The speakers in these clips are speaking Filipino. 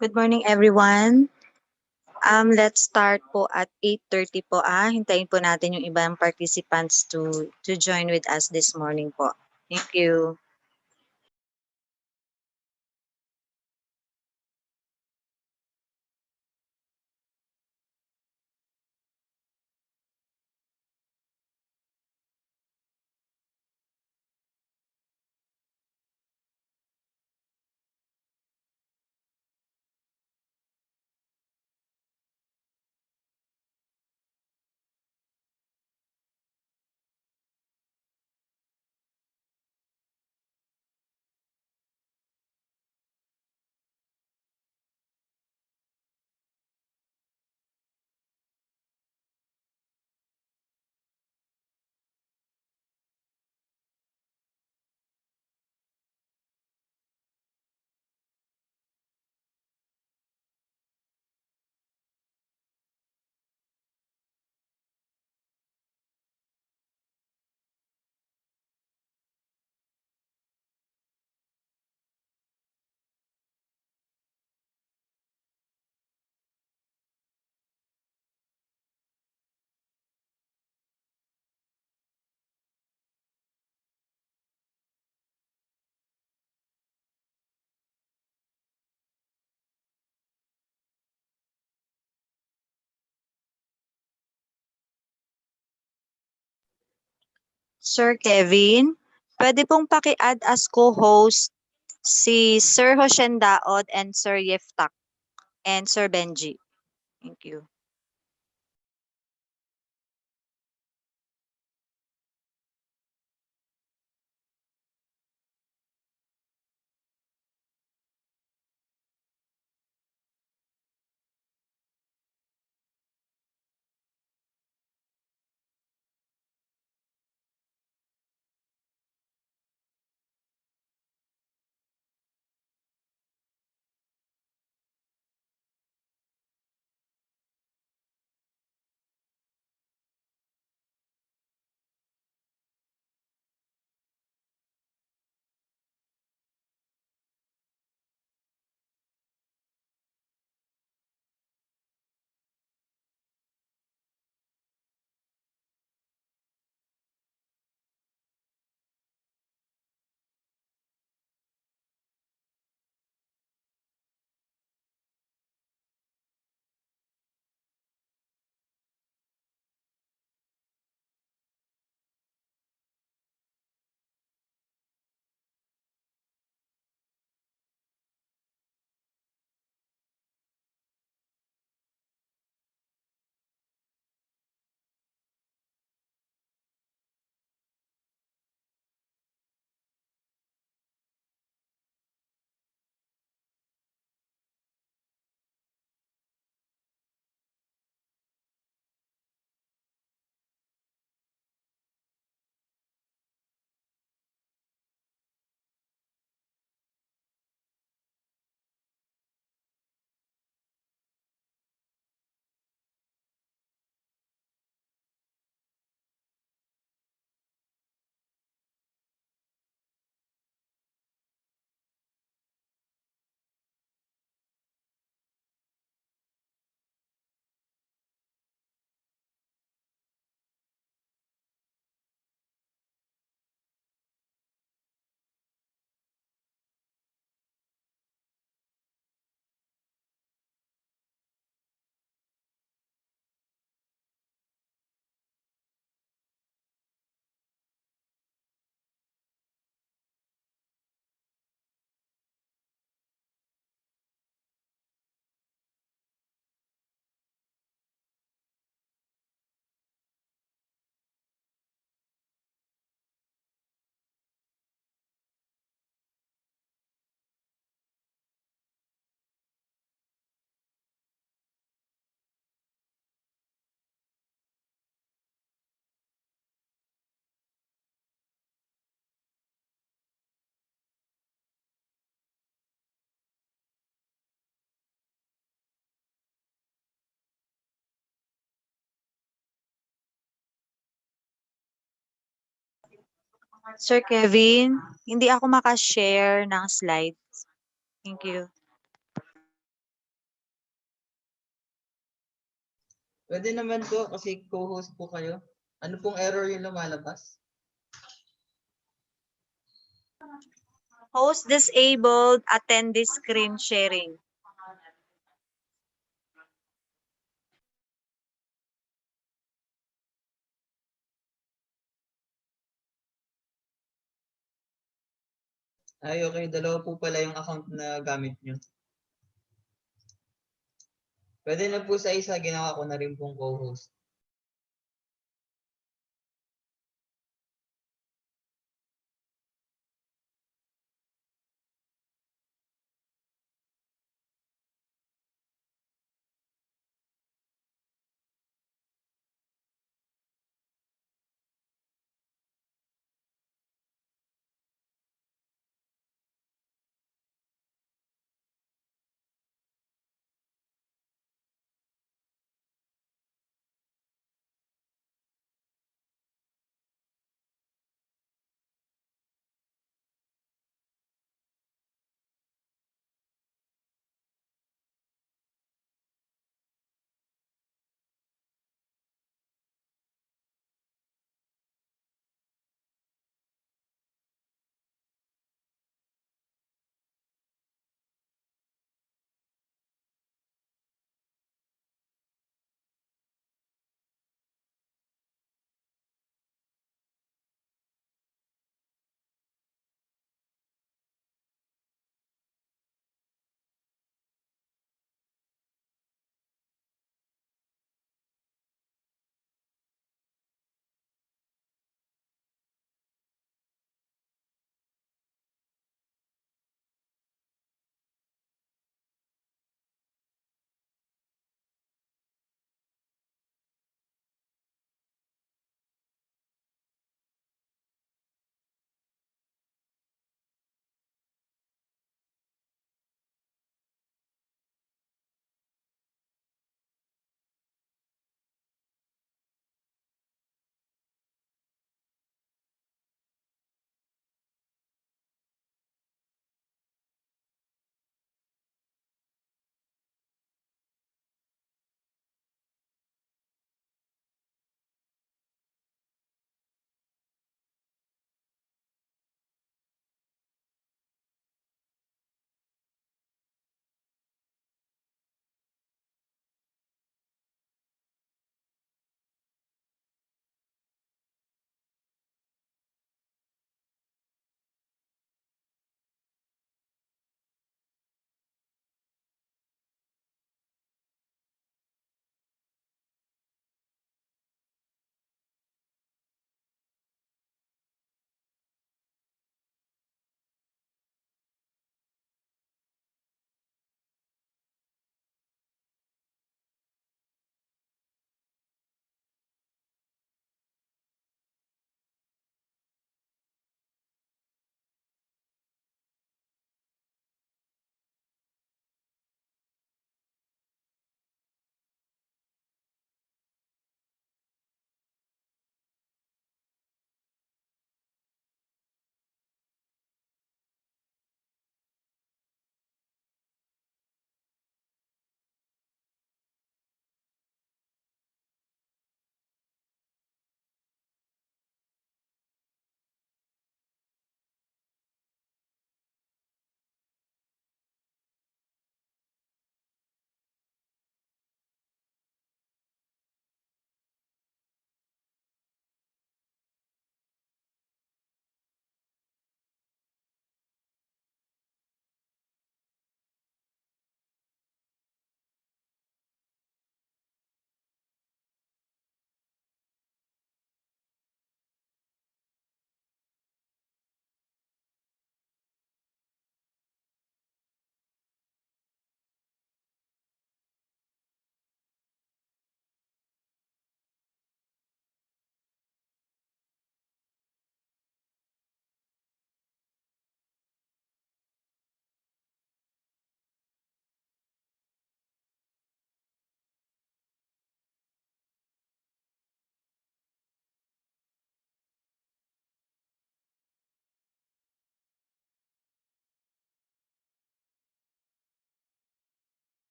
Good morning, everyone. Let's start po at 8:30 po. Hintayin po natin yung ibang participants to join with us this morning po. Thank you. Sir Kevin, pwede pong paki-add as co-host si Sir Hoshendaod and Sir Yeftak and Sir Benji. Thank you. Sir Kevin, hindi ako makashare ng slides. Thank you. Pwede naman po kasi co-host po kayo. Ano pong error yung lumalabas? Host disabled, attendee screen sharing. Ay, okay. Dalawa po pala yung account na gamit nyo. Pwede na po sa isa, ginawa ko na rin pong co-host.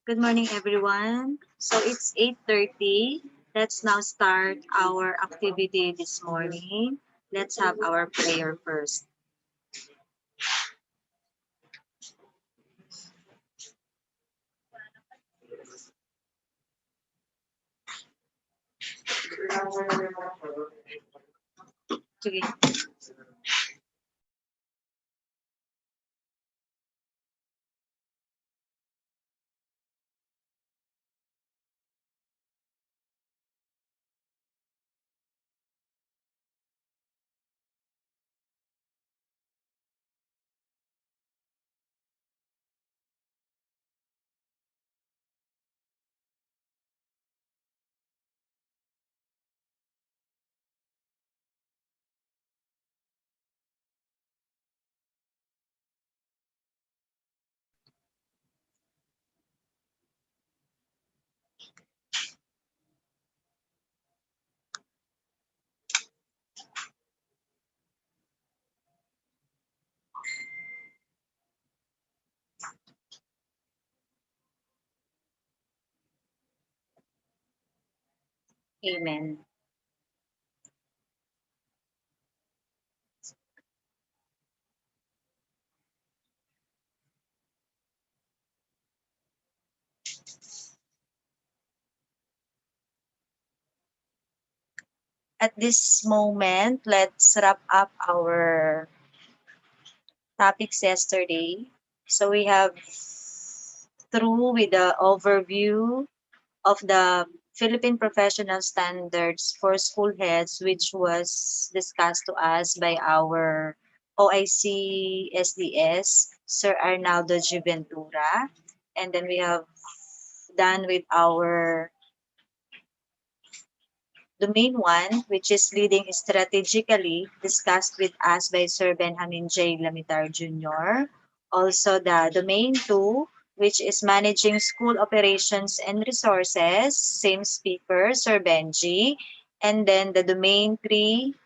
Good morning, everyone. So it's 8:30. Let's now start our activity this morning. Let's have our prayer first. Sige. Amen. At this moment, let's wrap up our topics yesterday. So we have through with the overview of the Philippine Professional Standards for School Heads, which was discussed to us by our OIC SDS, Sir Arnaldo Giventura. And then we have done with our domain one, which is leading strategically, discussed with us by Sir Benjamin J. Lamitar Jr. Also the domain two, which is managing school operations and resources, same speaker, Sir Benji. And then the domain three,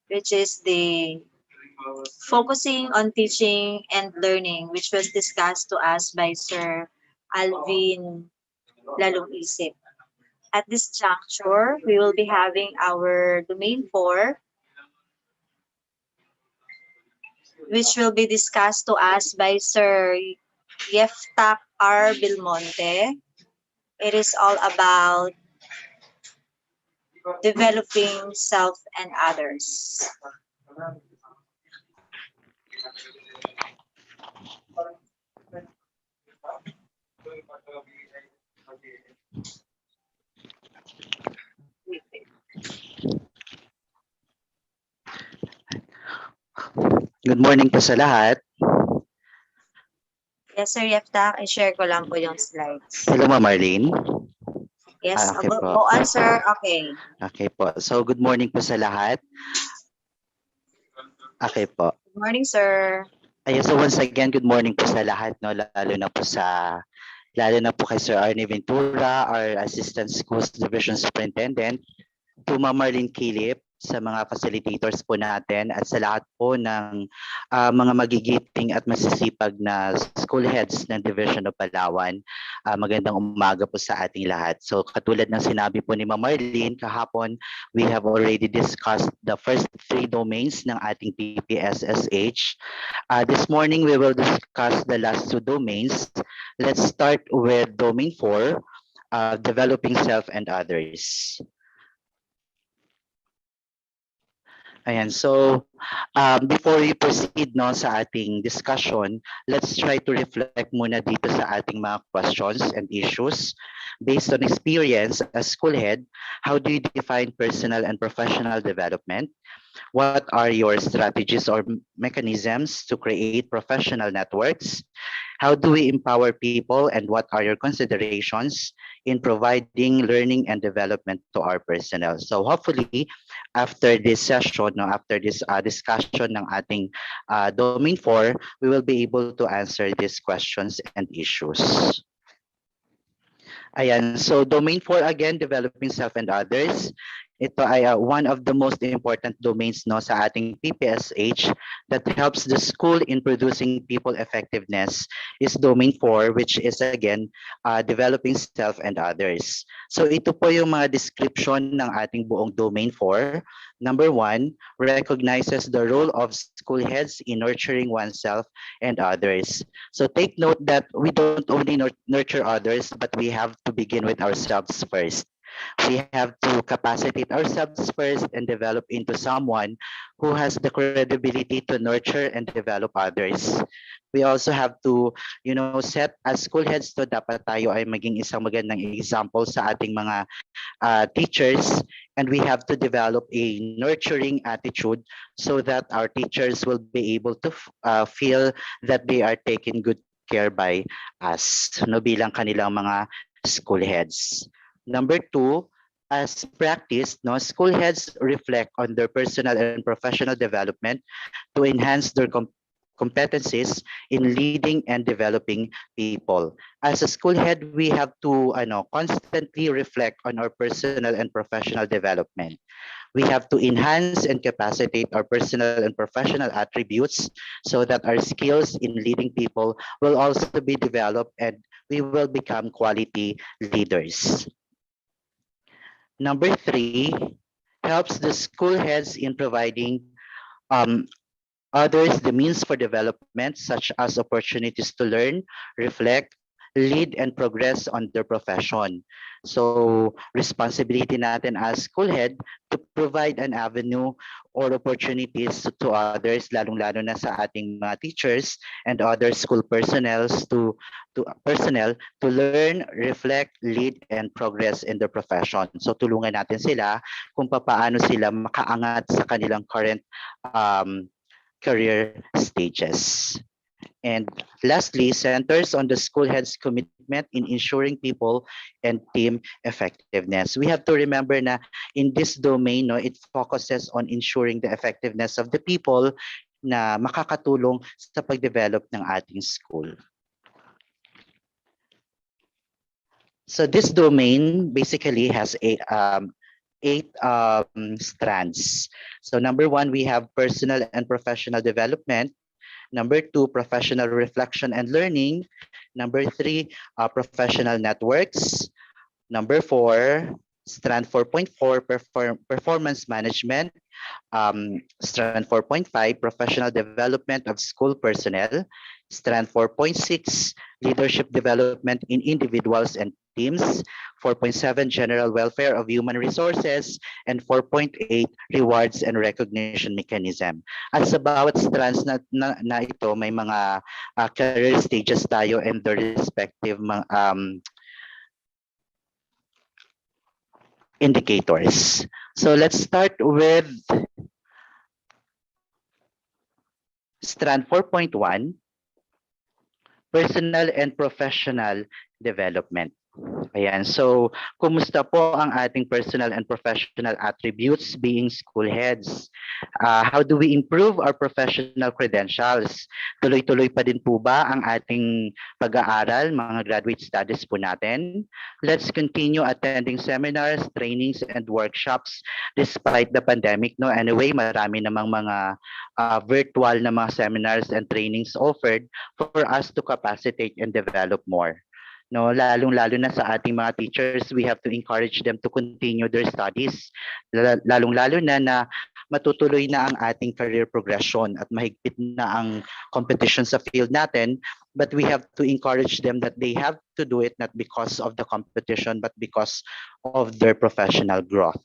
which is the focusing on teaching and learning, which was discussed to us by Sir Alvin Lalong Isip. At this juncture, we will be having our domain 4, which will be discussed to us by Sir Yeftak R. Belmonte. It is all about developing self and others. Good morning po sa lahat. Yes, Sir Yeftak, i-share ko lang po yung slides. Hello, Ma'am Marlene. Yes, Okay po. go on, sir. Okay. Okay po. So, good morning po sa lahat. Okay po. Good morning, sir. Ayun, so once again, good morning po sa lahat, no? Lalo na po kay Sir Arnie Ventura, our Assistant Schools Division Superintendent, to Ma'am Marlene Kilip, sa mga facilitators po natin at sa lahat po ng mga magigiting at masisipag na school heads ng Division of Palawan. Magandang umaga po sa ating lahat. So katulad ng sinabi po ni Ma'am Marlene kahapon, we have already discussed the first 3 domains ng ating PPSSH. This morning we will discuss the last 2 domains. Let's start with domain 4, developing self and others. Ayan, so before we proceed no, sa ating discussion, let's try to reflect muna dito sa ating mga questions and issues. Based on experience as school head, how do you define personal and professional development? What are your strategies or mechanisms to create professional networks? How do we empower people, and what are your considerations in providing learning and development to our personnel? So hopefully, after this session, no, after this discussion ng ating domain 4, we will be able to answer these questions and issues. Ayan, so domain 4 again, developing self and others. Ito ay one of the most important domains no sa ating PPSH that helps the school in producing people effectiveness is domain 4, which is again developing self and others. So ito po yung mga description ng ating buong domain 4. Number 1, recognizes the role of school heads in nurturing oneself and others. So take note that we don't only nurture others, but we have to begin with ourselves first. We have to capacitate ourselves first and develop into someone who has the credibility to nurture and develop others. We also have to, set as school heads to dapat tayo ay maging isang magandang example sa ating mga teachers, and we have to develop a nurturing attitude so that our teachers will be able to feel that they are taken good care by us no bilang kanilang mga school heads. Number 2, as practice, no, school heads reflect on their personal and professional development to enhance their competencies in leading and developing people. As a school head, we have to constantly reflect on our personal and professional development. We have to enhance and capacitate our personal and professional attributes so that our skills in leading people will also be developed and we will become quality leaders. Number 3, helps the school heads in providing um, others the means for development, such as opportunities to learn, reflect, lead, and progress on their profession. So, responsibility natin as school head to provide an avenue or opportunities to others, lalong-lalo na sa ating mga teachers and other school personnel to learn, reflect, lead, and progress in their profession. So, tulungan natin sila kung paano sila makaangat sa kanilang current career stages. And lastly, centers on the school head's commitment in ensuring people and team effectiveness. We have to remember na in this domain, no, it focuses on ensuring the effectiveness of the people na makakatulong sa pag-develop ng ating school. So this domain basically has eight strands. So number 1, we have personal and professional development. Number 2, professional reflection and learning. Number 3, professional networks. Number 4, strand 4.4, performance management. Strand 4.5, professional development of school personnel. Strand 4.6, leadership development in individuals and teams. 4.7, general welfare of human resources. And 4.8, rewards and recognition mechanism. At sa bawat strands na ito, may mga career stages tayo and their respective indicators. So let's start with strand 4.1, personal and professional development. Ayan, so kumusta po ang ating personal and professional attributes being school heads? How do we improve our professional credentials? Tuloy-tuloy pa din po ba ang ating pag-aaral, mga graduate studies po natin? Let's continue attending seminars, trainings, and workshops despite the pandemic. No? Anyway, marami namang mga virtual na mga seminars and trainings offered for us to capacitate and develop more. No, lalong-lalo na sa ating mga teachers, we have to encourage them to continue their studies. Lalong-lalo na matutuloy na ang ating career progression at mahigpit na ang competition sa field natin, but we have to encourage them that they have to do it not because of the competition but because of their professional growth.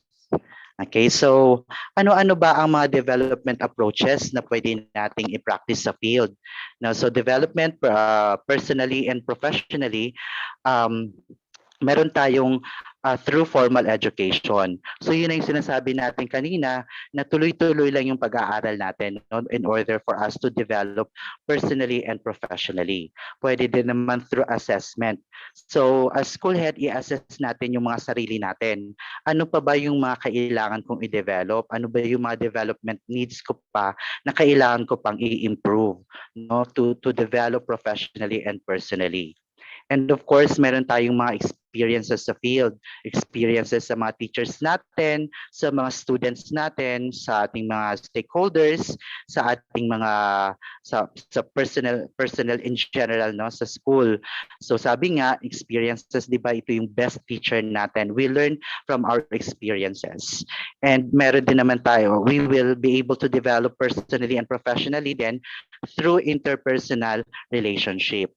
Okay, so ano-ano ba ang mga development approaches na pwede nating i-practice sa field? Now, so development personally and professionally, meron tayong through formal education. So yun ang sinasabi natin kanina na tuloy-tuloy lang yung pag-aaral natin, no, in order for us to develop personally and professionally. Pwede din naman through assessment. So as school head, i-assess natin yung mga sarili natin. Ano pa ba yung mga kailangan kong i-develop? Ano ba yung mga development needs ko pa na kailangan ko pang i-improve, no, to develop professionally and personally. And of course, meron tayong mga experiences sa field, experiences sa mga teachers natin, sa mga students natin, sa ating mga stakeholders, sa ating mga sa personal in general no sa school. So sabi nga experiences 'di ba ito yung best teacher natin. We learn from our experiences. And meron din naman tayo, we will be able to develop personally and professionally then through interpersonal relationship.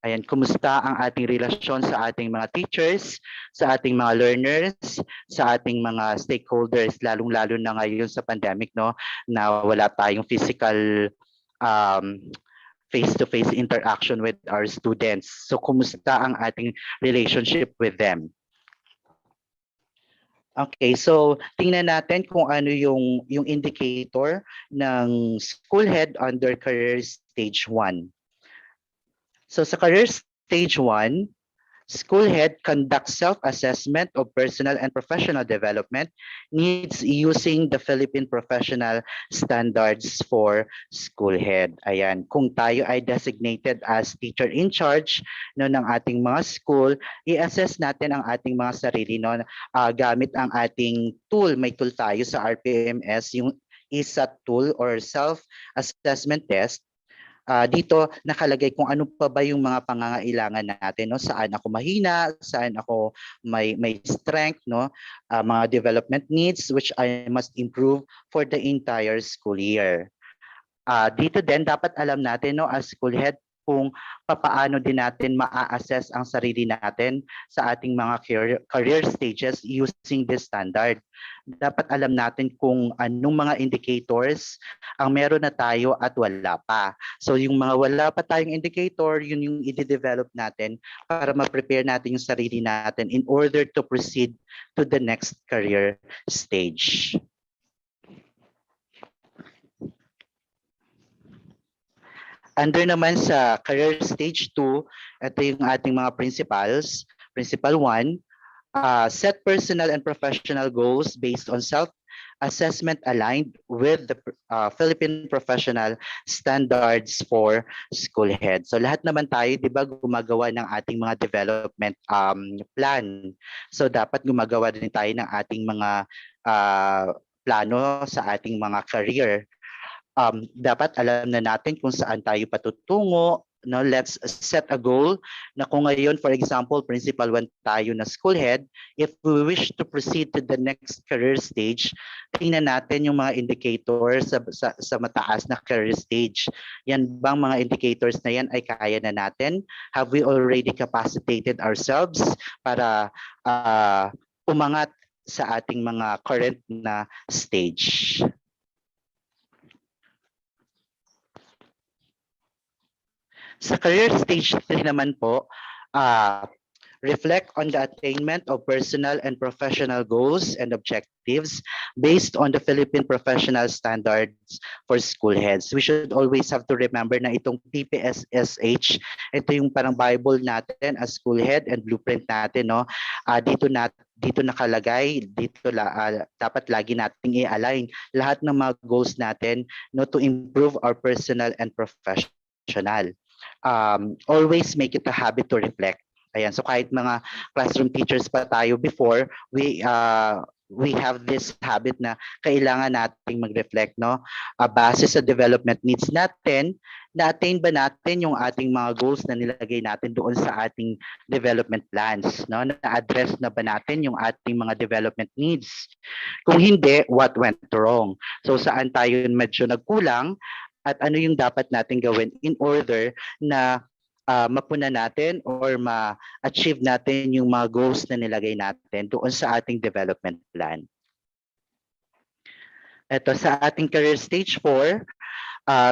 Ayan, kumusta ang ating relasyon sa ating mga teachers, sa ating mga learners, sa ating mga stakeholders, lalong-lalo na ngayon sa pandemic, no, na wala tayong physical um, face-to-face interaction with our students. So, kumusta ang ating relationship with them? Okay, so tingnan natin kung ano yung indicator ng school head under career stage 1. So sa career stage 1, school head conducts self-assessment of personal and professional development needs using the Philippine Professional Standards for school head. Ayan, kung tayo ay designated as teacher in charge no, ng ating mga school, i-assess natin ang ating mga sarili no, gamit ang ating tool. May tool tayo sa RPMS, yung ISAT tool or self-assessment test. Dito nakalagay kung ano pa ba yung mga pangangailangan natin no saan ako mahina, saan ako may strength no, mga development needs which I must improve for the entire school year. Dito din dapat alam natin no as school head kung papaano din natin ma-assess ang sarili natin sa ating mga career stages using this standard. Dapat alam natin kung anong mga indicators ang meron na tayo at wala pa. So yung mga wala pa tayong indicator, yun yung i-develop natin para ma-prepare natin yung sarili natin in order to proceed to the next career stage. Under naman sa career stage 2, ito yung ating mga principals. Principal 1, set personal and professional goals based on self-assessment aligned with the Philippine Professional Standards for School Head. So lahat naman tayo, di ba, gumagawa ng ating mga development plan. So dapat gumagawa din tayo ng ating mga plano sa ating mga career. Dapat alam na natin kung saan tayo patutungo. No, let's set a goal na kung ngayon, for example, principal 1 tayo na school head, if we wish to proceed to the next career stage, tingnan natin yung mga indicators sa mataas na career stage. Yan bang mga indicators na yan ay kaya na natin? Have we already capacitated ourselves para umangat sa ating mga current na stage? Sa career stage 3 naman po, reflect on the attainment of personal and professional goals and objectives based on the Philippine Professional Standards for School Heads. We should always have to remember na itong PPSSH, ito yung parang Bible natin as school head and blueprint natin. No? Dito nakalagay, dapat lagi nating i-align lahat ng mga goals natin no, to improve our personal and professional. Always make it a habit to reflect. Ayan, so kahit mga classroom teachers pa tayo before, we have this habit na kailangan nating mag-reflect, no? Base sa development needs natin, na-attain ba natin yung ating mga goals na nilagay natin doon sa ating development plans, no? Na-address na ba natin yung ating mga development needs? Kung hindi, what went wrong? So saan tayo medyo nagkulang at ano yung dapat natin gawin in order na mapuna natin or ma-achieve natin yung mga goals na nilagay natin doon sa ating development plan. Ito sa ating career stage 4,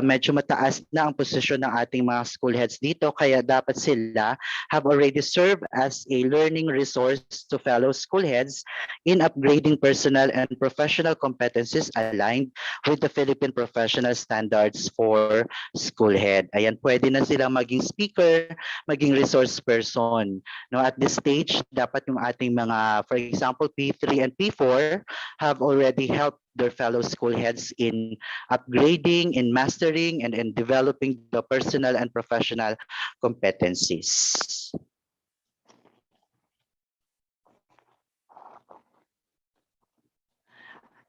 medyo mataas na ang posisyon ng ating mga school heads dito kaya dapat sila have already served as a learning resource to fellow school heads in upgrading personal and professional competencies aligned with the Philippine Professional Standards for School Head. Ayan, pwede na silang maging speaker, maging resource person. No, at this stage, dapat yung ating mga, for example, P3 and P4 have already helped their fellow school heads in upgrading, in mastering, and in developing the personal and professional competencies.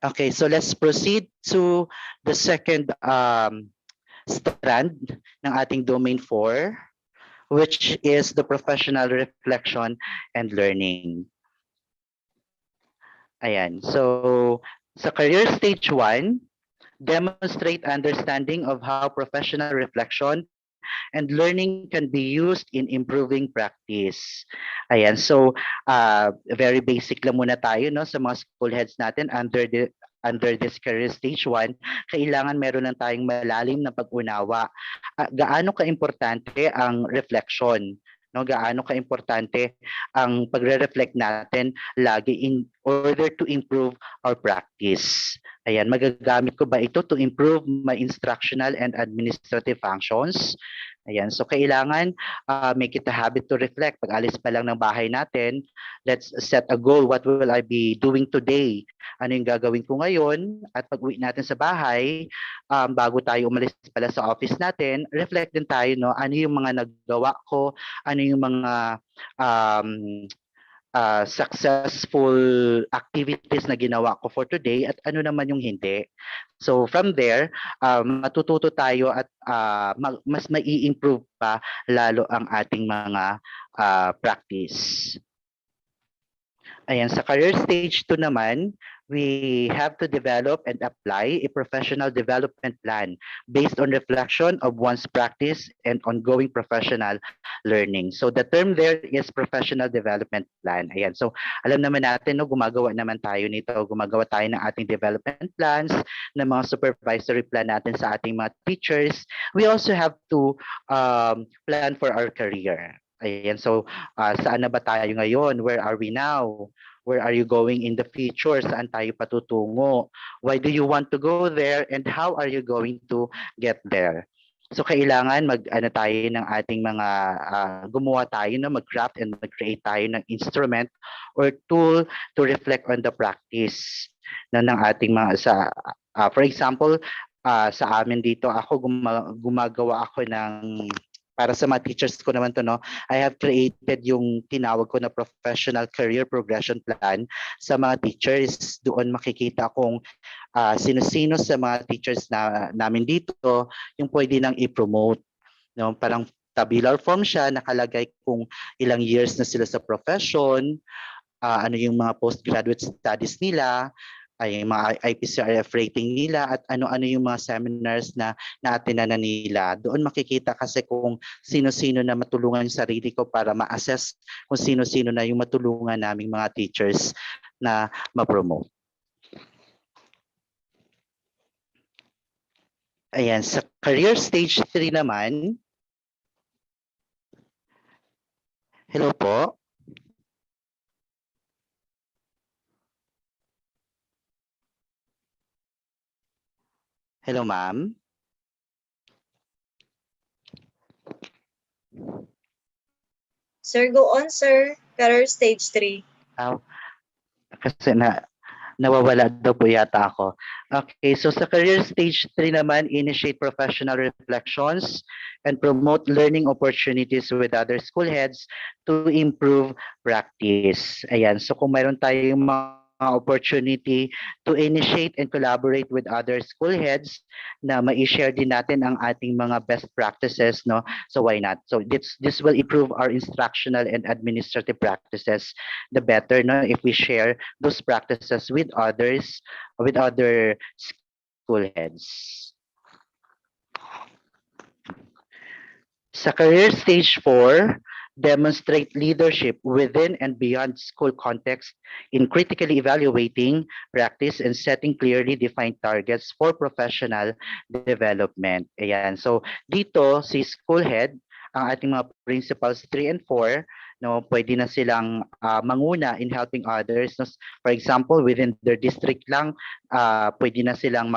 Okay, so let's proceed to the second strand ng ating domain 4, which is the professional reflection and learning. Ayan. So sa career stage 1, demonstrate understanding of how professional reflection and learning can be used in improving practice. Ayan. So very basic lang muna tayo no sa mga school heads natin under this career stage 1, kailangan meron lang tayong malalim na pag-unawa. Gaano kaimportante ang reflection? No, gaano kaimportante ang pagre-reflect natin lagi in order to improve our practice. Ayan, magagamit ko ba ito to improve my instructional and administrative functions? Ayan, so kailangan make it a habit to reflect. Pag alis pa lang ng bahay natin, let's set a goal. What will I be doing today? Ano yung gagawin ko ngayon? At pag uwi natin sa bahay, bago tayo umalis pala sa office natin, reflect din tayo, no? Ano yung mga nagawa ko? Ano yung mga um, successful activities na ginawa ko for today at ano naman yung hindi. So from there, matututo tayo at mas mai-improve pa lalo ang ating mga practice. Ayan, sa career stage 2 naman, we have to develop and apply a professional development plan based on reflection of one's practice and ongoing professional learning. So the term there is professional development plan. Ayan, so alam naman natin, no, gumagawa naman tayo nito, gumagawa tayo ng ating development plans, ng mga supervisory plan natin sa ating mga teachers. We also have to plan for our career. Ayan, so saan na ba tayo ngayon? Where are we now? Where are you going in the future? Saan tayo patutungo? Why do you want to go there? And how are you going to get there? So kailangan tayo ng ating mga gumawa tayo na mag-craft and mag-create tayo ng instrument or tool to reflect on the practice ng ating mga for example, sa amin dito ako gumagawa ako ng para sa mga teachers ko naman to, no, I have created yung tinawag ko na professional career progression plan sa mga teachers. Doon makikita kung sino-sino sa mga teachers namin dito yung pwede nang i-promote. No? Parang tabular form siya, nakalagay kung ilang years na sila sa profession, ano yung mga postgraduate studies nila, ay mga IPCRF rating nila at ano-ano yung mga seminars na na-attendan nila. Doon makikita kasi kung sino-sino na matulungan yung sarili ko para ma-assess kung sino-sino na yung matulungan naming mga teachers na ma-promote. Ayan, sa career stage 3 naman, hello po. Hello, ma'am. Sir, go on, sir. Career stage 3. Kasi nawawala daw po yata ako. Okay, so sa career stage 3 naman, initiate professional reflections and promote learning opportunities with other school heads to improve practice. Ayan, so kung mayroon tayong mga opportunity to initiate and collaborate with other school heads na ma-share din natin ang ating mga best practices, no? So why not? So this will improve our instructional and administrative practices the better, no, if we share those practices with others, with other school heads. Sa career stage 4, demonstrate leadership within and beyond school context in critically evaluating practice and setting clearly defined targets for professional development. Ayan. So dito si school head, ang ating mga principals 3 and 4, no, pwede na silang manguna in helping others. No? For example, within their district lang, pwede na silang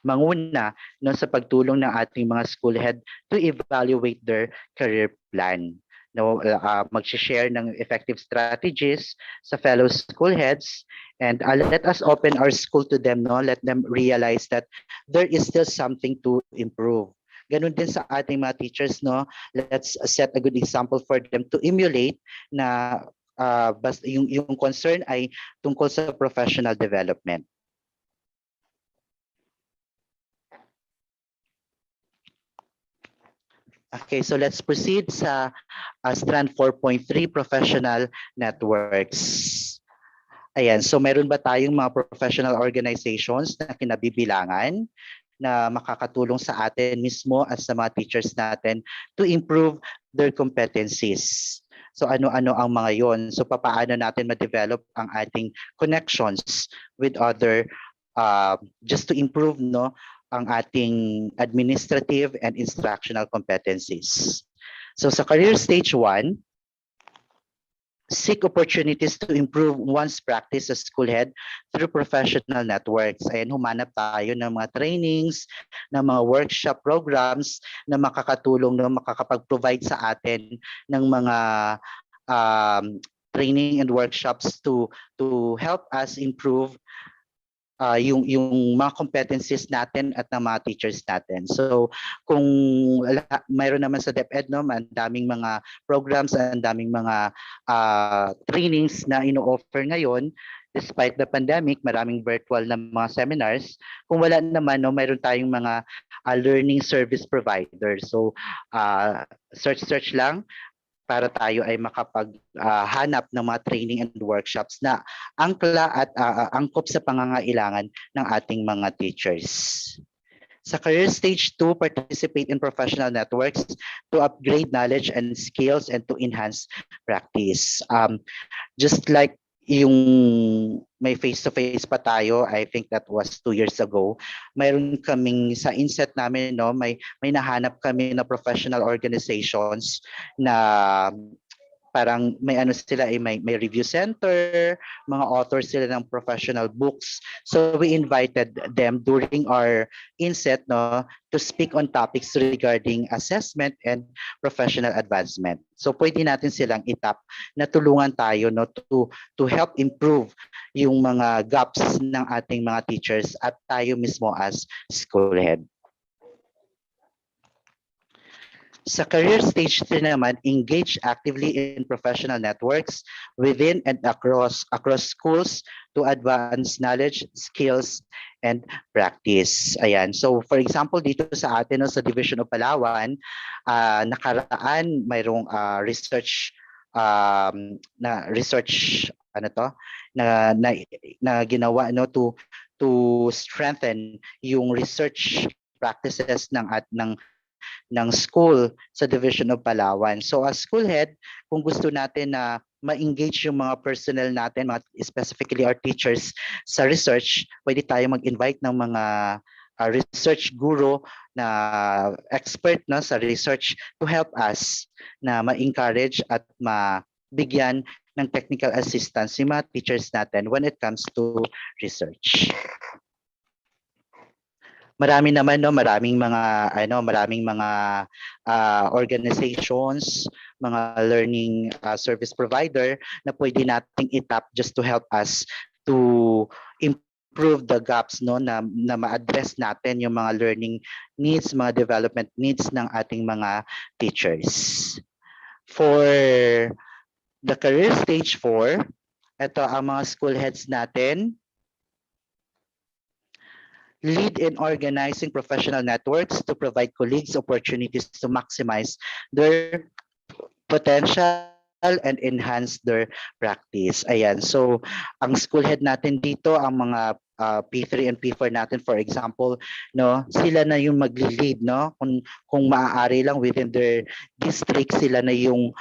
manguna, no, sa pagtulong ng ating mga school head to evaluate their career plan. No, mag-share ng effective strategies sa fellow school heads and let us open our school to them, no, let them realize that there is still something to improve. Ganun din sa ating mga teachers, no, let's set a good example for them to emulate na basta yung concern ay tungkol sa professional development. Okay, so let's proceed sa strand 4.3, professional networks. Ayan, so meron ba tayong mga professional organizations na kinabibilangan na makakatulong sa atin mismo at sa mga teachers natin to improve their competencies? So ano-ano ang mga yon? So papaano natin ma-develop ang ating connections with other just to improve ang ating administrative and instructional competencies. So sa career stage 1, seek opportunities to improve one's practice as school head through professional networks. Ayan, humanap tayo ng mga trainings, ng mga workshop programs na makakatulong, na makakapag-provide sa atin ng mga training and workshops to help us improve yung mga competencies natin at ng mga teachers natin. So kung mayroon naman sa DepEd, ang daming mga programs, ang daming mga trainings na ino-offer ngayon, despite the pandemic, maraming virtual na mga seminars. Kung wala naman, mayroon tayong mga learning service providers. So search lang para tayo ay makapaghanap ng mga training and workshops na angkla at angkop sa pangangailangan ng ating mga teachers. Sa career stage 2, participate in professional networks to upgrade knowledge and skills and to enhance practice. Just like yung may face-to-face pa tayo, I think that was 2 years ago, mayroon kaming sa inset namin, may nahanap kami na professional organizations na parang may ano sila, may review center, mga authors sila ng professional books. So we invited them during our inset to speak on topics regarding assessment and professional advancement. So pwede natin silang itap na tulungan tayo to help improve yung mga gaps ng ating mga teachers at tayo mismo as school head. Sa career stage 3 naman, engage actively in professional networks within and across schools to advance knowledge, skills, and practice. Ayan. So for example, dito sa atin sa Division of Palawan, nakaraan mayroong research na ginawa to strengthen yung research practices ng school sa Division of Palawan. So as school head, kung gusto natin na ma-engage yung mga personnel natin, specifically our teachers sa research, pwede tayo mag-invite ng mga research guru na expert sa research to help us na ma-encourage at mabigyan ng technical assistance yung mga teachers natin when it comes to research. Maraming mga organizations, mga learning service provider na pwede nating itap just to help us to improve the gaps na ma-address natin yung mga learning needs, mga development needs ng ating mga teachers. For the career stage 4, ito ang mga school heads natin. Lead in organizing professional networks to provide colleagues opportunities to maximize their potential and enhance their practice. Ayan. So, ang school head natin dito, ang mga P3 and P4 natin, for example, sila na yung magli-lead, kung maaari lang within their district, sila na yung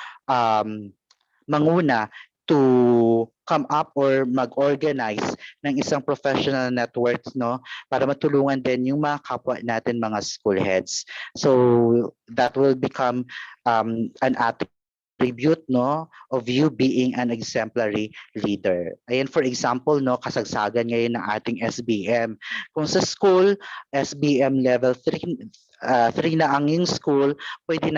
manguna to come up or mag-organize ng isang professional networks para matulungan din yung mga kapwa natin mga school heads. So that will become an attribute of you being an exemplary leader. Ayan, for example, kasagsagan ngayon ng ating SBM. Kung sa school, SBM level 3 na ang yung school, pwede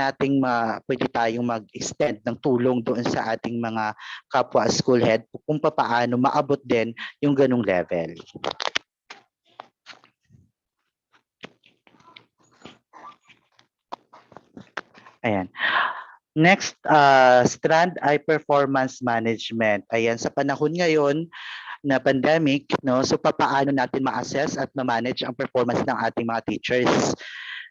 tayong mag-extend ng tulong doon sa ating mga kapwa school head kung paano maabot din yung ganung level. Ayan. Next, strand ay performance management. Ayan, sa panahon ngayon na pandemic, no, so papaano natin ma-assess at ma-manage ang performance ng ating mga teachers?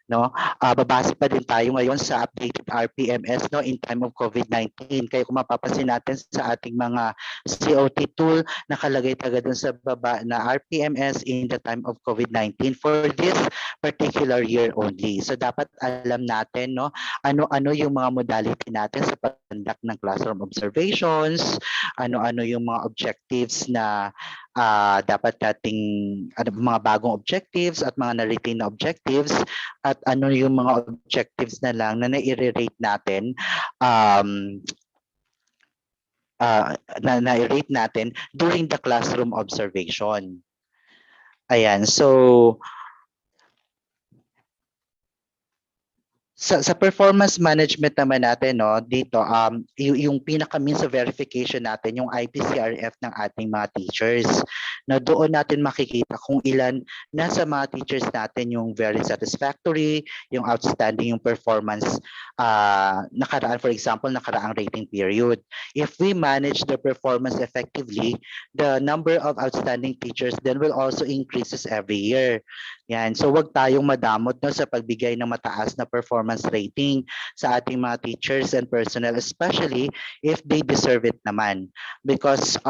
No, babase pa din tayo ngayon sa updated RPMS, no, in time of COVID-19. Kaya kung mapapansin natin sa ating mga COT tool, nakalagay talaga dun sa baba na RPMS in the time of COVID-19 for this particular year only. So dapat alam natin, no, ano-ano yung mga modality natin sa pag-conduct ng classroom observations, ano-ano yung mga objectives na dapat nating mga bagong objectives at mga na-retain na objectives, at ano yung mga objectives na lang na nai-rate natin, um, na-rate natin during the classroom observation. Ayan, so sa performance management naman natin, no, dito yung pinaka means of verification natin yung IPCRF ng ating mga teachers. Na doon natin makikita kung ilan nasa mga teachers natin yung very satisfactory, yung outstanding yung performance nakaraan, for example, nakaraang rating period. If we manage the performance effectively, the number of outstanding teachers then will also increases every year. Yan. So wag tayong madamot, no, sa pagbigay ng mataas na performance rating sa ating mga teachers and personnel, especially if they deserve it naman. Because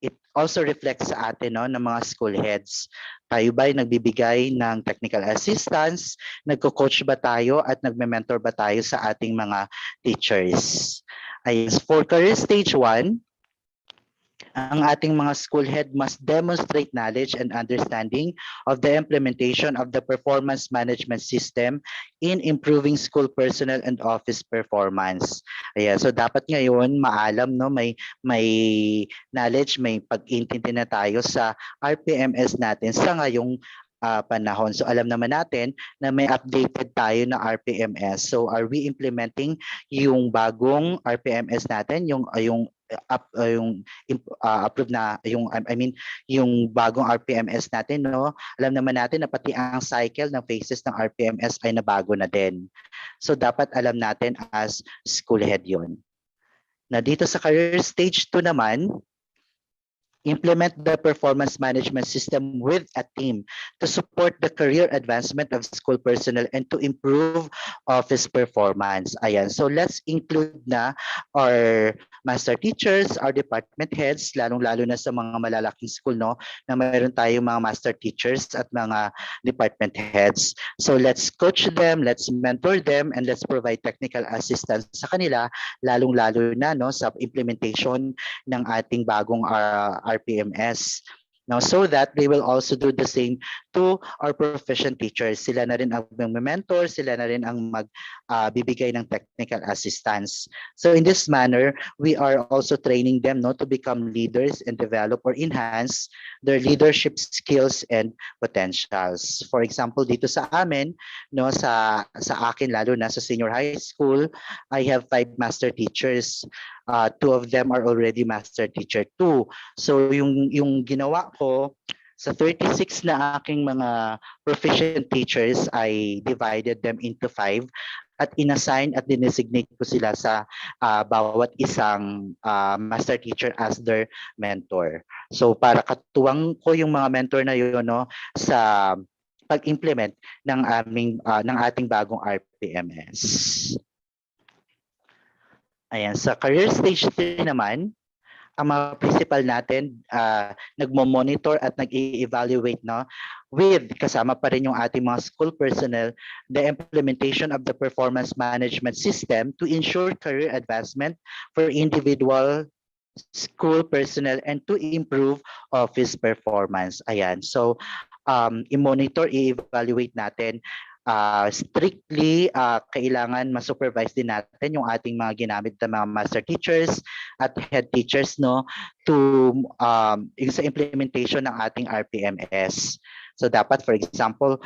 it also reflects sa atin, no, ng mga school heads. Tayo ba ay nagbibigay ng technical assistance, nagko-coach ba tayo at nagme-mentor ba tayo sa ating mga teachers? Ayun. For career stage 1, ang ating mga school head must demonstrate knowledge and understanding of the implementation of the performance management system in improving school personnel and office performance. Ayan, so dapat ngayon maalam, no, may knowledge, may pag-intindi na tayo sa RPMS natin sa ngayong panahon. So alam naman natin na may updated tayo na RPMS. So are we implementing yung bagong RPMS natin, approved na yung yung bagong RPMS natin, no? Alam naman natin na pati ang cycle ng phases ng RPMS ay nabago na din. So dapat alam natin as school head 'yon. Na dito sa career stage 2 naman, implement the performance management system with a team to support the career advancement of school personnel and to improve office performance. Ayan. So let's include na our master teachers, our department heads, lalong-lalo na sa mga malalaking school, no, na mayroon tayong mga master teachers at mga department heads. So let's coach them, let's mentor them, and let's provide technical assistance sa kanila, lalong-lalo na, no, sa implementation ng ating bagong RPMS. Now, so that they will also do the same to our proficient teachers. Sila na rin ang mentor, sila na rin ang magbibigay ng technical assistance. So in this manner, we are also training them, no, to become leaders and develop or enhance their leadership skills and potentials. For example, dito sa amin, no, sa akin lalo na sa senior high school, I have 5 master teachers. 2 of them are already master teacher 2. So yung ginawa ko sa 36 na aking mga proficient teachers, I divided them into 5 at inassign at dinesignate ko sila sa bawat isang master teacher as their mentor. So para katuwang ko yung mga mentor na yun, no, sa pag-implement ng ating bagong RPMS. Ayan, sa career stage 3 naman, ang mga principal natin nagmo-monitor at nag-i-evaluate, no, with kasama pa rin yung ating mga school personnel, the implementation of the performance management system to ensure career advancement for individual school personnel and to improve office performance. Ayan, so i-monitor, i-evaluate natin. Strictly, kailangan ma-supervise din natin yung ating mga ginamit na mga master teachers at head teachers, no, to sa implementation ng ating RPMS. So dapat, for example,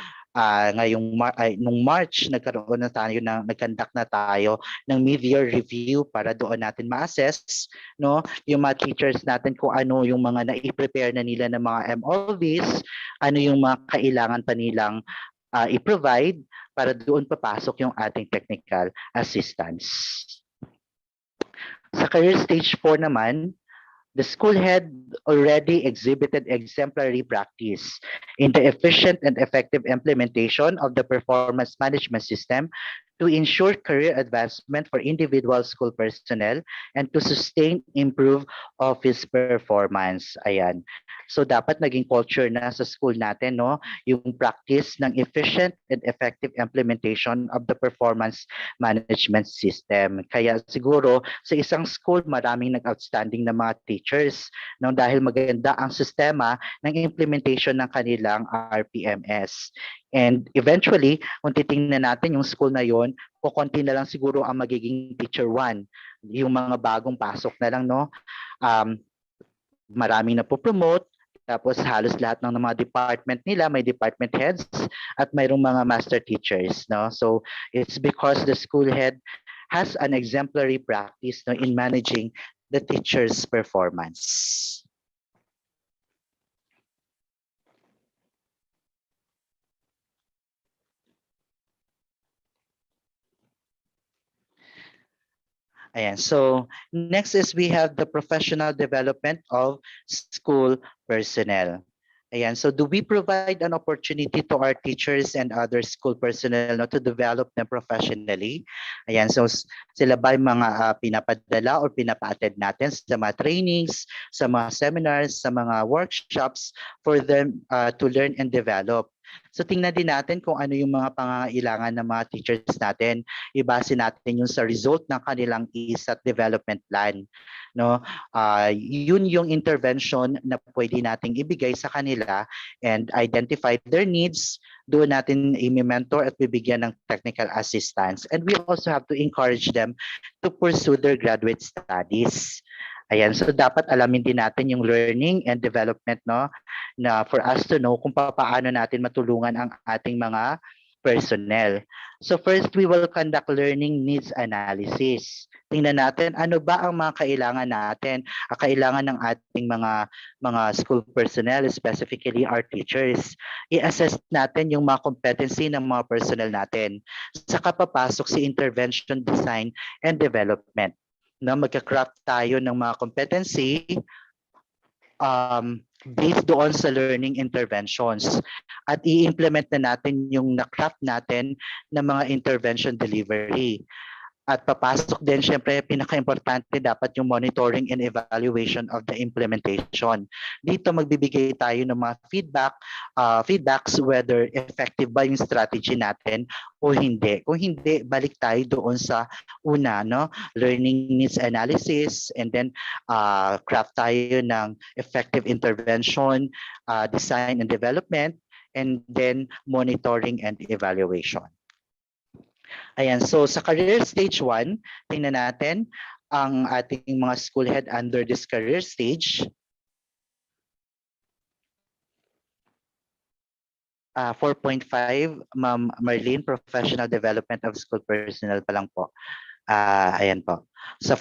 nung March, nag-conduct na tayo ng mid-year review para doon natin ma-assess, no, yung mga teachers natin kung ano yung mga na-prepare na nila ng mga MOVs, ano yung mga kailangan pa nilang i-provide para doon papasok yung ating technical assistance. Sa career stage 4 naman, the school head already exhibited exemplary practice in the efficient and effective implementation of the performance management system to ensure career advancement for individual school personnel and to sustain, improve office performance. Ayan. So dapat naging culture na sa school natin, no, yung practice ng efficient and effective implementation of the performance management system. Kaya siguro sa isang school maraming nag-outstanding na mga teachers no, dahil maganda ang sistema ng implementation ng kanilang RPMS. And eventually, kung titingnan natin yung school na yon, kukunti na lang siguro ang magiging teacher 1. Yung mga bagong pasok na lang, no? Um, maraming na po promote, tapos halos lahat ng mga department nila, may department heads at mayroong mga master teachers. No? So it's because the school head has an exemplary practice no, in managing the teacher's performance. Ayan. So next is we have the professional development of school personnel. Ayan. So do we provide an opportunity to our teachers and other school personnel no, to develop them professionally? Ayan. So sila ba yung mga pinapadala or pinapa-attend natin sa mga trainings, sa mga seminars, sa mga workshops for them to learn and develop? So tingnan din natin kung ano yung mga pangangailangan ng mga teachers natin. Ibase natin yung sa result ng kanilang ISAT development plan. No? Yun yung intervention na pwede nating ibigay sa kanila and identify their needs. Doon natin i-mentor at bibigyan ng technical assistance. And we also have to encourage them to pursue their graduate studies. Ayan, so dapat alamin din natin yung learning and development no na for us to know kung paano natin matulungan ang ating mga personnel. So first, we will conduct learning needs analysis. Tingnan natin ano ba ang mga kailangan natin, kailangan ng ating mga school personnel, specifically our teachers. I-assess natin yung mga competency ng mga personnel natin. Saka papasok si intervention design and development. No, magka-craft tayo ng mga competency based doon sa learning interventions at i-implement na natin yung na-craft natin ng mga intervention delivery. At papasok din, syempre, pinaka-importante dapat yung monitoring and evaluation of the implementation. Dito magbibigay tayo ng mga feedbacks whether effective ba yung strategy natin o hindi. Kung hindi, balik tayo doon sa una, no? Learning needs analysis and then craft tayo ng effective intervention, design and development, and then monitoring and evaluation. Ayan, so sa career stage 1, tingnan natin ang ating mga school head under this career stage. 4.5, Ma'am Marlene, Professional Development of School Personnel pa lang po. Ayan po. Sa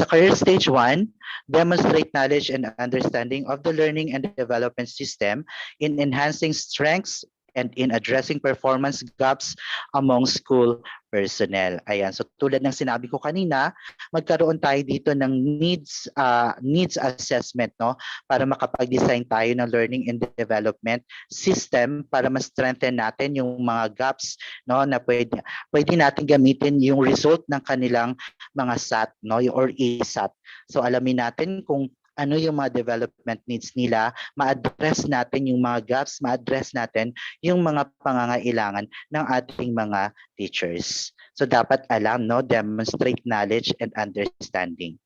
career stage 1, demonstrate knowledge and understanding of the learning and development system in enhancing strengths and in addressing performance gaps among school personnel. Ayan. So tulad ng sinabi ko kanina, magkaroon tayo dito ng needs assessment no para makapag-design tayo ng learning and development system para ma-strengthen natin yung mga gaps no na pwede natin gamitin yung result ng kanilang mga SAT no or ESAT. So alamin natin kung ano yung mga development needs nila, ma-address natin yung mga gaps, ma-address natin yung mga pangangailangan ng ating mga teachers. So dapat alam, no, demonstrate knowledge and understanding.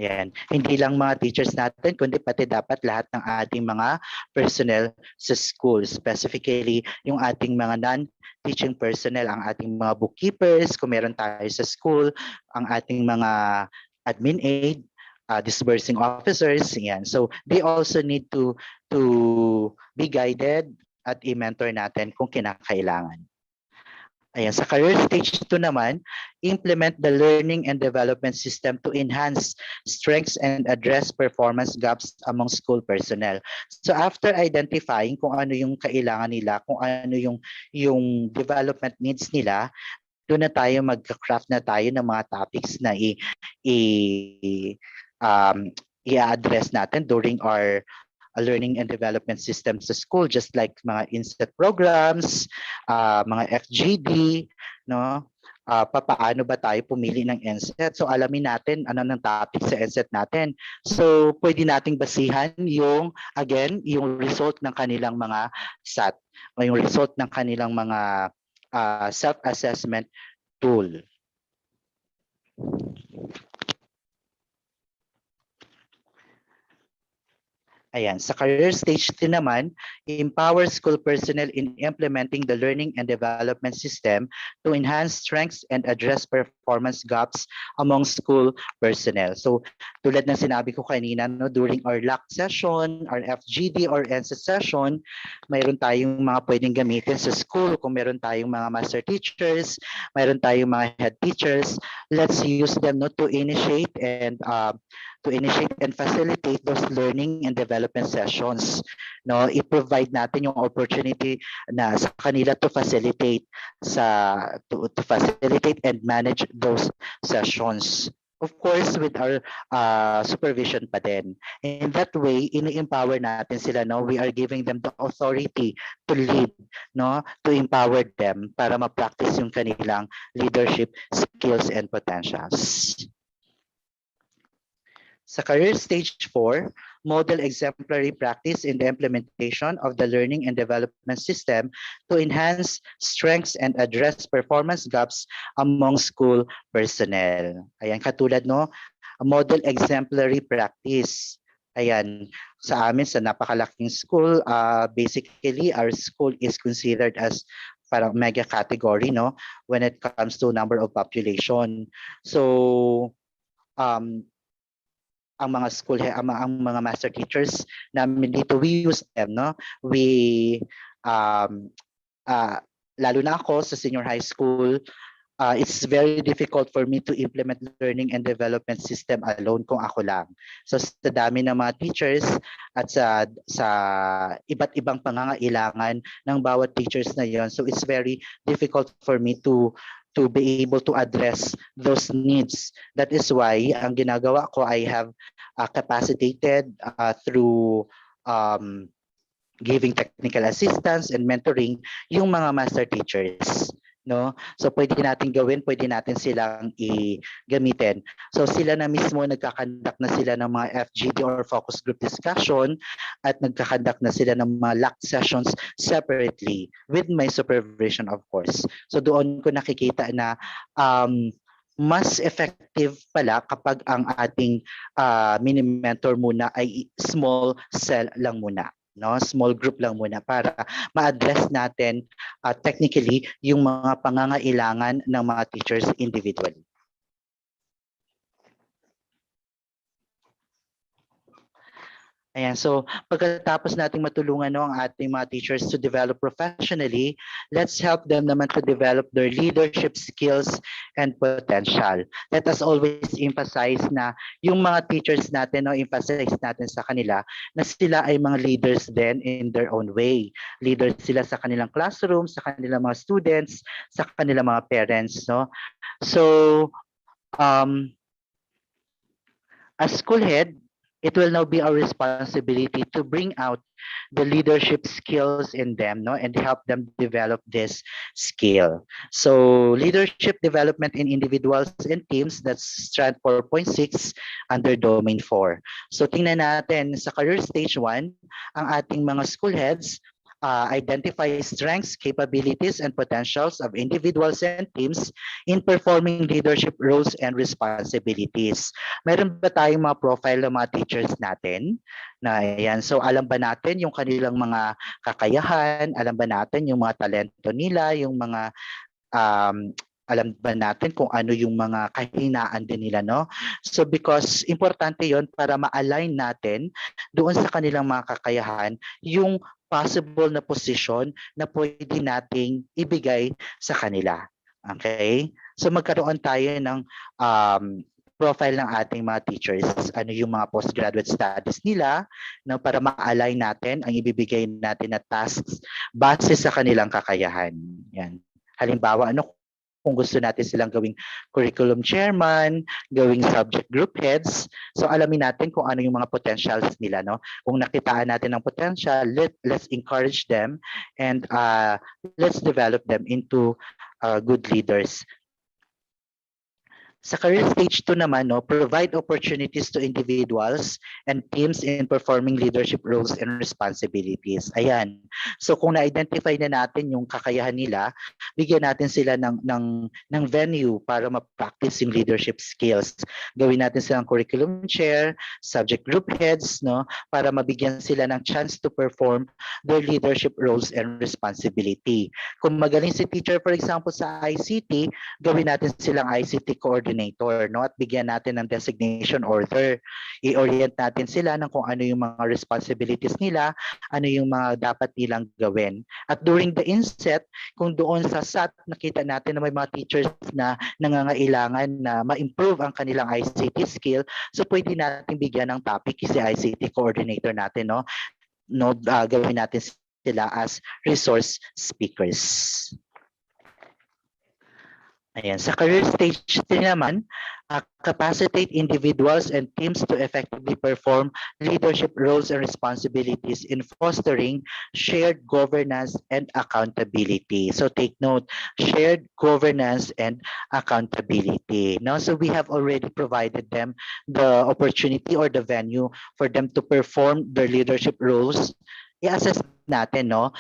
Ayan. Hindi lang mga teachers natin, kundi pati dapat lahat ng ating mga personnel sa school. Specifically, yung ating mga non-teaching personnel, ang ating mga bookkeepers, kung meron tayo sa school, ang ating mga admin aid, disbursing officers, yan. So they also need to be guided at i-mentor natin kung kinakailangan. Ayan, sa career stage 2 naman, implement the learning and development system to enhance strengths and address performance gaps among school personnel. So after identifying kung ano yung kailangan nila, kung ano yung development needs nila, doon na tayo mag-craft na tayo ng mga topics na um, i-address natin during our learning and development system sa school, just like mga inset programs, mga FGD, no? Papaano ba tayo pumili ng NSET? So alamin natin ano ng topic sa NSET natin. So pwede nating basihan yung, again, yung result ng kanilang mga SAT o yung result ng kanilang mga self-assessment tool. Ayan, sa career stage 2 naman, empower school personnel in implementing the learning and development system to enhance strengths and address performance gaps among school personnel. So tulad ng sinabi ko kanina, no, during our LAC session, our FGD or NSET session, mayroon tayong mga pwedeng gamitin sa school. Kung meron tayong mga master teachers, mayroon tayong mga head teachers, let's use them, no, to initiate and facilitate those learning and development sessions. No, i-provide natin yung opportunity na sa kanila to facilitate to facilitate and manage those sessions. Of course, with our supervision pa din. In that way, ini-empower natin sila, no? We are giving them the authority to lead, no? To empower them para ma-practice yung kanilang leadership skills and potentials. Sa career stage 4, model exemplary practice in the implementation of the learning and development system to enhance strengths and address performance gaps among school personnel. Ayan, katulad, no, model exemplary practice. Ayan, sa amin sa napakalaking school, basically our school is considered as parang mega category, no, when it comes to number of population. So ang mga school ang mga master teachers namin dito, we use them, no, we lalo na ako sa senior high school, it's very difficult for me to implement learning and development system alone kung ako lang. So sa dami ng mga teachers at sa iba't ibang pangangailangan ng bawat teachers na yon, so it's very difficult for me to be able to address those needs. That is why ang ginagawa ko, I have capacitated through giving technical assistance and mentoring yung mga master teachers, no? So pwede natin gawin, pwede natin silang gamitin. So sila na mismo nagkakandak na sila ng mga FGD or focus group discussion at nagkakandak na sila ng mga LAC sessions separately with my supervision, of course. So doon ko nakikita na mas effective pala kapag ang ating mini mentor muna ay small cell lang muna, no, small group lang muna para ma-address natin technically yung mga pangangailangan ng mga teachers individually. Ayan, so pagkatapos nating matulungan, no, ang ating mga teachers to develop professionally, let's help them naman to develop their leadership skills and potential. Let us always emphasize na yung mga teachers natin, no, emphasize natin sa kanila na sila ay mga leaders din in their own way. Leaders sila sa kanilang classroom, sa kanilang mga students, sa kanilang mga parents, no. So as school head, it will now be our responsibility to bring out the leadership skills in them, no, and help them develop this skill. So leadership development in individuals and teams, that's strand 4.6 under domain 4. So tingnan natin sa career stage 1, ang ating mga school heads identify strengths, capabilities, and potentials of individuals and teams in performing leadership roles and responsibilities. Meron ba tayong mga profile ng mga teachers natin? Na yan. So alam ba natin yung kanilang mga kakayahan? Alam ba natin yung mga talento nila? Yung mga alam ba natin kung ano yung mga kahinaan din nila, no? So because importante yon para ma-align natin doon sa kanilang mga kakayahan yung possible na position na pwede nating ibigay sa kanila. Okay? So magkaroon tayo ng profile ng ating mga teachers, ano yung mga postgraduate studies nila, no, para ma-align natin ang ibibigay natin na tasks base sa kanilang kakayahan. Yan. Halimbawa, ano kung gusto natin silang gawing curriculum chairman, gawing subject group heads. So alamin natin kung ano yung mga potentials nila, no? Kung nakitaan natin ng potential, let's encourage them and let's develop them into good leaders. Sa career stage 2 naman, no, provide opportunities to individuals and teams in performing leadership roles and responsibilities. Ayan. So kung na-identify na natin yung kakayahan nila, bigyan natin sila ng venue para ma-practice yung leadership skills. Gawin natin silang curriculum chair, subject group heads, no, para mabigyan sila ng chance to perform their leadership roles and responsibility. Kung magaling si teacher, for example, sa ICT, gawin natin silang ICT coordinator, no? At bigyan natin ng designation order. I-orient natin sila ng kung ano yung mga responsibilities nila, ano yung mga dapat nilang gawin. At during the inset, kung doon sa SAT, nakita natin na may mga teachers na nangangailangan na ma-improve ang kanilang ICT skill, so pwede natin bigyan ng topic si ICT coordinator natin, no? Gawin natin sila as resource speakers. Ayan. Sa career stage 3 naman, capacitate individuals and teams to effectively perform leadership roles and responsibilities in fostering shared governance and accountability. So take note, shared governance and accountability. Now, so we have already provided them the opportunity or the venue for them to perform their leadership roles. I-assess natin, no?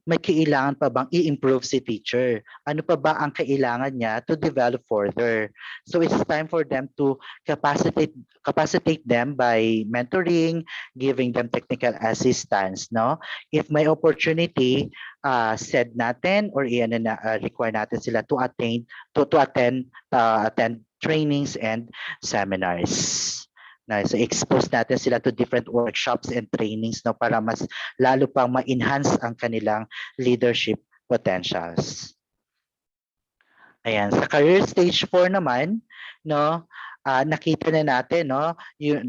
May kailangan pa bang i-improve si teacher? Ano pa ba ang kailangan niya to develop further? So it's time for them to capacitate them by mentoring, giving them technical assistance, no? If may opportunity, said natin or require natin sila to attend trainings and seminars. So expose natin sila to different workshops and trainings, no, para mas lalo pang ma-enhance ang kanilang leadership potentials. Ayan, sa career stage 4 naman, no, nakita na natin, no,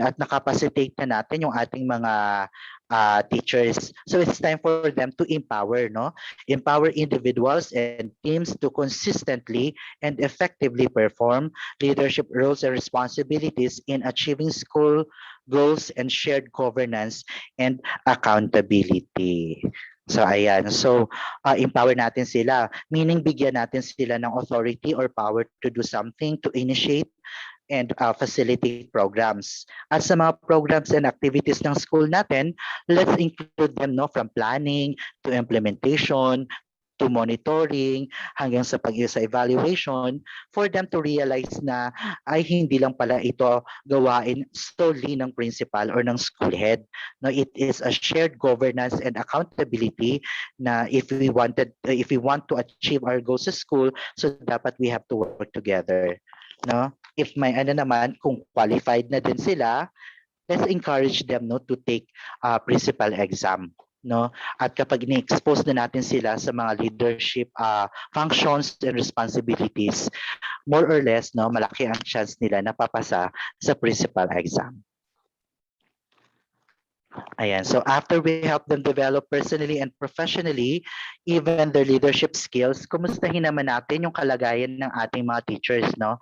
at nakapacitate na natin yung ating mga teachers. So it's time for them to empower, no? Empower individuals and teams to consistently and effectively perform leadership roles and responsibilities in achieving school goals and shared governance and accountability. So ayan, so empower natin sila, meaning bigyan natin sila ng authority or power to do something, to initiate and facilitate programs. At sa mga programs and activities ng school natin, let's include them, no, from planning to implementation to monitoring hanggang sa sa evaluation for them to realize na ay hindi lang pala ito gawain solely ng principal or ng school head. No, it is a shared governance and accountability na if we want to achieve our goals sa school, so dapat we have to work together. No? If may naman, kung qualified na din sila, let's encourage them, no, to take principal exam, no? At kapag ni-expose na natin sila sa mga leadership functions and responsibilities, more or less, no, malaki ang chance nila na papasa sa principal exam. Ayan, so after we help them develop personally and professionally, even their leadership skills, kumustahin naman natin yung kalagayan ng ating mga teachers, no?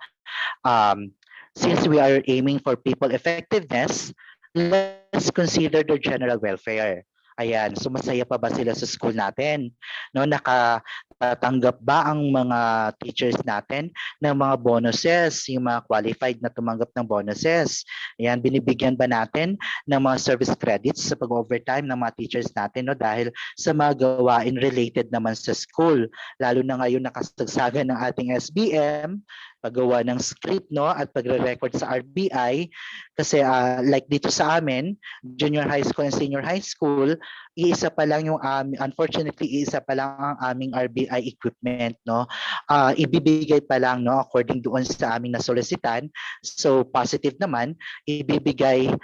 Since we are aiming for people effectiveness, let's consider their general welfare. Ayan, so masaya pa ba sila sa school natin? No, nakatatanggap ba ang mga teachers natin ng mga bonuses, yung mga qualified na tumanggap ng bonuses? Ayan, binibigyan ba natin ng mga service credits sa pag-overtime ng mga teachers natin, no, dahil sa mga gawain related naman sa school, lalo na ngayon nakasagsagan ng ating SBM, paggawa ng script, no, at pagre-record sa RBI, kasi like dito sa amin, junior high school and senior high school, iisa pa lang yung unfortunately iisa pa lang ang aming RBI equipment, no. Ibibigay pa lang, no, according doon sa aming nasolicitan. So positive naman, ibibigay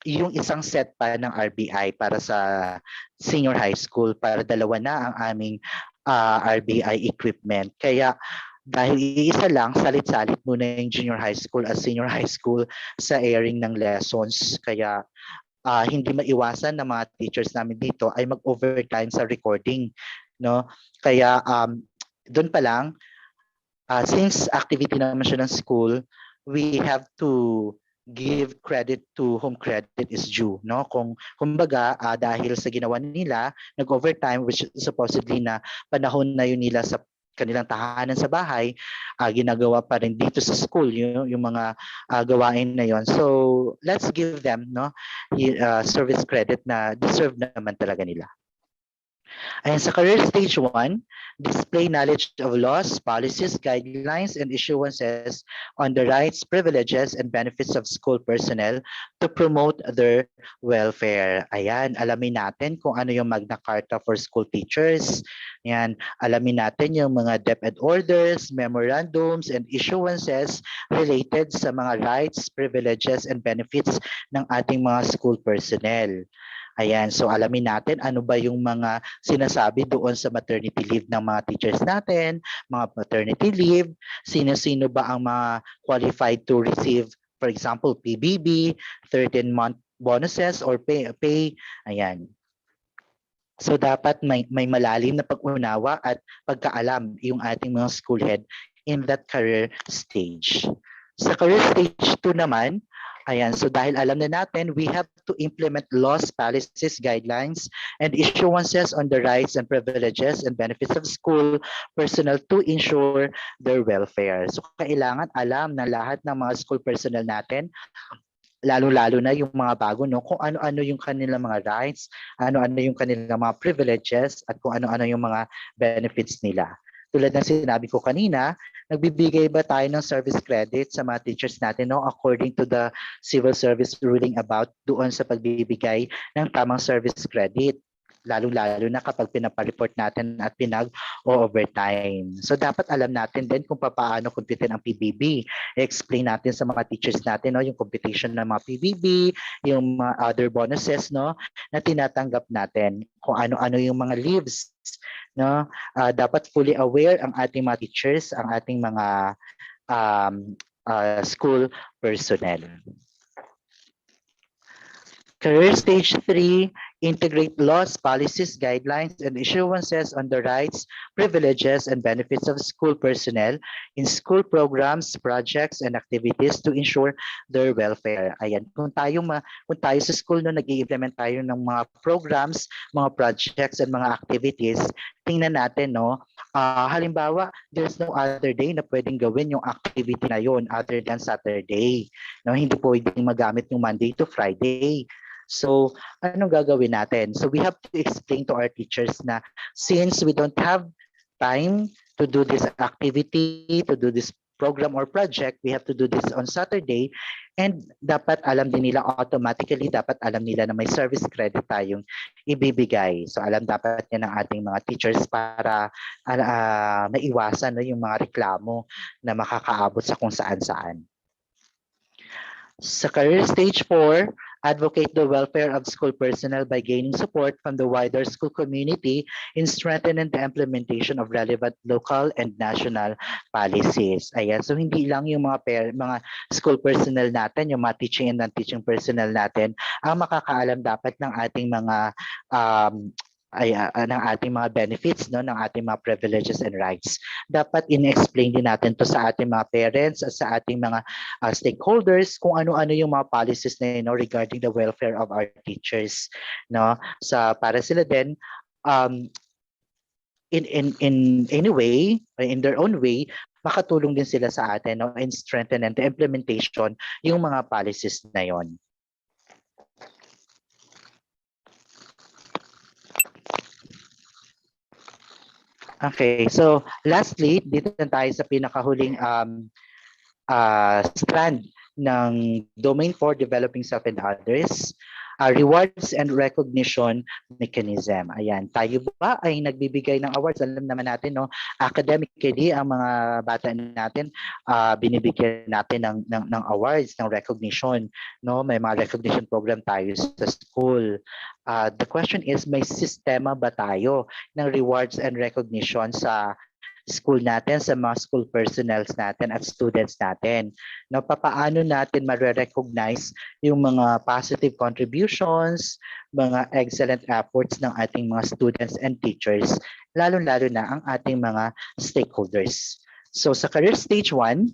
yung isang set pa ng RBI para sa senior high school, para dalawa na ang aming RBI equipment. Kaya dahil iisa lang, salit-salit muna yung junior high school at senior high school sa airing ng lessons. Kaya hindi maiwasan na mga teachers namin dito ay mag-overtime sa recording, no? Kaya doon pa lang, since activity naman siya ng school, we have to give credit to whom credit is due, no? Kung kumbaga dahil sa ginawa nila, nag-overtime which supposedly na panahon na yun nila sa kanilang tahanan sa bahay, ginagawa pa rin dito sa school yung mga gawain na yon. So let's give them no service credit na deserve naman talaga nila. And sa career stage 1, display knowledge of laws, policies, guidelines, and issuances on the rights, privileges, and benefits of school personnel to promote their welfare. Ayan, alamin natin kung ano yung Magna Carta for school teachers. Ayan, alamin natin yung mga DepEd orders, memorandums, and issuances related sa mga rights, privileges, and benefits ng ating mga school personnel. Ayan, so alamin natin ano ba yung mga sinasabi doon sa maternity leave ng mga teachers natin, mga maternity leave, sino-sino ba ang mga qualified to receive, for example, PBB, 13-month bonuses or pay. Ayan. So dapat may malalim na pag-unawa at pagkaalam yung ating mga school head in that career stage. Sa career stage 2 naman, ayan, so dahil alam na natin, we have to implement laws, policies, guidelines, and issuances on the rights and privileges and benefits of school personnel to ensure their welfare. So kailangan alam ng lahat ng mga school personnel natin, lalo-lalo na yung mga bago, no, kung ano-ano yung kanilang mga rights, ano-ano yung kanilang mga privileges, at kung ano-ano yung mga benefits nila. Tulad ng sinabi ko kanina, nagbibigay ba tayo ng service credit sa mga teachers natin, no, according to the civil service ruling about doon sa pagbibigay ng tamang service credit, lalo-lalo na kapag pinapa-report natin at pinag-overtime. So dapat alam natin din kung paano kumpitin ang PBB. I-explain natin sa mga teachers natin, no, yung computation ng mga PBB, yung mga other bonuses, no, na tinatanggap natin, kung ano-ano yung mga leaves, no. Dapat fully aware ang ating mga teachers, ang ating mga school personnel. Career stage 3, integrate laws, policies, guidelines, and issuances on the rights, privileges, and benefits of school personnel in school programs, projects, and activities to ensure their welfare. Ayan, kung tayo sa school no, nag-i-implement tayo ng mga programs, mga projects, and mga activities, tingnan natin, no, halimbawa, there's no other day na pwedeng gawin yung activity na yun other than Saturday. No, hindi pwedeng magamit yung Monday to Friday. So, anong gagawin natin? So, we have to explain to our teachers na since we don't have time to do this activity, to do this program or project, we have to do this on Saturday, and dapat alam din nila automatically, dapat alam nila na may service credit tayong ibibigay. So, alam dapat yan ng ating mga teachers para maiwasan no, yung mga reklamo na makakaabot sa kung saan-saan. Sa career stage 4, advocate the welfare of school personnel by gaining support from the wider school community in strengthening the implementation of relevant local and national policies. Ayan, so hindi lang yung mga school personnel natin, yung mga teaching and non-teaching personnel natin, ang makakaalam dapat ng ating mga ng ating mga benefits, no, ng ating mga privileges and rights. Dapat in-explain din natin to sa ating mga parents at sa ating mga stakeholders kung ano-ano yung mga policies na yun, no, regarding the welfare of our teachers, no, para sila din in any way, in their own way, makatulong din sila sa atin, no, and strengthen and the implementation yung mga policies na yon. Okay, so lastly, dito na tayo sa pinakahuling strand ng Domain for Developing Self and Others, rewards and recognition mechanism. Ayan, tayo ba ay nagbibigay ng awards? Alam naman natin, no, academically, ang mga bata natin, binibigyan natin ng awards, ng recognition. No? May mga recognition program tayo sa school. The question is, may sistema ba tayo ng rewards and recognition sa school natin, sa mga school personnels natin at students natin. No, papaano natin ma-recognize yung mga positive contributions, mga excellent efforts ng ating mga students and teachers, lalo-lalo na ang ating mga stakeholders. So sa career stage 1,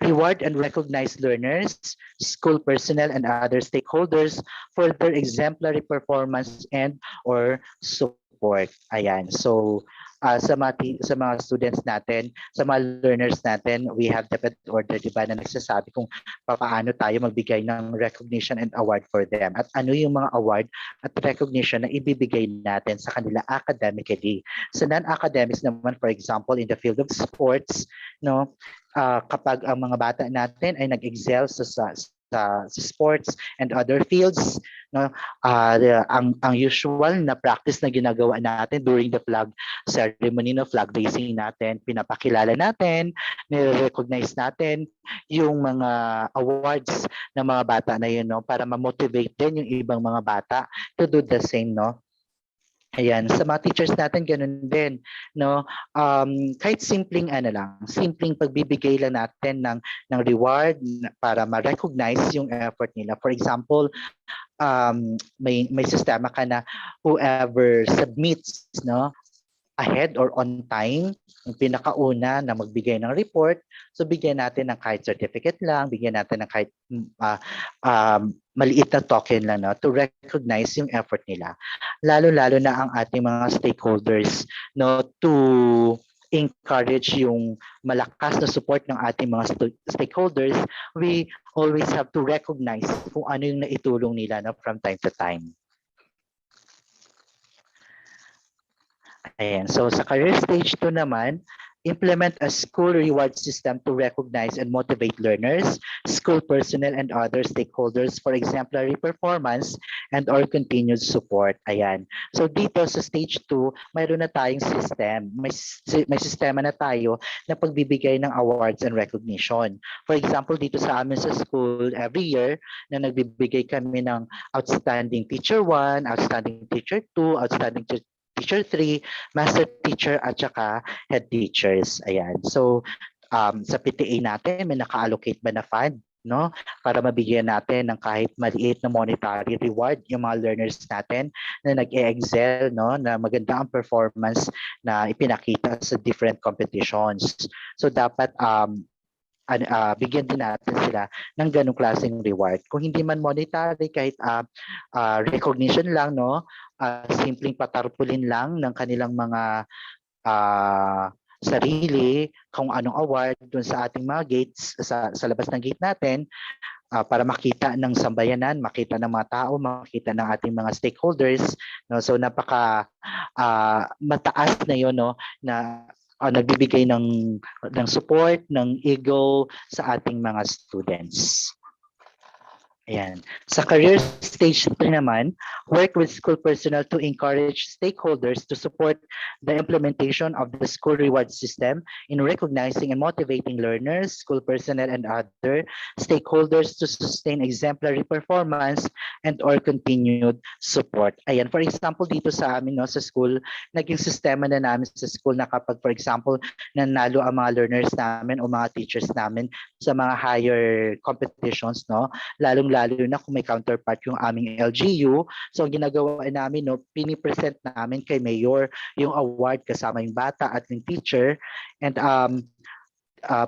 reward and recognize learners, school personnel, and other stakeholders for their exemplary performance and or support. Ayan. So, sa mga students natin, sa mga learners natin, we have dapat order, di ba, na nagsasabi kung paano tayo magbigay ng recognition and award for them. At ano yung mga award at recognition na ibibigay natin sa kanila academically. Sa non-academics naman, for example, in the field of sports, no, kapag ang mga bata natin ay nag-excel sa sports and other fields, no, ang usual na practice na ginagawa natin during the flag ceremony, no, flag raising natin, pinapakilala natin, nire-recognize natin yung mga awards ng mga bata na yun, no, para ma-motivate din yung ibang mga bata to do the same, no. Ayan, sa mga teachers natin ganun din, no? Kahit simpleng ano lang, simpleng pagbibigay lang natin ng reward para ma-recognize yung effort nila. For example, may sistema ka na whoever submits, no, ahead or on time, yung pinakauna na magbigay ng report, so bigyan natin ng kahit certificate lang, bigyan natin ng kahit maliit na token lang, no, to recognize yung effort nila. Lalo-lalo na ang ating mga stakeholders, no, to encourage yung malakas na support ng ating mga stakeholders, we always have to recognize kung ano yung naitulong nila, no, from time to time. Ayan. So sa career stage 2 naman, implement a school reward system to recognize and motivate learners, school personnel, and other stakeholders for exemplary performance and or continued support. Ayan. So dito sa stage 2, mayroon na tayong system. May sistema na tayo na pagbibigay ng awards and recognition. For example, dito sa amin sa school, every year na nagbibigay kami ng outstanding teacher 1, outstanding teacher 2, outstanding teacher 3, master teacher at saka head teachers. Ayan. So sa PTA natin may naka-allocate ba na fund, no, para mabigyan natin ng kahit maliit na monetary reward yung mga learners natin na nag-excel, no, na maganda ang performance na ipinakita sa different competitions. So dapat bigyan din natin sila ng ganong klaseng reward. Kung hindi man monetary, kahit recognition lang, no, simpleng patarpulin lang ng kanilang mga sarili, kung anong award dun sa ating mga gates, sa labas ng gate natin, para makita ng sambayanan, makita ng mga tao, makita ng ating mga stakeholders, no. So napaka mataas na 'yon, no, na nagbibigay ng support, ng ego sa ating mga students. Ayan. Sa career stage 3 naman, work with school personnel to encourage stakeholders to support the implementation of the school reward system in recognizing and motivating learners, school personnel, and other stakeholders to sustain exemplary performance and or continued support. Ayan. For example, dito sa amin, no, sa school, naging sistema na namin sa school na kapag, for example, nanalo ang mga learners namin o mga teachers namin sa mga higher competitions, no, lalong-lalo na kung may counterpart yung aming LGU. So ang ginagawa namin, no, pinipresent namin kay Mayor yung award kasama yung bata at yung teacher, and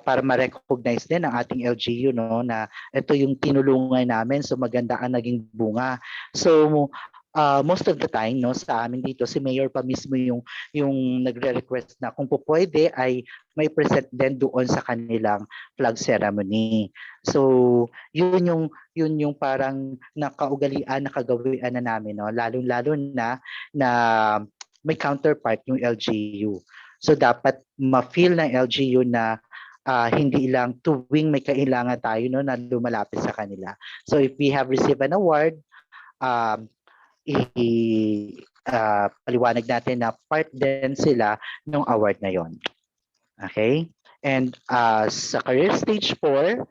para ma-recognize din ang ating LGU, no, na ito yung tinulungan namin, so maganda ang naging bunga. So most of the time, no, sa amin dito si Mayor pa mismo yung nagre-request na kung pwede ay may present din doon sa kanilang flag ceremony. So yun yung parang nakaugalian, nakagawian na namin, no, lalong-lalo na may counterpart yung LGU. So dapat ma-feel ng LGU na hindi lang tuwing may kailangan tayo, no, na lumalapit sa kanila. So if we have received an award, paliwanag natin na part din sila ng award na yon. Okay? And sa career stage 4,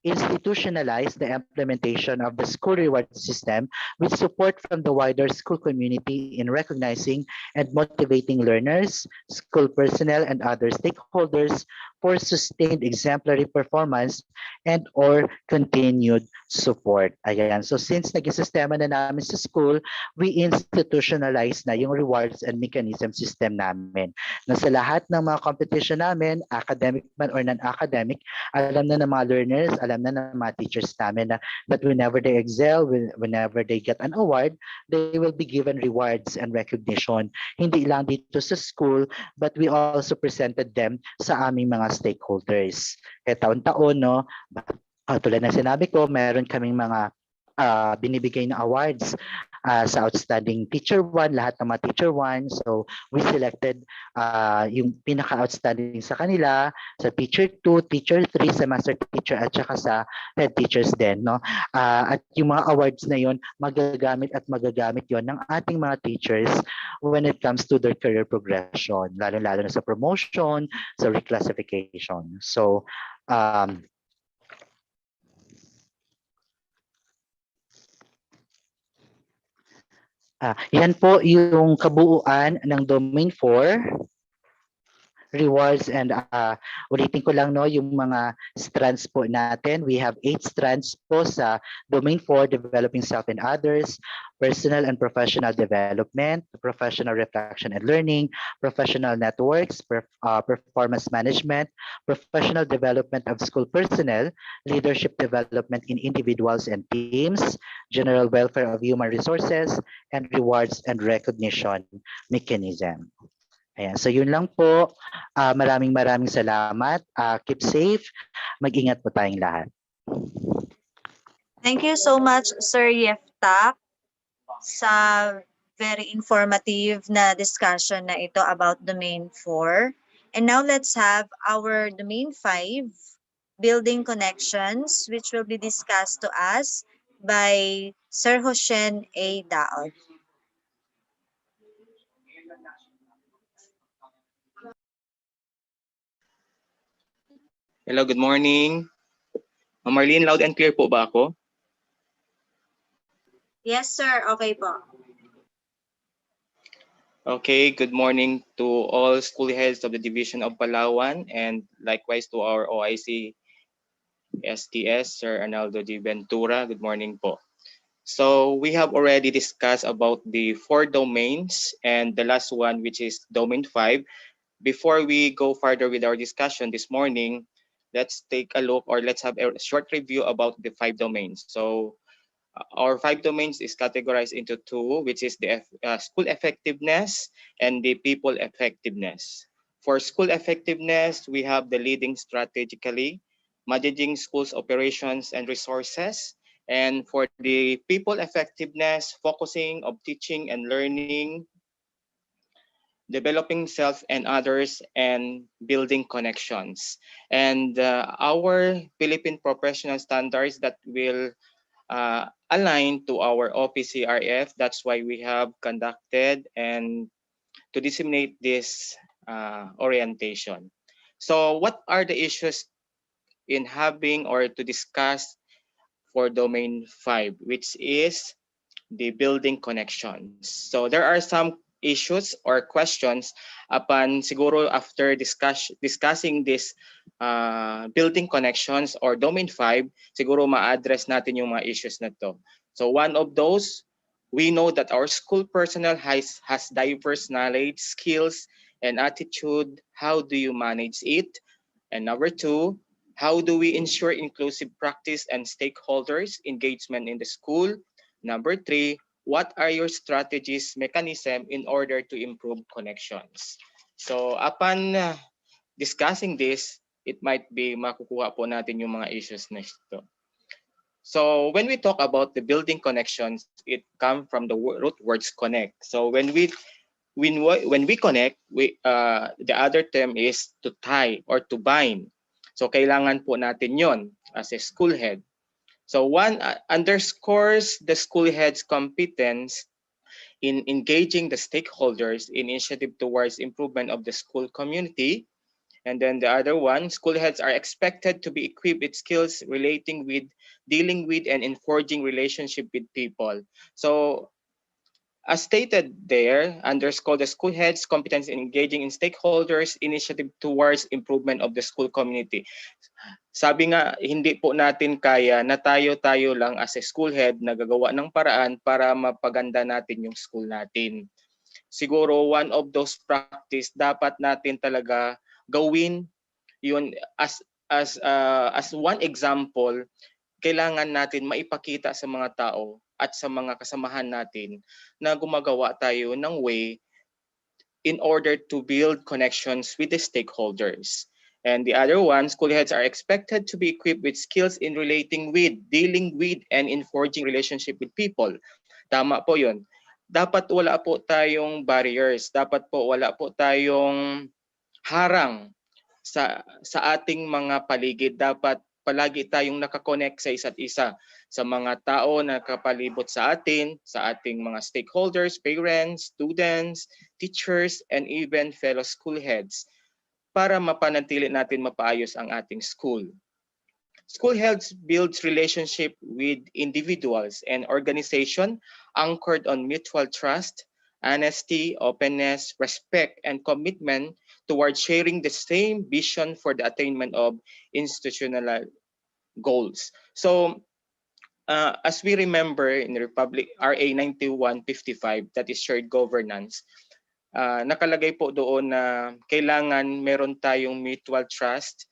institutionalize the implementation of the school reward system with support from the wider school community in recognizing and motivating learners, school personnel, and other stakeholders for sustained exemplary performance and or continued support. Ayan. So since naging sistema na namin sa school, we institutionalize na yung rewards and mechanism system namin. Na sa lahat ng mga competition namin, academic man or non-academic, alam na ng mga learners, alam na ng mga teachers namin na that whenever they excel, whenever they get an award, they will be given rewards and recognition. Hindi lang dito sa school, but we also presented them sa aming mga stakeholders. Kaya taon-taon, no, tulad ng sinabi ko, meron kaming mga binibigay na awards sa outstanding teacher 1, lahat ng mga teacher 1. So we selected yung pinaka-outstanding sa kanila, sa teacher 2, teacher 3, sa master teacher at saka sa head teachers din. No? At yung mga awards na yon magagamit yon ng ating mga teachers when it comes to their career progression, lalo-lalo na sa promotion, sa reclassification. So yan po yung kabuuan ng Domain 4 rewards and ulitin ko lang no yung mga strands po natin. We have 8 strands po sa Domain 4, developing self and others, personal and professional development, professional reflection and learning, professional networks, performance management, professional development of school personnel, leadership development in individuals and teams, general welfare of human resources, and rewards and recognition mechanism. Ayan, so yun lang po. Maraming salamat. Keep safe. Mag-ingat po tayong lahat. Thank you so much, Sir Yeftak, sa very informative na discussion na ito about Domain 4. And now let's have our Domain 5, Building Connections, which will be discussed to us by Sir Hoshen A. Daod. Hello, good morning. Ma'am Marlene, loud and clear po ba ako? Yes, sir. Okay po. Okay, good morning to all school heads of the Division of Palawan and likewise to our OIC STS, Sir Arnaldo G. Ventura. Good morning po. So we have already discussed about the 4 domains and the last one, which is Domain 5. Before we go further with our discussion this morning, let's take a look or let's have a short review about the 5 domains. So our 5 domains is categorized into 2, which is the school effectiveness and the people effectiveness. For school effectiveness, we have the leading strategically, managing schools operations and resources. And for the people effectiveness, focusing of teaching and learning, developing self and others, and building connections. And our Philippine professional standards that will align to our OPCRF. That's why we have conducted and to disseminate this orientation. So what are the issues in having or to discuss for domain 5, which is the building connections? So there are some issues or questions upon siguro after discussing this building connections or domain 5, siguro ma-address natin yung mga issues na to. So one of those, we know that our school personnel has diverse knowledge, skills, and attitude. How do you manage it? And number 2, how do we ensure inclusive practice and stakeholders engagement in the school? Number 3, what are your strategies, mechanism in order to improve connections? So upon discussing this, it might be makukuha po natin yung mga issues na ito. So when we talk about the building connections, it comes from the root words connect. So when we connect, the other term is to tie or to bind. So kailangan po natin yon as a school head. So one underscores the school head's competence in engaging the stakeholders in initiative towards improvement of the school community. And then the other one, school heads are expected to be equipped with skills relating with dealing with and in forging relationship with people. So as stated there, underscore the school head's competence in engaging in stakeholders initiative towards improvement of the school community. Sabi nga, hindi po natin kaya na tayo-tayo lang as a school head na gagawa ng paraan para mapaganda natin yung school natin. Siguro one of those practice dapat natin talaga gawin yun as one example, kailangan natin maipakita sa mga tao at sa mga kasamahan natin na gumagawa tayo ng way in order to build connections with the stakeholders. And the other one, school heads are expected to be equipped with skills in relating with, dealing with, and in forging relationship with people. Tama po yun. Dapat wala po tayong barriers. Dapat po wala po tayong harang sa ating mga paligid. Dapat palagi tayong nakakonect sa isa't isa, sa mga tao na kapalibot sa atin, sa ating mga stakeholders, parents, students, teachers, and even fellow school heads para mapanatili natin mapaayos ang ating school. School heads builds relationship with individuals and organization anchored on mutual trust, honesty, openness, respect, and commitment towards sharing the same vision for the attainment of institutional goals. So, as we remember in the Republic RA 9155, that is shared governance, nakalagay po doon na kailangan meron tayong mutual trust,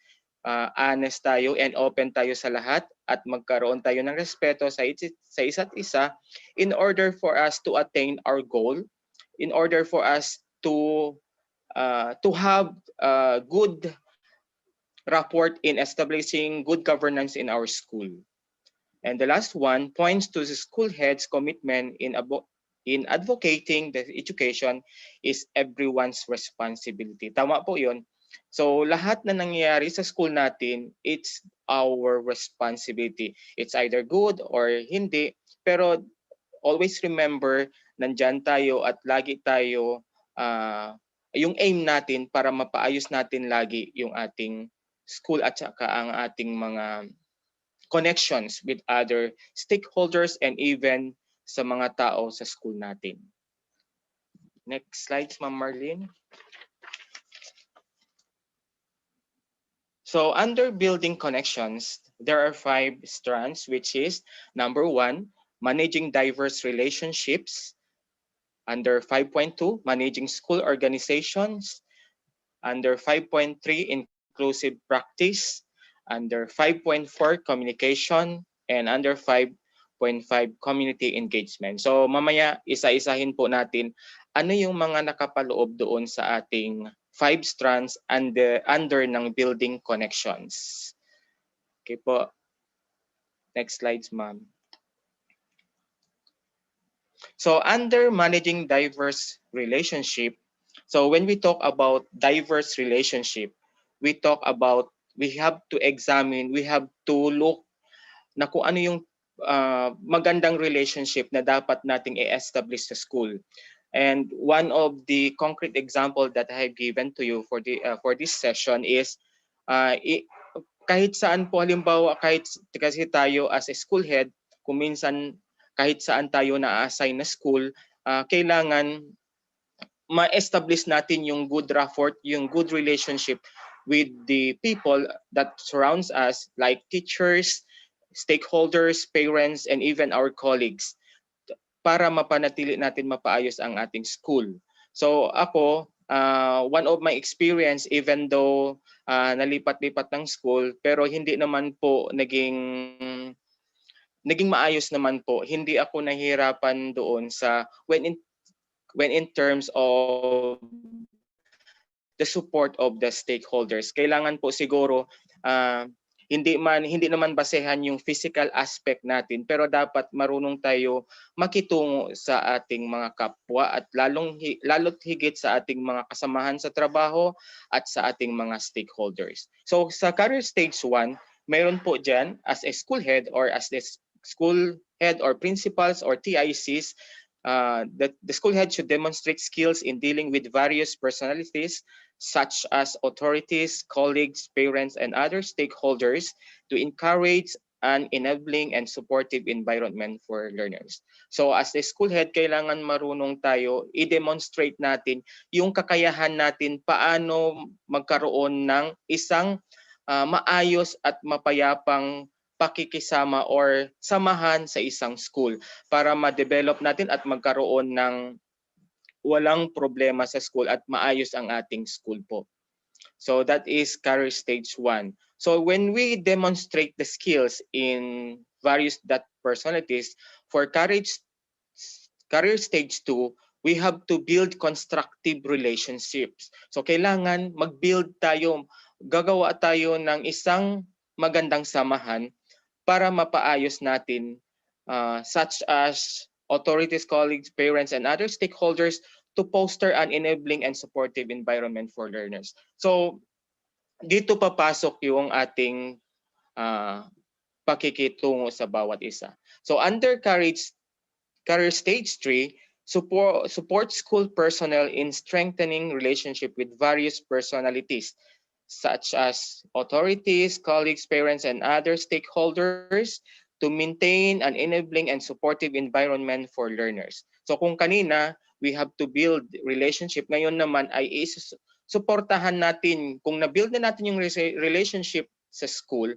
honest tayo and open tayo sa lahat at magkaroon tayo ng respeto sa isa't isa in order for us to attain our goal, in order for us to have good rapport in establishing good governance in our school. And the last one points to the school head's commitment in advocating that education is everyone's responsibility. Tama po yun. So lahat na nangyayari sa school natin, it's our responsibility. It's either good or hindi. Pero always remember, nandyan tayo at lagi tayo, yung aim natin para mapaayos natin lagi yung ating school at saka ang ating mga connections with other stakeholders and even sa mga tao sa school natin. Next slides, Ma'am Marlene. So under building connections, there are 5 strands, which is number 1, managing diverse relationships. Under 5.2, managing school organizations. Under 5.3, inclusive practice. Under 5.4, communication. And under 5.5, community engagement. So mamaya isa-isahin po natin ano yung mga nakapaloob doon sa ating 5 strands under ng building connections. Okay po. Next slides, ma'am. So under managing diverse relationship, so when we talk about diverse relationship, we have to examine, we have to look na kung ano yung magandang relationship na dapat nating i-establish sa school. And one of the concrete example that I have given to you for this session is kahit saan po, halimbawa kahit kasi tayo as a school head, kung minsan kahit saan tayo na-assign na school, kailangan ma-establish natin yung good rapport, yung good relationship with the people that surrounds us, like teachers, stakeholders, parents, and even our colleagues, para mapanatili natin mapaayos ang ating school. So ako, one of my experience, even though nalipat-lipat ng school, pero hindi naman po naging maayos naman po. Hindi ako nahihirapan doon sa when in terms of the support of the stakeholders. Kailangan po siguro hindi naman basehan yung physical aspect natin, pero dapat marunong tayo makitungo sa ating mga kapwa at lalo't higit sa ating mga kasamahan sa trabaho at sa ating mga stakeholders. So sa career stage 1, mayroon po dyan as a school head or as the school head or principals or TICs, the school head should demonstrate skills in dealing with various personalities, such as authorities, colleagues, parents, and other stakeholders to encourage an enabling and supportive environment for learners. So as a school head, kailangan marunong tayo, i-demonstrate natin yung kakayahan natin paano magkaroon ng isang maayos at mapayapang pakikisama or samahan sa isang school para ma-develop natin at magkaroon ng walang problema sa school at maayos ang ating school po. So that is career stage 1. So when we demonstrate the skills in various that personalities, for career stage 2, we have to build constructive relationships. So kailangan mag-build tayo, gagawa tayo ng isang magandang samahan para mapaayos natin such as authorities, colleagues, parents, and other stakeholders to foster an enabling and supportive environment for learners. So dito papasok yung ating pakikitungo sa bawat isa. So under career stage 3, support school personnel in strengthening relationship with various personalities such as authorities, colleagues, parents, and other stakeholders to maintain an enabling and supportive environment for learners. So kung kanina, we have to build relationship, ngayon naman ay suportahan natin, kung na-build na natin yung relationship sa school,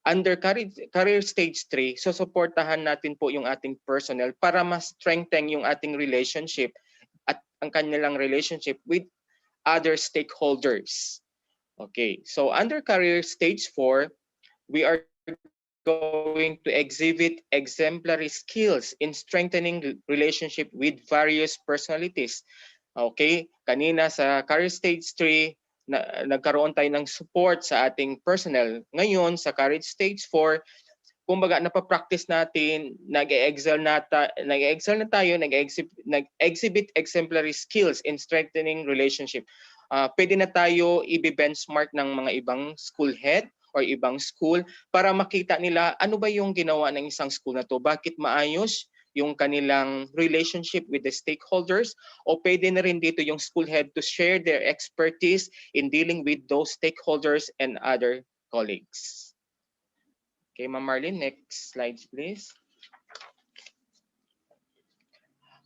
under career stage 3, so suportahan natin po yung ating personnel para mas strengthen yung ating relationship at ang kanilang relationship with other stakeholders. Okay, so under career stage 4, we are going to exhibit exemplary skills in strengthening relationship with various personalities. Okay, kanina sa career stage 3, nagkaroon tayo ng support sa ating personnel. Ngayon, sa career stage 4, kumbaga napapractice natin, nag-excel na tayo, nag-exhibit exemplary skills in strengthening relationship. Pwede na tayo i-benchmark ng mga ibang school head or ibang school para makita nila ano ba yung ginawa ng isang school na to, bakit maayos yung kanilang relationship with the stakeholders, o pwede na rin dito yung school head to share their expertise in dealing with those stakeholders and other colleagues. Okay, Ma'am Marlene, next slide please.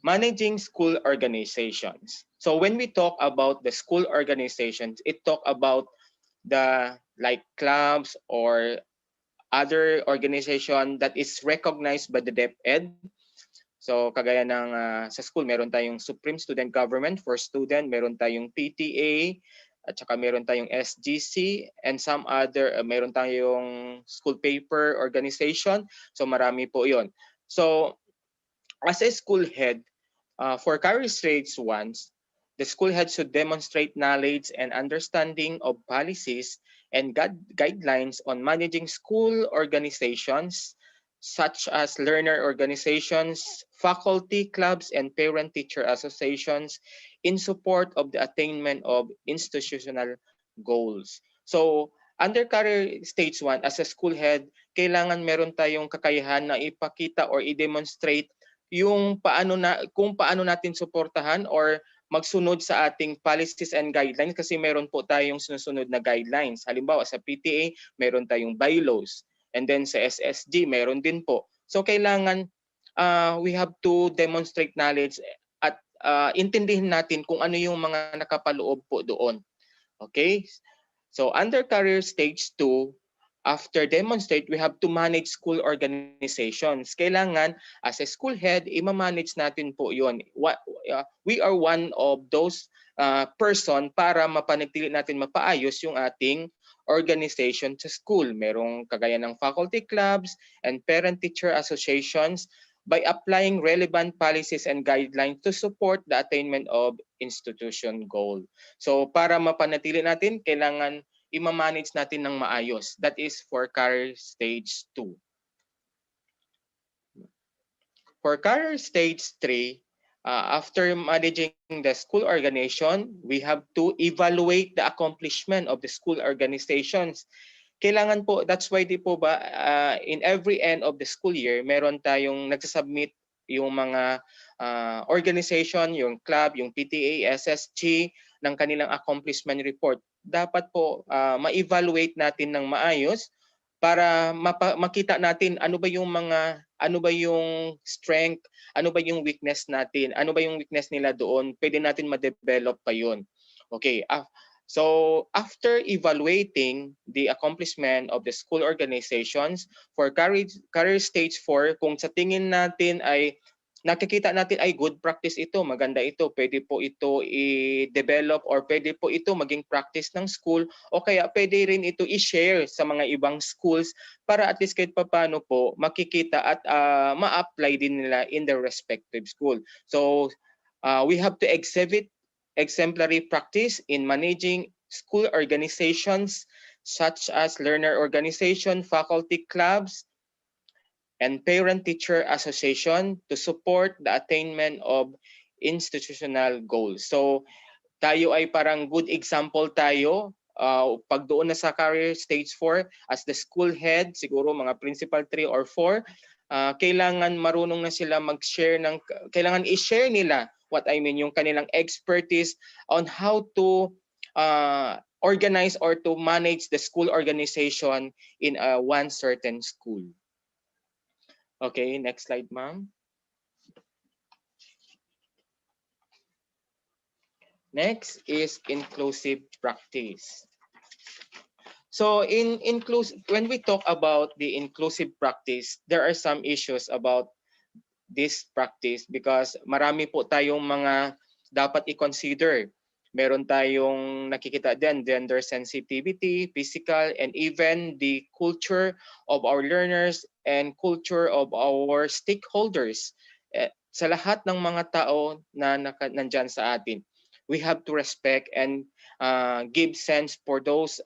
Managing school organizations. So when we talk about the school organizations, it talk about the like clubs or other organization that is recognized by the DepEd. So kagaya ng sa school, meron tayong Supreme Student Government for Student, meron tayong PTA, at saka meron tayong SGC, and some other, meron tayong school paper organization. So marami po yon. So as a school head, for career stage 1, the school head should demonstrate knowledge and understanding of policies and guidelines on managing school organizations such as learner organizations, faculty clubs, and parent-teacher associations in support of the attainment of institutional goals. So, under career stage 1, as a school head, kailangan meron tayong kakayahan na ipakita or i-demonstrate yung kung paano natin suportahan or magsunod sa ating policies and guidelines, kasi meron po tayong sinusunod na guidelines. Halimbawa sa PTA, meron tayong bylaws. And then sa SSG, meron din po. So kailangan we have to demonstrate knowledge at intindihin natin kung ano yung mga nakapaloob po doon. Okay? So under career stage 2, after demonstrate, we have to manage school organizations. Kailangan, as a school head, i-manage natin po yun. We are one of those person para mapanatili natin mapaayos yung ating organization sa school. Merong kagaya ng faculty clubs and parent-teacher associations by applying relevant policies and guidelines to support the attainment of institution goal. So para mapanatili natin, kailangan i-manage natin ng maayos. That is for career stage 2. For career stage 3, after managing the school organization, we have to evaluate the accomplishment of the school organizations. Kailangan po, that's why di po ba in every end of the school year, meron tayong nagsasubmit yung mga organization, yung club, yung PTA, SSG ng kanilang accomplishment report. Dapat po ma-evaluate natin ng maayos para makita natin ano ba yung strength, ano ba yung weakness natin, ano ba yung weakness nila doon, pwede natin ma-develop pa yun. Okay, so after evaluating the accomplishment of the school organizations for career stage 4, kung sa tingin natin ay nakikita natin ay good practice ito, maganda ito, pwede po ito i-develop or pwede po ito maging practice ng school o kaya pwede rin ito i-share sa mga ibang schools para at least kahit paano po makikita at ma-apply din nila in their respective school. So we have to exhibit exemplary practice in managing school organizations such as learner organization, faculty clubs, and parent-teacher association to support the attainment of institutional goals. So tayo ay parang good example tayo pag doon na sa career stage 4 as the school head, siguro mga principal 3 or 4, kailangan marunong na sila mag-share kailangan i-share nila what I mean yung kanilang expertise on how to organize or to manage the school organization in one certain school. Okay, next slide, ma'am. Next is inclusive practice. So when we talk about the inclusive practice, there are some issues about this practice because marami po tayong mga dapat i-consider. Meron tayong nakikita din, gender sensitivity, physical, and even the culture of our learners and culture of our stakeholders. Sa lahat ng mga tao na nandyan sa atin, we have to respect and give sense for those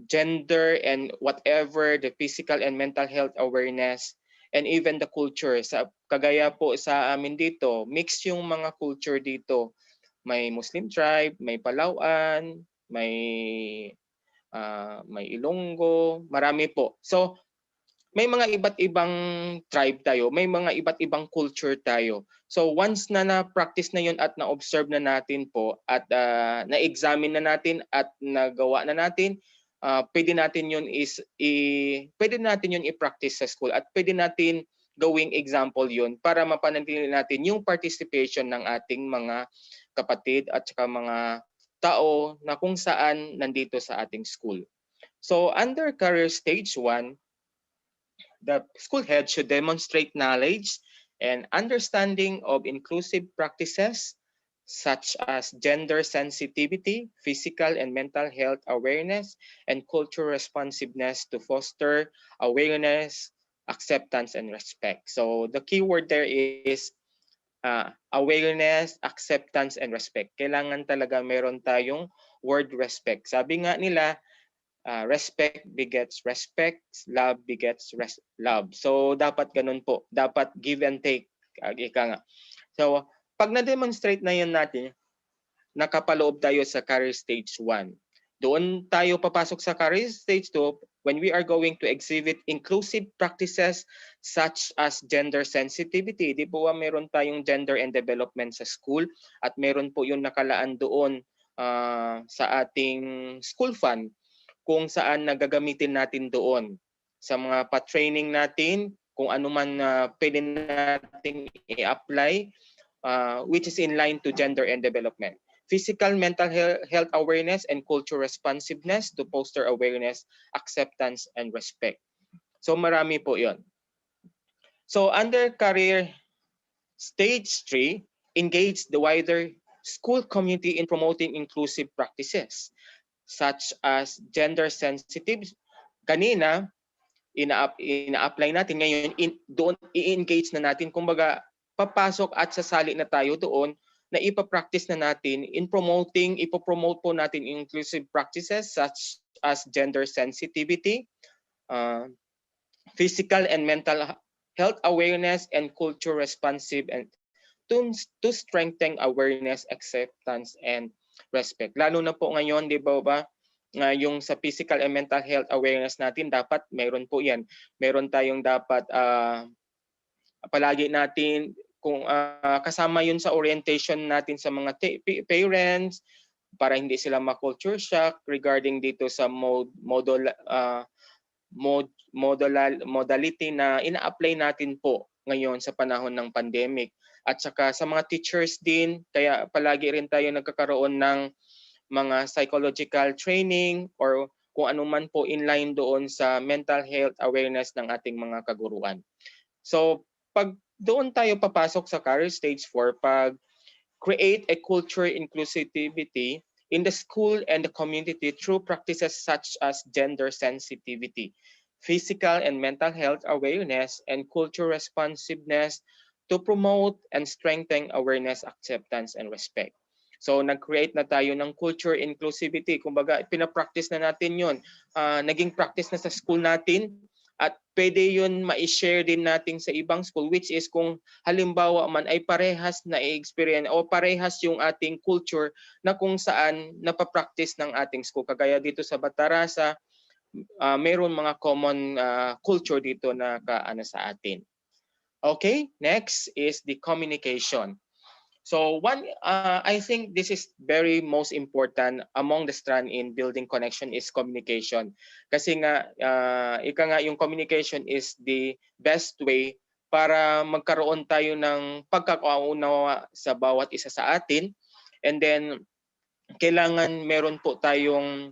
gender and whatever the physical and mental health awareness and even the culture. Kagaya po sa amin dito, mix yung mga culture dito. May Muslim tribe, may Palauan, may Ilonggo, marami po. So may mga iba't ibang tribe tayo, may mga iba't ibang culture tayo. So once na na-practice na yun at na-observe na natin po at na-examine na natin at nagawa na natin, pwede natin yun i-practice sa school at pwede natin gawing example yun para mapanatili natin yung participation ng ating mga kapatid at saka mga tao na kung saan nandito sa ating school. So under career stage 1, the school head should demonstrate knowledge and understanding of inclusive practices such as gender sensitivity, physical and mental health awareness, and cultural responsiveness to foster awareness, acceptance, and respect. So the key word there is awareness, acceptance, and respect. Kailangan talaga meron tayong word respect. Sabi nga nila, respect begets respect, love begets love. So dapat ganun po. Dapat give and take. Ika nga. So pag na-demonstrate na yan natin, nakapaloob tayo sa career stage 1. Doon tayo papasok sa career stage 2 when we are going to exhibit inclusive practices such as gender sensitivity. Di po ba meron tayong gender and development sa school at meron po yung nakalaan doon sa ating school fund kung saan nagagamitin natin doon sa mga pa-training natin, kung ano man pwede nating i-apply which is in line to gender and development. Physical, mental health awareness and cultural responsiveness to foster awareness, acceptance, and respect. So marami po yon. So under career stage 3, engage the wider school community in promoting inclusive practices such as gender sensitive. Kanina, ina-apply natin. Ngayon, doon i-engage na natin. Kumbaga, papasok at sasali na tayo doon na ipapractice na natin in ipopromote po natin inclusive practices such as gender sensitivity, physical and mental health awareness, and culture responsive and to strengthen awareness, acceptance, and respect. Lalo na po ngayon, di ba, yung sa physical and mental health awareness natin, dapat meron po yan. Meron tayong dapat palagi natin kung kasama yun sa orientation natin sa mga parents para hindi sila ma-culture shock regarding dito sa modality na ina-apply natin po ngayon sa panahon ng pandemic. At saka sa mga teachers din, kaya palagi rin tayo nagkakaroon ng mga psychological training or kung ano man po inline doon sa mental health awareness ng ating mga kaguruan. So, pag doon tayo papasok sa career stage 4, pag create a culture inclusivity in the school and the community through practices such as gender sensitivity, physical and mental health awareness, and culture responsiveness to promote and strengthen awareness, acceptance, and respect. So nag-create na tayo ng culture inclusivity. Kumbaga, pinapractice na natin yun. Naging practice na sa school natin at pwede yun ma-share din natin sa ibang school, which is kung halimbawa man ay parehas na i-experience o parehas yung ating culture na kung saan napapractice ng ating school. Kagaya dito sa Batarasa, mayroon mga common culture dito na kaano sa atin. Okay, next is the communication. So I think this is very most important among the strand in building connection is communication. Kasi nga, yung communication is the best way para magkaroon tayo ng pagkakaunawa sa bawat isa sa atin. And then, kailangan meron po tayong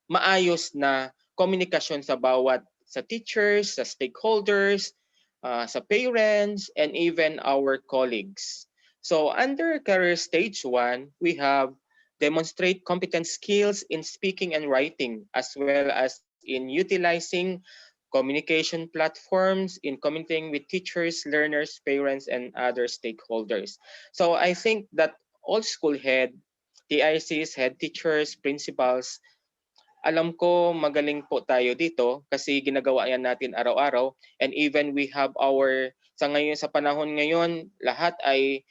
maayos na komunikasyon sa teachers, sa stakeholders, sa parents, and even our colleagues. So under career stage 1, we have demonstrate competent skills in speaking and writing, as well as in utilizing communication platforms, in communicating with teachers, learners, parents, and other stakeholders. So I think that all school head, TICs, head teachers, principals, alam ko magaling po tayo dito kasi ginagawa yan natin araw-araw, and even we have sa panahon ngayon, lahat ay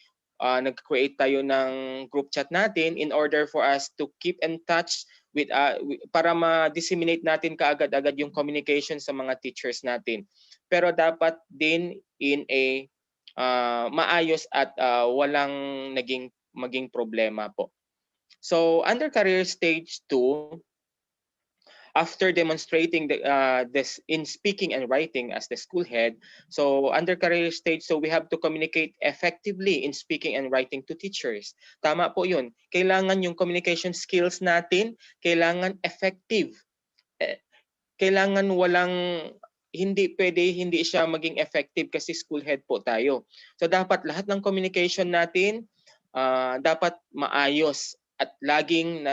nag-create tayo ng group chat natin in order for us to keep in touch with para ma-disseminate natin kaagad-agad yung communication sa mga teachers natin. Pero dapat din in a maayos at walang maging problema po. So under career stage 2, after demonstrating this in speaking and writing as the school head, so under career stage, so we have to communicate effectively in speaking and writing to teachers. Tama po yun. Kailangan yung communication skills natin, kailangan effective. Kailangan hindi siya maging effective kasi school head po tayo. So dapat lahat ng communication natin dapat maayos at lagi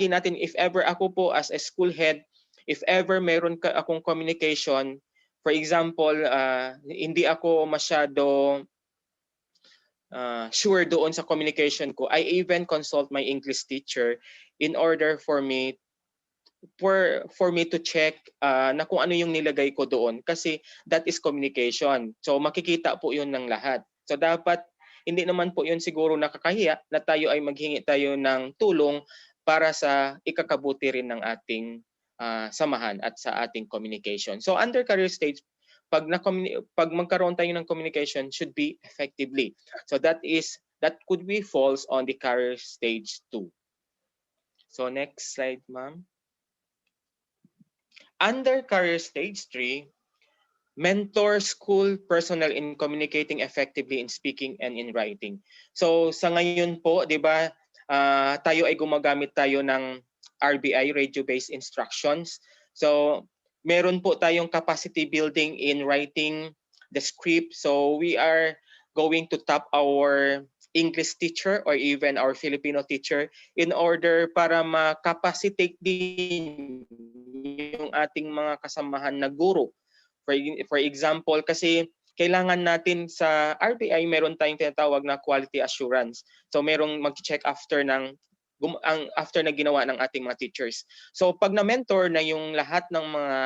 natin, if ever ako po as a school head, if ever meron akong communication, for example, hindi ako masyado sure doon sa communication ko, I even consult my English teacher in order for me to check na kung ano yung nilagay ko doon, kasi that is communication. So makikita po yun ng lahat. So dapat hindi naman po yun siguro nakakahiya na tayo ay maghingi tayo ng tulong para sa ikakabuti rin ng ating samahan at sa ating communication. So under career stage, pag magkaroon tayo ng communication, should be effectively. So that could be falls on the career stage 2. So next slide, ma'am. Under career stage 3, mentor school personnel in communicating effectively in speaking and in writing. So sa ngayon po, 'di ba, tayo ay gumagamit tayo ng RBI, radio-based instructions. So meron po tayong capacity building in writing the script. So we are going to tap our English teacher or even our Filipino teacher in order para ma-capacitate din yung ating mga kasamahan na guro. For example, kasi kailangan natin sa RBI, meron tayong tinatawag na quality assurance. So merong mag-check after na ginawa ng ating mga teachers. So pag na-mentor na yung lahat ng mga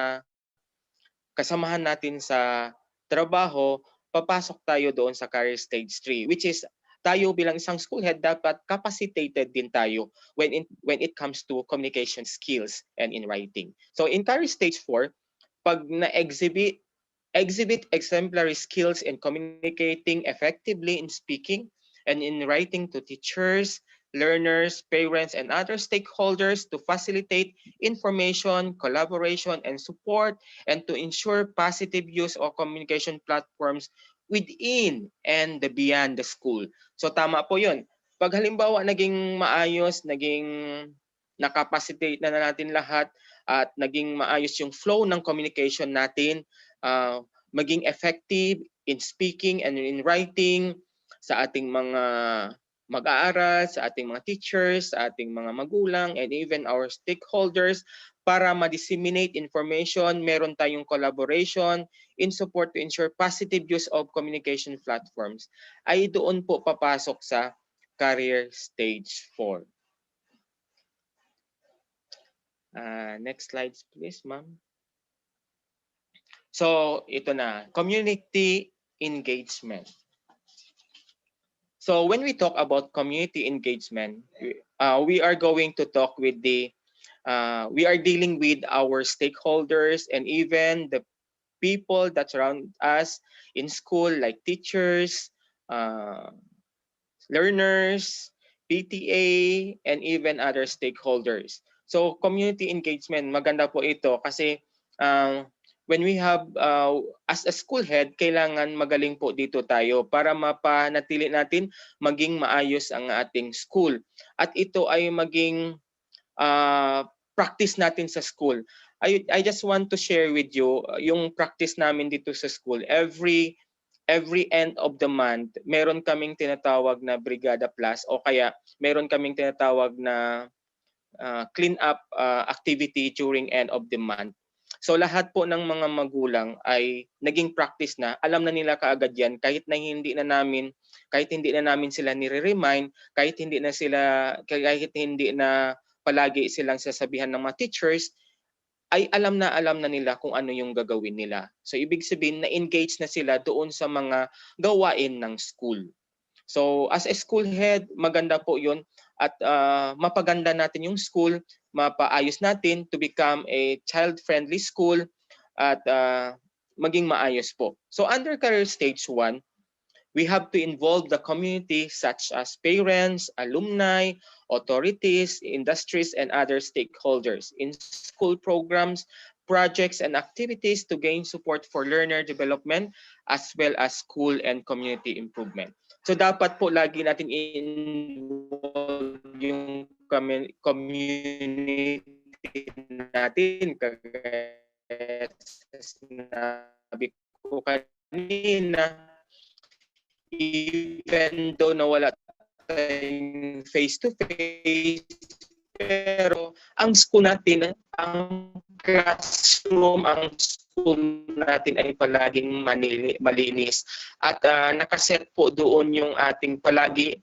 kasamahan natin sa trabaho, papasok tayo doon sa career stage 3, which is tayo bilang isang school head dapat capacitated din tayo when it comes to communication skills and in writing. So in career stage 4, pag exhibit exemplary skills in communicating effectively in speaking and in writing to teachers, learners, parents, and other stakeholders to facilitate information, collaboration, and support, and to ensure positive use of communication platforms within and beyond the school. So tama po yun. Pag halimbawa naging maayos, naging nakapacitate na natin lahat at naging maayos yung flow ng communication natin, maging effective in speaking and in writing sa ating mga mag-aaral, sa ating mga teachers, sa ating mga magulang, and even our stakeholders para ma-disseminate information, meron tayong collaboration in support to ensure positive use of communication platforms, ay doon po papasok sa career stage 4. Next slides please, ma'am. So, ito na, community engagement. So, when we talk about community engagement, we are going to talk with we are dealing with our stakeholders and even the people that surround us in school, like teachers, learners, PTA, and even other stakeholders. So community engagement, maganda po ito kasi when we have, as a school head, kailangan magaling po dito tayo para mapanatili natin maging maayos ang ating school. At ito ay maging practice natin sa school. I just want to share with you yung practice namin dito sa school. Every end of the month, meron kaming tinatawag na Brigada Plus o kaya meron kaming tinatawag na clean up activity during end of the month. So lahat po ng mga magulang ay naging practice na, alam na nila kaagad yan kahit hindi na namin sila nire-remind, kahit hindi na palagi silang sasabihan ng mga teachers, ay alam na nila kung ano yung gagawin nila. So ibig sabihin na-engage na sila doon sa mga gawain ng school. So as a school head, maganda po yun at mapaganda natin yung school, mapaayos natin to become a child-friendly school at maging maayos po. So under career stage 1, we have to involve the community such as parents, alumni, authorities, industries, and other stakeholders in school programs, projects, and activities to gain support for learner development as well as school and community improvement. So dapat po lagi natin involve yung community natin, kagaya sinabi ko kanina, even though na wala tayong face-to-face, pero ang school natin, ang classroom, ang school natin ay palaging malinis. At nakaset po doon yung ating palagi,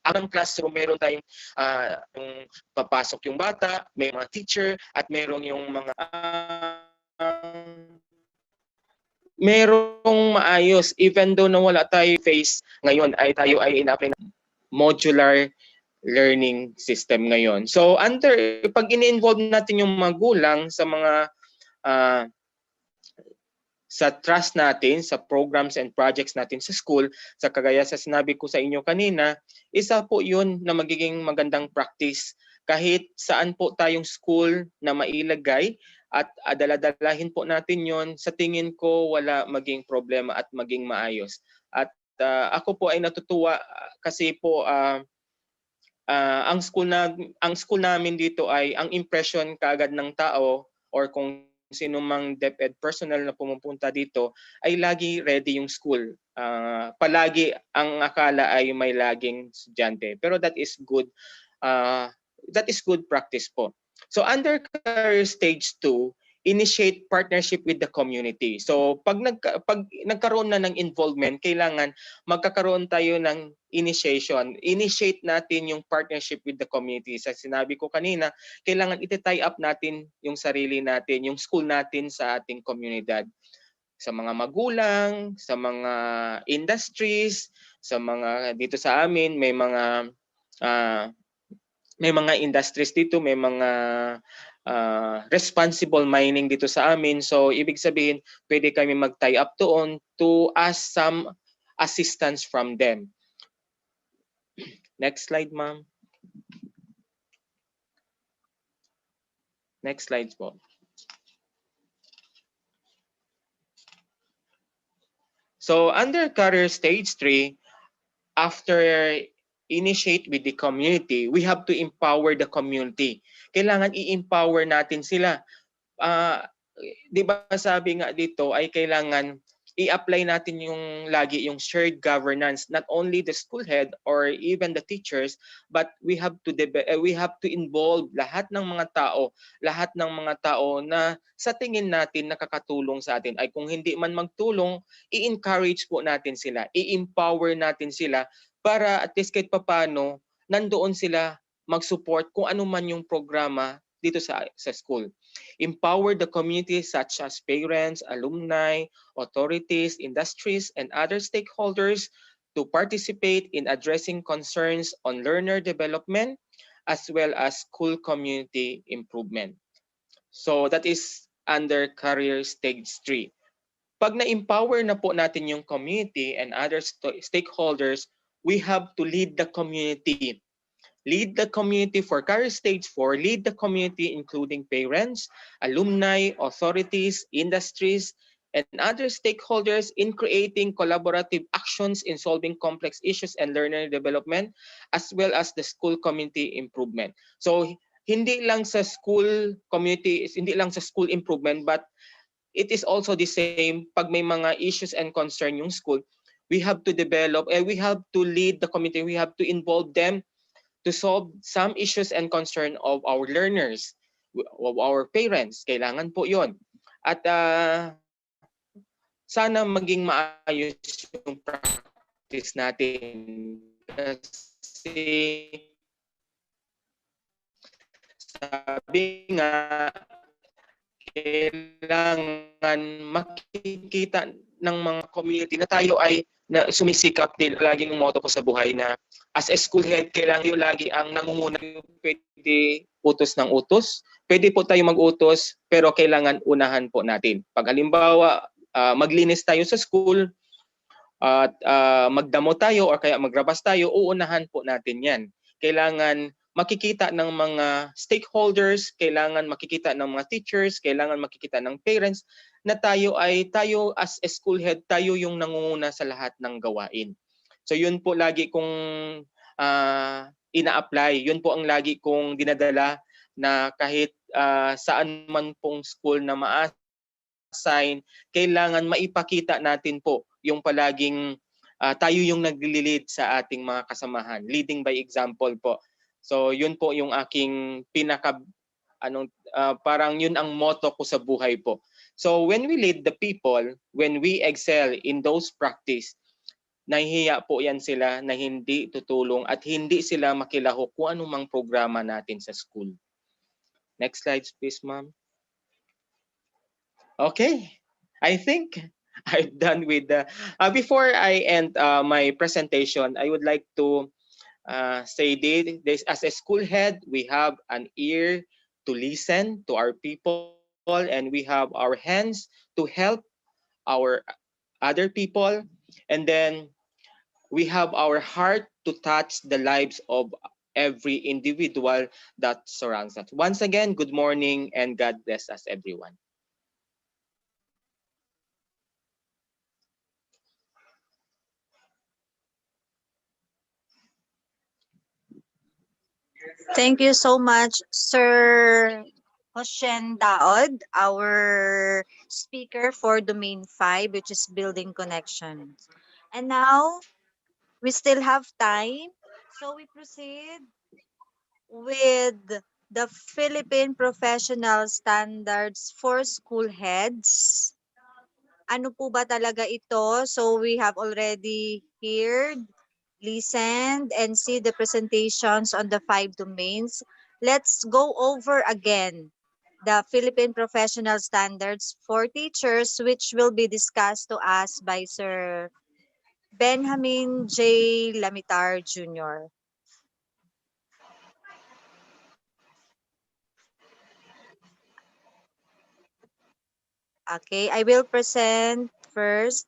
ang classroom, meron tayong yung papasok yung bata, may mga teacher, at meron yung mga merong maayos, even though na wala tayo face ngayon, ay tayo ay ina-apply na modular learning system ngayon. So pag ini-involve natin yung magulang sa mga sa trust natin, sa programs and projects natin sa school, sa kagaya sa sinabi ko sa inyo kanina, isa po yun na magiging magandang practice kahit saan po tayong school na mailagay at daladalahin po natin yon, sa tingin ko wala maging problema at maging maayos. At ako po ay natutuwa kasi po ang school namin dito ay ang impression kaagad ng tao or kung sino mang DepEd personnel na pumupunta dito ay lagi ready yung school. Palagi ang akala ay may laging estudyante. Pero that is good. That is good practice po. So under career stage 2, initiate partnership with the community. So pag nagkaroon na ng involvement, kailangan magkakaroon tayo ng initiation. Initiate natin yung partnership with the community. Sa sinabi ko kanina, kailangan iti-tie up natin yung sarili natin, yung school natin sa ating komunidad. Sa mga magulang, sa mga industries, sa mga dito sa amin may mga industries dito, may mga responsible mining dito sa amin. So ibig sabihin, pwede kami mag-tie up doon to ask some assistance from them. Next slide, ma'am. Next slide po. So under career stage 3, after initiate with the community, we have to empower the community. Kailangan i-empower natin sila. Uh, 'Di ba sabi nga dito ay kailangan i-apply natin yung lagi yung shared governance, not only the school head or even the teachers, but we have to involve lahat ng mga tao na sa tingin natin nakakatulong sa atin. Ay kung hindi man magtulong, i-encourage po natin sila, i-empower natin sila para at least kahit papaano nandoon sila mag-support kung ano man yung programa dito sa school. Empower the community such as parents, alumni, authorities, industries, and other stakeholders to participate in addressing concerns on learner development as well as school community improvement. So that is under career stage 3. Pag na-empower na po natin yung community and other stakeholders, we have to lead the community. Lead the community for career stage 4, lead the community including parents, alumni, authorities, industries, and other stakeholders in creating collaborative actions in solving complex issues and learner development, as well as the school community improvement. So hindi lang sa school community, hindi lang sa school improvement, but it is also the same pag may mga issues and concern yung school, we have to develop and we have to lead the community, we have to involve them to solve some issues and concern of our learners, of our parents. Kailangan po yon. At sana maging maayos yung practice natin. Kasi sabi nga, kailangan makikita ng mga community na tayo ay na sumisikap din. Laging motto ko sa buhay na as a school head, kailangan yung lagi ang nangunguna. Pwede utos ng utos. Pwede po tayo mag-utos, pero kailangan unahan po natin. Pag halimbawa, maglinis tayo sa school, at magdamo tayo or kaya magrabas tayo, uunahan po natin yan. Kailangan makikita ng mga stakeholders, kailangan makikita ng mga teachers, kailangan makikita ng parents na tayo as a school head, tayo yung nangunguna sa lahat ng gawain. So yun po lagi kong ina-apply. Yun po ang lagi kong dinadala na kahit saan man pong school na ma-assign, kailangan maipakita natin po yung palaging tayo yung nagli-lead sa ating mga kasamahan. Leading by example po. So yun po yung aking parang yun ang motto ko sa buhay po. So when we lead the people, when we excel in those practice, nahihiya po yan sila na hindi tutulong at hindi sila makilahok kung anumang programa natin sa school. Next slide please, ma'am. Okay, I think I've done with the... before I end my presentation, I would like to say this: as a school head, we have an ear to listen to our people, and we have our hands to help our other people, and then we have our heart to touch the lives of every individual that surrounds us. Once again, good morning and God bless us everyone. Thank you so much, Sir Hoshen Daod, our speaker for Domain 5, which is Building Connections. And now, we still have time, so we proceed with the Philippine Professional Standards for School Heads. Ano po ba talaga ito? So we have already heard, listened, and see the presentations on the 5 domains. Let's go over again the Philippine Professional Standards for Teachers, which will be discussed to us by Sir Benjamin J. Lamitar Jr. Okay, I will present first.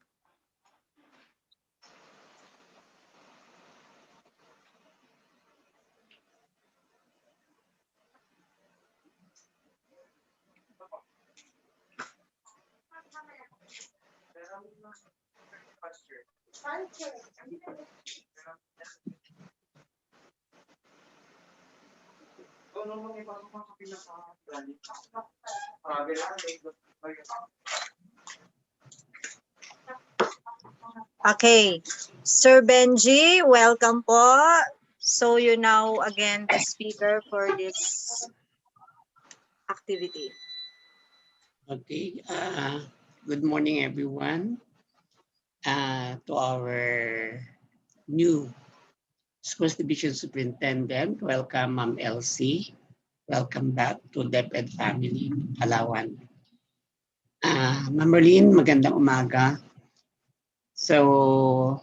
Okay, Sir Benji, welcome po. So you now again the speaker for this activity. Okay, good morning everyone. To our new Schools Division Superintendent, welcome Ma'am Elsie. Welcome back to DepEd Family, Palawan. Ma'am Marlene, magandang umaga. So,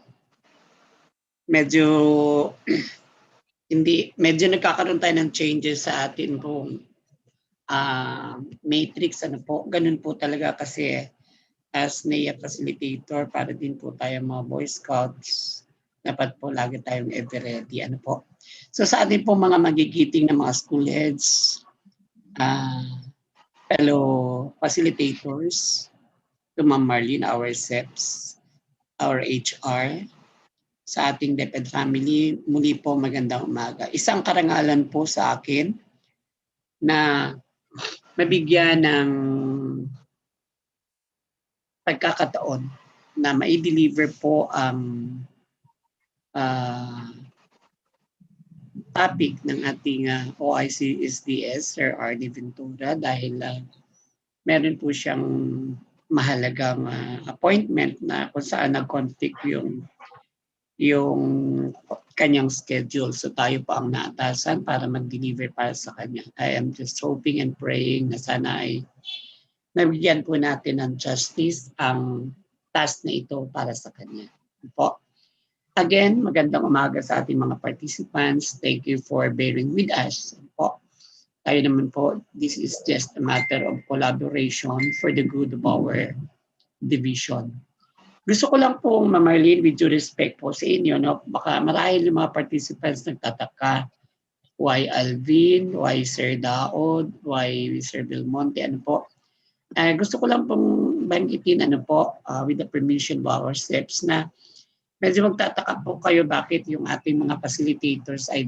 medyo medyo nagkakaroon tayo ng changes sa atin pong matrix. Ano po, ganun po talaga kasi as NAIA facilitator, para din po tayo mga Boy Scouts, dapat po lagi tayong ever ready. Ano po. So sa atin po mga magigiting na mga school heads, fellow facilitators, to Ma'am Marlene, our SEPs, our HR, sa ating DepEd family, muli po magandang umaga. Isang karangalan po sa akin na mabigyan ng pagkakataon na mai-deliver po ang topic ng ating OIC SDS, Sir Arnie Ventura, dahil meron po siyang mahalagang appointment na kung saan nag-conflict yung kanyang schedule. So tayo po ang naatasan para mag-deliver para sa kanya. I am just hoping and praying na sana ay nabigyan po natin ng justice ang task na ito para sa kanya. Po. Again, magandang umaga sa ating mga participants. Thank you for bearing with us. Po. Tayo naman po, this is just a matter of collaboration for the good of our division. Gusto ko lang pong, Ma'am Marlene, with due respect po sa inyo, no? Baka marahil yung mga participants nagtataka, why Alvin, why Sir Daod, why Sir Belmonte, ano po. Gusto ko lang pong banggitin, ano po, with the permission of our steps na medyo magtataka po kayo bakit yung ating mga facilitators ay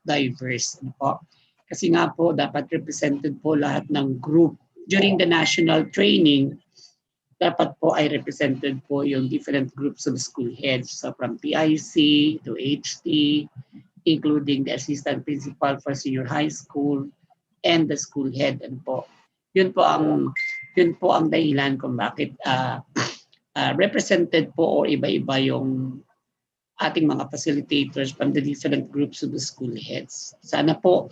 diverse. Ano po. Kasi nga po, dapat represented po lahat ng group. During the national training, dapat po ay represented po yung different groups of school heads. So from PIC to HT, including the assistant principal for senior high school and the school head. Ano po. Yun po ang dahilan kung bakit represented po o iba-iba yung ating mga facilitators from the different groups of the school heads. Sana po,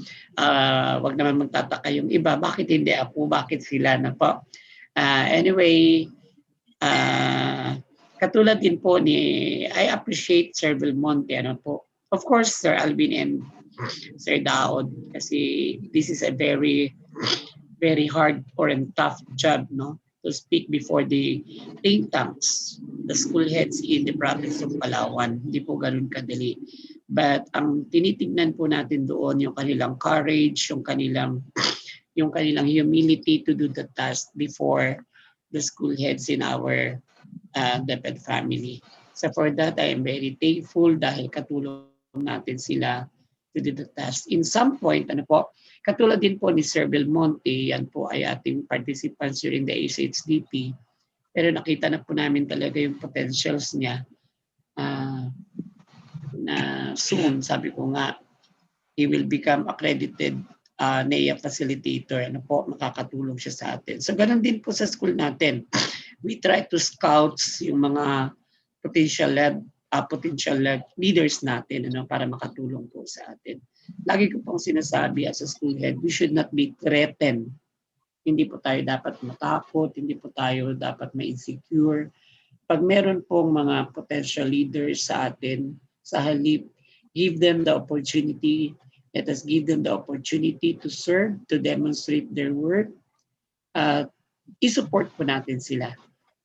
wag naman magtataka yung iba, bakit hindi ako, bakit sila na po. Anyway, katulad din po ni, I appreciate Sir Belmonte, ano po. Of course, Sir Alvin and Sir Daod, kasi this is a very, very hard or tough job, no? To speak before the think tanks, the school heads in the province of Palawan. Hindi po ganun kadali. But ang tinitignan po natin doon yung kanilang courage, yung kanilang humility to do the task before the school heads in our DepEd family. So for that, I am very thankful dahil katulong natin sila to do the task. In some point, ano po, katulad din po ni Sir Belmonte, yan po ay ating participants during the HHDP. Pero nakita na po namin talaga yung potentials niya na soon, sabi ko nga, he will become accredited NAIA facilitator. Ano po, makakatulong siya sa atin. So ganun din po sa school natin. We try to scout yung mga potential leaders natin para makatulong po sa atin. Lagi ko pong sinasabi as a school head, we should not be threatened. Hindi po tayo dapat matakot, hindi po tayo dapat ma-insecure. Pag meron pong mga potential leaders sa atin, sa halip, give them the opportunity. Let us give them the opportunity to serve, to demonstrate their work, i-support po natin sila.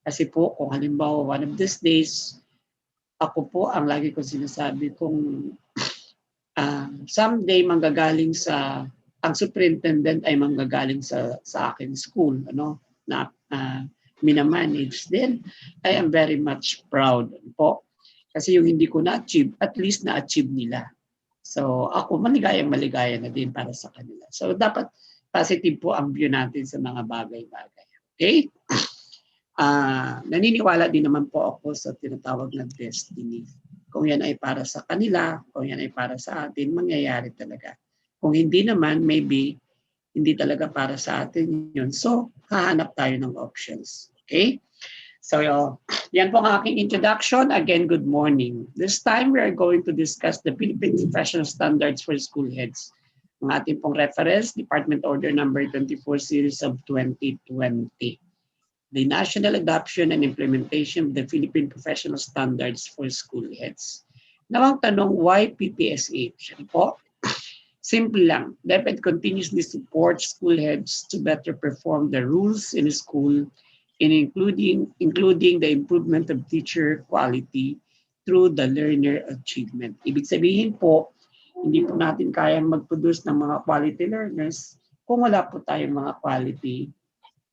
Kasi po, kung halimbawa one of these days, ako po ang lagi ko sinasabi kung someday manggagaling ang superintendent ay manggagaling sa akin school, na minamanage, then I am very much proud po. Kasi yung hindi ko na-achieve, at least na-achieve nila. So ako maligaya na din para sa kanila. So dapat positive po ang view natin sa mga bagay-bagay. Okay? Naniniwala din naman po ako sa tinatawag na destiny. Kung yan ay para sa kanila, kung yan ay para sa atin, mangyayari talaga. Kung hindi naman, maybe hindi talaga para sa atin yun. So, hahanap tayo ng options. Okay? So, yan po ang aking introduction. Again, good morning. This time, we are going to discuss the Philippine Professional Standards for School Heads. Ang ating pong reference, Department Order Number 24 Series of 2020. The national adoption and implementation of the Philippine Professional Standards for School Heads. Now, ang tanong, why PPSH? Po? Simple lang. DepEd continuously supports school heads to better perform the rules in school, including the improvement of teacher quality through the learner achievement. Ibig sabihin po, hindi po natin kayang mag-produce ng mga quality learners kung wala po tayong mga quality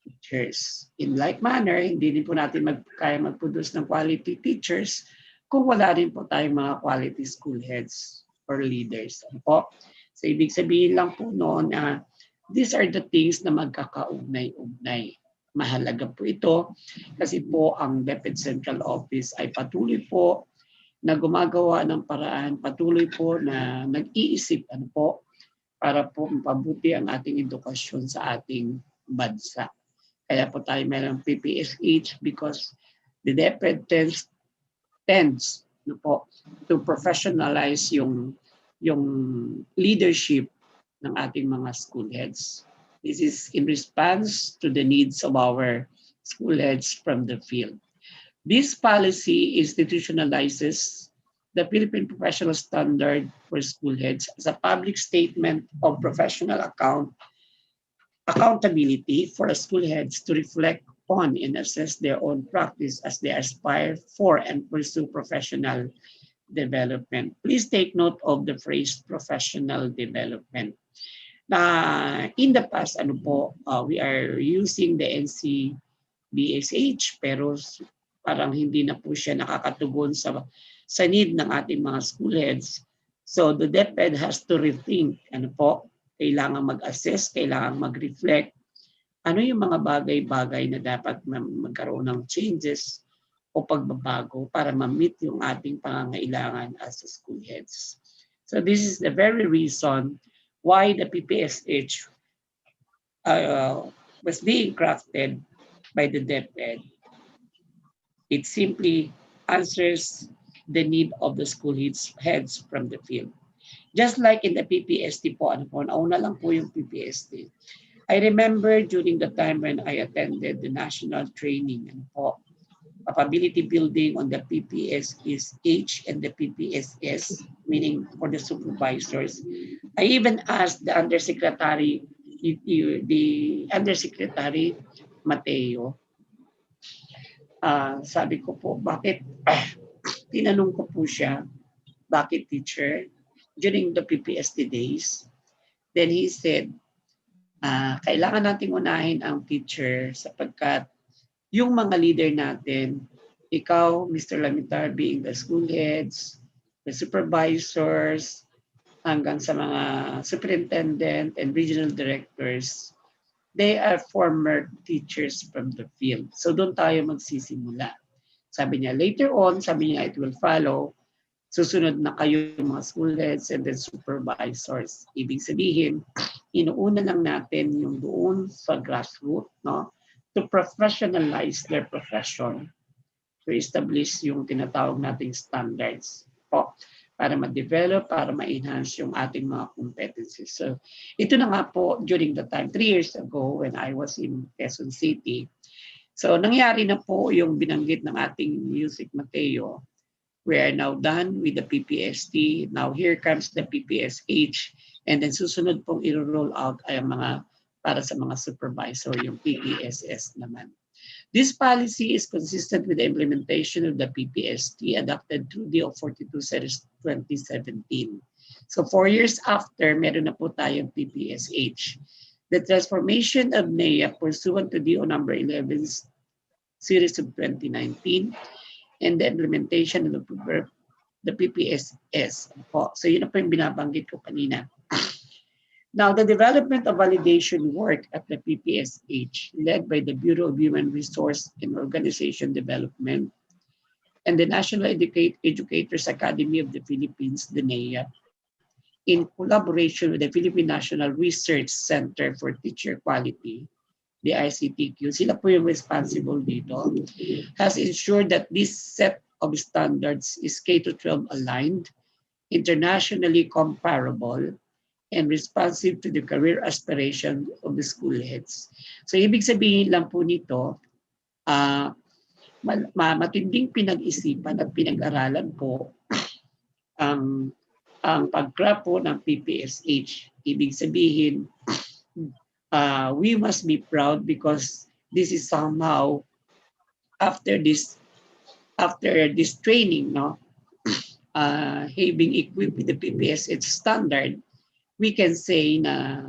teachers. In like manner, hindi din po natin kaya mag-produce ng quality teachers kung wala rin po tayong mga quality school heads or leaders. Ano po? So, ibig sabihin lang po noon na these are the things na magkakaugnay-ugnay. Mahalaga po ito kasi po ang DepEd Central Office ay patuloy po na gumagawa ng paraan, patuloy po na nag-iisip para po mapabuti ang ating edukasyon sa ating bansa. Kaya po tayo mayroong PPSH because the DepEd tends to professionalize yung leadership ng ating mga school heads. This is in response to the needs of our school heads from the field. This policy institutionalizes the Philippine Professional Standard for School Heads as a public statement of professional accountability for school heads to reflect on and assess their own practice as they aspire for and pursue professional development. Please take note of the phrase professional development. In the past, we are using the NCBSH pero parang hindi na po siya nakakatugon sa need ng ating mga school heads. So the DepEd has to rethink, kailangan mag-assess, kailangan mag-reflect, ano yung mga bagay-bagay na dapat magkaroon ng changes o pagbabago para ma-meet yung ating pangangailangan as school heads. So this is the very reason why the PPSH was being crafted by the DepEd. It simply answers the need of the school heads from the field. Just like in the PPST po, nauna lang po yung PPST. I remember during the time when I attended the national training, capability building on the PPSSH and the PPSS, meaning for the supervisors. I even asked the undersecretary Mateo, sabi ko po, bakit, tinanong ko po siya, bakit teacher? During the PPST days, then he said, kailangan nating unahin ang teacher sapagkat yung mga leader natin, ikaw, Mr. Lamitar, being the school heads, the supervisors, hanggang sa mga superintendent and regional directors, they are former teachers from the field. So doon tayo magsisimula. Sabi niya, later on, it will follow. Susunod na kayo mga school heads and then supervisors. Ibig sabihin, inuuna lang natin yung doon sa grassroots, to professionalize their profession, to establish yung tinatawag nating standards para ma-develop, para ma-enhance yung ating mga competencies. So ito na nga po during the time, 3 years ago when I was in Quezon City. So nangyari na po yung binanggit ng ating Music Mateo. We are now done with the PPST. Now here comes the PPSH. And then susunod pong i-roll out ay mga para sa mga supervisor, yung PPSS naman. This policy is consistent with the implementation of the PPST adopted through DO 42 Series 2017. So 4 years after, meron na po tayong PPSH. The transformation of NEA pursuant to DO number 11 series of 2019 and the implementation of the PPSS. So yun na po yung binabanggit ko kanina. Now, the development of validation work at the PPSH, led by the Bureau of Human Resource and Organization Development and the National Educators Academy of the Philippines, the NEA, in collaboration with the Philippine National Research Center for Teacher Quality, the ICTQ, sila po yung responsible dito, has ensured that this set of standards is K-12 aligned, internationally comparable, and responsive to the career aspiration of the school heads. So ibig sabihin lang po nito, matinding pinag-isipan at pinag-aralan po ang pag-craft po ng PPSH. Ibig sabihin, we must be proud because this is somehow after this training, no, having equipped with the PPSH standard, we can say na,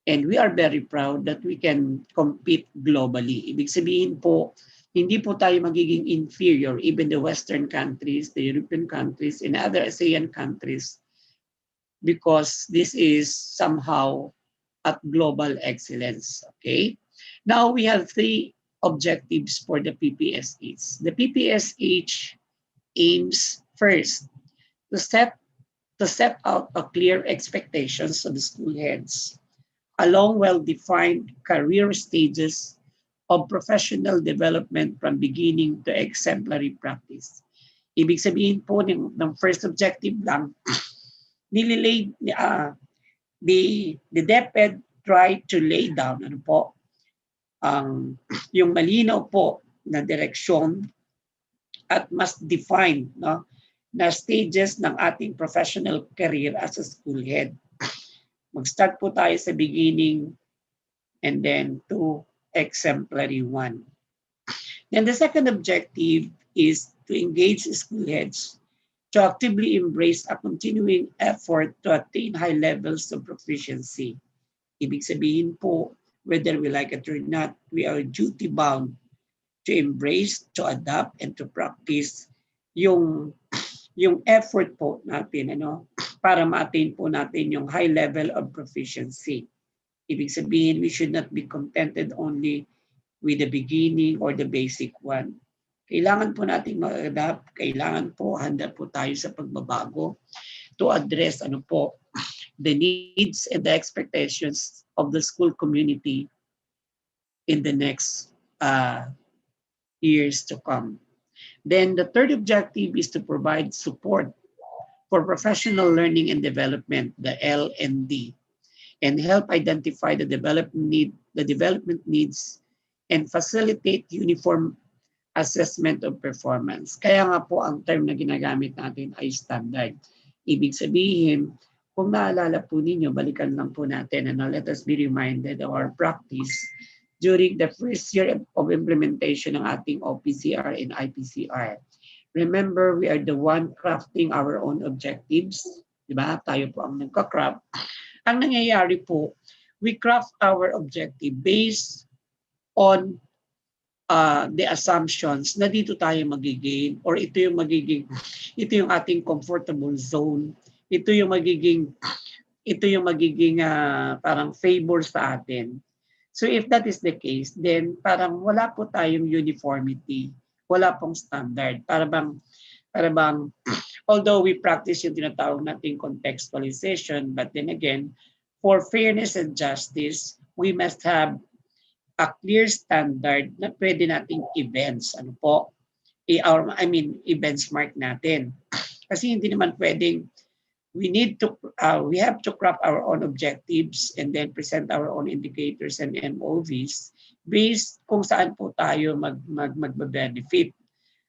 and we are very proud that we can compete globally. Ibig sabihin po, hindi po tayo magiging inferior, even the Western countries, the European countries, and other ASEAN countries, because this is somehow at global excellence. Okay? Now we have 3 objectives for the PPSH. The PPSH aims first to set out a clear expectations of the school heads along well-defined career stages of professional development from beginning to exemplary practice. Ibig sabihin po ng first objective lang, nililay, the DepEd try to lay down yung malinaw po na direksyon at mas defined, no, na stages ng ating professional career as a school head. Mag-start po tayo sa beginning and then to exemplary 1. Then the second objective is to engage school heads to actively embrace a continuing effort to attain high levels of proficiency. Ibig sabihin po, whether we like it or not, we are duty-bound to embrace, to adapt, and to practice yung effort po natin, para ma-attain po natin yung high level of proficiency. Ibig sabihin, we should not be contented only with the beginning or the basic one. Kailangan po natin mag-adapt, kailangan po handa po tayo sa pagbabago to address the needs and the expectations of the school community in the next years to come. Then the third objective is to provide support for professional learning and development, the L&D, and help identify the development needs and facilitate uniform assessment of performance. Kaya nga po ang term na ginagamit natin ay standard. Ibig sabihin, kung naalala po ninyo, balikan lang po natin, let us be reminded of our practice during the first year of implementation ng ating OPCR and IPCR. Remember, we are the one crafting our own objectives. Diba? Tayo po ang nagka-craft. Ang nangyayari po, we craft our objective based on the assumptions na dito tayo magiging, or ito yung ating comfortable zone. Ito yung magiging parang favor sa atin. So if that is the case, then parang wala po tayong uniformity, wala pong standard. Para bang although we practice yung tinatawag nating contextualization, but then again, for fairness and justice, we must have a clear standard na pwede nating events, i-benchmark natin. Kasi hindi naman pwedeng we have to craft our own objectives and then present our own indicators and MOVs based kung saan po tayo magbe-benefit.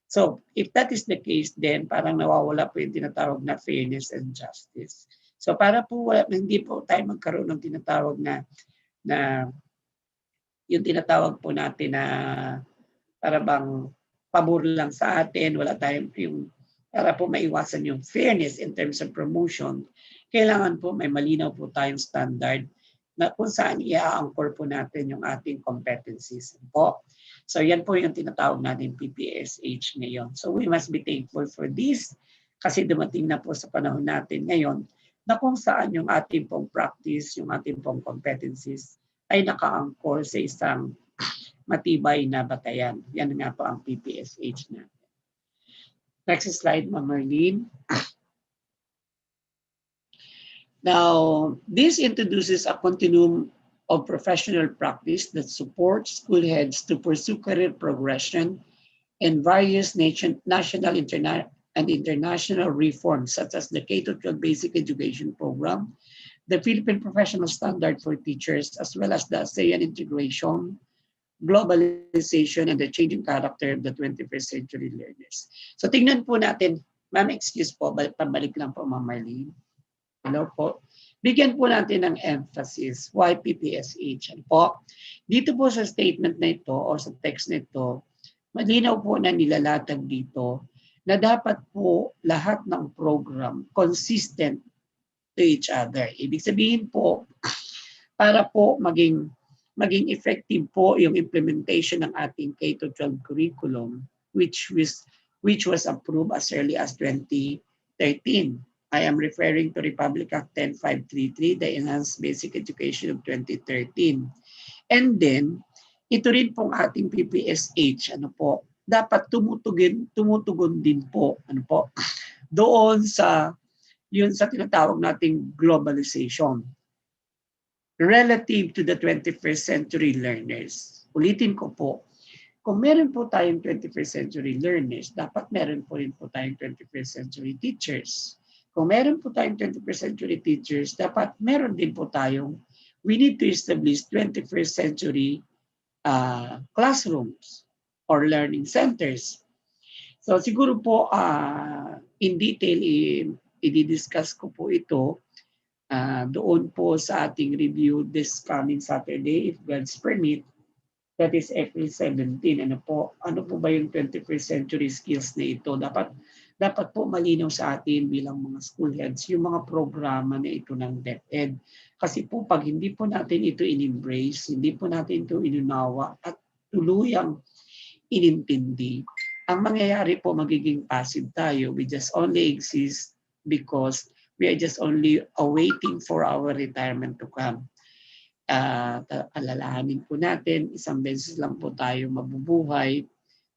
So if that is the case, then parang nawawala po yung tinatawag na fairness and justice. So para po hindi po tayo magkaroon ng tinatawag na na yung tinatawag po natin na para bang pabor lang sa atin, wala tayong yung para po maiwasan yung fairness in terms of promotion, kailangan po may malinaw po tayong standard na kung saan i-anchor po natin yung ating competencies po. So yan po yung tinatawag natin PPSH ngayon. So we must be thankful for this kasi dumating na po sa panahon natin ngayon na kung saan yung ating pong practice, yung ating pong competencies ay naka-anchor sa isang matibay na batayan. Yan nga po ang PPSH na. Next slide, Ma'am Marlene. Now, this introduces a continuum of professional practice that supports school heads to pursue career progression and various national and international reforms such as the K-12 Basic Education Program, the Philippine Professional Standard for Teachers, as well as the ASEAN integration, globalization, and the changing character of the 21st century learners. So tingnan po natin, ma'am, excuse po, pabalik lang po, Ma'am Marlene. Hello po. Bigyan po natin ng emphasis. Why PPSH? Ano po? Dito po sa statement na ito o sa text na ito, malinaw po na nilalatag dito na dapat po lahat ng program consistent to each other. Ibig sabihin po, para po maging effective po yung implementation ng ating K-12 curriculum which was approved as early as 2013. I am referring to Republic Act 10533, the Enhanced Basic Education of 2013. And then, ito rin pong ating PPSH, ano po, dapat tumutugon din po, ano po, doon sa yun sa tinatawag nating globalization relative to the 21st century learners. Ulitin ko po, kung meron po tayong 21st century learners, dapat meron po rin po tayong 21st century teachers. Kung meron po tayong 21st century teachers, dapat meron din po tayong, we need to establish 21st century classrooms or learning centers. So siguro po in detail i-discuss ko po ito doon po sa ating review this coming Saturday, if God's permit, that is April 17. Ano po ba yung 21st century skills na ito? Dapat po malinaw sa atin bilang mga school heads yung mga programa na ito ng DepEd. Kasi po pag hindi po natin ito in-embrace, hindi po natin ito inunawa at tuluyang inintindi, ang mangyayari po magiging passive tayo. We just only exist because we are just only awaiting for our retirement to come. Alalahanin po natin, isang beses lang po tayo mabubuhay.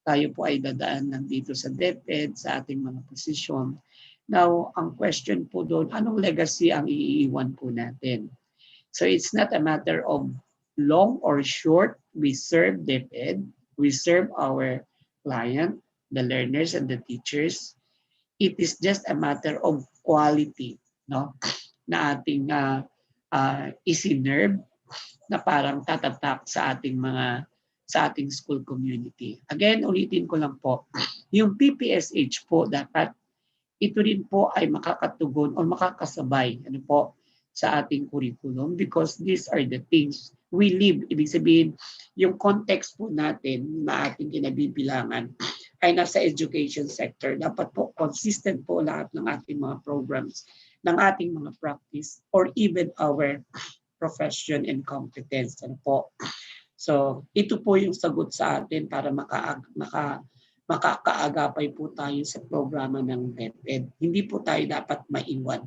Tayo po ay dadaan nandito sa DepEd, sa ating mga posisyon. Now, ang question po doon, anong legacy ang iiwan po natin? So it's not a matter of long or short. We serve DepEd, we serve our client, the learners and the teachers. It is just a matter of quality, no? Na ating isinerve na parang tatatak sa ating school community. Again, ulitin ko lang po, yung PPSH po dapat ito rin po ay makakatugon o makakasabay sa ating curriculum because these are the things we live. Ibig sabihin, yung context po natin na ating kinabibilangan ay nasa education sector. Dapat po consistent po lahat ng ating mga programs, ng ating mga practice, or even our profession and competence. So, ito po yung sagot sa atin para makakaagapay po tayo sa programa ng DepEd. Hindi po tayo dapat maiwan.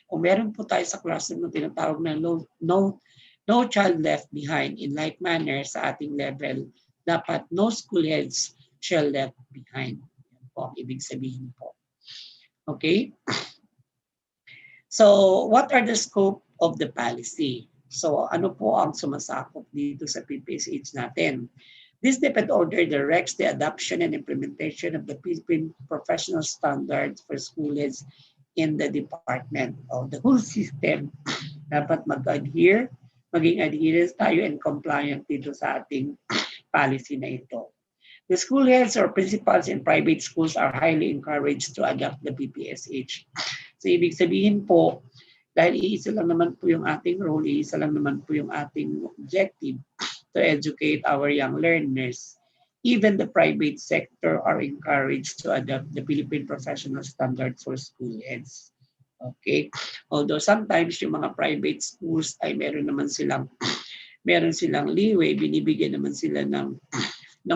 Kung meron po tayo sa classroom na tinatawag na no child left behind, in like manner sa ating level, dapat no school heads shall left behind. Yan po ang ibig sabihin po. Okay? So, what are the scope of the policy? So, ano po ang sumasakop dito sa PPSH natin? This DepEd order directs the adoption and implementation of the Philippine Professional Standards for school heads in the department of the whole system. Dapat maging adherence tayo and compliant dito sa ating policy na ito. The school heads or principals in private schools are highly encouraged to adopt the PPSH. So ibig sabihin po, Dahil iisa lang naman po yung ating role, iisa lang naman po yung ating objective to educate our young learners. Even the private sector are encouraged to adopt the Philippine Professional Standard for School Heads. Okay? Although sometimes yung mga private schools ay meron silang leeway, binibigyan naman sila ng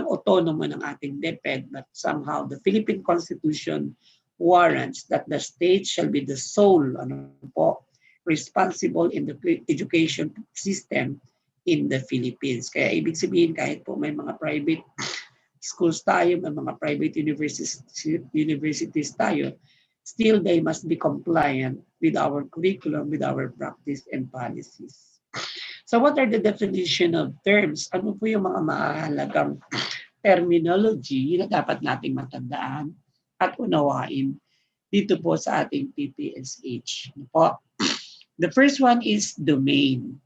autonomo ng ating DepEd, but somehow the Philippine Constitution warrants that the state shall be the sole responsible in the education system in the Philippines. Kaya ibig sabihin, kahit po may mga private schools tayo, may mga private universities tayo, still they must be compliant with our curriculum, with our practice and policies. So what are the definition of terms? Ano po yung mga mahalagang terminology na dapat nating matandaan at unawain dito po sa ating PPSH? The first one is domain.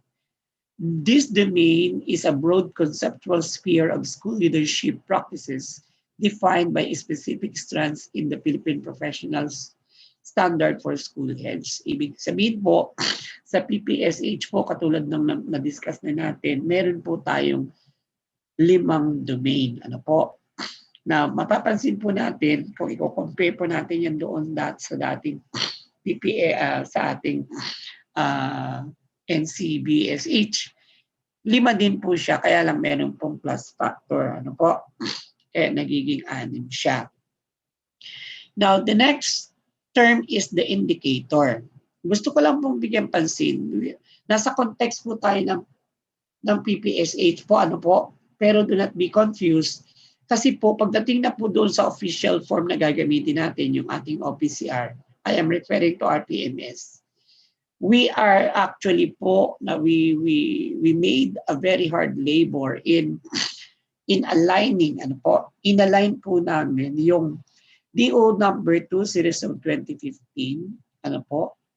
This domain is a broad conceptual sphere of school leadership practices defined by specific strands in the Philippine Professionals Standard for School Heads. Ibig sabihin po, sa PPSH po, katulad ng na-discuss na natin, meron po tayong 5 domain. Ano po? Na mapapansin po natin, kung i-compare po natin yan doon sa dating PPA, sa ating NCBSH, 5 din po siya, kaya lang meron pong plus factor. Ano po? Nagiging 6 siya. Now, the next term is the indicator. Gusto ko lang pong bigyan pansin. Nasa context po tayo ng PPSH po, ano po? Pero do not be confused. Kasi po, pagdating na po doon sa official form na gagamitin natin, yung ating OPCR, I am referring to RPMS. We are actually po, we made a very hard labor in aligning, inalign po namin yung DO number 2 series of 2015,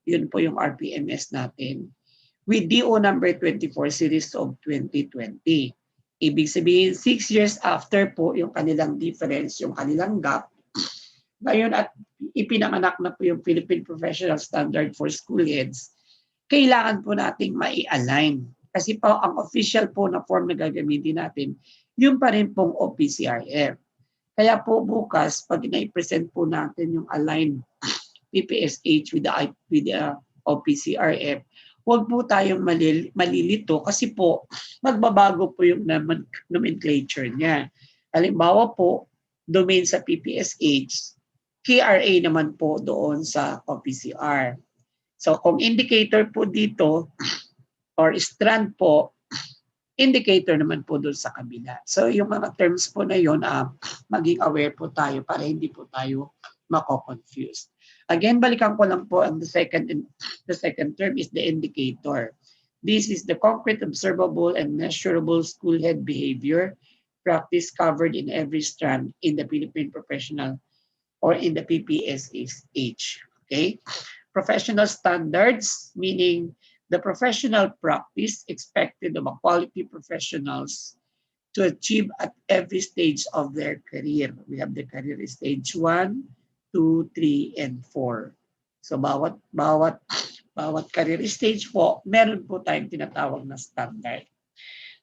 yun po yung RPMS natin, with DO number 24 series of 2020. Ibig sabihin, 6 years after po yung kanilang difference, yung kanilang gap, ngayon at ipinanganak na po yung Philippine Professional Standard for School Heads, kailangan po nating mai-align. Kasi po, ang official po na form na gagamitin natin, yun pa rin pong OPCRF. Kaya po bukas, pag na-present po natin yung aligned PPSH with the OPCRF, huwag po tayong malilito kasi po, magbabago po yung nomenclature niya. Halimbawa po, domain sa PPSH, KRA naman po doon sa OPCR. So kung indicator po dito or strand po, indicator naman po doon sa kabila. So yung mga terms po na yun, maging aware po tayo para hindi po tayo mako-confuse. Again, balikan ko lang po ang the second term is the indicator. This is the concrete, observable, and measurable school head behavior practice covered in every strand in the Philippine Professional or in the PPSSH. Okay? Professional standards, meaning the professional practice expected of quality professionals to achieve at every stage of their career. We have the career stage 1, 2, 3, and 4. So bawat career stage po, meron po tayong tinatawag na standard.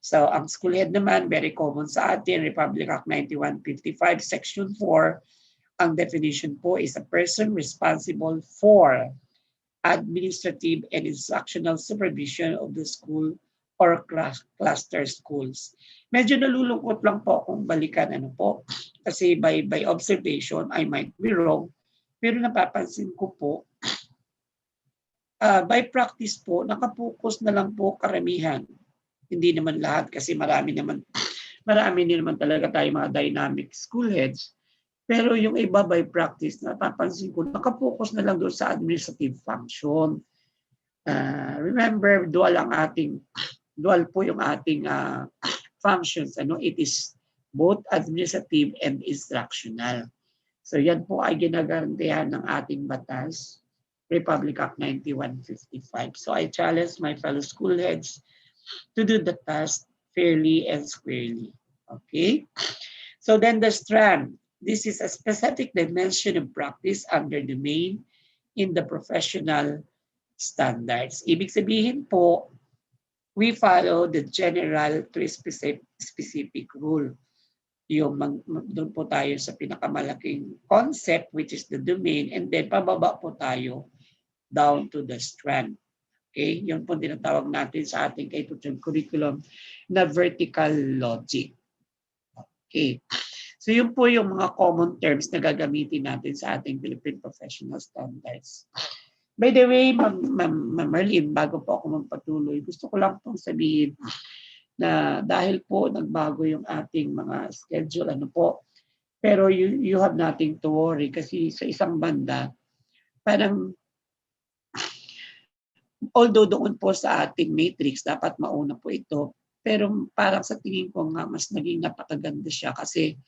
So ang school head naman, very common sa atin, Republic Act 9155, Section 4, ang definition po is a person responsible for administrative and instructional supervision of the school or cluster schools. Medyo nalulungkot lang po kung balikan kasi by observation, I might be wrong, pero napapansin ko po, by practice po, nakapokus na lang po karamihan. Hindi naman lahat kasi marami naman talaga tayo mga dynamic school heads. Pero yung iba by practice, napapansin ko, nakapokus na lang doon sa administrative function. Remember, dual po yung ating functions. It is both administrative and instructional. So yan po ay ginagarantihan ng ating batas, Republic Act 9155. So I challenge my fellow school heads to do the task fairly and squarely. Okay? So then the strand. This is a specific dimension of practice under domain in the professional standards. Ibig sabihin po, we follow the general to specific rule. Doon po tayo sa pinakamalaking concept, which is the domain, and then pababa po tayo down to the strand. Okay? Yun po tinatawag natin sa ating K-12 curriculum na vertical logic. Okay. So yun po yung mga common terms na gagamitin natin sa ating Philippine Professional Standards. By the way, Ma'am Marlene, bago po ako magpatuloy, gusto ko lang pong sabihin na dahil po nagbago yung ating mga schedule, pero you have nothing to worry kasi sa isang banda, parang although doon po sa ating matrix, dapat mauna po ito, pero parang sa tingin ko nga mas naging napakaganda siya kasi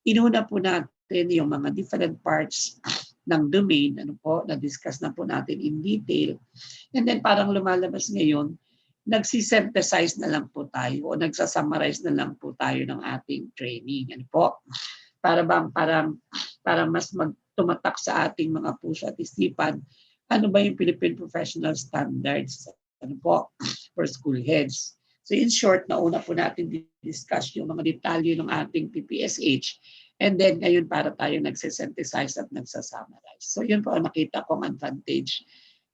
inuna po natin yung mga different parts ng domain, na-discuss na po natin in detail. And then parang lumalabas ngayon, nagsisynthesize na lang po tayo o nagsasummarize na lang po tayo ng ating training. Parang mas tumatak sa ating mga puso at isipan, ano ba yung Philippine Professional Standards for school heads. So in short, nauna po natin discuss yung mga detalye ng ating PPSH, and then ngayon para tayo nagsisynthesize at nagsasummarize. So yun po ang nakita kong advantage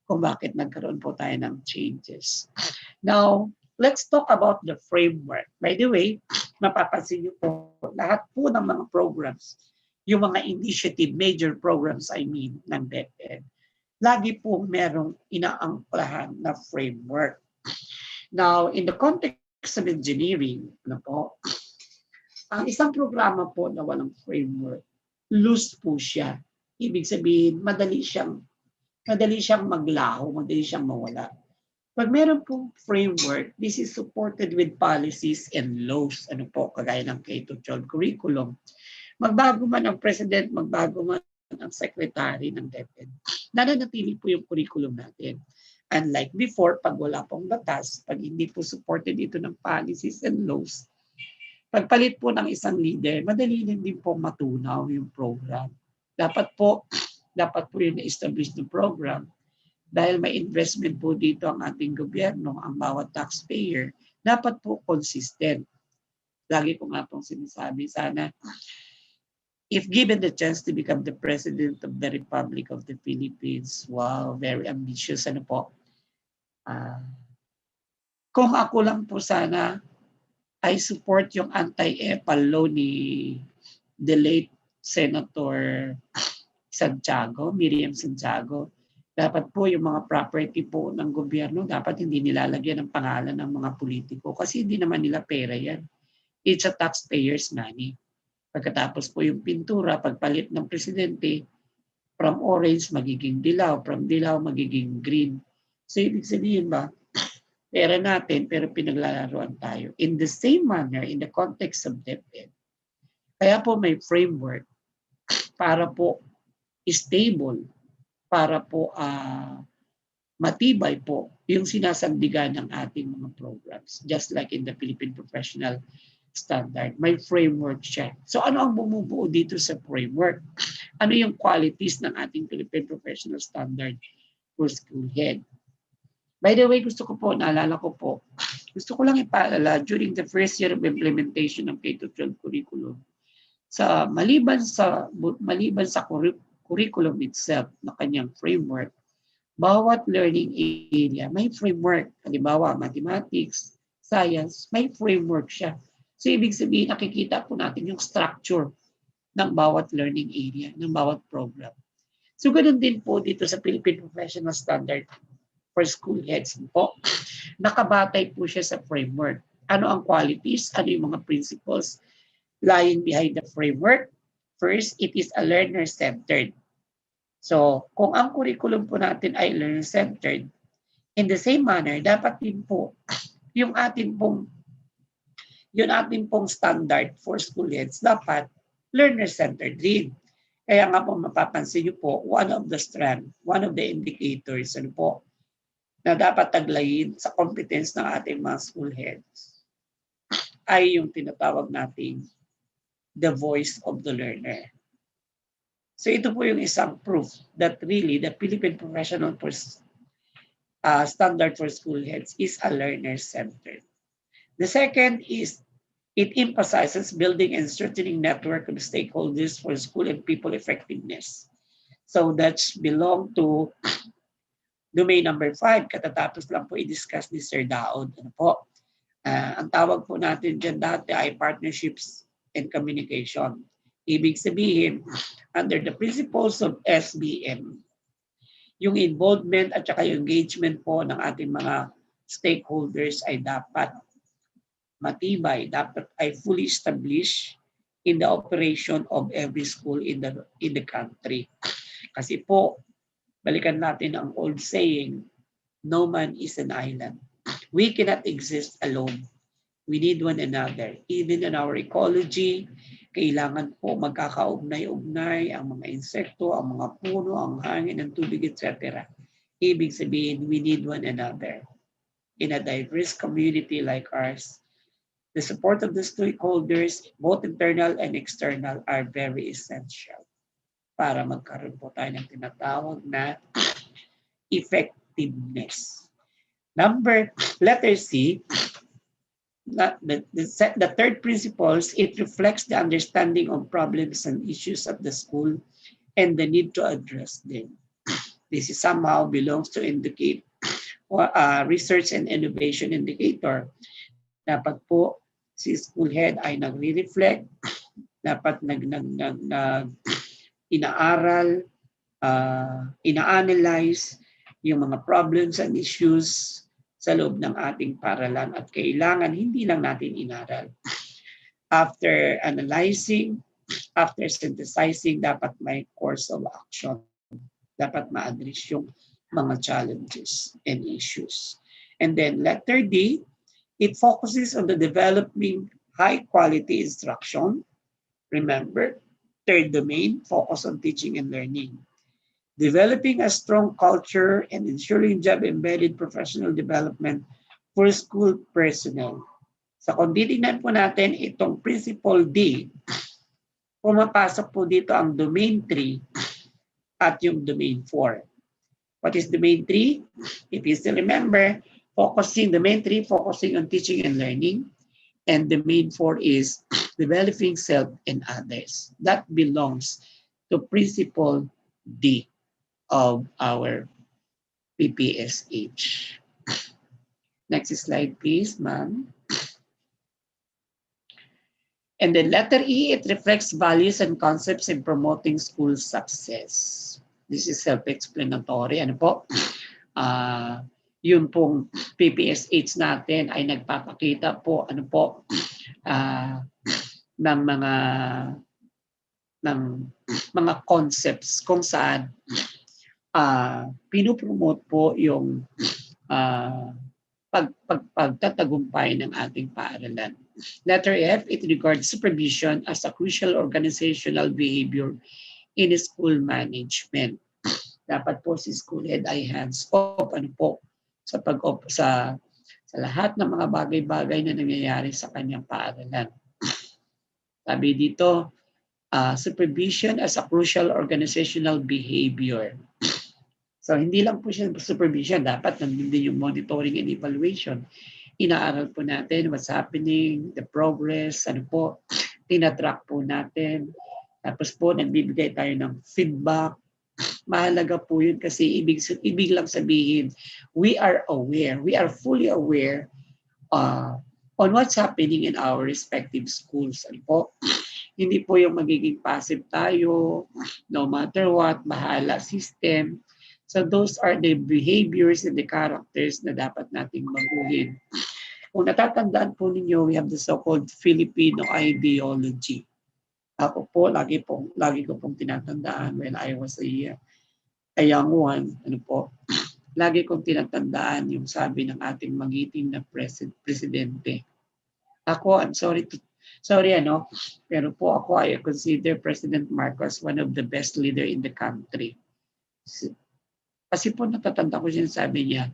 kung bakit nagkaroon po tayo ng changes. Now, let's talk about the framework. By the way, mapapansin niyo po, lahat po ng mga programs, yung mga initiative, major programs ng DepEd, lagi po merong inaangklahan na framework. Now, in the context of engineering, ang isang programa po na walang framework, loose po siya. Ibig sabihin, madali siyang maglaho, madali siyang mawala. Pag meron pong framework, this is supported with policies and laws, kagaya ng K-12 curriculum. Magbago man ang president, magbago man ang secretary ng DepEd, nananatili po yung curriculum natin. Unlike before, pag wala pong batas, pag hindi po supported ito ng policies and laws, pagpalit po ng isang leader, madali din po matunaw yung program. Dapat po yung na-establish ng program dahil may investment po dito ang ating gobyerno, ang bawat taxpayer, dapat po consistent. Lagi ko nga pong sinasabi, sana if given the chance to become the President of the Republic of the Philippines, wow, very ambitious, kung ako lang po sana, I support yung anti-EPAL law ni the late Senator Miriam Santiago. Dapat po yung mga property po ng gobyerno, dapat hindi nilalagyan ng pangalan ng mga politiko kasi hindi naman nila pera yan. It's a taxpayer's money. Pagkatapos po yung pintura, pagpalit ng presidente, from orange magiging dilaw, from dilaw magiging green. So ibig sabihin ba, pera natin pero pinaglalaroan tayo. In the same manner, in the context of DepEd, kaya po may framework para po stable, para po matibay po yung sinasandigan ng ating mga programs. Just like in the Philippine Professional Standard, may framework siya. So ano ang bumubuo dito sa framework? Ano yung qualities ng ating Philippine Professional Standard for school head? By the way, gusto ko lang ipaalala during the first year of implementation ng K-12 curriculum, maliban sa curriculum itself na kanyang framework, bawat learning area may framework. Halimbawa, mathematics, science, may framework siya. So ibig sabihin, nakikita po natin yung structure ng bawat learning area, ng bawat program. So ganoon din po dito sa Philippine Professional Standard for school heads po. Nakabatay po siya sa framework. Ano ang qualities? Ano yung mga principles lying behind the framework? First, it is a learner-centered. So, kung ang curriculum po natin ay learner-centered, in the same manner, dapat din po yung ating pong standard for school heads dapat learner-centered din. Kaya nga po mapapansin niyo po, one of the indicators na dapat taglayin sa competence ng ating mga school heads ay yung tinatawag nating the voice of the learner. So ito po yung isang proof that really the Philippine Professional standard for school heads is a learner-centered. The second is it emphasizes building and strengthening network of stakeholders for school and people effectiveness. So that's belong to domain number 5. Katatapos lang po i-discuss ni Sir Daod. Ano po? Ang tawag po natin dyan dati ay partnerships and communication. Ibig sabihin, under the principles of SBM, yung involvement at saka yung engagement po ng ating mga stakeholders ay dapat matibay, dapat ay fully established in the operation of every school in the country. Kasi po, balikan natin ang old saying, no man is an island. We cannot exist alone. We need one another. Even in our ecology, kailangan po magkakaugnay-ugnay ang mga insekto, ang mga puno, ang hangin, ang tubig, etc. Ibig sabihin, we need one another. In a diverse community like ours, the support of the stakeholders, both internal and external, are very essential para magkaroon po tayo ng tinatawag na effectiveness. Letter C, the third principles, it reflects the understanding of problems and issues at the school and the need to address them. This is somehow belongs to indicate research and innovation indicator. Dapat po si school head ay nagre-reflect, dapat inaaral, ina-analyze yung mga problems and issues sa loob ng ating paaralan at kailangan hindi lang natin inaral. After analyzing, after synthesizing, dapat may course of action. Dapat ma-address yung mga challenges and issues. And then letter D, it focuses on the developing high-quality instruction. Remember, third domain, focus on teaching and learning. Developing a strong culture and ensuring job-embedded professional development for school personnel. Sa kung titignan po natin itong principle D, pumapasok po dito ang domain 3 at yung domain 4. What is domain 3? If you still remember, domain 3, focusing on teaching and learning. And domain 4 is developing self and others. That belongs to principle D of our PPSH. Next slide, please, ma'am. And then letter E, it reflects values and concepts in promoting school success. This is self-explanatory. Ano po? Yun pong PPSH natin ay nagpapakita po ano po ng mga concepts kung saan pinupromote po yung pagtatagumpay ng ating paaralan. Letter F, it regards supervision as a crucial organizational behavior in school management. Dapat po si school head ay hands-off ano po sa lahat ng mga bagay-bagay na nangyayari sa kanyang paaralan. Sabi dito, supervision as a crucial organizational behavior. So hindi lang po siya supervision, dapat nandun din yung monitoring and evaluation. Inaaral po natin what's happening, the progress, ano po, tinatrack po natin. Tapos po nagbibigay tayo ng feedback. Mahalaga po yun kasi ibig lang sabihin, we are fully aware on what's happening in our respective schools. Ano po? Hindi po yung magiging passive tayo, no matter what, bahala system. So those are the behaviors and the characters na dapat nating baguhin. Kung natatandaan po ninyo, we have the so-called Filipino ideology. Ako po, lagi ko pong tinatandaan when I was a young one, ano po, lagi kong tinatandaan yung sabi ng ating magiting na presidente. Ako, I'm sorry, pero po ako, I consider President Marcos one of the best leader in the country. Kasi po natatanda ko siya, sabi niya,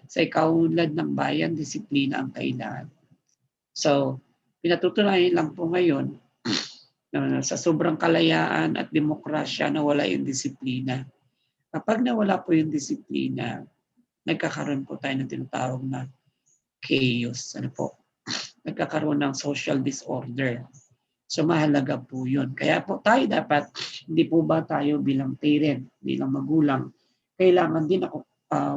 sa ikaunlad ng bayan, disiplina ang kailangan. So, pinatutunayan lang po ngayon na sa sobrang kalayaan at demokrasya nawala yung disiplina. Kapag nawala po yung disiplina, nagkakaroon po tayo ng tinatawag na chaos. Ano po? Nagkakaroon ng social disorder. So mahalaga po yun. Kaya po tayo dapat, hindi po ba tayo bilang parent, bilang magulang, kailangan din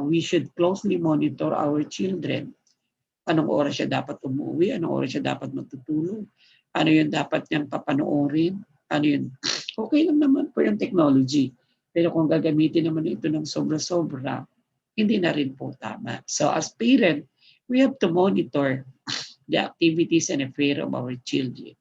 we should closely monitor our children. Anong oras siya dapat umuwi, anong oras siya dapat matutulog, ano yung dapat niyang papanoorin, ano yun. Okay lang naman po yung technology. Pero kung gagamitin naman ito ng sobra-sobra, hindi na rin po tama. So as parent, we have to monitor the activities and affair of our children.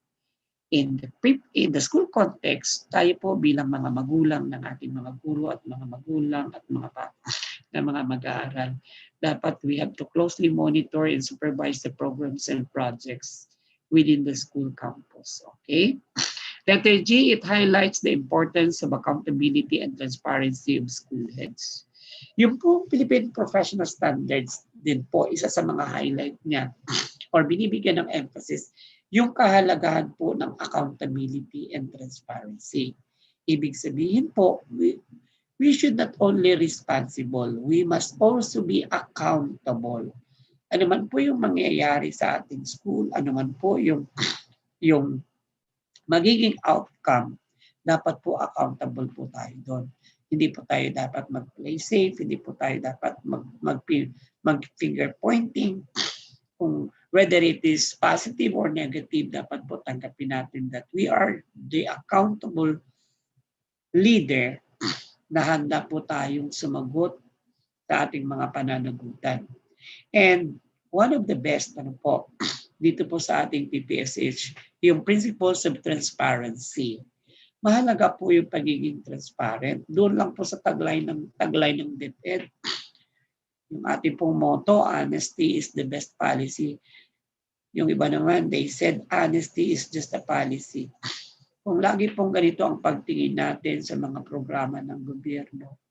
In the school context, tayo po bilang mga magulang ng ating mga guro at mga magulang at mga mag-aaral, dapat we have to closely monitor and supervise the programs and projects within the school campus. Okay? Letter G, it highlights the importance of accountability and transparency of school heads. Yung po Philippine Professional Standards din po, isa sa mga highlight niya or binibigyan ng emphasis, yung kahalagahan po ng accountability and transparency. Ibig sabihin po, we should not only responsible, we must also be accountable. Ano man po yung mangyayari sa ating school, ano man po yung magiging outcome, dapat po accountable po tayo doon. Hindi po tayo dapat mag-play safe, hindi po tayo dapat mag-finger pointing. Kung whether it is positive or negative, dapat po tanggapin natin that we are the accountable leader na handa po tayong sumagot sa ating mga pananagutan. And one of the best dito po sa ating PPSH, yung principles of transparency. Mahalaga po yung pagiging transparent. Doon lang po sa tagline ng DepEd. Yung ating pong motto, honesty is the best policy. Yung iba naman, they said honesty is just a policy. Kung lagi pong ganito ang pagtingin natin sa mga programa ng gobyerno,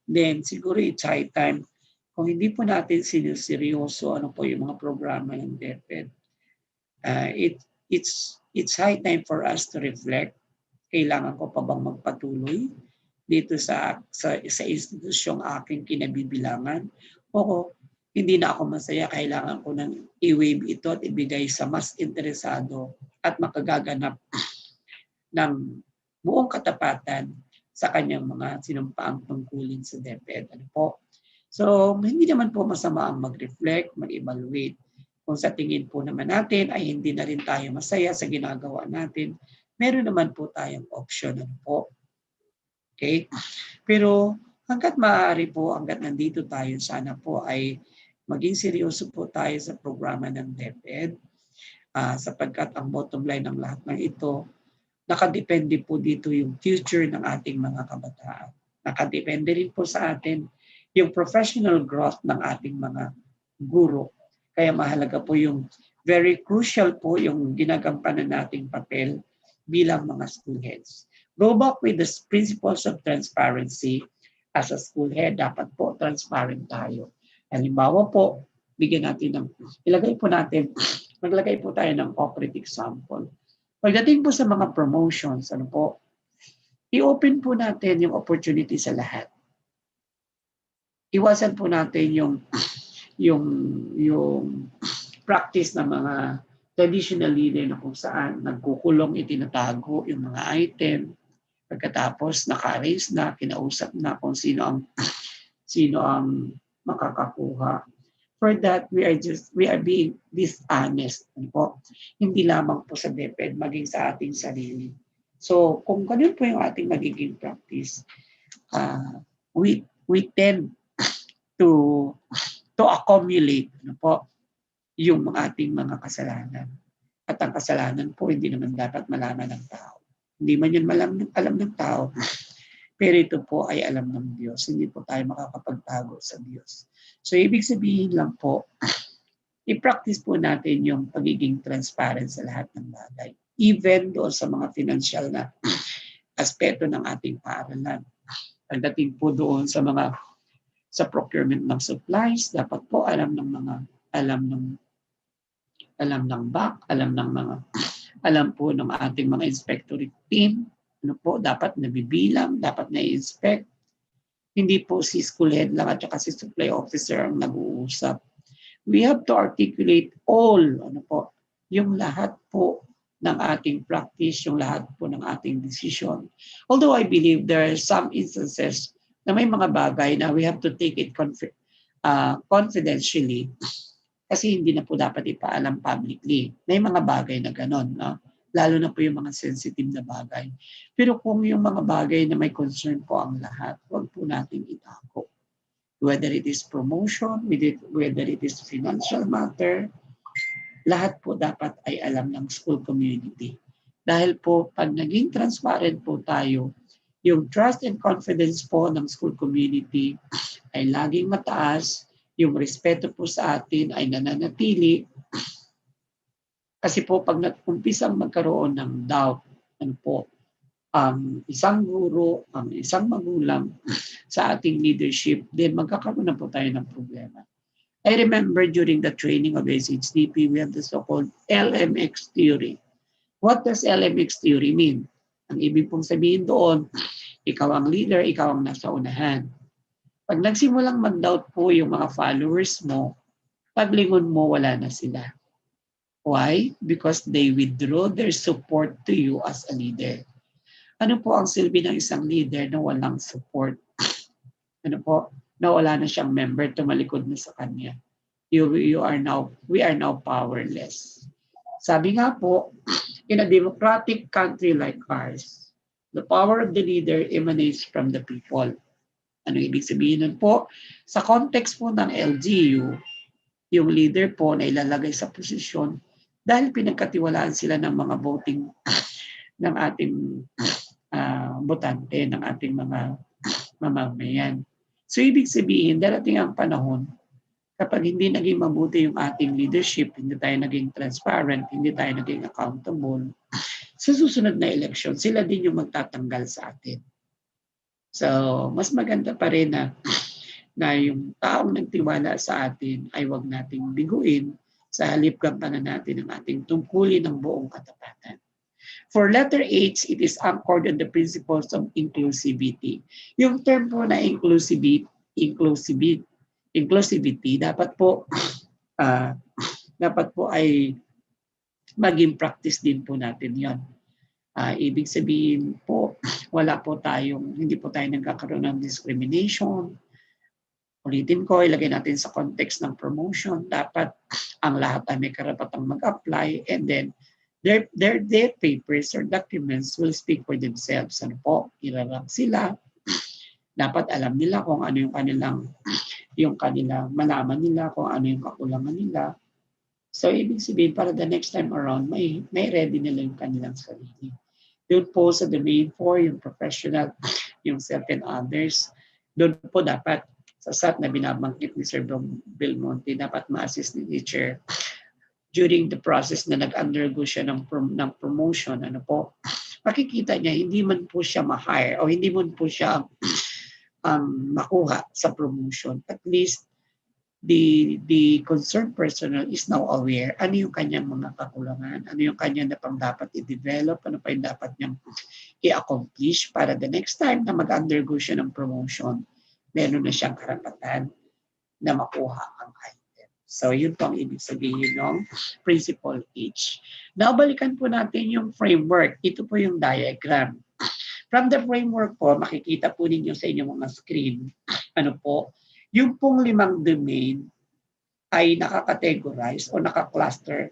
then siguro it's high time, kung hindi po natin sinuseryoso ano po yung mga programa ng DepEd, it's high time for us to reflect. Kailangan ko pa bang magpatuloy dito sa institusyong aking kinabibilangan? O hindi na ako masaya, kailangan ko nang i-waive ito at ibigay sa mas interesado at makagaganap ng buong katapatan sa kanyang mga sinumpaang tungkulin sa DepEd. Ano po? So, hindi naman po masama ang mag-reflect, mag-evaluate. Kung sa tingin po naman natin ay hindi na rin tayo masaya sa ginagawa natin, meron naman po tayong option. Ano po? Okay? Pero hanggat maaari po, hanggat nandito tayo, sana po ay maging seryoso po tayo sa programa ng DepEd sapagkat ang bottom line ng lahat ng ito, nakadepende po dito yung future ng ating mga kabataan. Nakadepende rin po sa atin yung professional growth ng ating mga guro. Kaya mahalaga po yung very crucial po yung ginagampanan nating papel bilang mga school heads. Go back with the principles of transparency. As a school head, dapat po transparent tayo. Halimbawa po, maglagay po tayo ng corporate example. Pagdating po sa mga promotions, i-open po natin yung opportunity sa lahat. Iwasan po natin yung practice ng mga traditional leader na kung saan nagkukulong, itinatago yung mga item, pagkatapos naka-arrange na, kinausap na kung sino ang makakakuha. For that, we are being dishonest. Hindi lamang po sa DepEd, maging sa ating sarili. So, kung ganun po yung ating magiging practice, we tend to accumulate yung ating mga kasalanan. At ang kasalanan po, hindi naman dapat malaman ng tao. Hindi man yan alam ng tao, pero ito po ay alam ng Diyos. Hindi po tayo makakapagtago sa Diyos. So, ibig sabihin lang po, i-practice po natin yung pagiging transparent sa lahat ng bagay. Even doon sa mga financial na aspeto ng ating paaralan. Pagdating po doon sa procurement ng supplies, dapat po alam po ng ating mga inspectorate team, dapat nabibilang, dapat na-inspect. Hindi po si school head lang at saka si supply officer ang nag-uusap. We have to articulate all, yung lahat po ng ating practice, yung lahat po ng ating decision. Although I believe there are some instances na may mga bagay na we have to take it confidentially kasi hindi na po dapat ipaalam publicly. May mga bagay na gano'n, no? Lalo na po yung mga sensitive na bagay. Pero kung yung mga bagay na may concern po ang lahat, huwag po natin itago. Whether it is promotion, whether it is financial matter, lahat po dapat ay alam ng school community. Dahil po, pag naging transparent po tayo, yung trust and confidence po ng school community ay laging mataas, yung respeto po sa atin ay nananatili. Kasi po pag nag-umpisang magkaroon ng doubt, ang isang guro, ang isang magulang sa ating leadership, then magkakaroon na po tayo ng problema. I remember during the training of SHDP, we have the so-called LMX theory. What does LMX theory mean? Ang ibig pong sabihin doon, ikaw ang leader, ikaw ang nasa unahan. Pag nagsimulang mag-doubt po yung mga followers mo, paglingon mo, wala na sila. Why? Because they withdraw their support to you as a leader. Ano po ang silbi ng isang leader na walang support? Na wala na siyang member, tumalikod na sa kanya. We are now powerless. Sabi nga po, in a democratic country like ours, the power of the leader emanates from the people. Ano ibig sabihin nun po? Sa context po ng LGU, yung leader po na ilalagay sa posisyon dahil pinagkatiwalaan sila ng mga voting ng ating botante, ng ating mga mamamayan. So ibig sabihin, darating ang panahon kapag hindi naging mabuti yung ating leadership, hindi tayo naging transparent, hindi tayo naging accountable, sa susunod na election, sila din yung magtatanggal sa atin. So, mas maganda pa rin na yung taong nagtiwala sa atin ay wag nating biguin sa halip gampanan natin ang ating tungkulin ng buong katapatan. For letter H, it is anchored on the principles of inclusivity. Yung term po na inclusivity dapat po ay maging practice din po natin yon. Ibig sabihin po, hindi po tayo nagkakaroon ng discrimination. Ulitin ko, ilagay natin sa context ng promotion. Dapat ang lahat ay may karapatang mag-apply and then their papers or documents will speak for themselves. Ilarang sila. Dapat alam nila kung ano malaman nila kung ano yung kakulangan nila. So, ibig sabihin, para the next time around, may ready nila yung kanilang sarili. Doon po sa domain 4, yung professional, yung self and others, doon po dapat, sa SAT na binabanggit ni Sir Belmonte, dapat ma-assist ni teacher during the process na nag-undergo siya ng promotion. Makikita niya, hindi man po siya ma-hire o hindi man po siya makuha sa promotion. At least, the concerned personnel is now aware ano yung kanyang mga kakulangan, ano yung kanyang dapat i-develop, ano pa yung dapat niyang i-accomplish para the next time na mag-undergo siya ng promotion, meron na siyang karapatan na makuha ang item. So yun po ang ibig sabihin ng Principle H. Now balikan po natin yung framework. Ito po yung diagram. From the framework po, makikita po ninyo sa inyong mga screen, yung pong 5 domain ay nakakategorize o nakakluster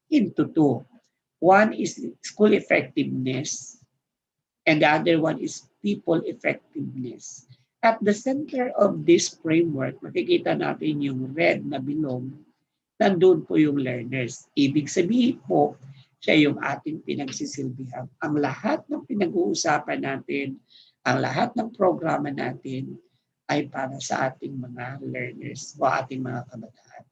into 2. One is school effectiveness and the other one is people effectiveness. At the center of this framework, makikita natin yung red na bilog, nandun po yung learners. Ibig sabihin po, siya yung ating pinagsisilbihan. Ang lahat ng pinag-uusapan natin, ang lahat ng programa natin, ay para sa ating mga learners o ating mga kabataan.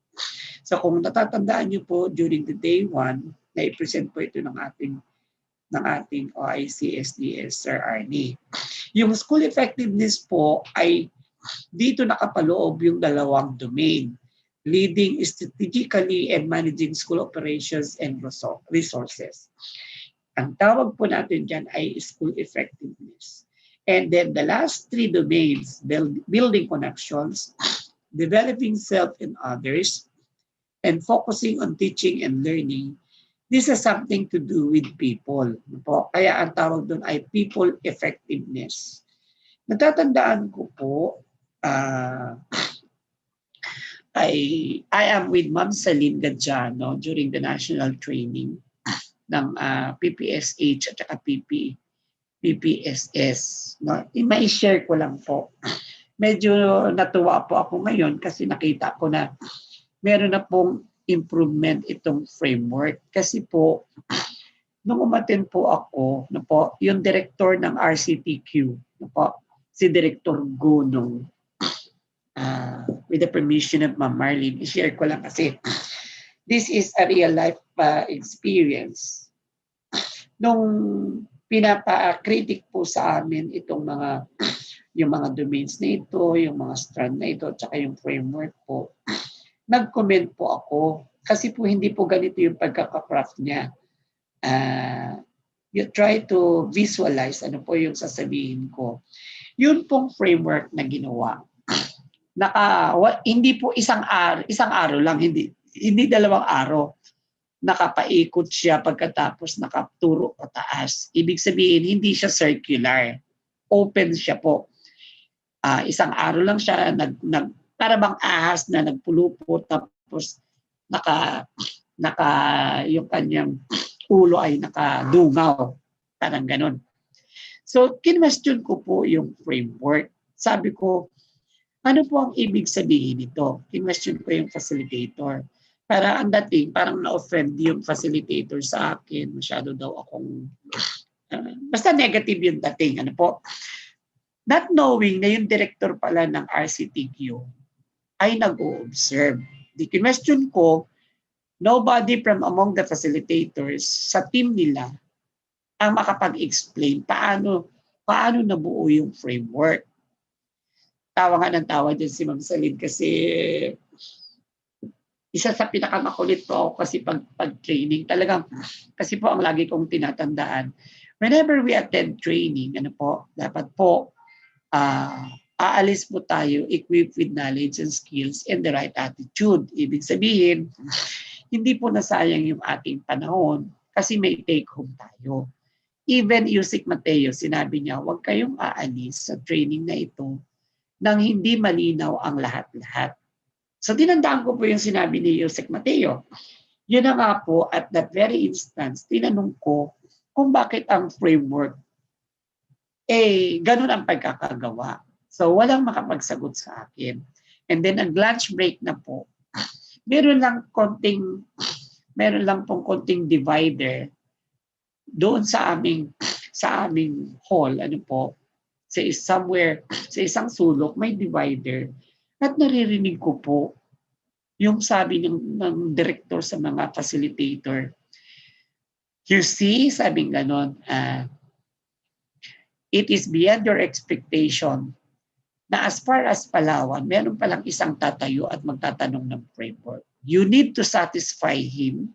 So kung natatandaan niyo po during the day 1, na-present po ito ng ating OIC SDS Sir Arnie. Yung school effectiveness po ay dito nakapaloob yung 2 domain, leading strategically and managing school operations and resources. Ang tawag po natin dyan ay school effectiveness. And then the last three domains, building connections, developing self and others, and focusing on teaching and learning, this has something to do with people. Kaya ang tawag doon ay people effectiveness. Natatandaan ko po, I am with Ma'am Celine Gadjano during the national training ng PPSH at saka PPSS. No? May-share ko lang po. Medyo natuwa po ako ngayon kasi nakita ko na meron na pong improvement itong framework. Kasi po, nung umaten po ako, no po, yung director ng RCTQ, no po, si Director Gunong, with the permission of Ma'am Marlene, i-share ko lang kasi this is a real life experience. Nung pinapa-critic po sa amin itong yung mga domains na ito, yung mga strand na ito, tsaka yung framework po, nag-comment po ako kasi po hindi po ganito yung pagkaka-craft niya. You try to visualize ano po yung sasabihin ko. Yun pong framework na ginawa. Hindi po isang araw lang, hindi dalawang araw. Nakapaikot siya pagkatapos nakaturo pataas. Ibig sabihin, hindi siya circular. Open siya po. Isang araw lang siya, para bang ahas na nagpulupot, tapos yung kanyang ulo ay nakadungaw. Parang ganun. So, kinwestiyon ko po yung framework. Sabi ko, ano po ang ibig sabihin nito? Kinwestiyon ko yung facilitator. Para ang dating, parang na-offend yung facilitator sa akin. Masyado daw akong, basta negative yung dating. Ano po? Not knowing na yung director pala ng RCTQ ay nag-o-observe. The question ko, nobody from among the facilitators sa team nila ang makapag-explain paano nabuo yung framework. Tawa nga ng tawa din si Ma'am Celine kasi isa sa pinakamakulit po ako kasi pag-training. Talagang, kasi po ang lagi kong tinatandaan, whenever we attend training, dapat po, aalis po tayo equipped with knowledge and skills and the right attitude. Ibig sabihin, hindi po nasayang yung ating panahon kasi may take home tayo. Even Yusik Mateo, sinabi niya, huwag kayong aalis sa training na ito nang hindi malinaw ang lahat-lahat. So tinandaan ko po yung sinabi ni Yusik Mateo. Yun na nga po, at that very instance, tinanong ko kung bakit ang framework, ganun ang pagkakagawa. So walang makapagsagot sa akin. And then ang lunch break na po, meron lang pong konting divider doon sa aming hall, sa isang sulok, may divider. At naririnig ko po yung sabi ng director sa mga facilitator. You see, sabing ganon, it is beyond your expectation na as far as Palawan, meron palang isang tatayo at magtatanong ng framework. You need to satisfy him.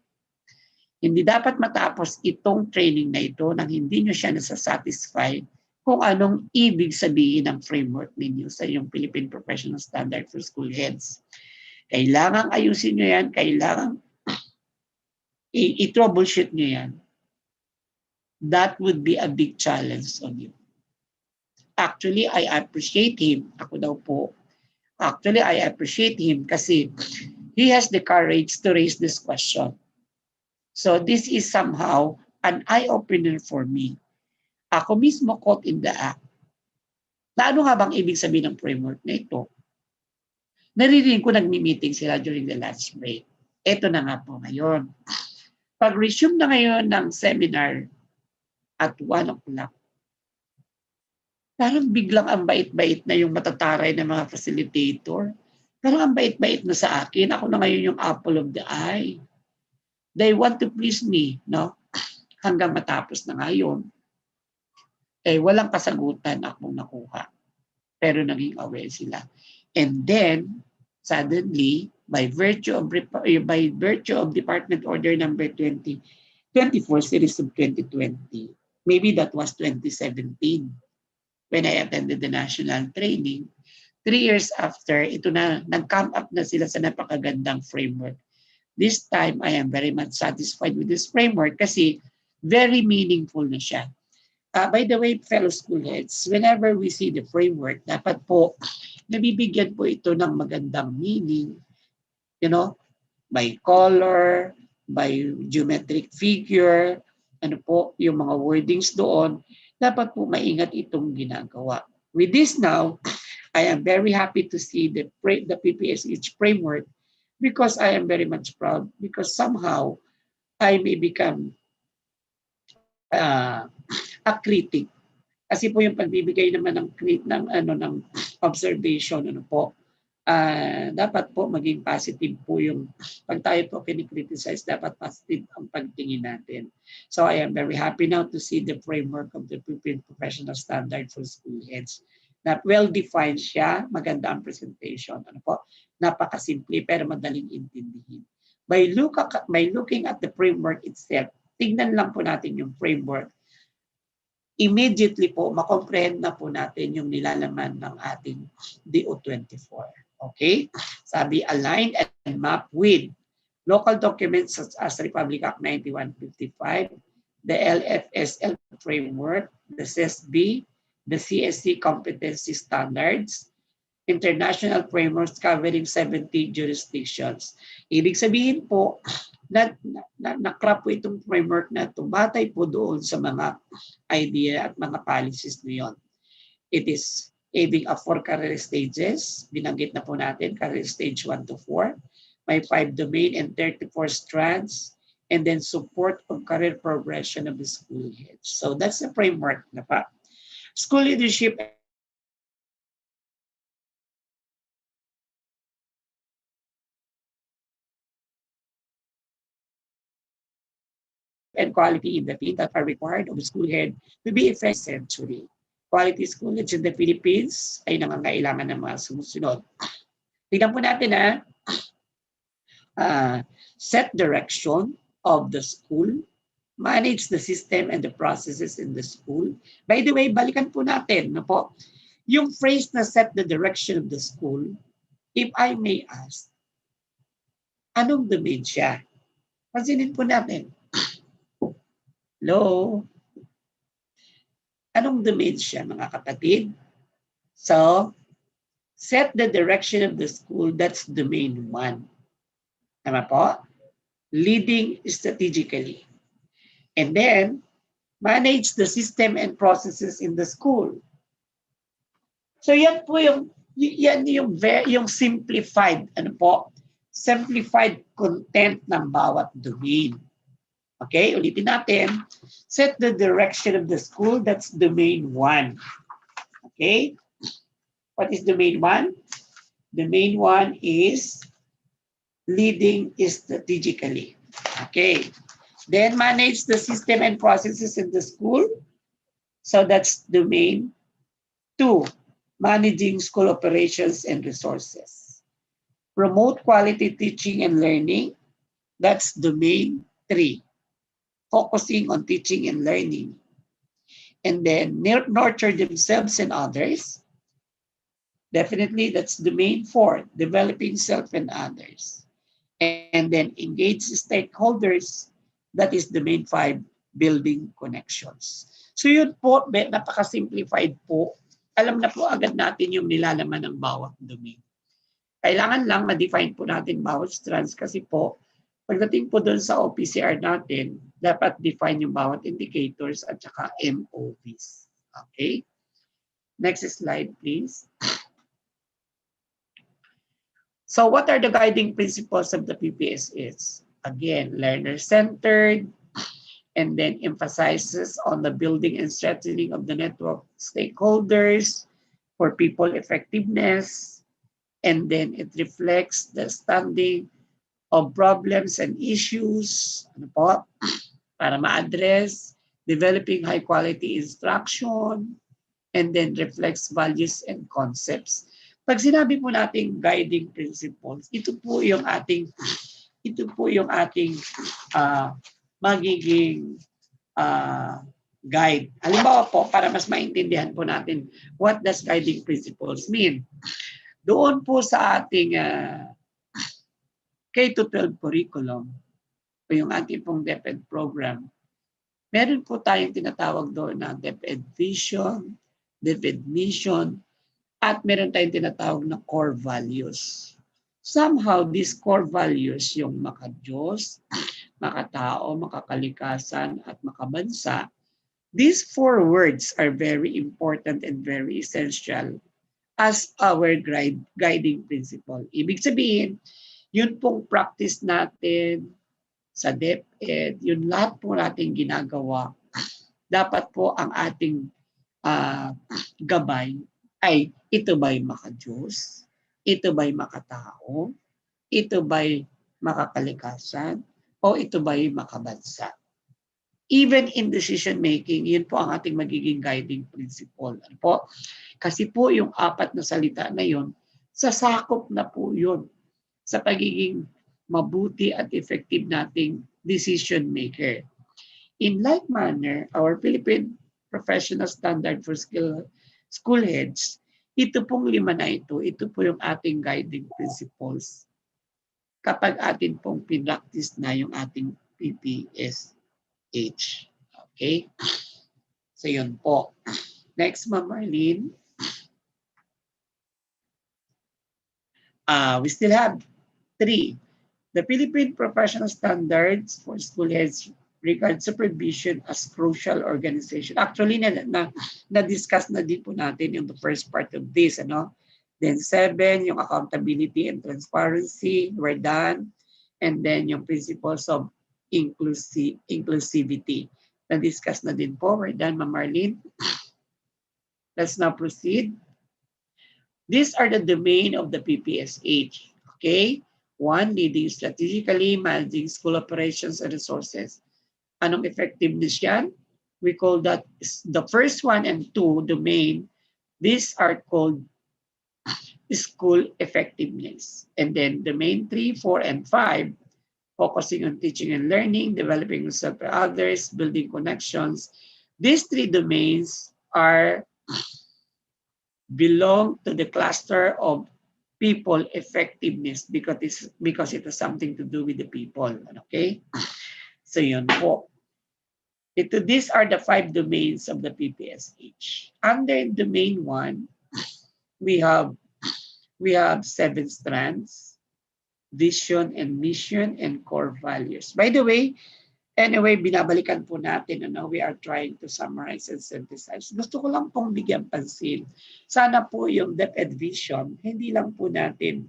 Hindi dapat matapos itong training na ito nang hindi nyo siya nasasatisfy kung anong ibig sabihin ng framework ninyo sa yung Philippine Professional Standard for School Heads. Kailangan ayusin nyo yan, kailangan i-troubleshoot nyo yan. That would be a big challenge on you. Actually, I appreciate him. Ako daw po. Actually, I appreciate him kasi he has the courage to raise this question. So this is somehow an eye-opener for me. Ako mismo caught in the act. Na ano nga bang ibig sabihin ng framework na ito? Naririnig ko nagmi-meeting sila during the lunch break. Ito na nga po ngayon. Pag-resume na ngayon ng seminar at 1 o'clock, parang biglang ang bait-bait na yung matataray ng mga facilitator. Parang ang bait-bait na sa akin. Ako na ngayon yung apple of the eye. They want to please me, no? Hanggang matapos na ngayon. Walang kasagutan akong nakuha. Pero naging aware sila. And then, suddenly, by virtue of Department Order number 24 series of 2020, maybe that was 2017. when I attended the national training. 3 years after, ito na, nag-come up na sila sa napakagandang framework. This time, I am very much satisfied with this framework kasi very meaningful na siya. By the way, fellow schoolheads, whenever we see the framework, dapat po, nabibigyan po ito ng magandang meaning, you know, by color, by geometric figure, ano po, yung mga wordings doon, dapat po maingat itong ginagawa. With this now, I am very happy to see the PPSH framework because I am very much proud because somehow I may become a critic. Kasi po yung pagbibigay naman ng observation po, dapat po maging positive po yung pag tayo po kini-criticize, dapat positive ang pagtingin natin. So I am very happy now to see the framework of the Philippine Professional Standard for School Heads. Na well-defined siya, maganda ang presentation. Napakasimple pero madaling intindihin. By looking at the framework itself, tignan lang po natin yung framework. Immediately po, makomprehend na po natin yung nilalaman ng ating DO24. Okay? Sabi, aligned and map with local documents such as Republic Act 9155, the LFSL framework, the CSB, the CSC competency standards, international frameworks covering 70 jurisdictions. Ibig sabihin po, na-crop po itong framework na ito, batay po doon sa mga idea at mga policies na yun. It is aiming at 4 career stages. Binanggit na po natin, career stage 1 to 4. May 5 domain and 34 strands. And then support of career progression of the school heads. So that's the framework na pa. School leadership and quality in the field that are required of the school head to be effective century. Quality schoolage in the Philippines ay nangangailangan ng mga sumusunod. Tignan po natin set direction of the school, manage the system and the processes in the school. By the way, balikan po natin yung phrase na set the direction of the school, if I may ask, anong domain siya? Pansinin po natin. Hello? Anong domain siya, mga kapatid? So, set the direction of the school, that's domain 1. Tama po? Leading strategically. And then, manage the system and processes in the school. So yan po yung simplified, simplified content ng bawat domain. Okay, ulitin natin. Set the direction of the school, that's domain 1. Okay? What is domain 1? Domain 1 is leading strategically. Okay. Then manage the system and processes in the school. So that's domain 2, managing school operations and resources. Promote quality teaching and learning. That's domain 3, focusing on teaching and learning. And then nurture themselves and others. Definitely, that's domain 4, developing self and others. And then engage stakeholders. That is domain 5, building connections. So yun po, napaka-simplified po. Alam na po agad natin yung nilalaman ng bawat domain. Kailangan lang ma-define po natin bawat strands kasi po, pagdating po doon sa OPCR natin, dapat define yung bawat indicators at saka MOVs. Okay? Next slide, please. So what are the guiding principles of the PPSS? Again, learner-centered, and then emphasizes on the building and strengthening of the network stakeholders for people effectiveness, and then it reflects the standing of problems and issues para ma-address, developing high-quality instruction, and then reflects values and concepts. Pag sinabi po nating guiding principles, ito po yung ating magiging guide. Halimbawa po, para mas maintindihan po natin what does guiding principles mean. Doon po sa ating K-12 curriculum, o yung ating pong DepEd program, meron po tayong tinatawag doon na DepEd Vision, DepEd Mission, at meron tayong tinatawag na core values. Somehow, these core values, yung maka-Diyos, makatao, makakalikasan, at makabansa, these four words are very important and very essential as our guiding principle. Ibig sabihin, yun pong practice natin sa DepEd, yun lahat po natin ginagawa, dapat po ang ating gabay ay ito ba'y maka-Diyos? Ito ba'y makatao? Ito ba'y makakalikasan? O ito ba'y makabansa? Even in decision making, yun po ang ating magiging guiding principle. Ano po? Kasi po yung apat na salita na yun, sasakop na po yun sa pagiging mabuti at effective nating decision maker. In like manner, our Philippine Professional Standard for School Heads, ito pong lima na ito po yung ating guiding principles kapag atin pong pinractice na yung ating PPSH. Okay? So yun po. Next, Ma'am Marlene. We still have 3. The Philippine Professional Standards for School Heads regard supervision as crucial organization. Actually, na-discuss na din po natin yung the first part of this. Then 7, yung accountability and transparency, we're done. And then yung principles of inclusivity. Na-discuss na din po. We're done, Ma'am Marlene. Let's now proceed. These are the domain of the PPSH. Okay? 1, leading strategically, managing school operations and resources. Anong effectiveness yan? We call that the first 1 and 2 domain. These are called school effectiveness. And then domain 3, 4, and 5, focusing on teaching and learning, developing yourself for others, building connections. These 3 domains belong to the cluster of people effectiveness because it has something to do with the people. Okay? So yun po. These are the 5 domains of the PPSH. Under domain 1, we have 7 strands: vision and mission and core values. By the way, anyway, binabalikan po natin, we are trying to summarize and synthesize. Gusto ko lang pong bigyan pansin. Sana po yung DepEd vision, hindi lang po natin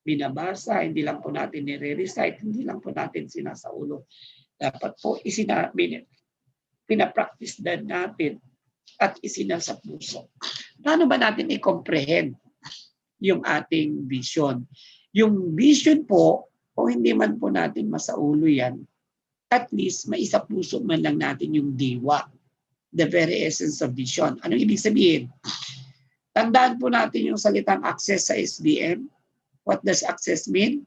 binabasa, hindi lang po natin nire-recite, hindi lang po natin sinasaulo. Dapat po pinapractice din natin at isinasa puso. Paano ba natin i-comprehend yung ating vision? Yung vision po, kung hindi man po natin masaulo yan, at least maisapuso man lang natin yung diwa, the very essence of vision. Anong ibig sabihin? Tandaan po natin yung salitang access sa SBM. What does access mean?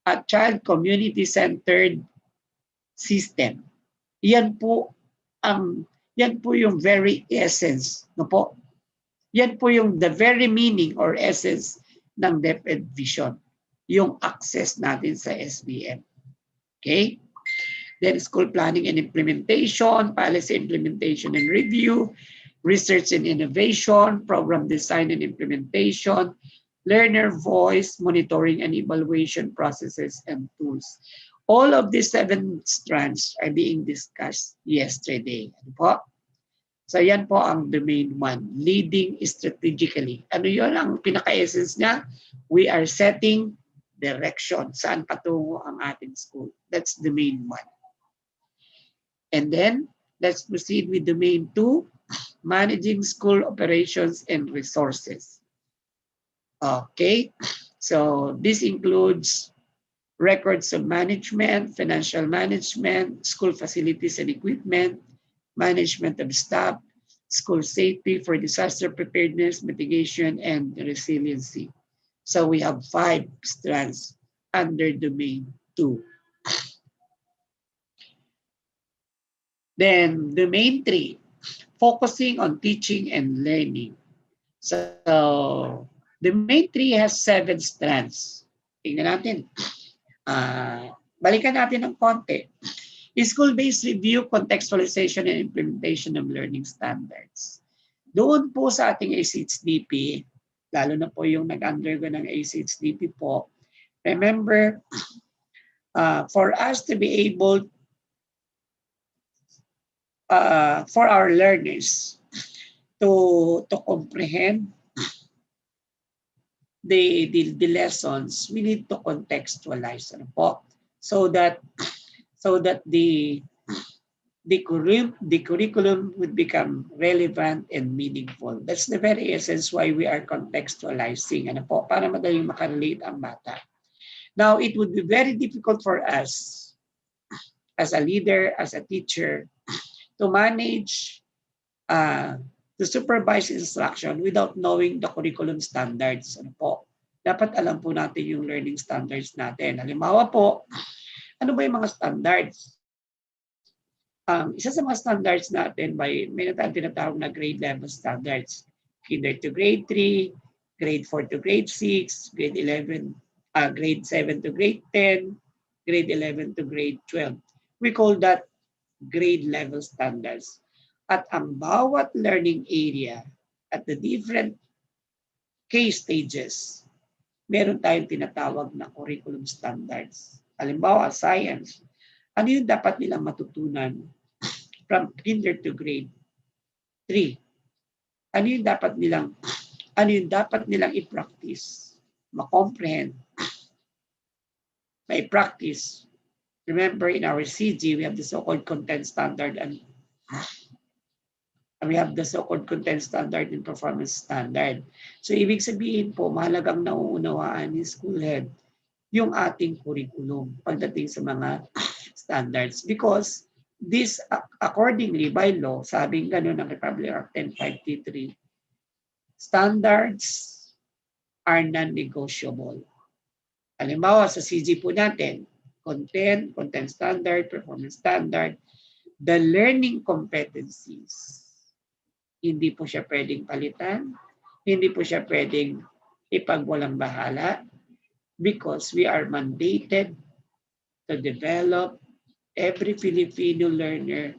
A child community-centered system. Yan po yung very essence, no po? Yan po yung the very meaning or essence ng DepEd vision, yung access natin sa SBM. Okay? Then school planning and implementation, policy implementation and review, research and innovation, program design and implementation, learner voice, monitoring and evaluation processes and tools. All of these 7 strands are being discussed yesterday. Ano po? So yan po ang domain 1, leading strategically. Ano yun ang pinaka-essence niya? We are setting direction. Saan patungo ang ating school? That's domain 1. And then, let's proceed with domain 2, managing school operations and resources. Okay, so this includes records of management, financial management, school facilities and equipment, management of staff, school safety for disaster preparedness, mitigation, and resiliency. So we have 5 strands under domain 2. Then domain 3, focusing on teaching and learning. So domain 3 has 7 strands. Tingnan natin. Balikan natin ng konti. School-based review, contextualization, and implementation of learning standards. Doon po sa ating ACHDP, lalo na po yung nag-undergo ng ACHDP po, remember, for us to be able, for our learners to comprehend the lessons, we need to contextualize, ano po, so that the curriculum would become relevant and meaningful. That's the very essence why we are contextualizing, ano po, para madaling makarelate ang bata. Now, it would be very difficult for us as a leader, as a teacher, to manage, to supervise instruction without knowing the curriculum standards. Ano po? Dapat alam po natin yung learning standards natin. Halimbawa po, ano ba yung mga standards? Isa sa mga standards natin, may tinatawag na grade level standards. Kinder to grade 3, grade 4 to grade 6, grade 11, grade 7 to grade 10, grade 11 to grade 12. We call that grade level standards. At ang bawat learning area at the different case stages, meron tayong tinatawag na curriculum standards. Halimbawa, science. Ano yung dapat nilang matutunan from kinder to grade 3? Ano yung dapat nilang i-practice, ma-comprehend, ma-practice? Remember, in our CG, we have the so-called content standard and we have the so-called content standard and performance standard. So, ibig sabihin po, mahalagang nauunawaan ni school head yung ating curriculum pagdating sa mga standards. Because this, accordingly, by law, sabing gano'n ng Republic Act 10533, standards are non-negotiable. Halimbawa, sa CG po natin, content standard, performance standard, the learning competencies, hindi po siya pwedeng palitan, hindi po siya pwedeng ipagwalang bahala, because we are mandated to develop every Filipino learner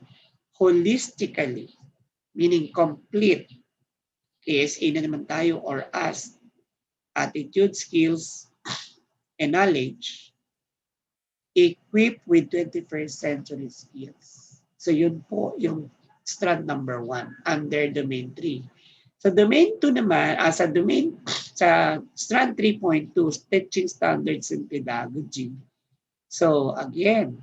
holistically, meaning complete. ASA na naman tayo, or as attitude, skills, and knowledge, equipped with 21st century skills. So yun po yung strand number 1 under domain 3. Sa domain 2 naman, sa strand 3.2, teaching standards and pedagogy. So again,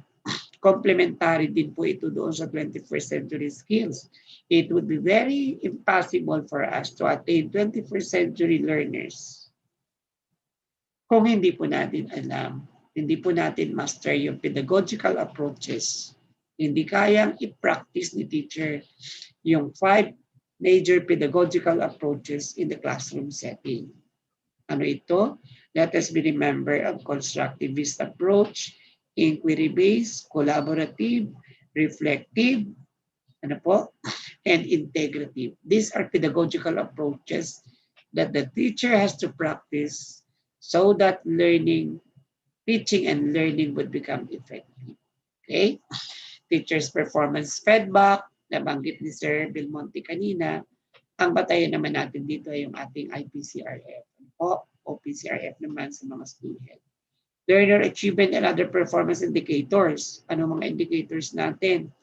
complementary din po ito doon sa 21st century skills. It would be very impossible for us to attain 21st century learners kung hindi po natin alam, hindi po natin master yung pedagogical approaches. Hindi kayang i-practice ni teacher yung 5 major pedagogical approaches in the classroom setting. Ano ito? Let us be remember of constructivist approach, inquiry-based, collaborative, reflective, and integrative. These are pedagogical approaches that the teacher has to practice so that teaching and learning would become effective. Okay? Teacher's performance feedback, nabanggit ni Sir Belmonte kanina. Ang batayan naman natin dito ay yung ating IPCRF o PCRF naman sa mga school head. Learner achievement and other performance indicators. Ano mga indicators natin?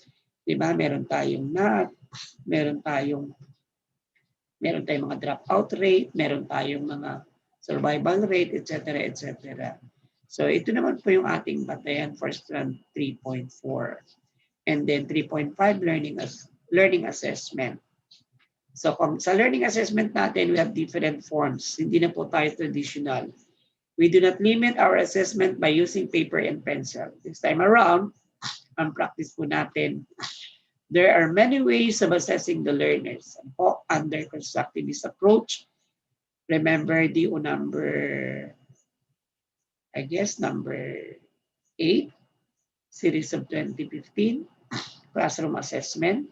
Diba? Meron tayong NAT, meron tayong mga dropout rate, meron tayong mga survival rate, etc., etc. So ito naman po yung ating batayan for strand 3.4. And then 3.5, learning assessment. So sa learning assessment natin, we have different forms. Hindi na po tayo traditional. We do not limit our assessment by using paper and pencil. This time around, ang practice po natin, there are many ways of assessing the learners. Under constructivist approach, remember the number 8, series of 2015, classroom assessment.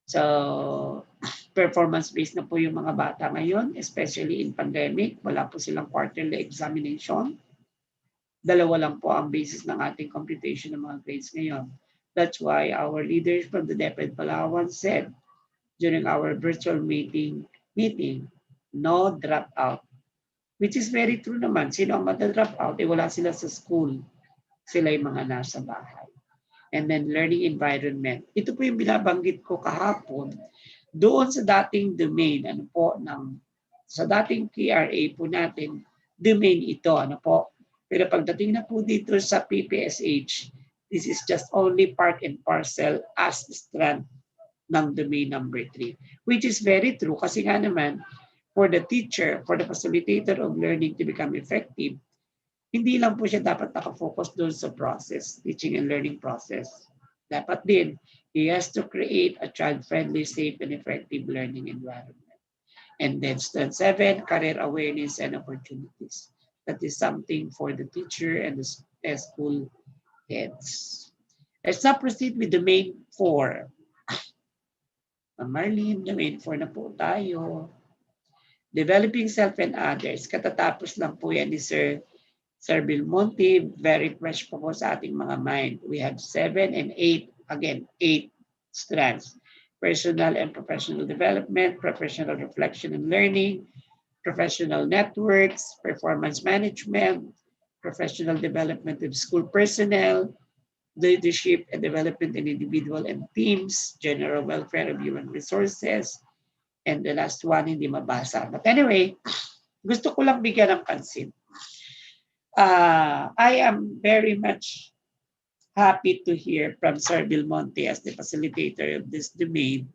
So, performance-based na po yung mga bata ngayon, especially in pandemic. Wala po silang quarterly examination. Dalawa lang po ang basis ng ating computation ng mga grades ngayon. That's why our leaders from the DepEd Palawan said during our virtual meeting, no dropout. Which is very true naman. Sino ang mata-drop out? Wala sila sa school. Sila yung mga nasa bahay. And then learning environment. Ito po yung binabanggit ko kahapon doon sa dating domain, sa dating KRA po natin, domain ito, Pero pagdating na po dito sa PPSH, this is just only part and parcel as strand ng domain number 3. Which is very true kasi nga naman, for the teacher, for the facilitator of learning to become effective, hindi lang po siya dapat nakafocus doon sa process, teaching and learning process. Dapat din, he has to create a child-friendly, safe, and effective learning environment. And then step 7, career awareness and opportunities. That is something for the teacher and the school heads. Let's now proceed with domain 4. Marlene, domain 4 na po tayo. Developing self and others. Katatapos lang po yan ni Sir Belmonte, very fresh po sa ating mga mind. We have 7 and 8, again, 8 strands. Personal and professional development, professional reflection and learning, professional networks, performance management, professional development of school personnel, leadership and development in individual and teams, general welfare of human resources, and the last one, hindi mabasa. But anyway, gusto ko lang bigyan ng pansin. I am very much happy to hear from Sir Belmonte as the facilitator of this domain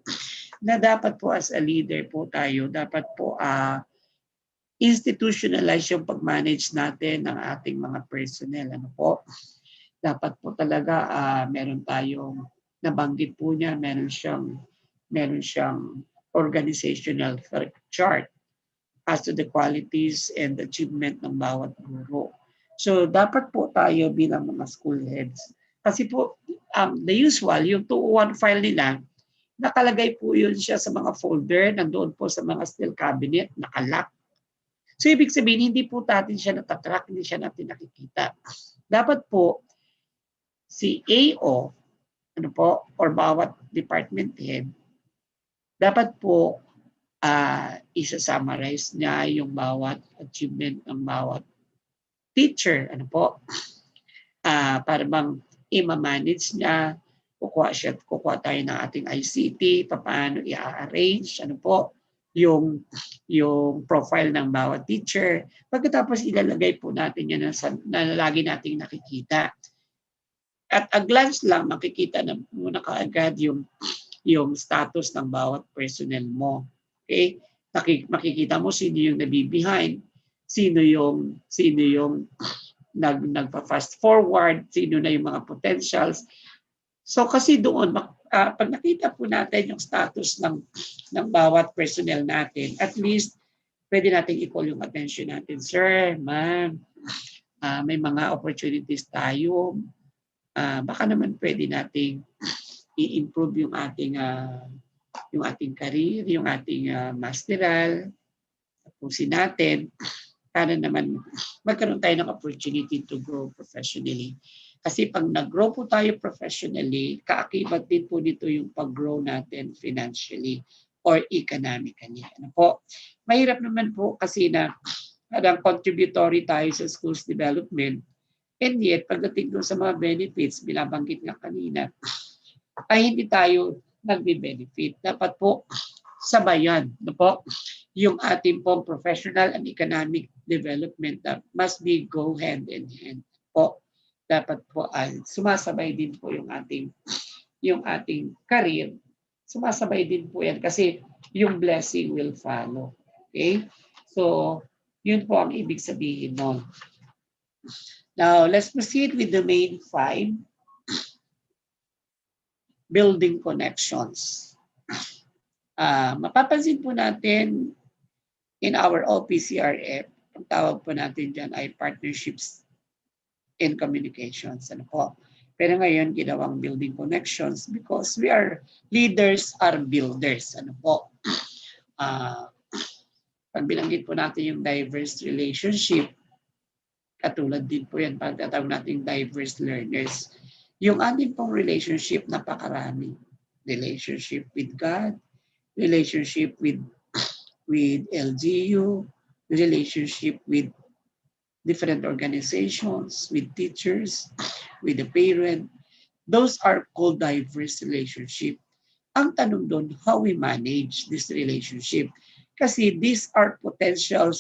na dapat po as a leader po tayo, dapat po institutionalize yung pag-manage natin ng ating mga personnel. Dapat po talaga meron tayong nabanggit po niya, meron siyang organizational chart as to the qualities and achievement ng bawat guro. So dapat po tayo bilang mga school heads. Kasi po, the usual, yung 201 file nila, nakalagay po yun siya sa mga folder, nandoon po sa mga steel cabinet, nakalock. So ibig sabihin, hindi po natin siya natatrack, hindi siya natin nakikita. Dapat po, si AO, or bawat department head, dapat po isa-summarize niya yung bawat achievement ng bawat teacher, para bang i-manage niya, kukuha tayo ng ating ICT, paano i-arrange, yung profile ng bawat teacher. Pagkatapos ilalagay po natin yan na lagi nating nakikita. At a glance lang, makikita na muna kaagad yung status ng bawat personnel mo. Okay? Makikita mo sino yung nabibehind, sino yung nagpa-fast forward, sino na yung mga potentials. So kasi doon, pag nakita po natin yung status ng bawat personnel natin, at least pwede natin i-call yung attention natin. Sir, ma'am, may mga opportunities tayo. Baka naman pwede nating i-improve yung ating career, yung ating masteral, tapusin natin para naman magkaroon tayo ng opportunity to grow professionally. Kasi pag nag-grow po tayo professionally, kaakibat din po dito yung pag-grow natin financially or economically. Mahirap naman po kasi na parang contributory tayo sa school's development, and yet pagdating doon sa mga benefits, binabanggit nga kanina, ay hindi tayo nagbe-benefit. Dapat po sabayan yung ating pong professional and economic development that must be go hand in hand po. Dapat po ay sumasabay din po yung ating career. Sumasabay din po yan kasi yung blessing will follow. Okay? So, yun po ang ibig sabihin nun. Now, let's proceed with domain 5. Building connections. Mapapansin po natin in our OPCRF, ang tawag po natin dyan ay partnerships in communications. Pero ngayon, ginawang building connections because we are leaders are builders. Ano po? Pag binanggit po natin yung diverse relationship, katulad din po yan, pagkatawag natin diverse learners. Yung ating pong relationship, napakarami. Relationship with God, relationship with LGU, relationship with different organizations, with teachers, with the parent. Those are called diverse relationship. Ang tanong doon, how we manage this relationship. Kasi these are potential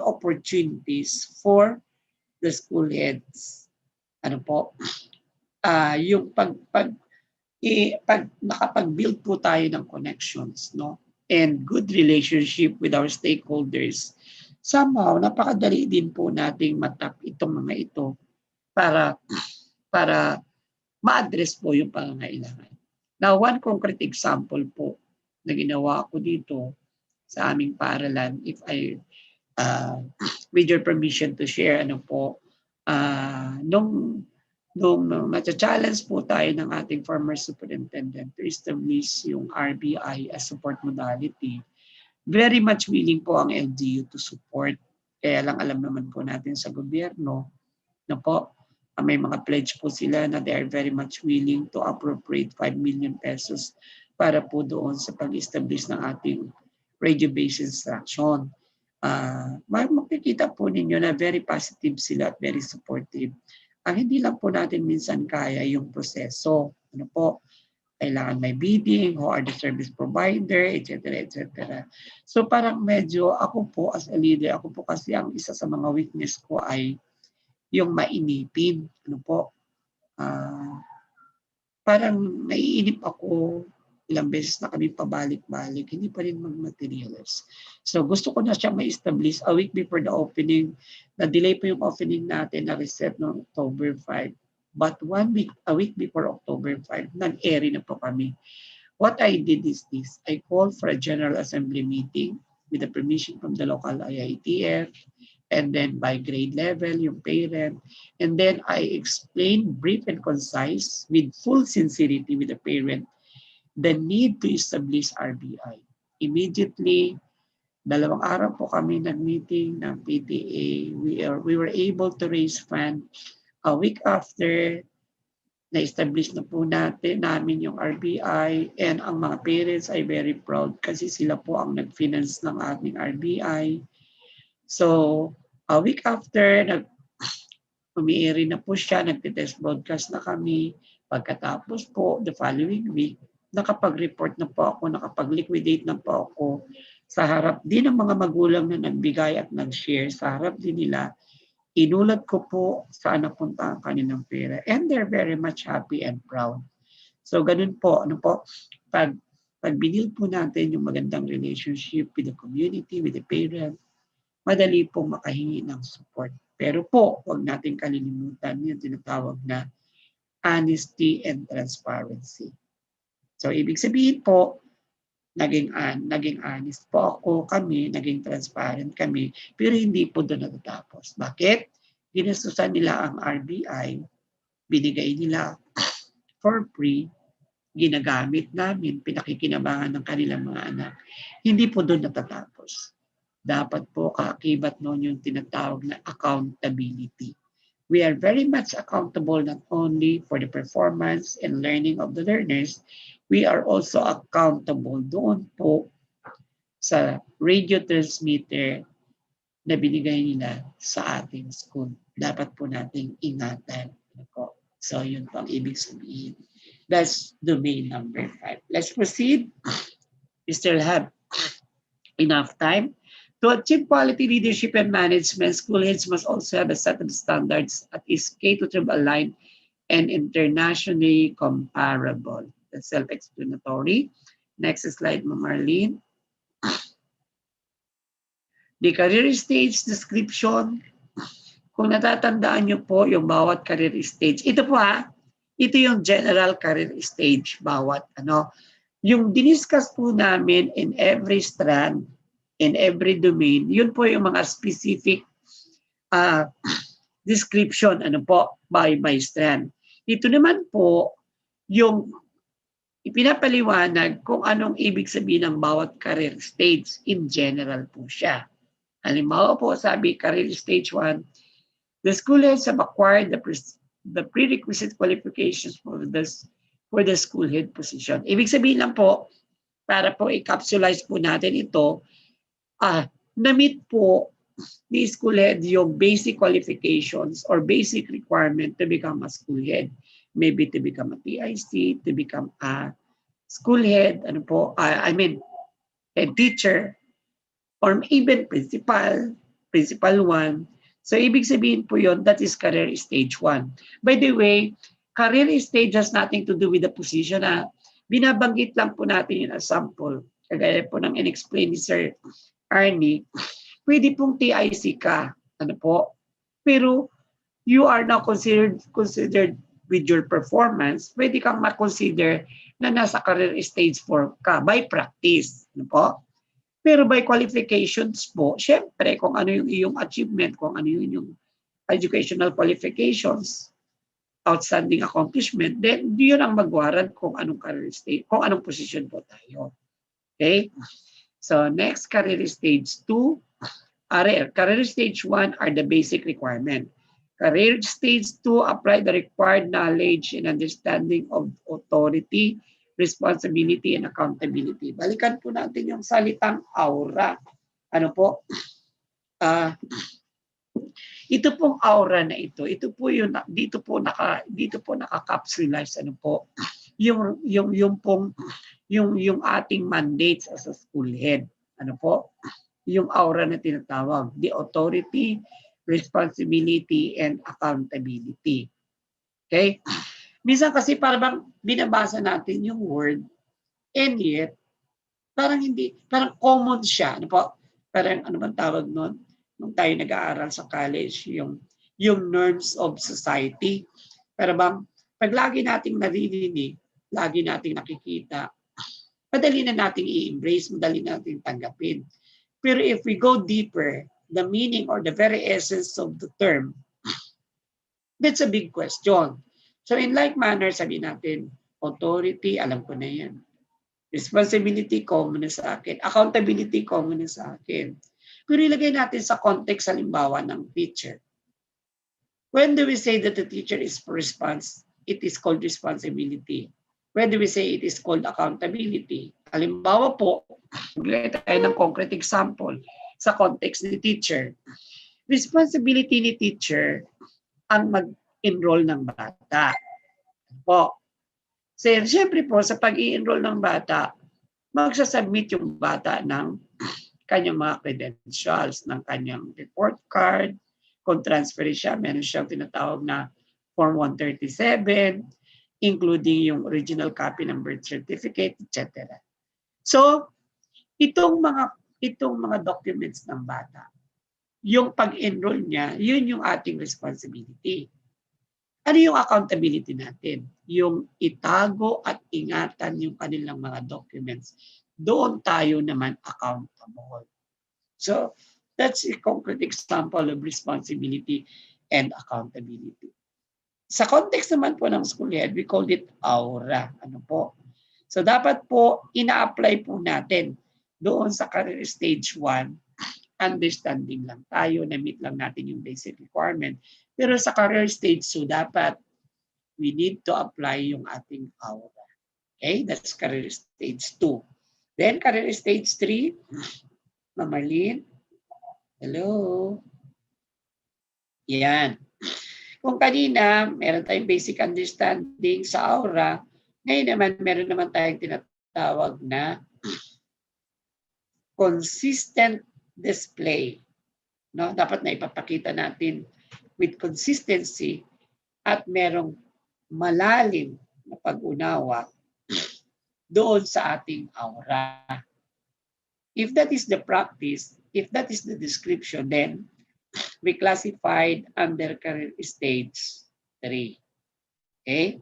opportunities for the school heads. Ano po? Yung pag nakapag-build po tayo ng connections, no? And good relationship with our stakeholders, somehow napakadali din po nating matap itong mga ito para ma-address po yung pangangailangan. Now, one concrete example po na ginawa ko dito sa aming paaralan, if I, with your permission to share, ano po, nung nasa-challenge po tayo ng ating former superintendent to establish yung RBI as support modality, very much willing po ang LGU to support. Kaya lang alam naman po natin sa gobyerno na po, may mga pledge po sila na they are very much willing to appropriate 5 million pesos para po doon sa pag-establish ng ating radio-based instruction. Makikita po ninyo na very positive sila at very supportive. Ang hindi lang po natin minsan kaya yung proseso. Ano po? Kailangan may bidding, who are the service provider, etc. etc. So parang medyo ako po as a leader, ako po kasi ang isa sa mga weakness ko ay yung mainipin. Ano po? Parang naiinip ako, ilang beses na kami pabalik-balik, hindi pa rin mag-materialize. So gusto ko na siya ma-establish a week before the opening. Na-delay po yung opening natin na reset noong October 5. But a week before October 5, nag-airy na po kami. What I did is this. I called for a General Assembly meeting with the permission from the local IITF, and then by grade level, yung parent. And then I explained brief and concise with full sincerity with the parent the need to establish RBI. Immediately, 2 araw po kami nag-meeting ng PTA. We were able to raise fund. A week after, na-establish na po namin yung RBI, and ang mga parents ay very proud kasi sila po ang nag-finance ng ating RBI. So, a week after, umiiri na po siya, nagtitest broadcast na kami. Pagkatapos po, the following week, nakapag-report na po ako, nakapag-liquidate na po ako sa harap din ng mga magulang na nagbigay at nag-share, sa harap din nila, inulat ko po saan napunta ang kanilang pera. And they're very much happy and proud. So ganun po, pag binil po natin yung magandang relationship with the community, with the parent, madali po makahingi ng support. Pero po, huwag natin kalilimutan yung tinatawag na honesty and transparency. So, ibig sabihin po, naging honest po kami, naging transparent kami, pero hindi po doon natatapos. Bakit? Ginastusan nila ang RBI, binigay nila for free, ginagamit namin, pinakikinabangan ng kanilang mga anak. Hindi po doon natatapos. Dapat po kaakibat noon yung tinatawag na accountability. We are very much accountable not only for the performance and learning of the learners, we are also accountable doon po sa radio transmitter na binigay nila sa ating school. Dapat po nating ingatan. So yun po ang ibig sabihin. That's domain number 5. Let's proceed. We still have enough time. To achieve quality leadership and management, school heads must also have a set of standards that is K-12 aligned and internationally comparable. That's self-explanatory. Next slide, Marlene. The career stage description. Kung natatandaan nyo po yung bawat career stage. Ito po ito yung general career stage bawat Yung diniscuss po namin in every strand, in every domain, yun po yung mga specific description by strand. Ito naman po yung ipinapaliwanag kung anong ibig sabihin ng bawat career stage. In general po siya. Halimbawa po, sabi career stage 1, the school heads have acquired the prerequisite qualifications for the school head position. Ibig sabihin lang po, para po i-capsulize po natin ito, na-meet po ni school head yung basic qualifications or basic requirement to become a school head. Maybe to become a TIC, to become a school head, head teacher, or even principal 1. So ibig sabihin po yun, that is career stage 1. By the way, career stage has nothing to do with the position. Binabanggit lang po natin yung sample. Kagaya po ng in-explain ni Sir Arnie, pwede pong TIC ka. Ano po? Pero you are now considered with your performance, pwede kang ma-consider na nasa career stage 4 ka by practice. Ano po? Pero by qualifications po, syempre kung ano yung iyong achievement, kung ano yung educational qualifications, outstanding accomplishment, then yun ang mag-warrant kung anong career stage, kung anong position po tayo. Okay? So next, career stage 2. Career stage 1 are the basic requirement. Career stage 2 apply the required knowledge and understanding of authority, responsibility, and accountability. Balikan po natin yung salitang aura. Ano po? Ito pong aura na ito po yung dito po naka-capsulize ano po yung ating mandates as a school head. Ano po? Yung aura na tinatawag, the authority, responsibility, and accountability. Okay? Minsan kasi parang binabasa natin yung word and yet parang common siya. Ano po? Parang ano bang tawag nun? Nung tayo nag-aaral sa college, yung norms of society. Pero bang pag lagi nating naririnig, lagi nating nakikita, madali na nating i-embrace, madali nating tanggapin. Pero if we go deeper, the meaning or the very essence of the term, that's a big question. So in like manner, sabi natin, authority, alam ko na yan. Responsibility, common na sa akin. Accountability, common na sa akin. Pero ilagay natin sa context, halimbawa ng teacher. When do we say that the teacher is it is called responsibility. When do we say it is called accountability? Halimbawa po, maglagay tayo ng concrete example sa context ni teacher. Responsibility ni teacher ang mag-enroll ng bata. Po. So, siyempre po, sa pag-i-enroll ng bata, magsasubmit yung bata ng kanyang mga credentials, ng kanyang report card. Kung transfer siya, meron siyang tinatawag na Form 137, including yung original copy ng birth certificate, etc. So, itong mga documents ng bata, yung pag-enroll niya, yun yung ating responsibility. Ano yung accountability natin? Yung itago at ingatan yung kanilang mga documents. Doon tayo naman accountable. So, that's a concrete example of responsibility and accountability. Sa context naman po ng school head, we called it aura. Ano po? So dapat po ina-apply po natin doon sa career stage 1, understanding lang tayo, na-meet lang natin yung basic requirement. Pero sa career stage 2, dapat we need to apply yung ating aura. Okay? That's career stage 2. Then career stage 3, Ma'am Marlene. Hello. Yan. Kung kanina, meron tayong basic understanding sa aura, ngayon naman, meron naman tayong tinatawag na consistent display. No? Dapat na ipapakita natin with consistency at merong malalim na pag-unawa doon sa ating aura. If that is the practice, if that is the description, then we classified under career stage 3. Okay?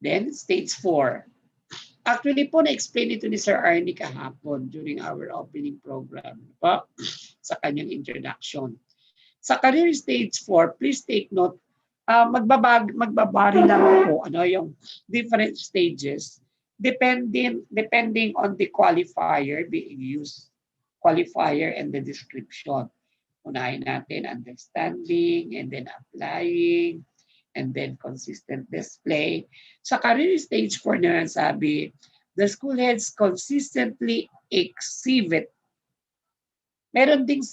Then stage 4. Actually po, na-explain ito ni Sir Arnie kahapon during our opening program sa kanyang introduction. Sa career stage 4, please take note magbabari lang po yung different stages depending on the qualifier being used. Qualifier and the description. Unahin natin understanding and then applying and then consistent display. Sa career stage 4 naman sabi, the school heads consistently exhibit. Meron ding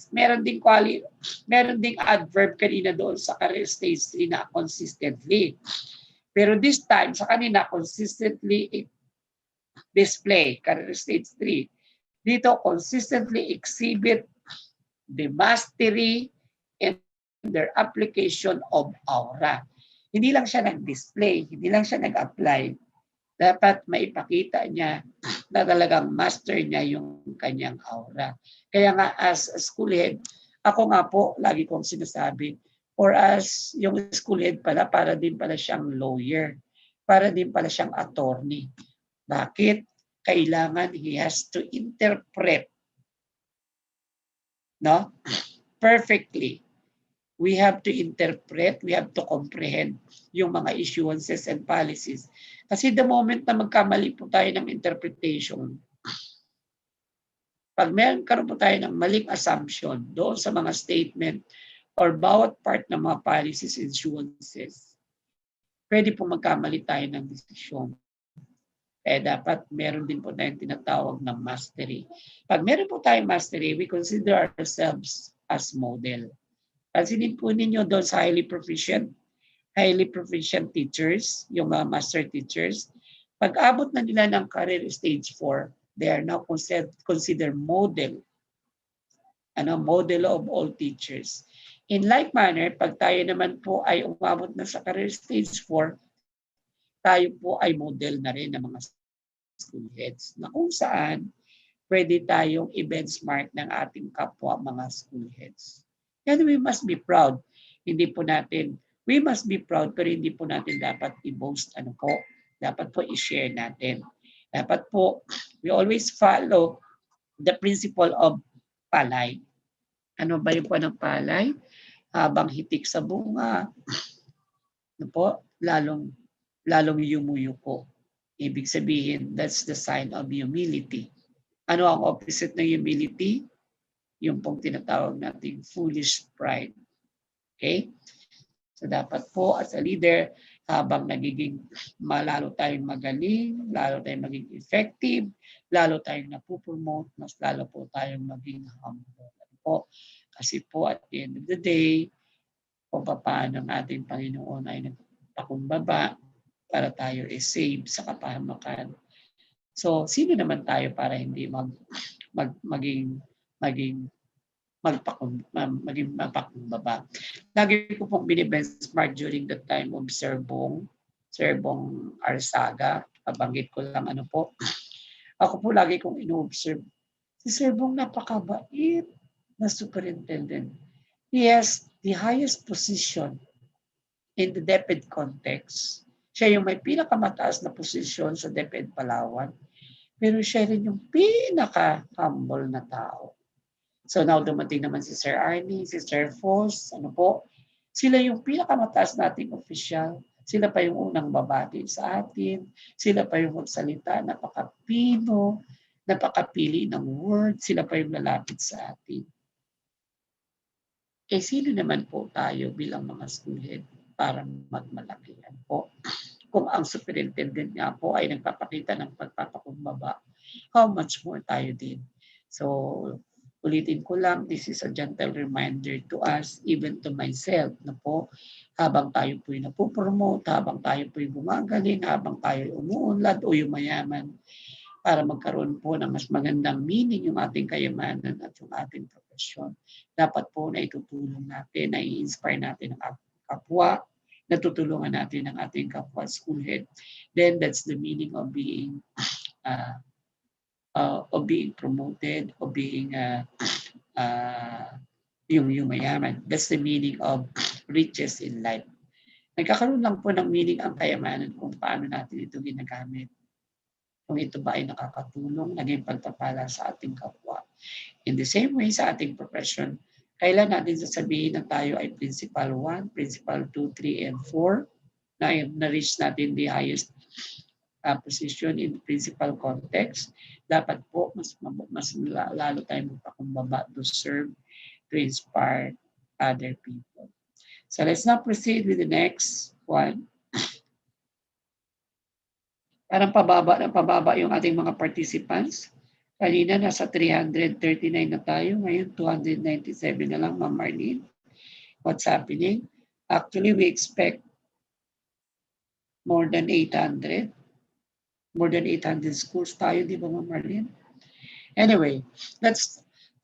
adverb kanina doon sa career stage 3 na consistently. Pero this time sa kanina consistently display career stage 3. Dito consistently exhibit the mastery and their application of aura. Hindi lang siya nag-display, hindi lang siya nag-apply. Dapat maipakita niya na talagang master niya yung kanyang aura. Kaya nga as a school head, ako nga po, lagi kong sinasabi, for us, yung school head pala, para din pala siyang lawyer. Para din pala siyang attorney. Bakit? Kailangan he has to interpret perfectly. We have to interpret, we have to comprehend yung mga issuances and policies. Kasi the moment na magkamali po tayo ng interpretation, pag karoon po tayo ng maling assumption doon sa mga statement or bawat part ng mga policies and issuances, pwede po magkamali tayo ng desisyon. Kaya dapat meron din po tayong tinatawag na mastery. Pag meron po tayong mastery, we consider ourselves as model. Pansinin po ninyo doon sa highly proficient teachers, yung mga master teachers, pag abot na nila ng career stage 4, they are now considered model. Model of all teachers. In like manner, pag tayo naman po ay umabot na sa career stage 4, tayo po ay model na rin ng mga school heads na kung saan pwede tayong i-benchmark ng ating kapwa mga school heads. And we must be proud. We must be proud pero hindi po natin dapat i-boast dapat po i-share natin. Dapat po, we always follow the principle of palay. Ano ba yung ng palay? Habang hitik sa bunga, lalong yumuyuko. Ibig sabihin, that's the sign of humility. Ano ang opposite ng humility? Yung pong tinatawag nating foolish pride. Okay? So dapat po as a leader, habang lalo tayong magaling, lalo tayong maging effective, lalo tayong napupromote, mas lalo po tayong maging humble. Kasi po at the end of the day, kung paano ng ating Panginoon ay nagpakumbaba para tayo i-save sa kapahamakan. So, sino naman tayo para hindi maging mapakumbaba? Lagi ko pong binibenchmark during the time of Serbong Arsaga. Pabanggit ko lang Ako po lagi kong ino-observe. Si Serbong napakabait na superintendent. He has the highest position in the DepEd context. Siya yung may pinakamataas na posisyon sa DepEd Palawan. Pero siya rin yung pinaka-humble na tao. So now dumating naman si Sir Arnie, si Sir Foss, sila yung pinakamataas nating official. Sila pa yung unang babati sa atin. Sila pa yung magsalita, napakapino, napakapili ng word. Sila pa yung lalapit sa atin. Sino naman po tayo bilang mga school head para magmalakihan po? Kung ang superintendent nga po ay nagpapakita ng pagpapakumbaba, how much more tayo din? So, ulitin ko lang, this is a gentle reminder to us, even to myself, habang tayo po'y napupromote, habang tayo po'y gumagaling, habang tayo umuunlad o yumayaman, para magkaroon po ng mas magandang meaning yung ating kayamanan at yung ating profesyon. Dapat po na itutulong natin, na i-inspire natin ang kapwa, natutulungan natin ang ating kapwa school head. Then that's the meaning of being promoted, of being yung mayaman. That's the meaning of riches in life. Nagkakaroon lang po ng meaning ang kayamanan kung paano natin ito ginagamit. Kung ito ba ay nakakatulong, naging pagpapala sa ating kapwa. In the same way, sa ating profession, kailan natin sasabihin na tayo ay Principal 1, Principal 2, 3, and 4 na-reach natin the highest position in principal context. Dapat po mas lalo tayong magpakumbaba to serve, to inspire other people. So let's now proceed with the next one. Parang pababa yung ating mga participants. Kanina nasa 339 na tayo, ngayon 297 na lang, Ma'am Marlene. What's happening? Actually, we expect more than 800. More than 800 schools tayo, di ba, Ma'am Marlene? Anyway,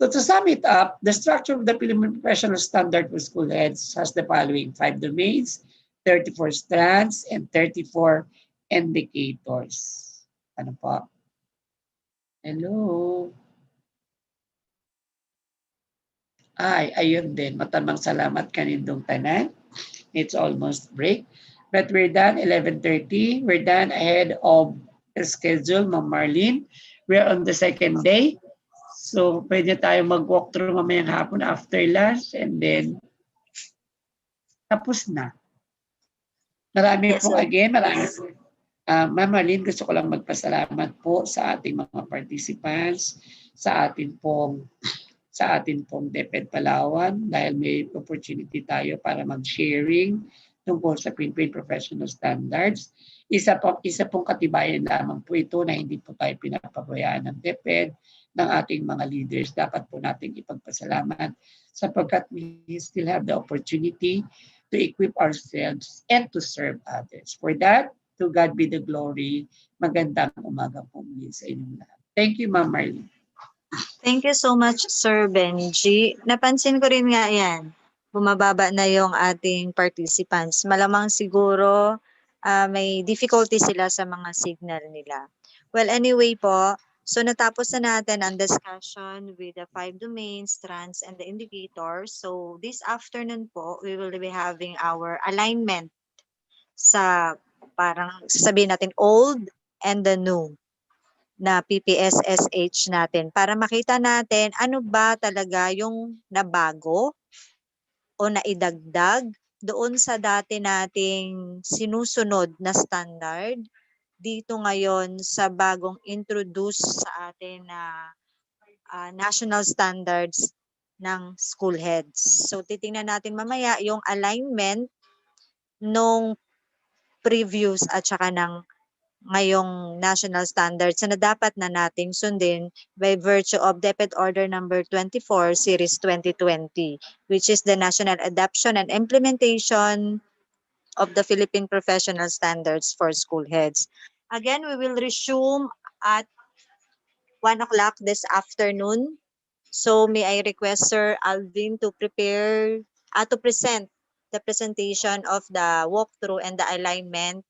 to sum it up, the structure of the Philippine Professional Standard for School Heads has the following 5 domains, 34 strands, and 34 indicators. Ano po? Hello? Ay, ayun din. Matamang salamat kanindong tanan. It's almost break. But we're done 11:30. We're done ahead of the schedule, Ma'am Marlene. We're on the second day. So, pwede tayo mag-walk through mamayang hapon after lunch and then tapos na. Marami Yes, po sir. again, marami po. Ma'am Marlene, gusto ko lang magpasalamat po sa ating mga participants, sa ating pong DepEd Palawan dahil may opportunity tayo para mag-sharing tungkol sa Philippine Professional Standards. Isa pong katibayan lamang po ito na hindi po tayo pinapabayaan ng DepEd, ng ating mga leaders. Dapat po nating ipagpasalamat sapagkat we still have the opportunity to equip ourselves and to serve others. For that, to God be the glory. Magandang umaga po muli sa inyong lahat. Thank you, Ma'am Marlene. Thank you so much, Sir Benji. Napansin ko rin nga yan. Bumababa na yung ating participants. Malamang siguro may difficulty sila sa mga signal nila. Well, anyway po, so natapos na natin ang discussion with the 5 domains, strands, and the indicators. So this afternoon po, we will be having our alignment sa parang sasabihin natin old and the new na PPSSH natin para makita natin ano ba talaga yung nabago o naidagdag doon sa dati nating sinusunod na standard dito ngayon sa bagong introduce sa atin na national standards ng school heads. So titingnan natin mamaya yung alignment nung previous at saka ng ngayong national standards na dapat na nating sundin by virtue of DepEd Order number 24 Series 2020, which is the National Adoption and Implementation of the Philippine Professional Standards for School Heads. Again, we will resume at 1 o'clock this afternoon. So may I request Sir Alvin to to present the presentation of the walkthrough and the alignment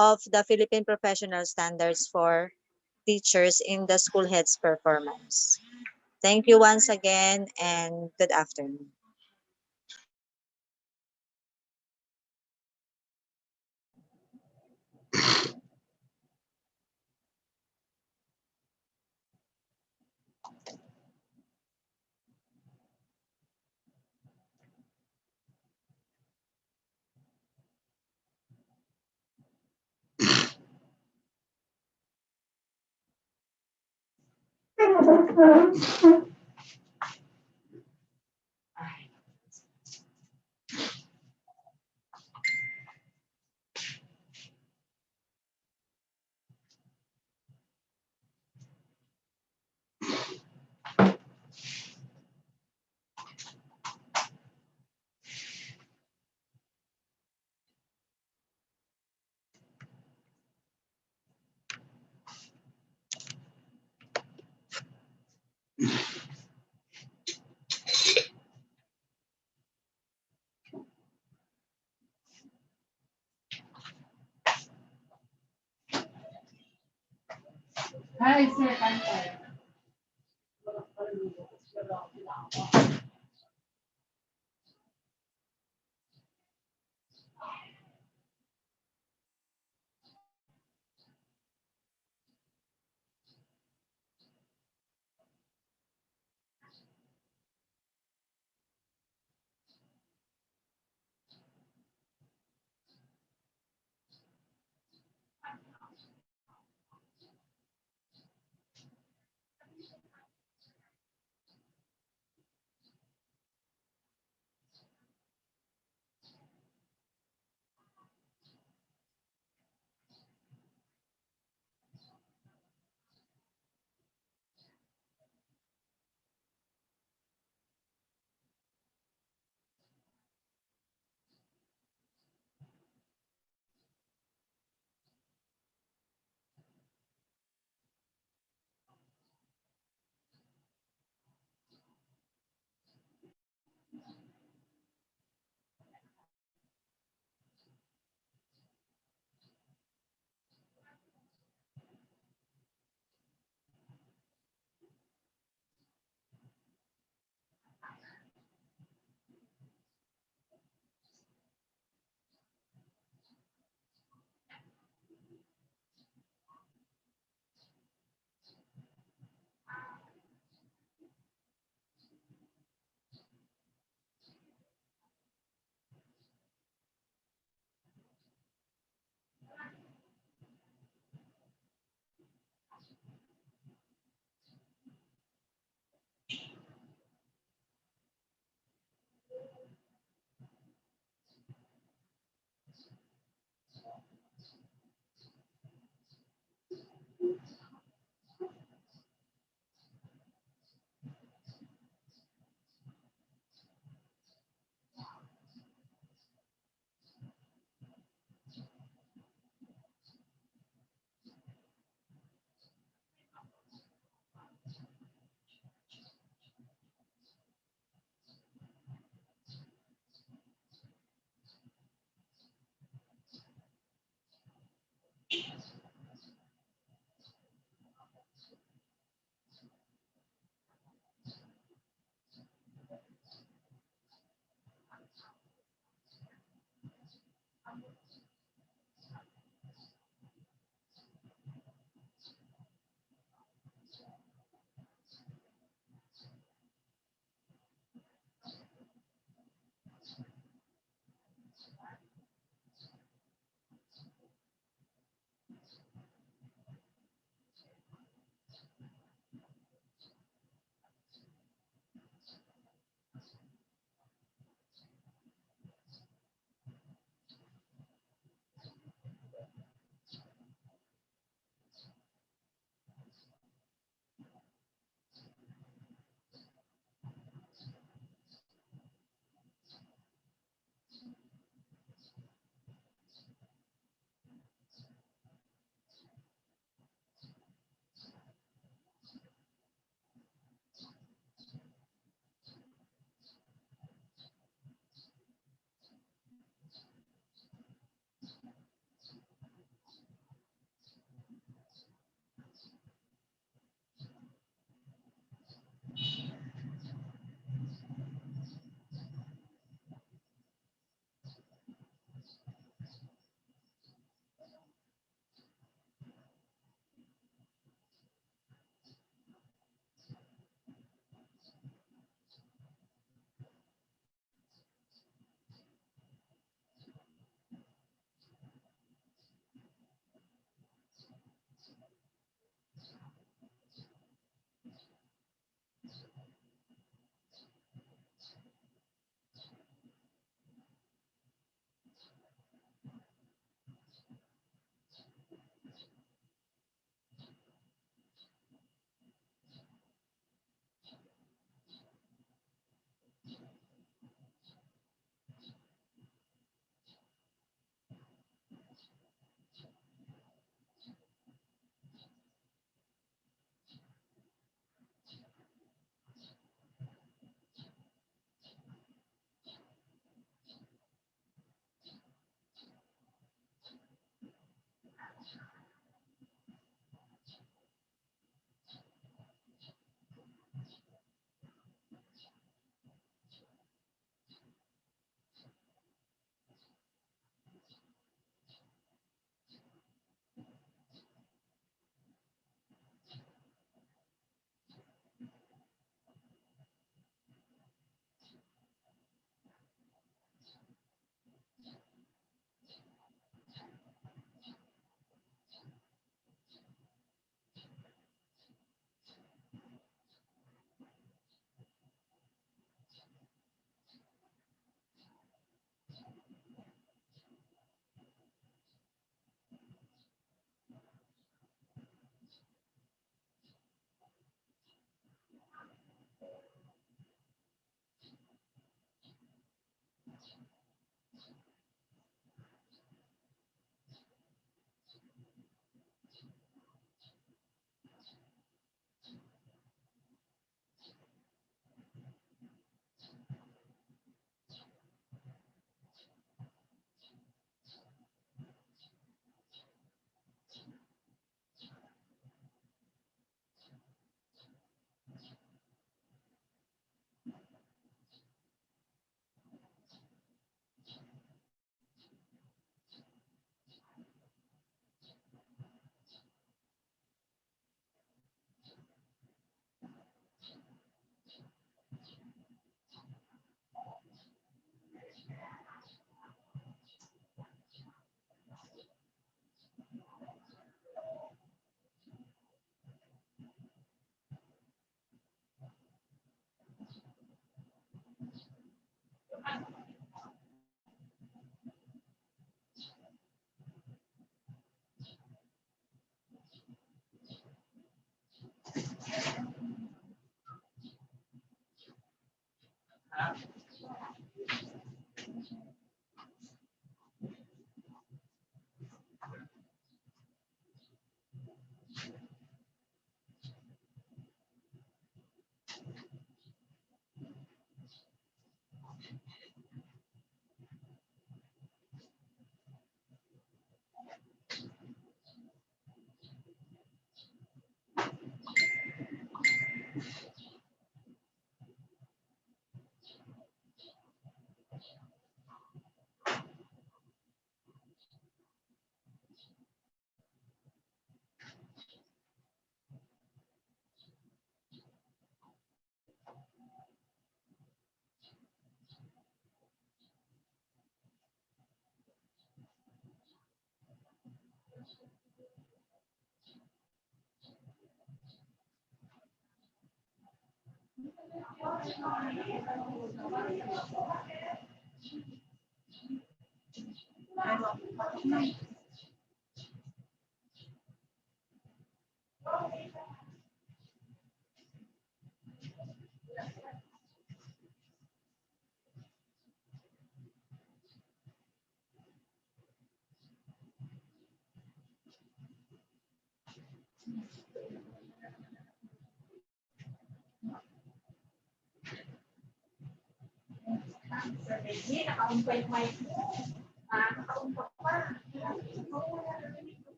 of the Philippine Professional Standards for teachers in the school heads performance. Thank you once again and good afternoon. Hi, Sir Pantay.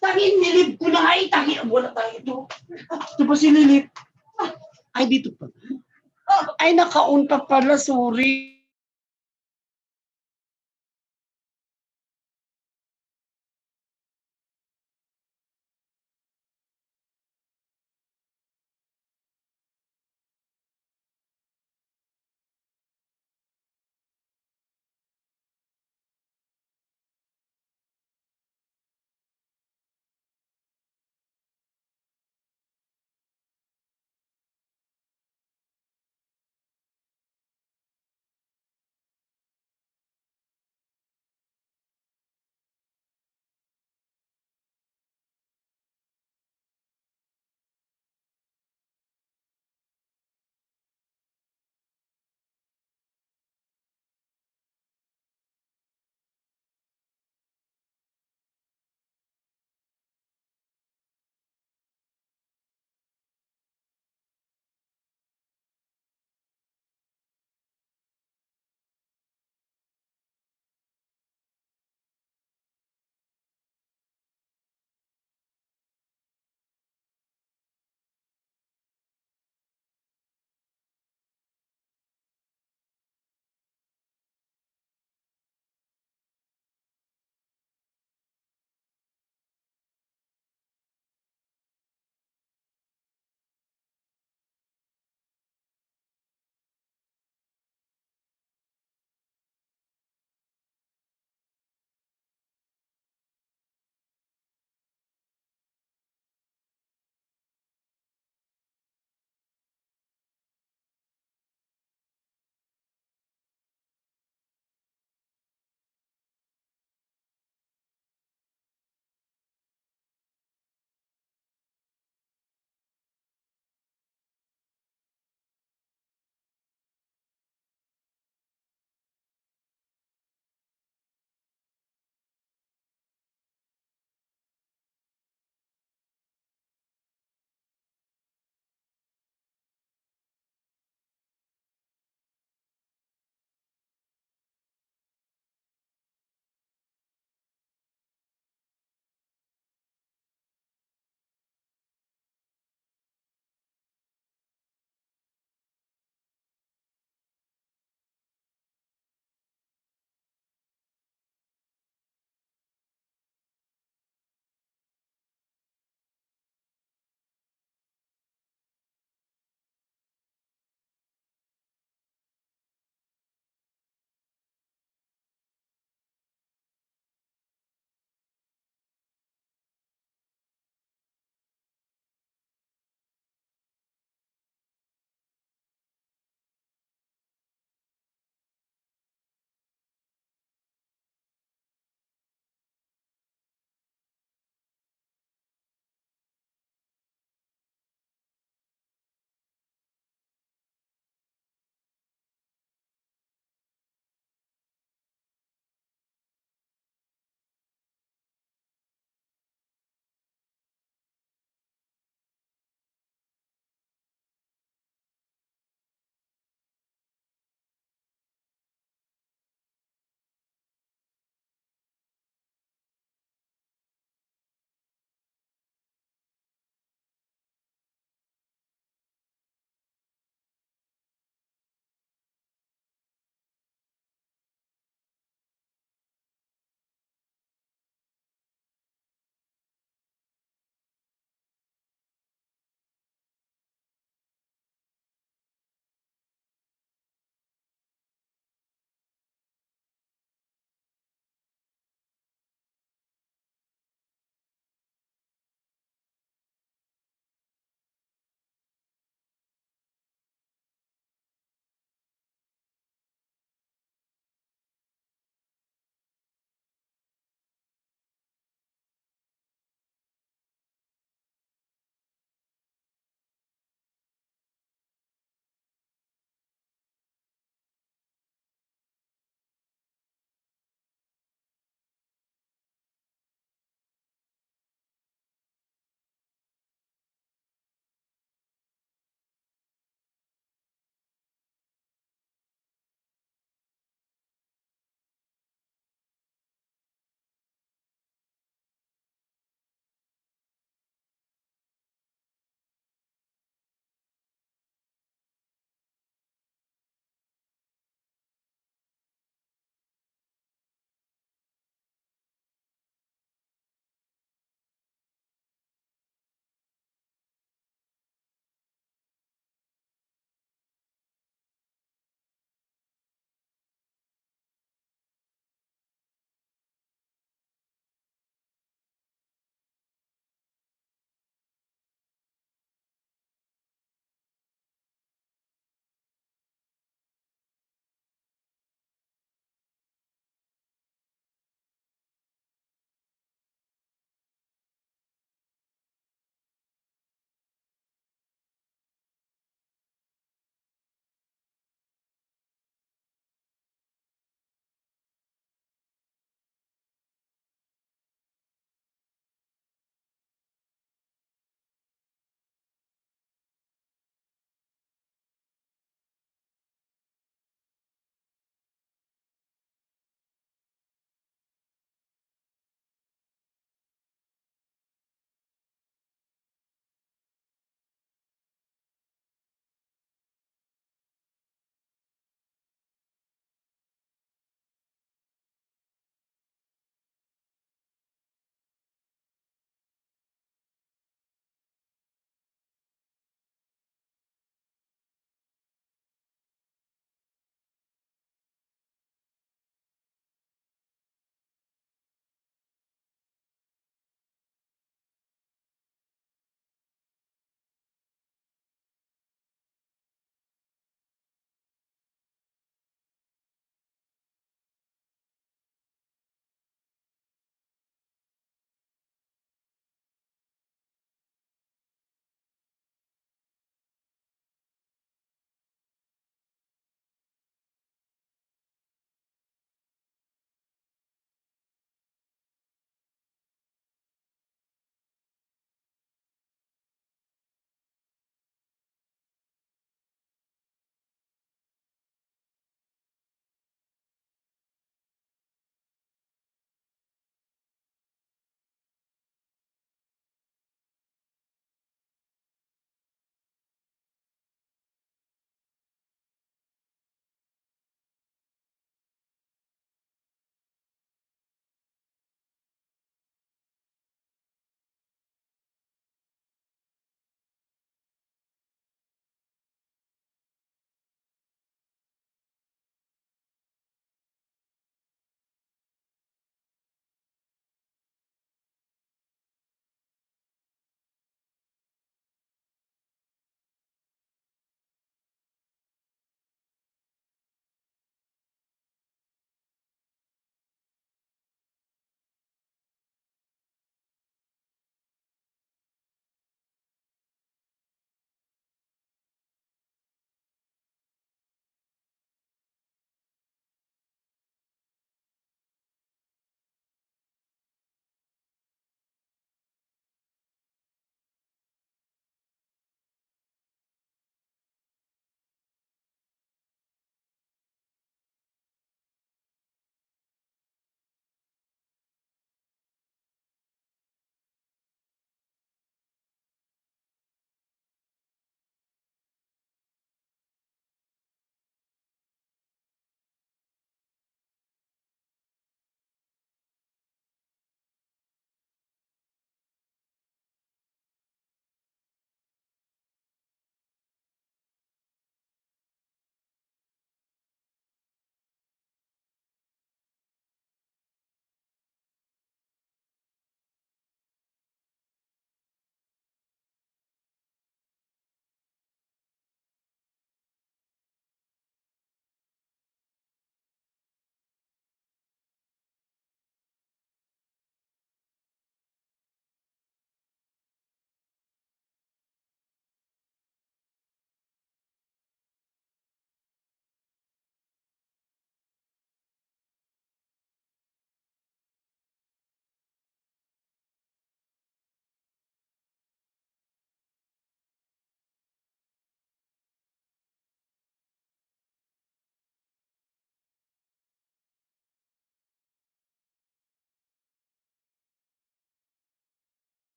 Tangin, nilip ko na nga eh. Tangin, wala tayo ito. Ito ba si Lilip? Ay, dito pa. Ay, nakaunta pala, sorry.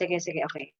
Sige, sige, okay.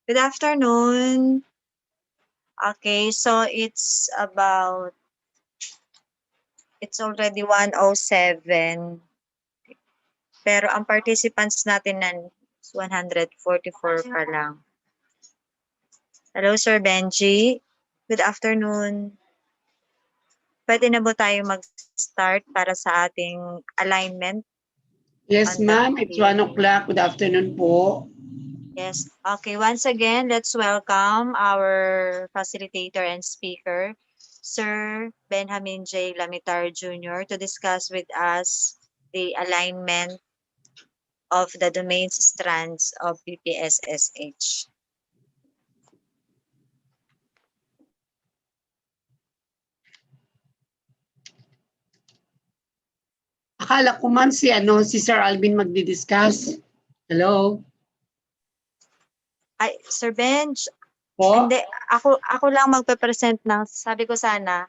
Good afternoon. Okay, so it's already 1:07. Pero ang participants natin nan 144 pa lang. Hello, Sir Benji. Good afternoon. Pwede na ba tayo mag-start para sa ating alignment? Yes, On the ma'am. It's 1 meeting. o'clock. Good afternoon po. Yes. Okay, once again, let's welcome our facilitator and speaker, Sir Benjamin J. Lamitar Jr., to discuss with us the alignment of the domains strands of PPSSH. Akala ko ma'am si Sir Alvin magdi-discuss. Hello? Ay, Sir Benj, Po? hindi, ako lang magpe-present ng, sabi ko sana,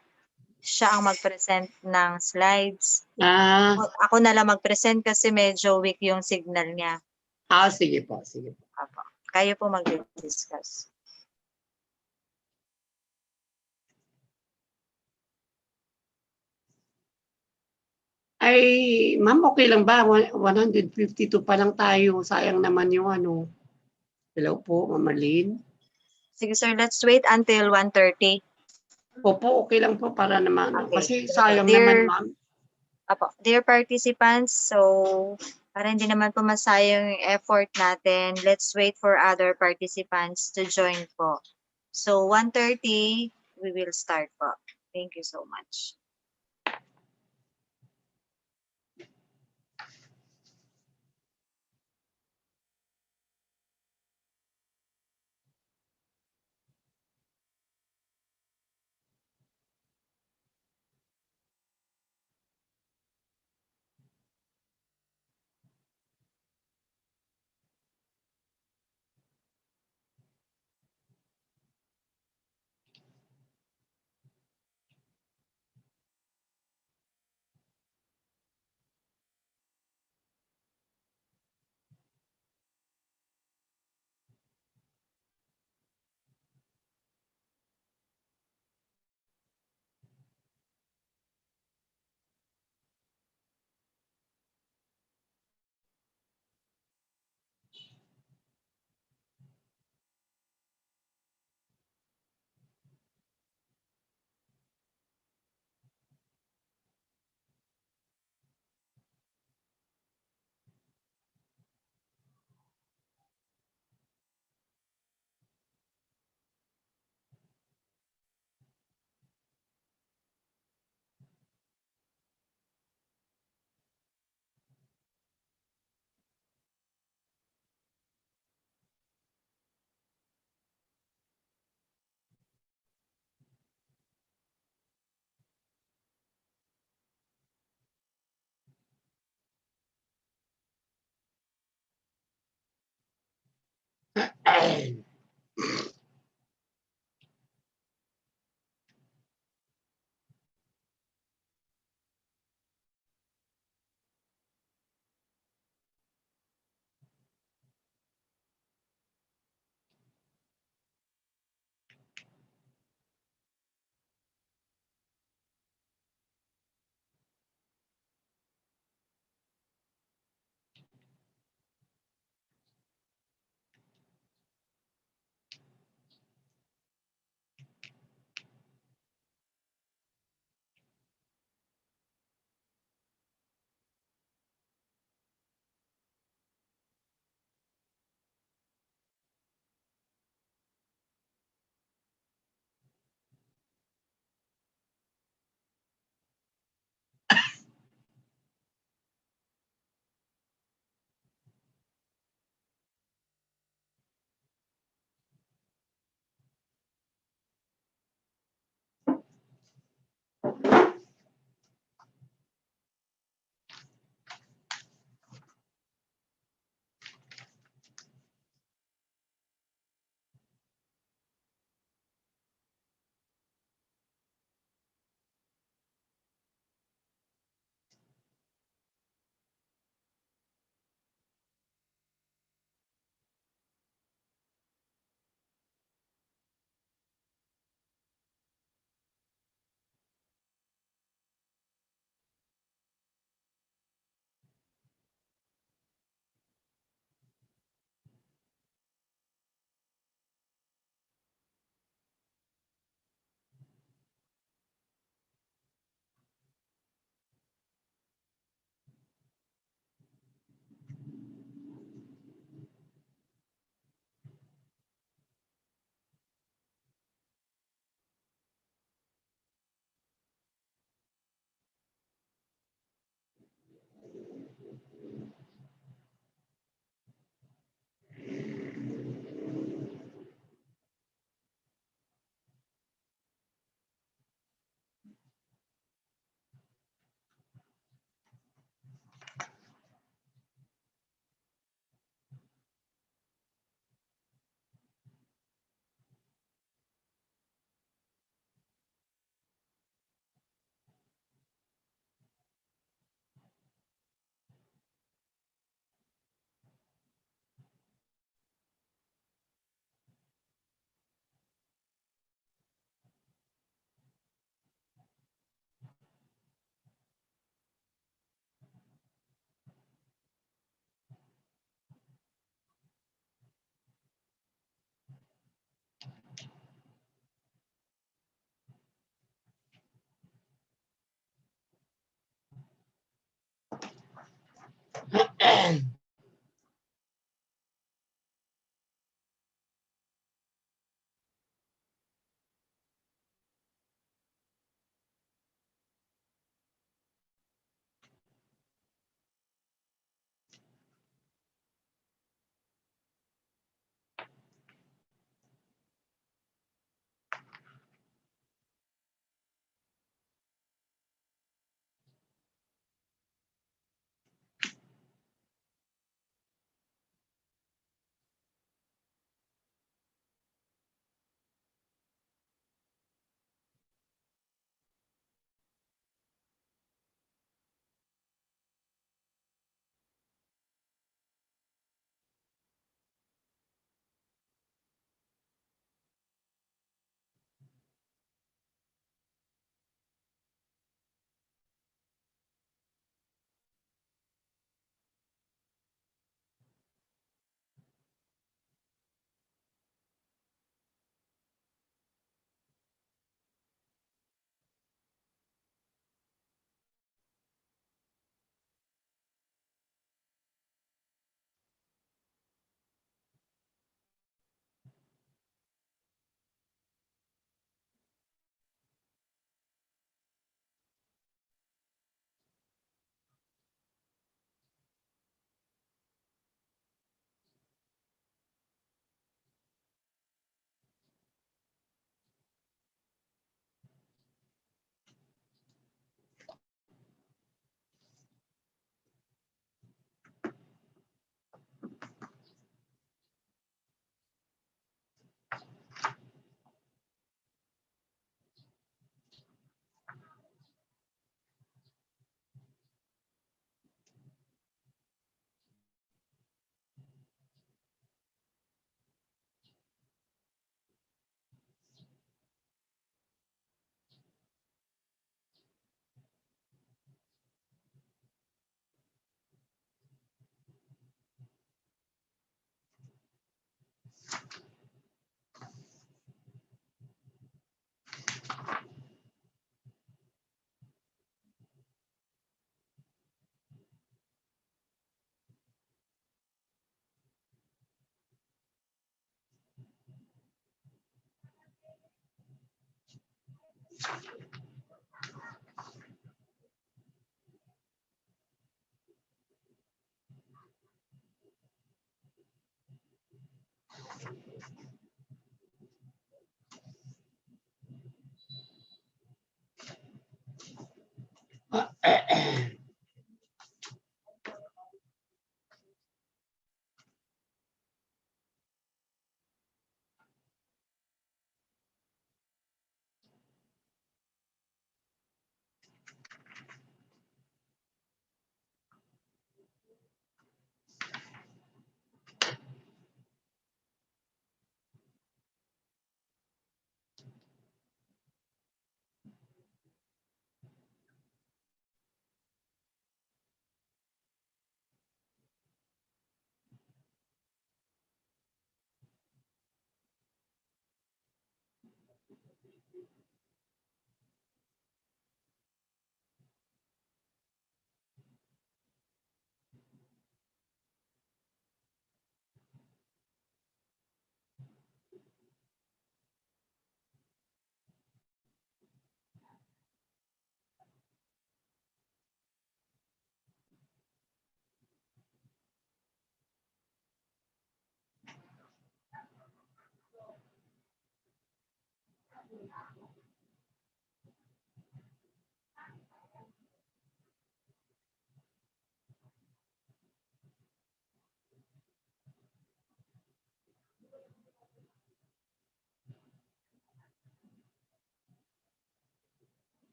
siya ang mag-present ng slides. Ah, Ako na lang mag-present kasi medyo weak yung signal niya. sige po, sige po. Apo. Kayo po mag-discuss. Ay, ma'am, okay lang ba? 152 pa lang tayo. Sayang naman yung ano. Hello po, Ma'am Marlene. Sige sir, let's wait until 1:30. Opo, okay lang po para naman. Okay. Kasi Sige po. sayang naman, ma'am. Dear participants, so para hindi naman po masayang yung effort natin, let's wait for other participants to join po. So 1:30, we will start po. Thank you so much.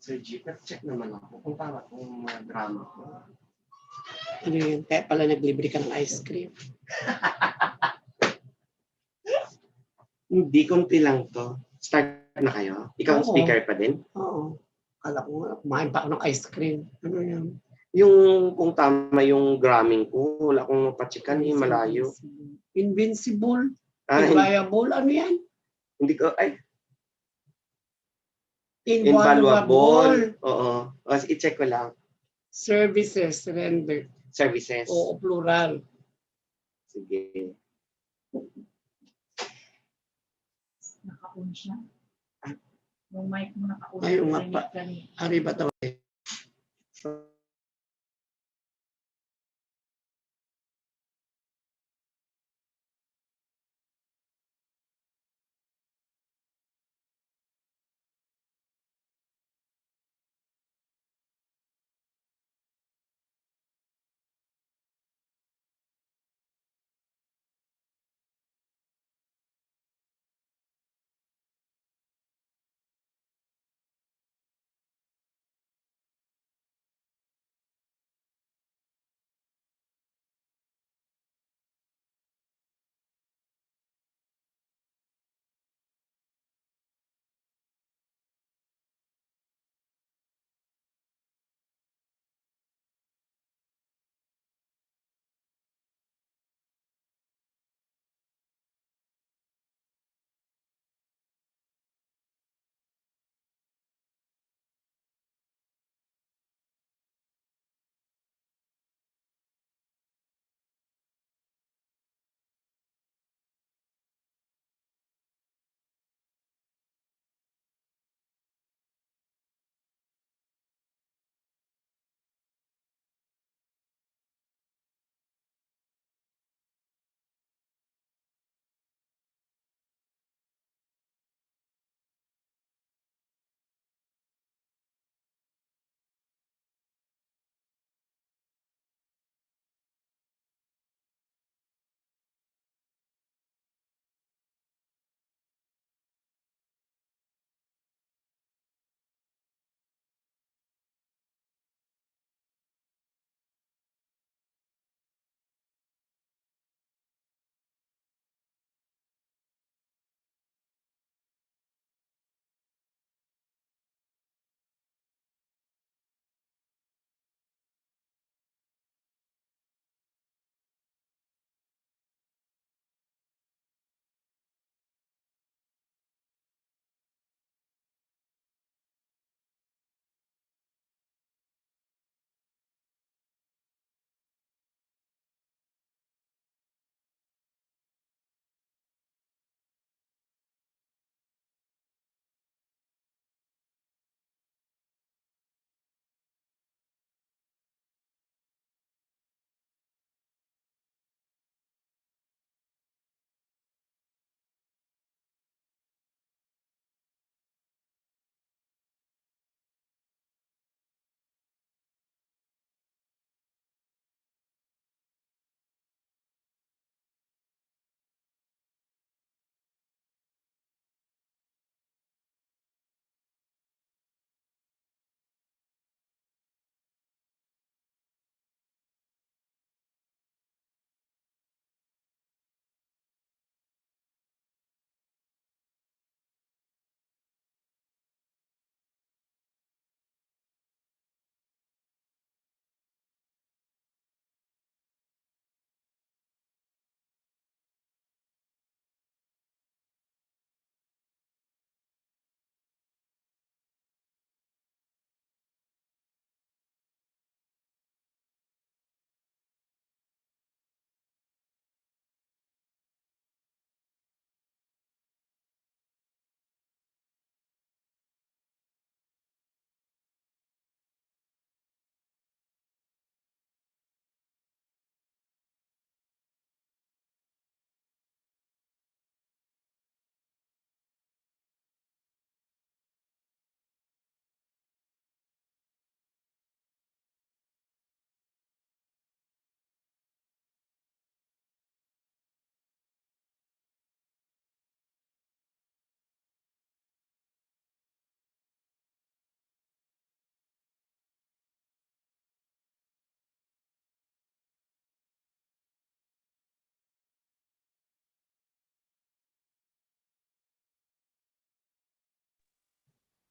Sir G, check naman ako kung tama kung mga drama ko. Ano yun? Kaya pala naglibre ka ng ice cream. Hindi, konti lang to. Start na kayo? Ikaw ang Oo. speaker pa din? Oo. Kala ko nga, kumain pa ako ng ice cream. Ano yan? Yung kung tama yung gramming ko, wala akong mapachikan, malayo. Invincible. Ah, Inviolable. Ano yan? hindi ko, ay, Invaluable. Oo. O, i-check ko lang. Services rendered. Services. Oo, plural. Sige. Naka-on siya. Yung mic mo naka-on. Ay, nga pa. Ari ba ito?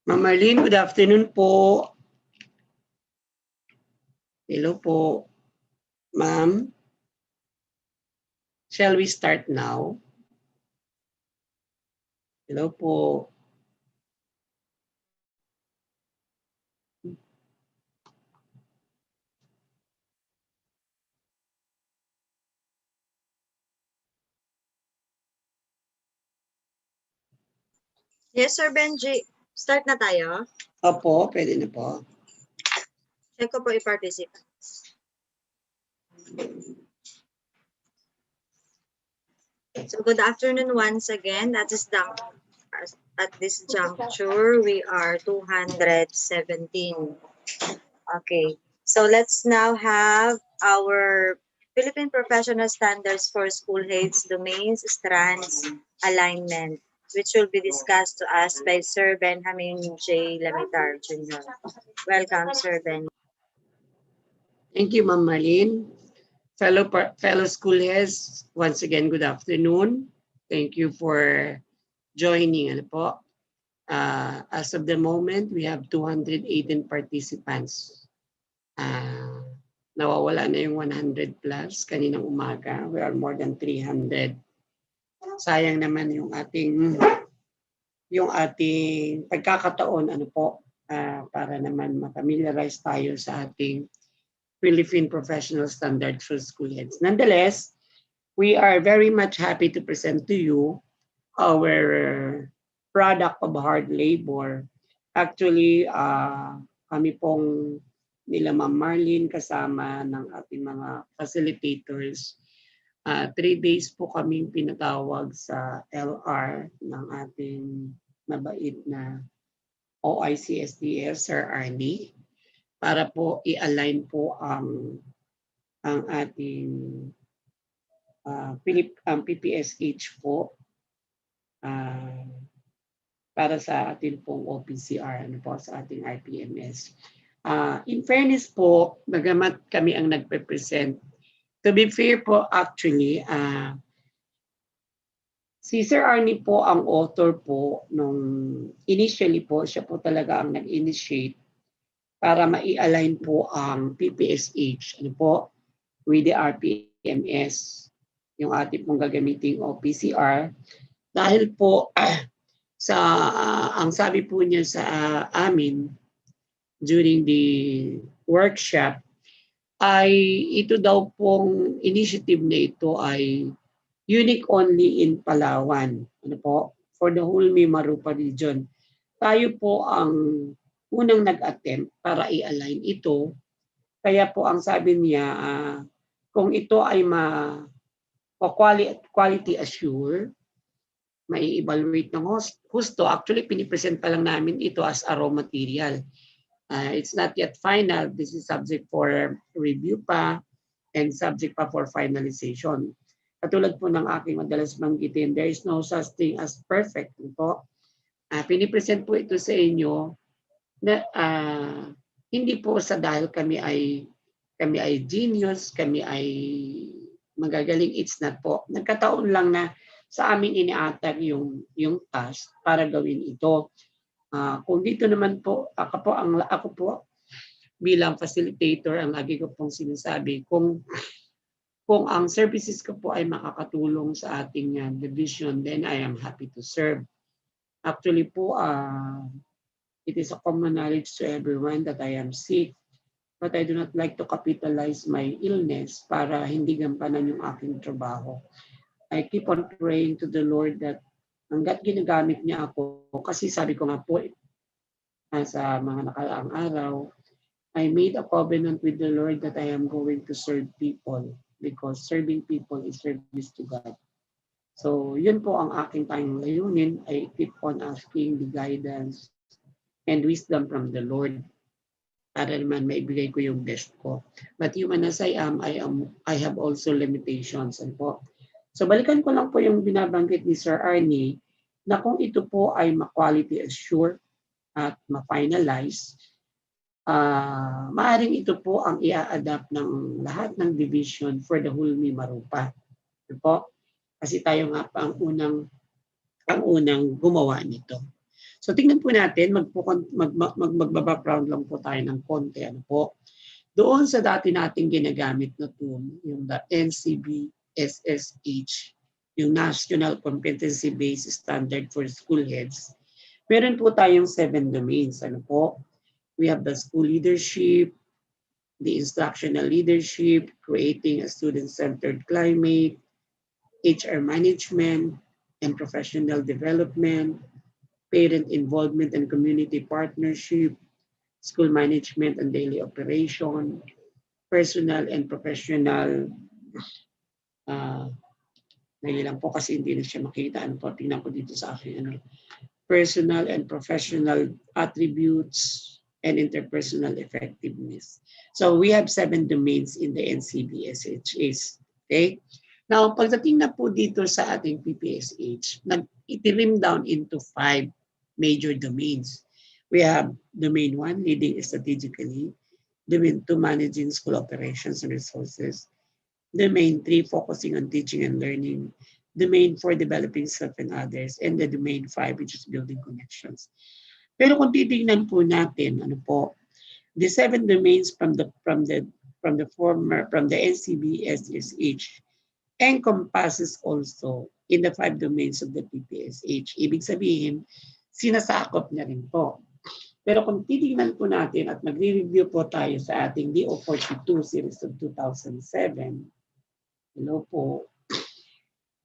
Ma'am Marlene, good afternoon po. Hello po. Ma'am, shall we start now? Hello po. Yes, Sir Benji. Start na tayo. Opo, pwede na po. Check ko po i-participate. So good afternoon once again. At this juncture, we are 217. Okay. So let's now have our Philippine Professional Standards for School Heads, Domains, Strands, Alignment, which will be discussed to us by Sir Benjamin J. Lamitar Jr. Welcome, Sir Ben. Thank you, Ma'am Marlene. Fellow school heads, once again, good afternoon. Thank you for joining. Ano po? As of the moment, we have 218 participants. Nawawala na yung 100 plus kaninang umaga. We are more than 300. Sayang naman yung ating pagkakataon para naman ma-familiarize tayo sa ating Philippine Professional Standards for School Heads. Nonetheless, we are very much happy to present to you our product of hard labor. Actually, kami pong nila Ma'am Marlene kasama ng ating mga facilitators. 3 days po kaming pinatawag sa LR ng ating mabait na OIC-SDS, Sir Arnie, para po i-align po ang ating PPSH po para sa ating pong OPCR, sa ating IPMS. In fairness po, bagamat kami ang nagpe-present, to be fair po actually, si Sir Arnie po ang author po nung initially po, siya po talaga ang nag-initiate para mai-align po ang PPSH with the RPMS, yung ating pong gagamiting OPCR. Dahil po ang sabi po niya sa amin during the workshop ay ito daw pong initiative na ito ay unique only in Palawan. For the whole Mimarupa region. Tayo po ang unang nag-attempt para i-align ito. Kaya po ang sabi niya, kung ito ay quality assure, may evaluate ng husto. Actually, pinipresent pa lang namin ito as a raw material. It's not yet final. This is subject for review pa and subject pa for finalization. Katulad po ng aking madalas banggitin, there is no such thing as perfect. Pinipresent po ito sa inyo na hindi po sa dahil kami ay genius, kami ay magagaling. It's not po. Nagkataon lang na sa amin iniatag yung task para gawin ito. Kung dito naman po, ako po bilang facilitator, ang lagi ko pong sinasabi, kung ang services ko po ay makakatulong sa ating division, then I am happy to serve. Actually po, it is a common knowledge to everyone that I am sick, but I do not like to capitalize my illness para hindi gampanan yung aking trabaho. I keep on praying to the Lord that hanggat ginagamit niya ako, kasi sabi ko nga po, sa mga nakaraang araw, I made a covenant with the Lord that I am going to serve people because serving people is service to God. So yun po ang aking tayong layunin. I keep on asking the guidance and wisdom from the Lord para naman maibigay ko yung best ko. But human as I have also limitations. So balikan ko lang po yung binabanggit ni Sir Arnie na kung ito po ay ma-quality assure at ma-finalize, maaaring ito po ang i-adapt ng lahat ng division for the whole Mimarupa. Kasi tayo nga pa ang unang gumawa nito. So tingnan po natin, magbabackground lang po tayo ng konti. Ano po? Doon sa dati nating ginagamit na tool, yung the NCBSSH, yung National Competency Based Standard for School Heads, meron po tayong 7 domains. Ano po? We have the school leadership, the instructional leadership, creating a student-centered climate, HR management and professional development, parent involvement and community partnership, school management and daily operation, personal and professional, uh, lang po kasi hindi na siya makita. Ano po, tingnan ko dito sa akin. Ano, personal and professional attributes, and interpersonal effectiveness. So we have 7 domains in the NCBSHs. Okay? Now, pagdating na po dito sa ating PPSH, itirim down into 5 major domains. We have domain 1, leading strategically. Domain 2, managing school operations and resources. Domain 3, focusing on teaching and learning. Domain 4, developing self and others. And the domain 5, which is building connections. Pero kung titingnan po natin, ano po, the 7 domains from the NCBSSH encompasses also in the 5 domains of the PPSH. Ibig sabihin, sinasakop na rin po. Pero kung titingnan po natin at magre-review po tayo sa ating DO42 series of 2007, hello po,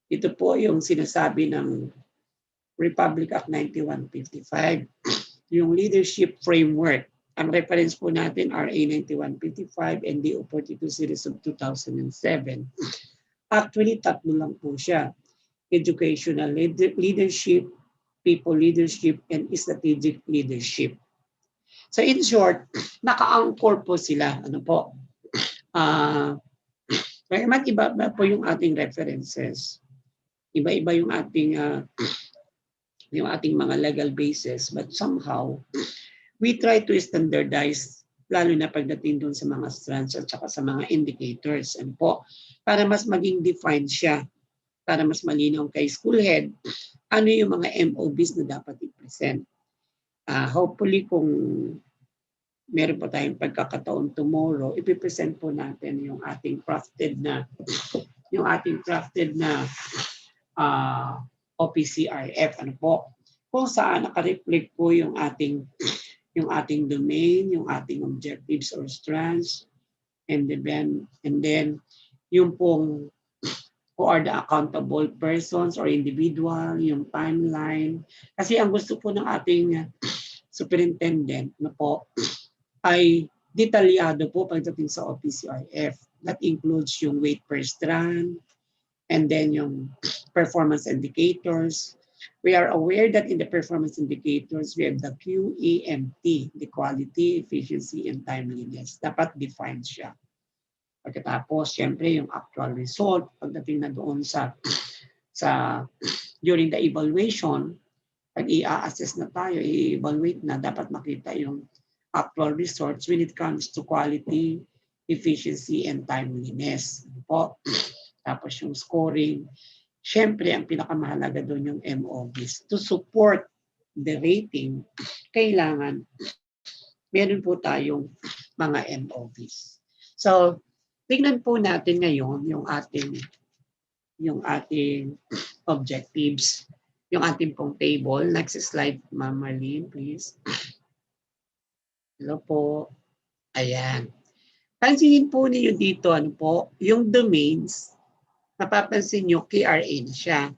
ito po yung sinasabi ng Republic Act 9155, yung leadership framework. Ang reference po natin, RA 9155 and DO42 series of 2007. Actually, tatlo lang po siya. Educational leadership, people leadership, and strategic leadership. So in short, naka-anchor po sila. Ano po? Kaya iba po yung ating references. Iba-iba yung ating mga legal basis, but somehow we try to standardize, lalo na pagdating doon sa mga strands at saka sa mga indicators, and po, para mas maging defined siya, para mas malinaw kay school head ano yung mga MOBs na dapat i-present. Hopefully kung meron pa tayong pagkakataon tomorrow, ipipresent po natin yung ating crafted na OPCRF, ano po, kung saan naka-reflect po yung ating domain, yung ating objectives or strands, and then yung pong who are the accountable persons or individual, yung timeline. Kasi ang gusto po ng ating superintendent na po ay detalyado po pagdating sa OPCRF. That includes yung weight per strand, and then yung performance indicators. We are aware that in the performance indicators, we have the QEMT, the quality, efficiency, and timeliness. Dapat defined siya. Pagkatapos, siyempre, yung actual result, pagdating na doon sa during the evaluation, pag i-assess na tayo, i-evaluate na, dapat makita yung actual results when it comes to quality, efficiency, and timeliness. Po. Tapos yung scoring. Siyempre, ang pinakamahalaga doon yung MOBs. To support the rating, kailangan meron po tayong mga MOBs. So, tingnan po natin ngayon yung ating objectives, yung ating pong table. Next slide, Ma'am Marlene, please. Hello po. Ayan. Pansinin po niyo dito, ano po, yung domains, napapansin nyo, KRA na siya.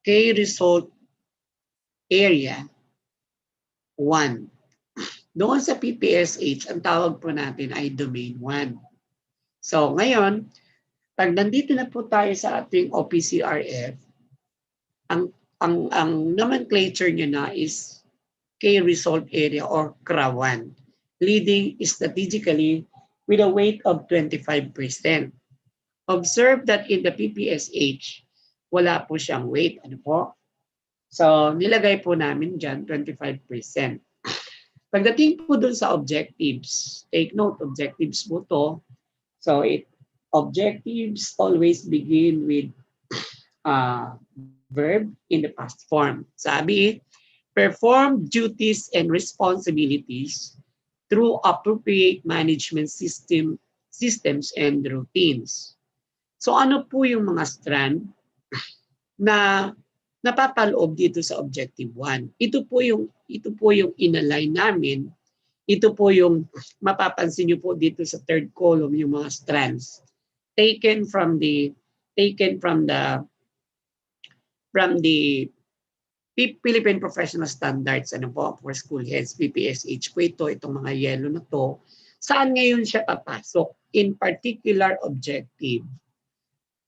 Key Result Area 1. Doon sa PPSH, ang tawag po natin ay Domain 1. So ngayon, pag nandito na po tayo sa ating OPCRF, ang nomenclature nyo na is Key Result Area or CRA1, leading strategically with a weight of 25%. Observe that in the PPSH, wala po siyang weight. Ano po? So, nilagay po namin dyan 25%. Pagdating po dun sa objectives, take note, objectives po to. So, objectives always begin with verb in the past form. Sabi, perform duties and responsibilities through appropriate management systems and routines. So ano po yung mga strand na napapaloob dito sa objective 1? Ito po yung inalign namin. Ito po yung mapapansin niyo po dito sa third column yung mga strands taken from the Philippine Professional Standards for school heads, PPSH po itong mga yellow na to. Saan ngayon siya papasok? In particular objective.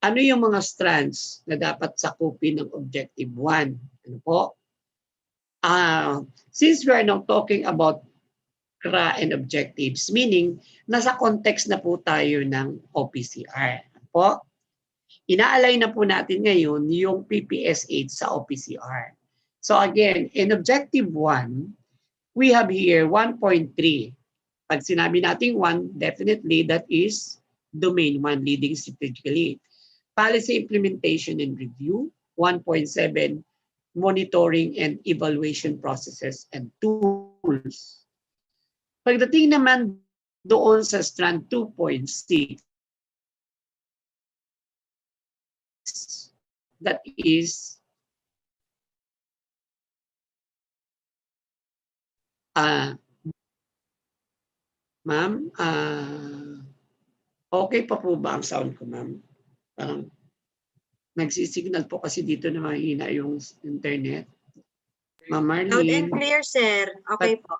Ano yung mga strands na dapat sakupin ng objective 1? Ano po? Since we are now talking about CRA and objectives, meaning nasa context na po tayo ng OPCR. Ano po? Ina-align na po natin ngayon yung PPSH sa OPCR. So again, in objective 1, we have here 1.3. Pag sinabi natin 1, definitely that is domain 1, leading strategically. Policy implementation and review, 1.7, monitoring and evaluation processes and tools. Pagdating naman doon sa strand 2.6, that is ma'am, okay pa po ba ang sound ko, ma'am? Parang nagsisignal po kasi dito na mahina yung internet. Ma'am Loud and Marlene. clear, sir. Okay po.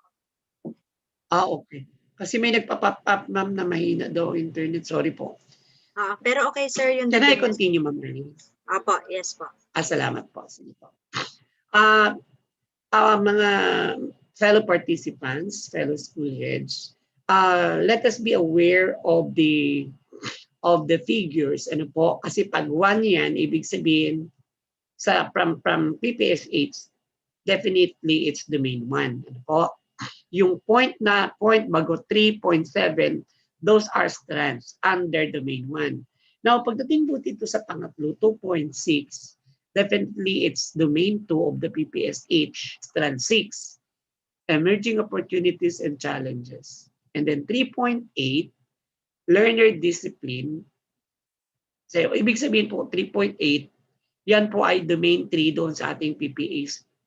Okay. Kasi may nagpa-pop up, ma'am, na mahina daw internet. Sorry po. Pero okay, sir, yung Can I details. continue, ma'am Marlene? Apo, yes po. Salamat po. Sige po. Mga fellow participants, fellow school heads, let us be aware of the figures. Ano po? Kasi pag 1 yan, ibig sabihin from PPSH, definitely it's domain 1. Ano po? Yung point bago 3.7, those are strands under domain 1. Now, pagdating po dito sa pangatlo, 2.6, definitely it's domain 2 of the PPSH, strand 6, emerging opportunities and challenges. And then 3.8, learner discipline. So, ibig sabihin po, 3.8, yan po ay domain 3 doon sa ating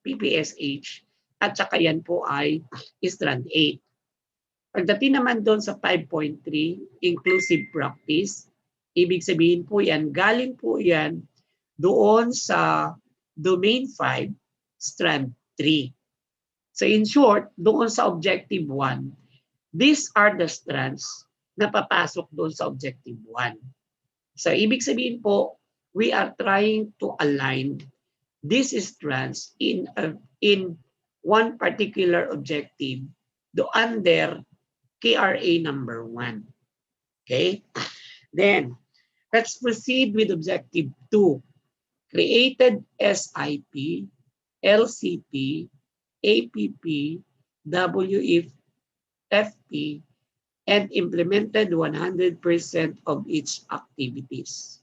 PPSH. At saka yan po ay strand 8. Pagdating naman doon sa 5.3, inclusive practice, ibig sabihin po yan, galing po yan doon sa domain 5, strand 3. So in short, doon sa objective 1, these are the strands na papasok doon sa objective 1. So ibig sabihin po, we are trying to align these strands in one particular objective under KRA number 1. Okay? Then, let's proceed with objective 2. Created SIP, LCP, APP, WFP, and implemented 100% of each activities.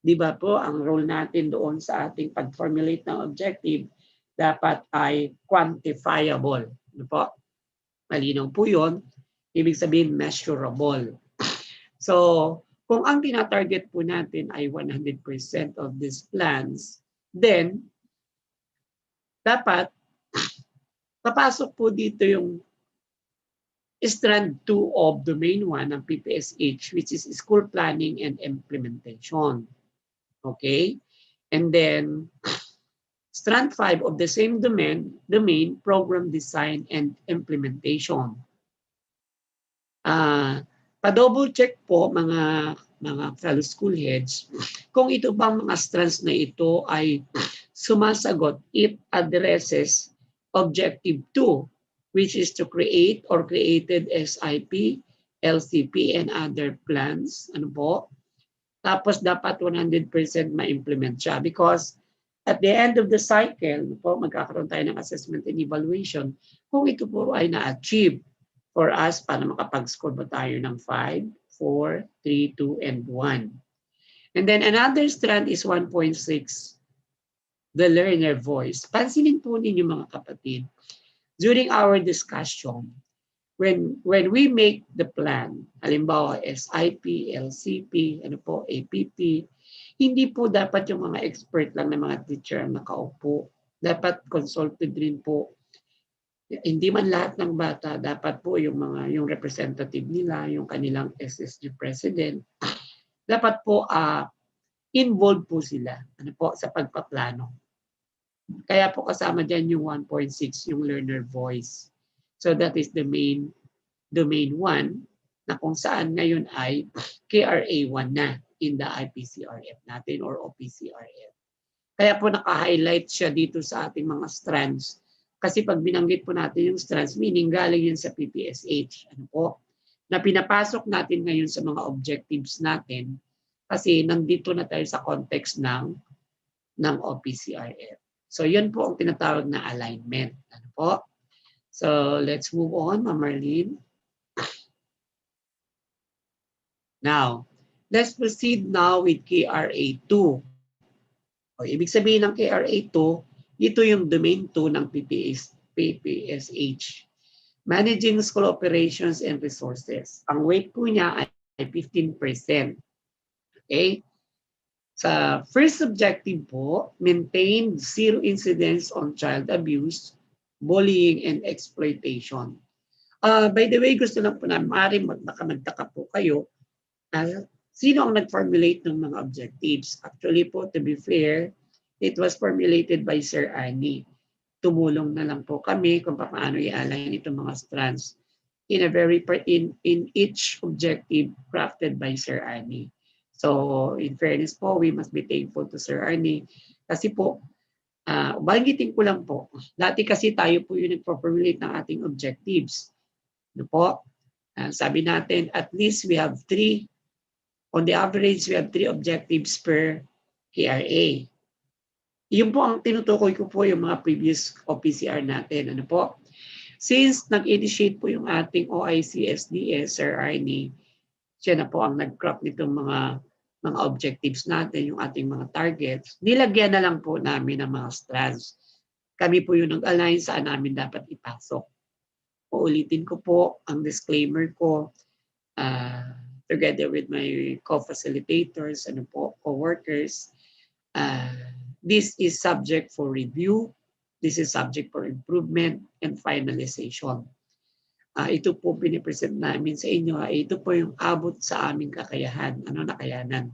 Di ba po, ang role natin doon sa ating pag-formulate ng objective dapat ay quantifiable. Ano po? Malinaw po yun. Ibig sabihin, measurable. So, kung ang tinatarget po natin ay 100% of these plans, then, dapat, papasok po dito yung strand 2 of domain 1 ng PPSH, which is school planning and implementation. Okay? And then, strand 5 of the same domain, program design and implementation. Pa-double check po mga fellow school heads kung ito bang mga strands na ito ay sumasagot, it addresses objective 2, which is to create or created SIP, LCP, and other plans. Ano po? Tapos dapat 100% ma-implement siya because at the end of the cycle, po, magkakaroon tayo ng assessment and evaluation kung ito po ay na-achieve for us para makapag-score ba tayo ng 5, 4, 3, 2, and 1. And then another strand is 1.6. the learner voice. Pansinin po ninyo mga kapatid, during our discussion, when we make the plan, halimbawa SIP, LCP, ano po, APP, hindi po dapat yung mga expert lang na mga teacher ang nakaupo. Dapat consulted rin po. Hindi man lahat ng bata, dapat po yung representative nila, yung kanilang SSG president, dapat po involved po sila ano po sa pagpaplano. Kaya po kasama diyan yung 1.6 yung learner voice. So that is the domain 1 na kung saan ngayon ay KRA1 na in the IPCRF natin or OPCRF. Kaya po naka-highlight siya dito sa ating mga strands. Kasi pag binanggit po natin yung strands, meaning galing yun sa PPSH. Ano po? Na pinapasok natin ngayon sa mga objectives natin kasi nandito na tayo sa context ng OPCRF. So yun po ang tinatawag na alignment. Ano po? So let's move on, Ma'am Marlene. Now, let's proceed now with KRA2. O, ibig sabihin ng KRA2, ito yung domain 2 ng PPSSH. Managing School Operations and Resources. Ang weight po niya ay 15%. Okay? Sa first objective po, maintain zero incidents on child abuse, bullying, and exploitation. By the way, gusto lang po na maaaring magtaka po kayo, sino ang nag-formulate ng mga objectives? Actually po, to be fair, it was formulated by Sir Arnie. Tumulong na lang po kami kung paano i-align itong mga strands in each objective crafted by Sir Arnie. So, in fairness po, we must be thankful to Sir Arnie kasi po, banggitin ko lang po, dati kasi tayo po yung nag-formulate ng ating objectives. Ano po? Sabi natin, at least we have 3. On the average, we have 3 objectives per KRA. Yun po ang tinutukoy ko po yung mga previous OPCR natin. Ano po? Since nag-initiate po yung ating OIC SDS, Sir Arnie, siya na po ang nag-crop nitong mga objectives natin, yung ating mga targets. Nilagyan na lang po namin ng mga strands. Kami po yung nag-align saan namin dapat ipasok. Uulitin ko po ang disclaimer ko. Together with my co-facilitators, ano po, co-workers, this is subject for review, this is subject for improvement and finalization. Ito po pinipresent namin sa inyo, ito po yung abot sa aming kakayahan, nakayanan.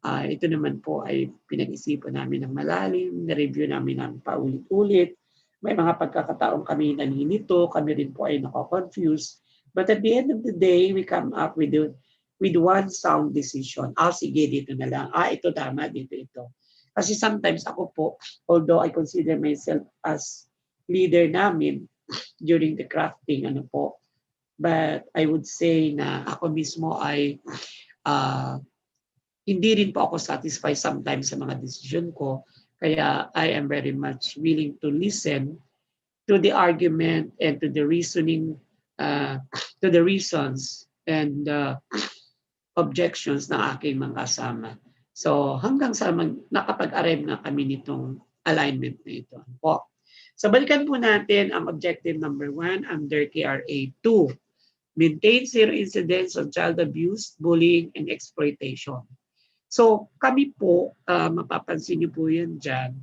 Ito naman po ay pinag-isipan namin ng malalim, na-review namin ng paulit-ulit. May mga pagkakataong kami naninito, kami rin po ay nako-confuse. But at the end of the day, we come up with one sound decision. Sige, dito na lang. Ito tama, dito ito. Kasi sometimes ako po, although I consider myself as leader namin during the crafting, but I would say na ako mismo ay hindi rin po ako satisfied sometimes sa mga decision ko. Kaya I am very much willing to listen to the argument and to the reasoning, to the reasons and objections ng aking mga kasama. So hanggang sa nakapag-arrive na kami nitong alignment na ito. Po. So balikan po natin ang objective number 1 under KRA 2. Maintain zero incidents of child abuse, bullying, and exploitation. So kami po, mapapansin niyo po yan dyan,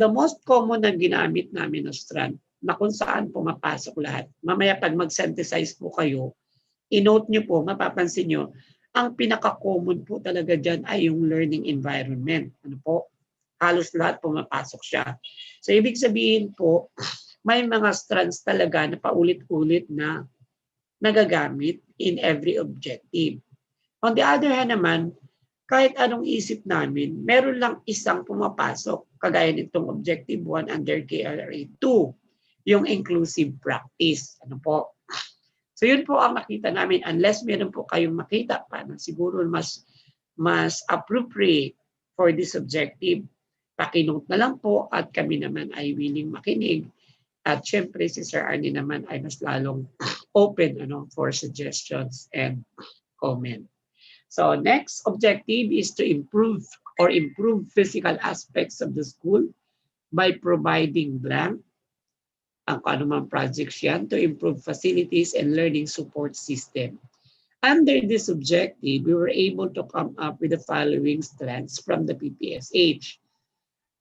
the most common na ginamit namin na strand na kung saan pumapasok lahat. Mamaya pag mag-synthesize po kayo, i-note nyo po, mapapansin nyo, ang pinaka-common po talaga dyan ay yung learning environment. Halos lahat pumapasok siya. So ibig sabihin po, may mga strands talaga na paulit-ulit na nagagamit in every objective. On the other hand naman, kahit anong isip namin, meron lang isang pumapasok, kagaya nitong objective 1 under KRA 2, yung inclusive practice. So yun po ang makita namin, unless meron po kayong makita pa na siguro mas appropriate for this objective, pakinote na lang po at kami naman ay willing makinig. At syempre si Sir Arnie naman ay mas lalong open for suggestions and comment. So next objective is to improve or improve physical aspects of the school by providing blank, ang anumang projects yan, to improve facilities and learning support system. Under this objective, we were able to come up with the following strands from the PPSH.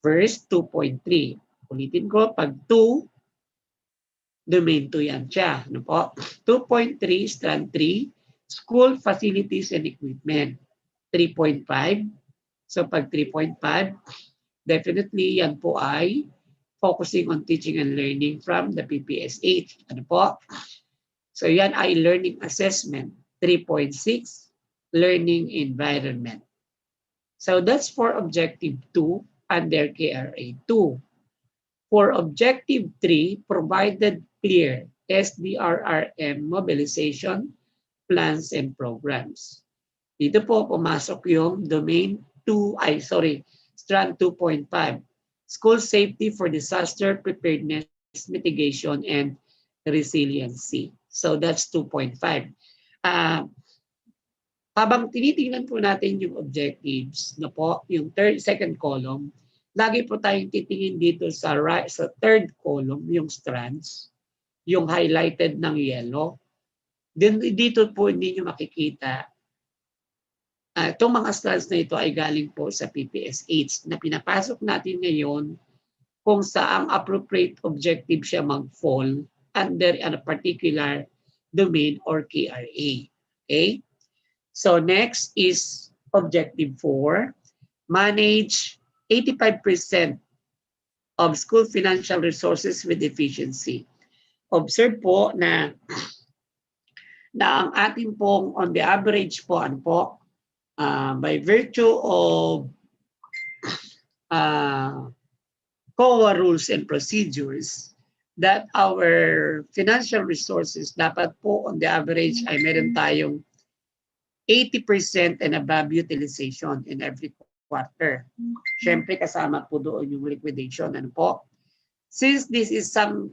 First, 2.3. Ulitin ko, pag 2, domain 2 yan siya. Ano po? 2.3, strand 3, school facilities and equipment. 3.5. So pag 3.5, definitely yan po ay focusing on teaching and learning from the PPSH. Ano po? So yan ay learning assessment. 3.6, learning environment. So that's for objective 2 under KRA 2. For objective 3, provided clear SDRRM mobilization plans and programs. Dito po pumasok yung domain 2, strand 2.5. School safety for disaster preparedness, mitigation, and resiliency. So that's 2.5. Habang tinitingnan po natin yung objectives, no po, yung second column, lagi po tayong titingin dito sa third column, yung strands, yung highlighted ng yellow. Then dito po hindi nyo makikita. Itong mga strands na ito ay galing po sa PPSH na pinapasok natin ngayon kung saang appropriate objective siya mag-fall under a particular domain or KRA. Okay? So next is objective 4, manage 85% of school financial resources with efficiency. Observe po na ang ating pong on the average po, ano po, by virtue of COA rules and procedures, that our financial resources dapat po on the average ay meron tayong 80% and above utilization in every quarter. Siyempre kasama po doon yung liquidation. Ano po? Since this is something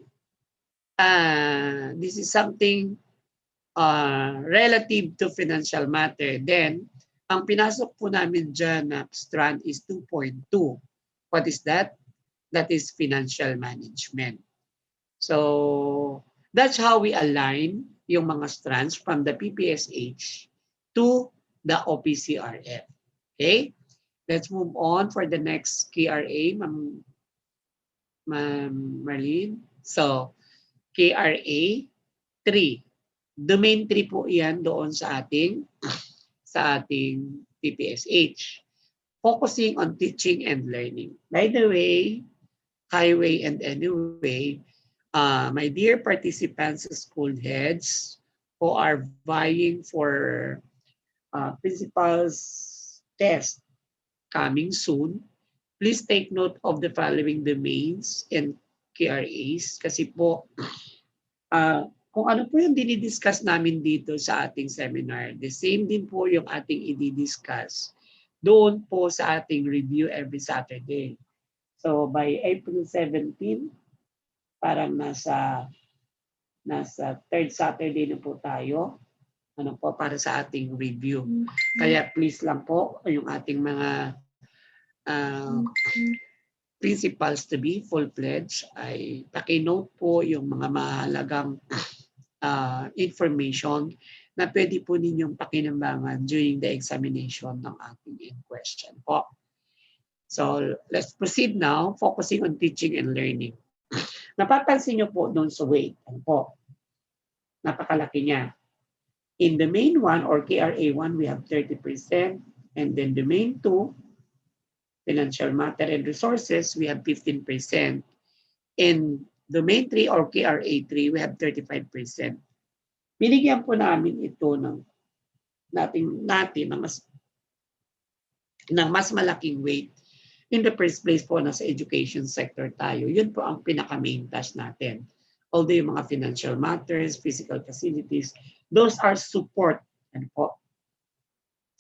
relative to financial matter, then ang pinasok po namin dyan na strand is 2.2. What is that? That is financial management. So that's how we align yung mga strands from the PPSH to the OPCRF. Okay? Let's move on for the next KRA, Ma'am Marlene. So, KRA 3. Domain 3 po yan doon sa ating PPSH. Focusing on teaching and learning. By the way, highway and anyway, my dear participants, school heads who are vying for principal's test coming soon, please take note of the following domains and KRAs kasi po kung ano po yung dinidiscuss namin dito sa ating seminar, the same din po yung ating i-discuss doon po sa ating review every Saturday. So by April 17, parang nasa third Saturday na po tayo. Ano po para sa ating review. Kaya please lang po yung ating mga principals to be full-fledged ay paki-note po yung mga mahalagang information na pwede po ninyong pakinambangan during the examination ng ating in-question po. So let's proceed now, focusing on teaching and learning. Napapansin nyo po doon sa weight. Ano po? Napakalaki niya. In the main 1 or KRA1, we have 30%. And then the main 2, financial matter and resources, we have 15%. In the main 3 or KRA3, we have 35%. Binigyan po namin ito ng mas malaking weight. In the first place po, nasa education sector tayo. Yun po ang pinaka-main task natin. Although yung mga financial matters, physical facilities, those are support. Ano po?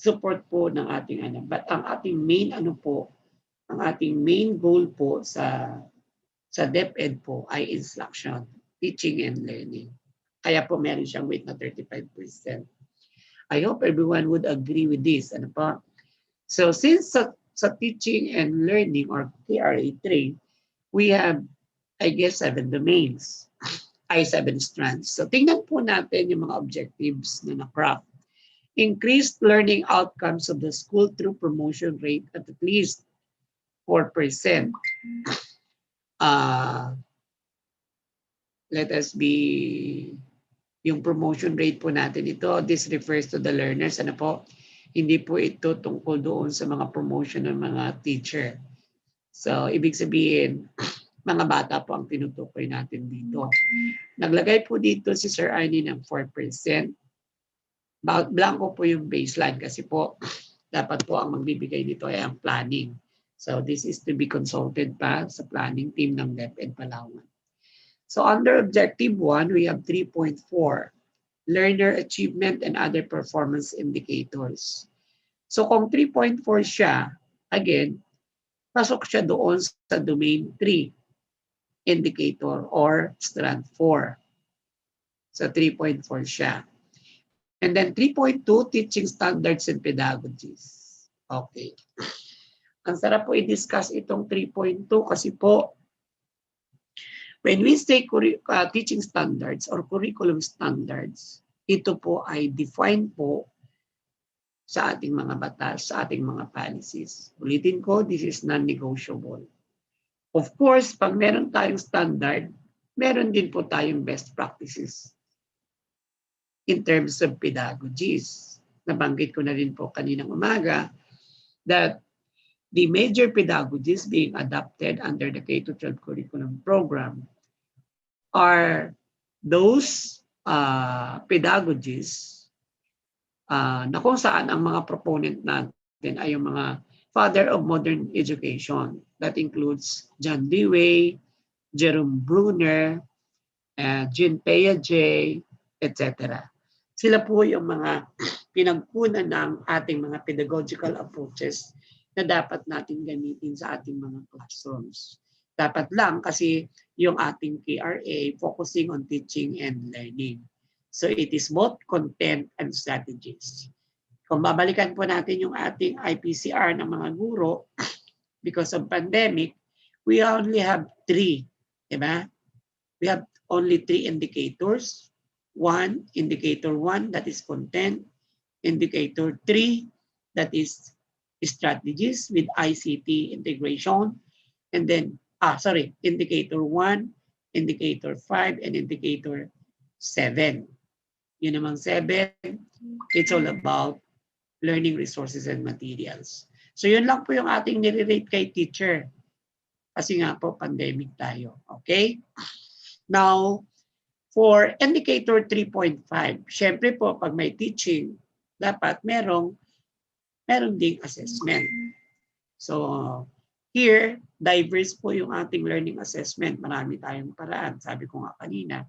Support po ng ating But ang ating main ang ating main goal po sa DepEd po ay instruction, teaching and learning. Kaya po meron siyang weight na 35%. I hope everyone would agree with this. Ano po? So since sa teaching and learning or KRA3, we have, I guess, 7 domains. Ay, 7 strands. So tingnan po natin yung mga objectives na na-craft. Increased learning outcomes of the school through promotion rate at least 4%. Let us be, yung promotion rate po natin ito, this refers to the learners. Ano po? Hindi po ito tungkol doon sa mga promotion ng mga teacher. So, ibig sabihin, mga bata po ang tinutukoy natin dito. Naglagay po dito si Sir Arnie ng 4%. Blanco po yung baseline kasi po, dapat po ang magbibigay dito ay ang planning. So, this is to be consulted pa sa planning team ng DepEd Palawan. So under objective 1, we have 3.4, learner achievement and other performance indicators. So kung 3.4 siya, again, pasok siya doon sa domain 3 indicator or strand 4. So 3.4 siya. And then 3.2, teaching standards and pedagogies. Okay. Ang sarap po i-discuss itong 3.2 kasi po, when we say teaching standards or curriculum standards, ito po ay defined po sa ating mga batas, sa ating mga policies. Ulitin ko, this is non-negotiable. Of course, pag meron tayong standard, meron din po tayong best practices in terms of pedagogies. Nabanggit ko na rin po kaninang umaga that the major pedagogies being adopted under the K-12 curriculum program are those pedagogies na kung saan ang mga proponent natin ay yung mga father of modern education. That includes John Dewey, Jerome Bruner, Jean Piaget, etc. Sila po yung mga pinagkunan ng ating mga pedagogical approaches na dapat natin gamitin sa ating mga classrooms. Dapat lang kasi yung ating KRA focusing on teaching and learning. So it is both content and strategies. Kung babalikan po natin yung ating IPCR ng mga guro, because of pandemic, we only have 3, diba? We have only 3 indicators. Indicator 1, that is content. Indicator 3, that is strategies with ICT integration. And then, indicator 1, indicator 5, and indicator 7. Yun namang 7, it's all about learning resources and materials. So yun lang po yung ating nire-rate kay teacher. Kasi nga po, pandemic tayo. Okay? Now, for indicator 3.5, syempre po, pag may teaching, dapat meron ding assessment. So, here, diverse po yung ating learning assessment. Marami tayong paraan. Sabi ko nga kanina,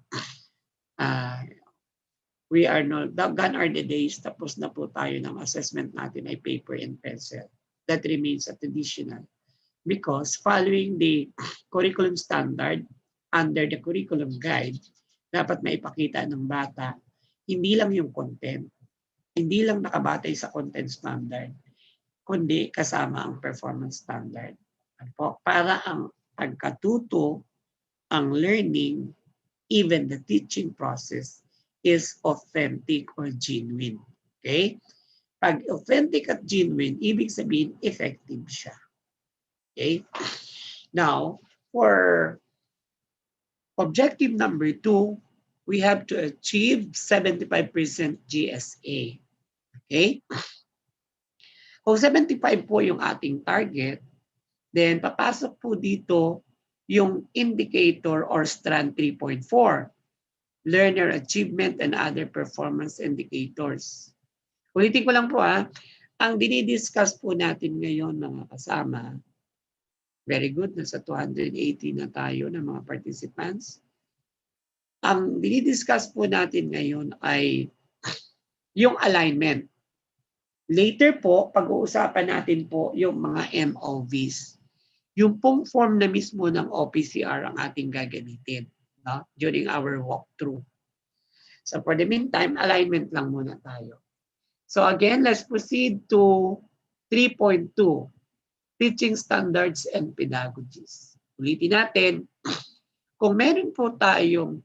gone are the days, tapos na po tayo ng assessment natin ay paper and pencil. That remains a traditional. Because following the curriculum standard, under the curriculum guide, dapat maipakita ng bata, hindi lang yung content, hindi lang nakabatay sa content standard, kundi kasama ang performance standard. Para ang pagkatuto, ang learning, even the teaching process is authentic or genuine. Okay? Pag authentic at genuine, ibig sabihin effective siya. Okay? Now, for objective number 2, we have to achieve 75% GSA. Okay? Kung 75 po yung ating target, then papasok po dito yung indicator or strand 3.4, learner achievement and other performance indicators. Ulitin ko lang po ang dinidiscuss po natin ngayon mga kasama, very good, nasa 280 na tayo ng mga participants. Ang dinidiscuss po natin ngayon ay yung alignment. Later po, pag-uusapan natin po yung mga MOVs. Yung pong form na mismo ng OPCR ang ating gagamitin during our walkthrough. So for the meantime, alignment lang muna tayo. So again, let's proceed to 3.2. teaching standards and pedagogies. Ulitin natin, kung meron po tayong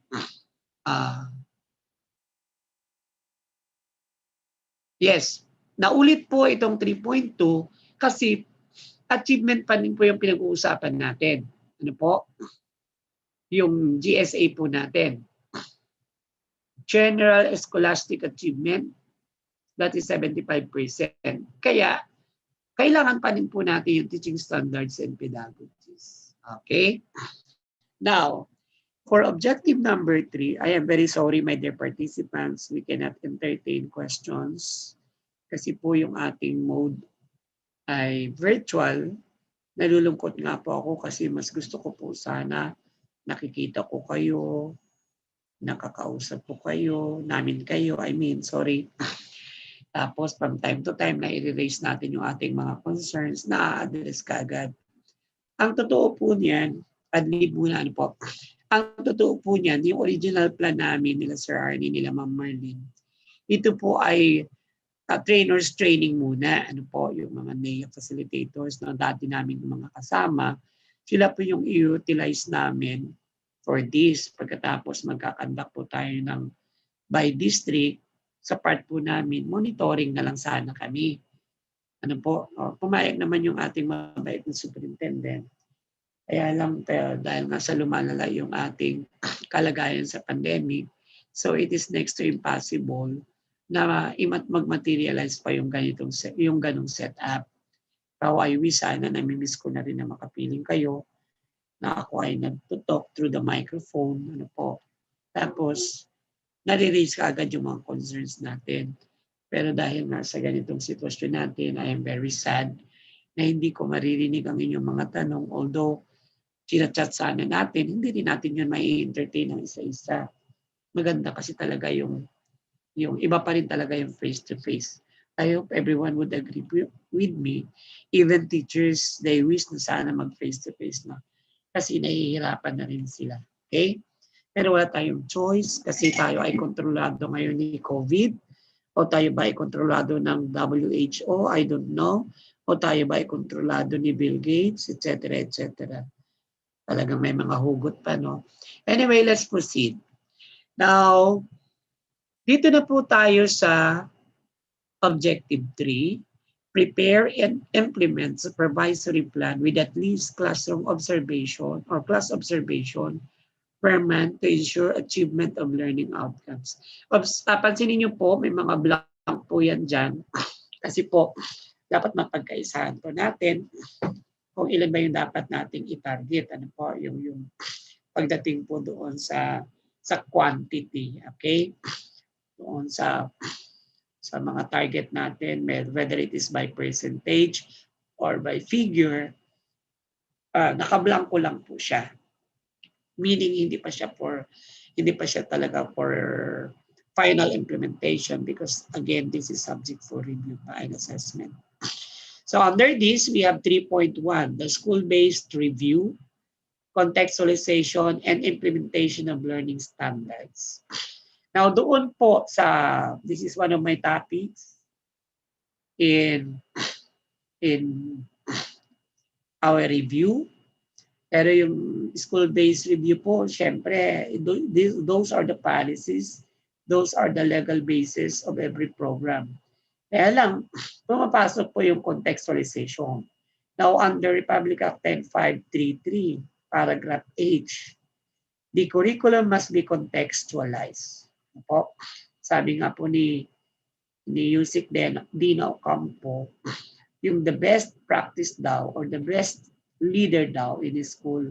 yes, naulit po itong 3.2 kasi achievement pa rin po yung pinag-uusapan natin. Ano po? Yung GSA po natin. General Scholastic Achievement, that is 75%. Kaya, kailangan pa rin po natin yung teaching standards and pedagogies. Okay? Now, for objective number 3, I am very sorry, my dear participants, we cannot entertain questions kasi po yung ating mode ay virtual. Nalulungkot nga po ako kasi mas gusto ko po sana nakikita ko kayo, nakakausap po kayo, namin kayo, sorry. Tapos from time to time na i-raise natin yung ating mga concerns na address kaagad. Ang totoo po niyan, adlib muna ano po, ang totoo po niyan, yung original plan namin nila Sir Arnie, nila Ma'am Marlene, ito po ay trainers training muna. Ano po, yung mga NEA facilitators na dati namin mga kasama, sila po yung i-utilize namin for this. Pagkatapos magkakandak po tayo ng by district, sa part po namin, monitoring na lang sana kami. Ano po, pumayag naman yung ating mabait na superintendent. Kaya lang dahil nga sa lumalala yung ating kalagayan sa pandemic, so it is next to impossible na mag-materialize pa yung ganong setup. Pero I wish sana namimiss ko na rin na makapiling kayo na ako ay nag-talk through the microphone. Ano po. Tapos, nare-raise ka agad yung mga concerns natin. Pero dahil nga sa ganitong sitwasyon natin, I am very sad na hindi ko maririnig ang inyong mga tanong. Although, chinachat sana natin, hindi rin natin yun mai-entertain ng isa-isa. Maganda kasi talaga yung iba pa rin talaga yung face-to-face. I hope everyone would agree with me. Even teachers, they wish na sana mag-face-to-face na. Kasi nahihirapan na rin sila. Okay? Pero wala tayong choice kasi tayo ay kontrolado ngayon ni COVID o tayo ba ay kontrolado ng WHO, I don't know, o tayo ba ay kontrolado ni Bill Gates, etc. etc. Talagang may mga hugot pa, no? Anyway, let's proceed. Now, dito na po tayo sa Objective 3. Prepare and implement supervisory plan with at least classroom observation or class observation per month to ensure achievement of learning outcomes. Pansinin niyo po, may mga blank po yan dyan. Kasi po, dapat mapagkaisahan po natin kung ilan ba yung dapat nating i-target. Ano po, yung pagdating po doon sa quantity, okay? Doon sa mga target natin, whether it is by percentage or by figure, nakablanko lang po siya. Meaning hindi pa siya talaga for final implementation because again, this is subject for review and assessment. So under this, we have 3.1, the school-based review, contextualization, and implementation of learning standards. Now doon po this is one of my topics in our review. Pero yung school-based review po, syempre, those are the policies, those are the legal basis of every program. Kaya lang, pumapasok po yung contextualization. Now, under Republic Act 10533, paragraph H, the curriculum must be contextualized. Po, sabi nga po ni Yusik Dino Campo, yung the best practice daw or the best leader daw in the school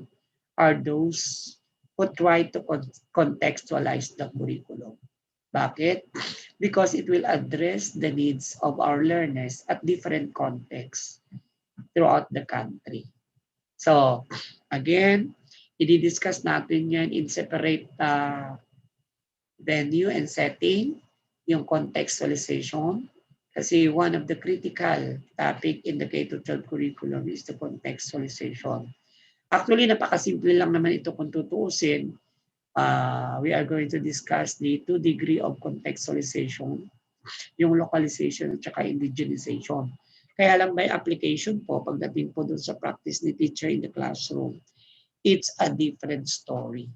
are those who try to contextualize the curriculum. Bakit? Because it will address the needs of our learners at different contexts throughout the country. So, again, i-discuss natin yan in separate venue and setting, yung contextualization. Kasi one of the critical topic in the K-12 curriculum is the contextualization. Actually, napakasimple lang naman ito kung tutuusin. We are going to discuss the 2 degree of contextualization, yung localization at saka indigenization. Kaya lang may application po, pagdating po dun sa practice ni teacher in the classroom, it's a different story.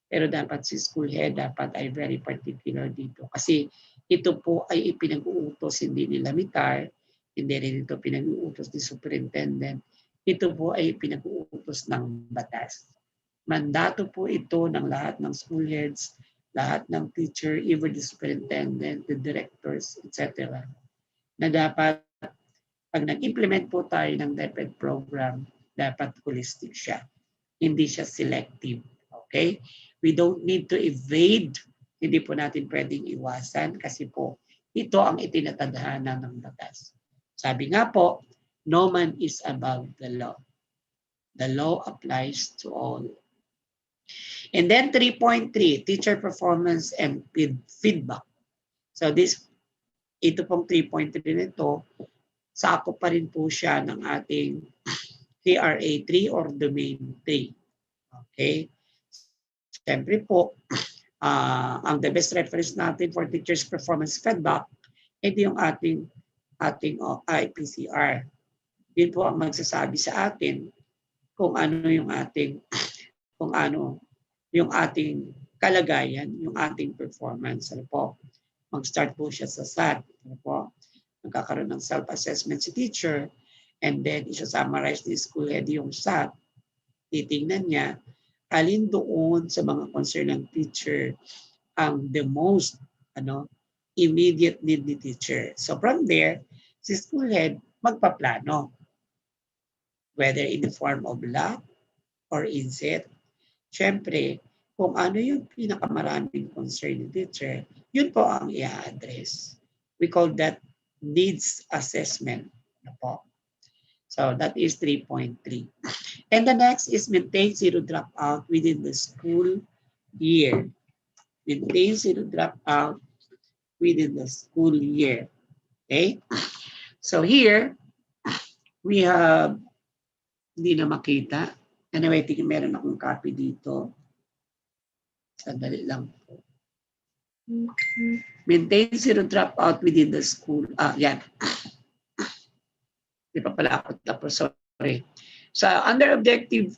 Pero dapat si school head, dapat ay very particular dito. Kasi ito po ay ipinag-uutos hindi ni Lamitar, hindi rin ito pinag-uutos ni superintendent. Ito po ay pinag-uutos ng batas. Mandato po ito ng lahat ng school heads, lahat ng teacher, even the superintendent, the directors, etc. Na dapat pag nag-implement po tayo ng DepEd program, dapat holistic siya. Hindi siya selective. Okay? We don't need to evade. Hindi po natin pwedeng iwasan kasi po ito ang itinatadhana ng batas. Sabi nga po, no man is above the law. The law applies to all. And then 3.3, teacher performance and feedback. So ito pong 3.3 nito, sakop pa rin po siya ng ating KRA 3 or Domain 3. Okay? Siyempre po, ang the best reference natin for teachers performance feedback, ito yung ating IPCR. Yun po ang magsasabi sa atin kung ano yung ating kalagayan, yung ating performance. Ano po? Mag-start po siya sa SAT. Ano po? Magkakaroon ng self-assessment si teacher and then isa-summarize ni school head yung SAT. Titingnan niya alin doon sa mga concern ng teacher ang the most immediate need ni teacher. So from there, si school head magpaplano. Whether in the form of lab or inset. Siyempre, kung ano yung pinakamaraming concern ni teacher, yun po ang i-address. We call that needs assessment. So that is 3.3. And the next is maintain zero dropout within the school year. Maintain zero dropout within the school year. Okay? So here, we have, hindi na makita. Anyway, meron akong copy dito. Sandali lang po. Maintain zero dropout within the school. Yan. Di pa pala ako tapos. Sorry. So, under objective,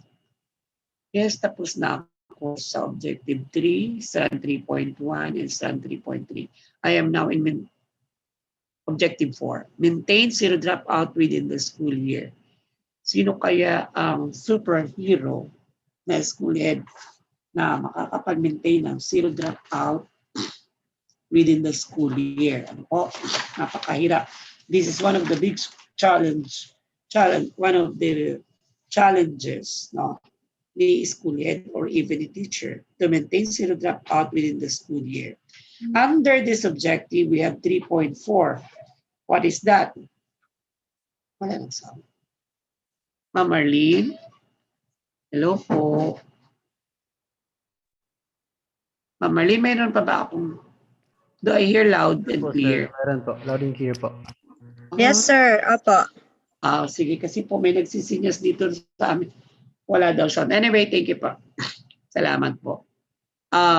yes, tapos na ako sa objective 3, strand 3.1, and strand 3.3. I am now in objective 4. Maintain zero dropout within the school year. Sino kaya ang superhero na school head na makakapag-maintain ng zero dropout within the school year? Ano po? Napakahirap. This is one of the big one of the challenges, no, ni school head or even a teacher to maintain zero dropout within the school year. Under this objective, we have 3.4. What is that? Wala nang sound. Ma'am Marlene? Hello po. Ma'am Marlene, mayroon pa ba akong... Do I hear loud and clear? Sir, meron po. Loud and clear po. Yes, sir. Opo. Sige, kasi po may nagsisinyas dito sa amin. Wala daw sound. Anyway, thank you po. Salamat po.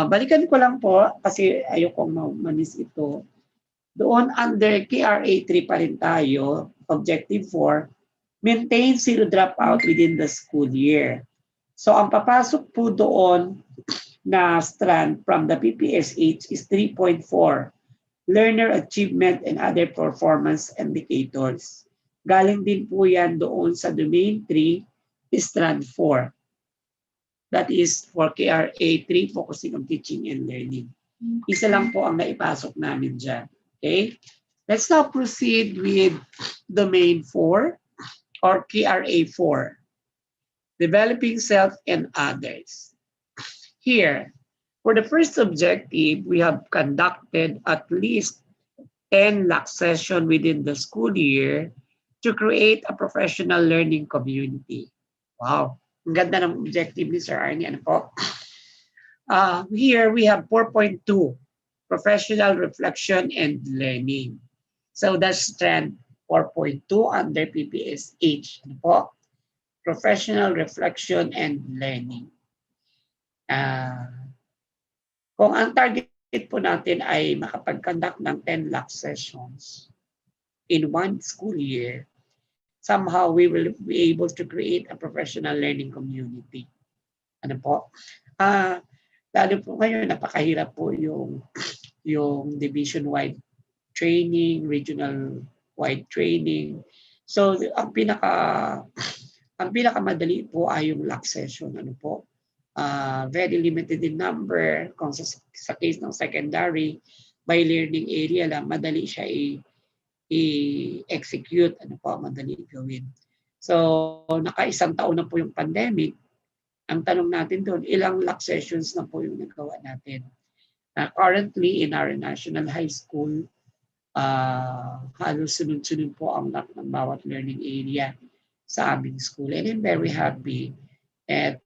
Balikan ko lang po kasi ayokong manis ito. Doon under KRA 3 pa rin tayo, objective 4, maintain zero dropout within the school year. So ang papasok po doon na strand from the PPSSH is 3.4, learner achievement and other performance indicators. Galing din po yan doon sa domain 3, strand 4. That is for KRA 3, focusing on teaching and learning. Isa lang po ang naipasok namin dyan. Okay? Let's now proceed with domain 4 or KRA 4. Developing self and others. Here, for the first objective, we have conducted at least 10 LAC sessions within the school year to create a professional learning community. Wow, ang ganda ng objective ni Sir Arnie. Ano po? Here, we have 4.2, professional reflection and learning. So that's strand 4.2 under PPSH. Ano po? Professional reflection and learning. Kung ang target po natin ay makapag-conduct ng 10 LAC sessions in one school year, somehow we will be able to create a professional learning community. Ano po? Lalo po ngayon, napakahirap po yung division-wide training, regional-wide training. So, ang pinakamadali po ay yung lock session. Ano po? Very limited in number. Kung sa case ng secondary, by learning area lang, madali siya i-execute. Ano po? Madali gawin. So, naka-isang taon na po yung pandemic. Ang tanong natin doon, ilang lock sessions na po yung nagawa natin? Currently, in our national high school, halos sunod-sunod po ang lock ng bawat learning area sa aming school. And I'm very happy. At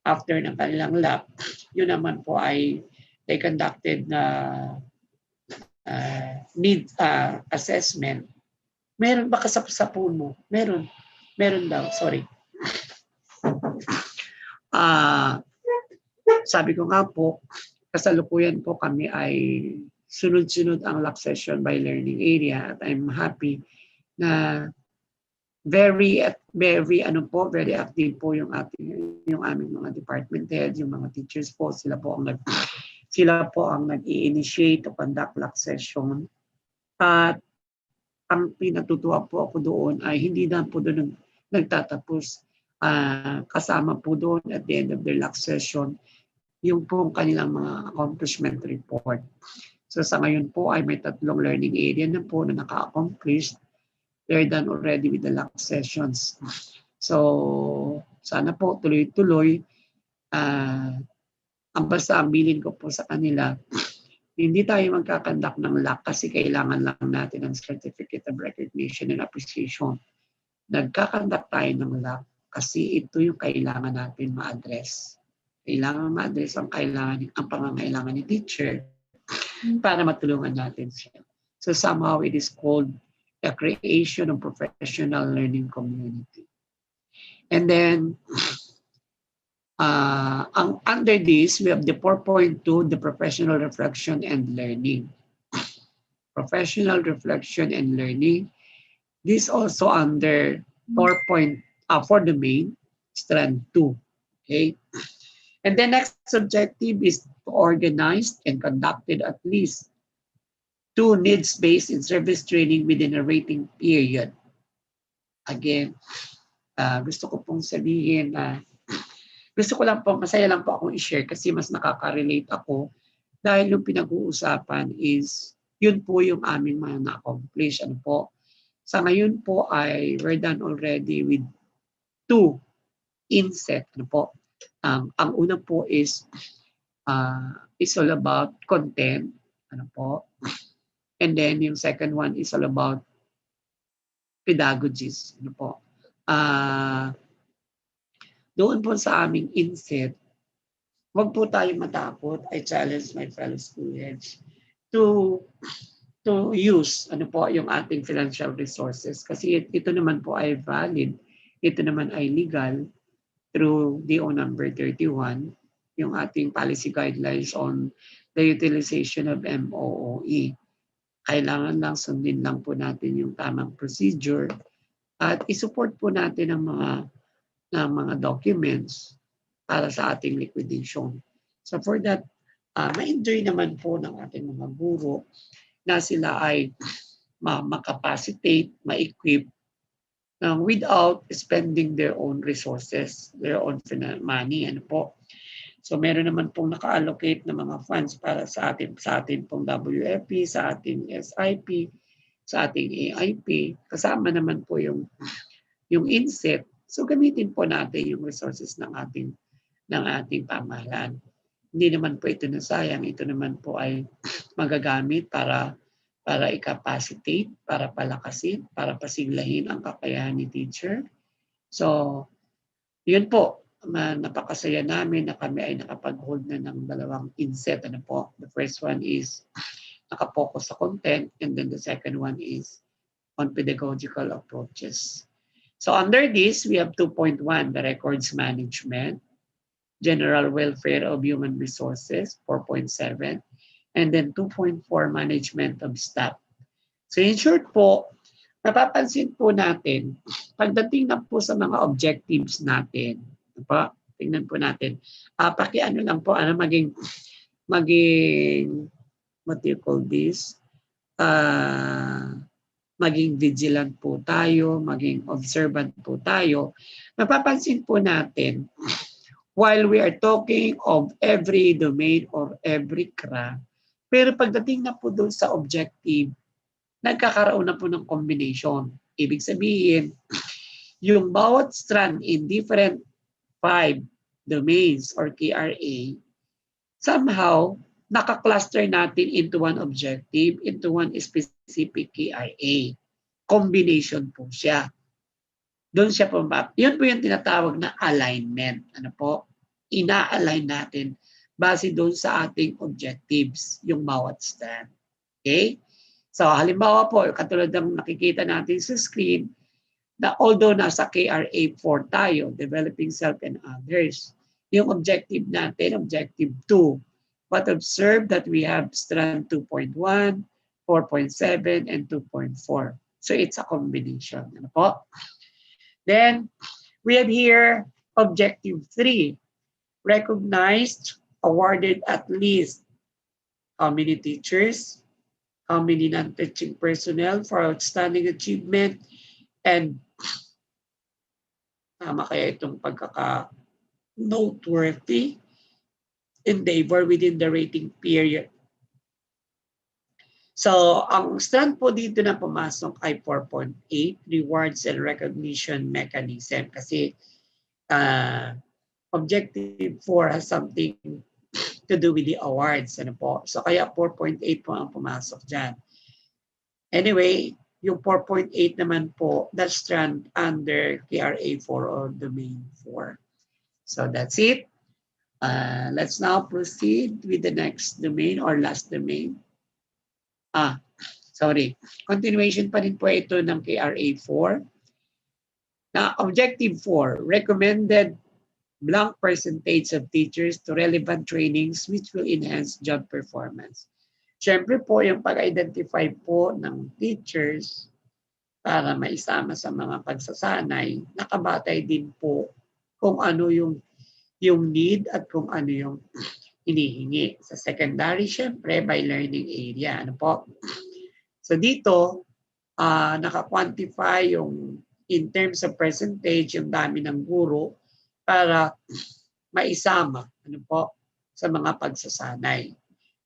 after ng kanilang lock, yun naman po ay they conducted na need assessment. Meron ba kasapsapon mo? Meron. Meron daw, sorry. Sabi ko nga po, kasalukuyan po kami ay sunod-sunod ang lock session by learning area at I'm happy na very active po yung aming mga department heads, yung mga teachers po, sila po ang nag-i-initiate to conduct lock session. At ang pinatutuwa po ako doon ay hindi na po doon nagtatapos. Kasama po doon at the end of their lock session yung pong kanilang mga accomplishment report. So sa ngayon po ay may 3 learning area na po na naka-accomplish. They're done already with the lock sessions. So sana po tuloy-tuloy. Ang basta ang bilin ko po sa kanila, hindi tayo magkakandak ng lock kasi kailangan lang natin ng certificate of recognition and appreciation. Nagkakandak tayo ng lock kasi ito yung kailangan natin ma-address. Kailangan ma-address ang pangangailangan ni teacher para matulungan natin siya. So somehow it is called the creation of professional learning community. And then, under this, we have the 4.2, the professional reflection and learning. Professional reflection and learning. This also under for the main, strand 2. Okay. And the next objective is to organize and conducted at least 2 needs-based in service training within a rating period. Again, gusto ko pong sabihin na masaya lang po akong i-share kasi mas nakaka-relate ako dahil yung pinag-uusapan is yun po yung aming mga na-accomplish. Ano po? Sa ngayon po ay we're done already with 2 inset. Ano po? Ang una po is all about content. Ano po? And then yung second one is all about pedagogies. Ano po? Doon po sa aming inset, wag po tayo matakot. I challenge my fellow students to use yung ating financial resources kasi ito naman po ay valid. Ito naman ay legal through DO number 31, yung ating policy guidelines on the utilization of MOOE. Kailangan lang sundin lang po natin yung tamang procedure at isupport po natin ang mga documents para sa ating liquidation. So for that, ma-enjoy naman po ng ating mga guro na sila ay makapacitate, ma-equip without spending their own resources, their own money. Ano po? So meron naman pong naka-allocate na mga funds para sa ating pong WFP, sa ating SIP, sa ating AIP. Kasama naman po yung inset. So gamitin po natin yung resources ng ating pamahalaan. Hindi naman po ito nasayang. Ito naman po ay magagamit para i-capacitate, para palakasin, para pasiglahin ang kakayahan ni teacher. So, yun po. Napakasaya namin na kami ay nakapag-hold na ng 2 inset. Ano po? The first one is nakapokus sa content and then the second one is on pedagogical approaches. So under this, we have 2.1, the records management, general welfare of human resources, 4.7, and then 2.4, management of staff. So in short po, Napapansin po natin, pagdating na po sa mga objectives natin, po, tingnan po natin, pakiano lang po, maging, what do you call this? Maging vigilant po tayo, maging observant po tayo. Napapansin po natin, while we are talking of every domain or every craft, pero pagdating na po doon sa objective, nagkakaroon na po ng combination. Ibig sabihin, yung bawat strand in different 5 domains or KRA, somehow, naka-cluster natin into one objective, into one specific KRA. Combination po siya. Doon siya po, yun po yung tinatawag na alignment. Ano po? Ina-align natin base doon sa ating objectives, yung bawat strand. Okay? So, halimbawa po, katulad ng nakikita natin sa screen, na although nasa KRA 4 tayo, developing self and others, yung objective natin, objective 2, but observe that we have strand 2.1, 4.7, and 2.4. So, it's a combination. Ano po? Then, we have here objective 3, recognized, awarded at least how many teachers, how many non-teaching personnel for outstanding achievement, and tama kaya itong pagkaka-noteworthy endeavor within the rating period. So, ang strand po dito na pumasok ay 4.8, rewards and recognition mechanism. Kasi objective 4 has something to do with the awards. Ano po? So, kaya 4.8 po ang pumasok dyan. Anyway, yung 4.8 naman po, that's strand under KRA 4 or domain 4. So that's it. Let's now proceed with the next domain or last domain. Continuation pa rin po ito ng KRA 4. Na objective 4, recommended blank percentage of teachers to relevant trainings which will enhance job performance. Siyempre po, yung pag-identify po ng teachers para maisama sa mga pagsasanay, nakabatay din po kung ano yung need at kung ano yung hinihingi. Sa secondary, siyempre, by learning area. Ano po? So dito, naka-quantify yung in terms of percentage, yung dami ng guro para maisama sa mga pagsasanay.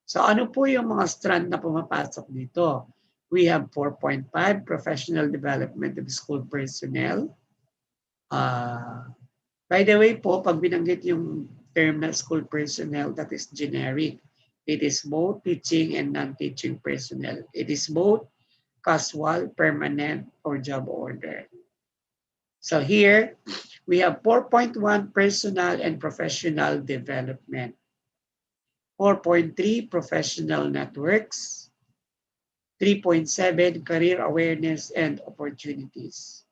So ano po yung mga strand na pumapasok dito? We have 4.5, professional development of school personnel. By the way po, pag binanggit yung term na school personnel, that is generic. It is both teaching and non-teaching personnel. It is both casual, permanent, or job order. So here, we have 4.1 personal and professional development. 4.3 professional networks, 3.7 career awareness and opportunities.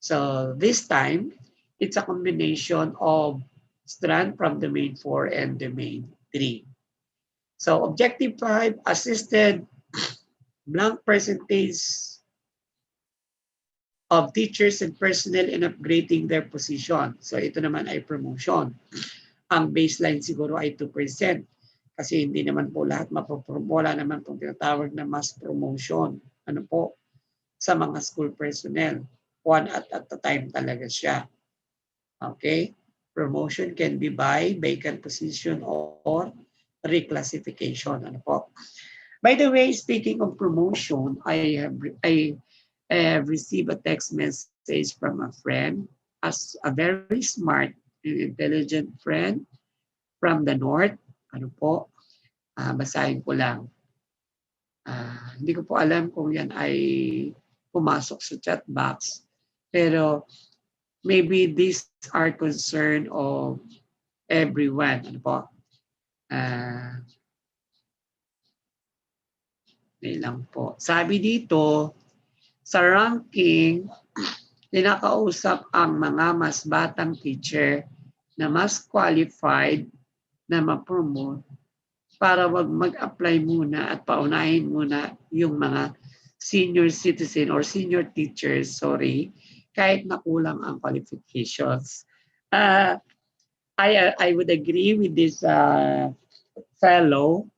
So this time, it's a combination of strand from domain 4 and domain 3. So objective 5, assisted blank percentage of teachers and personnel in upgrading their position. So ito naman ay promotion. Ang baseline siguro ay 2%. Kasi hindi naman po lahat wala naman pong tinatawag na mass promotion. Ano po? Sa mga school personnel. One at a time talaga siya. Okay? Promotion can be by vacant position or reclassification. Ano po? By the way, speaking of promotion, I have received a text message from a friend, as a very smart and intelligent friend from the north. Ano po? Basahin ko lang. Hindi ko po alam kung yan ay pumasok sa chat box. Pero maybe these are concern of everyone. Ano po? Lang po. Sabi dito, sa ranking, kinakausap ang mga mas batang teacher na mas qualified na ma-promote para wag mag-apply muna at paunahin muna yung mga senior citizen or senior teachers, sorry, kahit na kulang ang qualifications. Uh, I would agree with this fellow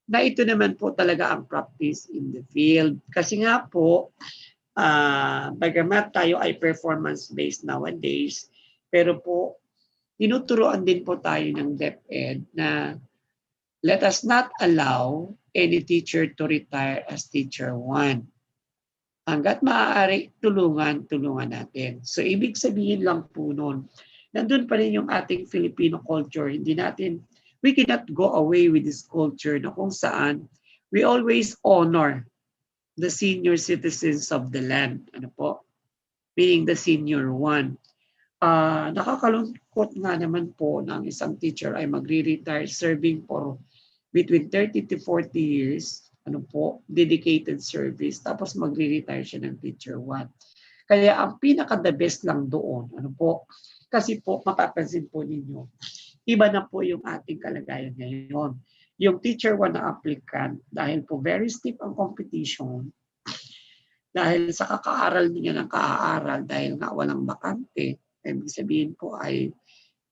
na ito naman po talaga ang practice in the field. Kasi nga po, bagamat tayo ay performance-based nowadays, pero po, tinuturoan din po tayo ng DepEd na let us not allow any teacher to retire as teacher 1. Hanggat maaari, tulungan natin. So, ibig sabihin lang po nun, nandun pa rin yung ating Filipino culture. We cannot go away with this culture na kung saan we always honor the senior citizens of the land. Ano po? Meaning the senior 1. Nakakalungkot nga naman po na ang isang teacher ay magre-retire serving for between 30 to 40 years, dedicated service, tapos magre-retire siya ng teacher 1. Kaya ang pinaka-the best lang doon, kasi po mapapansin po ninyo, iba na po yung ating kalagayan ngayon. Yung teacher 1 na applicant, dahil po very steep ang competition, dahil sa kakaaral niya ng kakaaral, dahil nga walang bakante, ibig sabihin po ay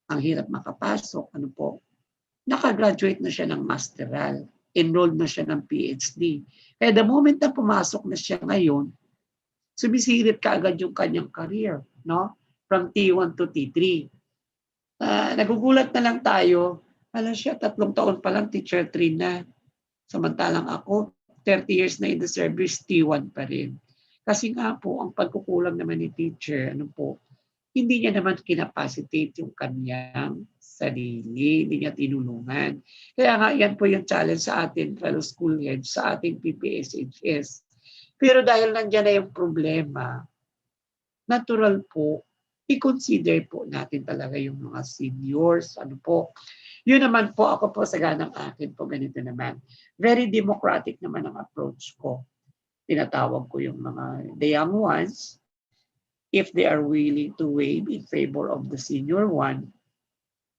ang hirap makapasok, nakagraduate na siya ng masteral, enrolled na siya ng PhD. Kaya the moment na pumasok na siya ngayon, sumisirit kaagad yung kanyang career, no? From T1 to T3. Nagugulat na lang tayo, siya, 3 taon pa lang, teacher 3 na. Samantalang ako, 30 years na in the service, T1 pa rin. Kasi nga po, ang pagkukulang naman ni teacher, hindi niya naman kinapacitate yung kanyang sarili, hindi niya tinulungan. Kaya nga yan po yung challenge sa atin, fellow school heads, sa ating PPSSH. Pero dahil nandiyan na yung problema, natural po, i-consider po natin talaga yung mga seniors. Yun naman po, ako po sa ganang akin po, ganito naman. Very democratic naman ang approach ko. Tinatawag ko yung mga the young ones, if they are willing to waive in favor of the senior 1,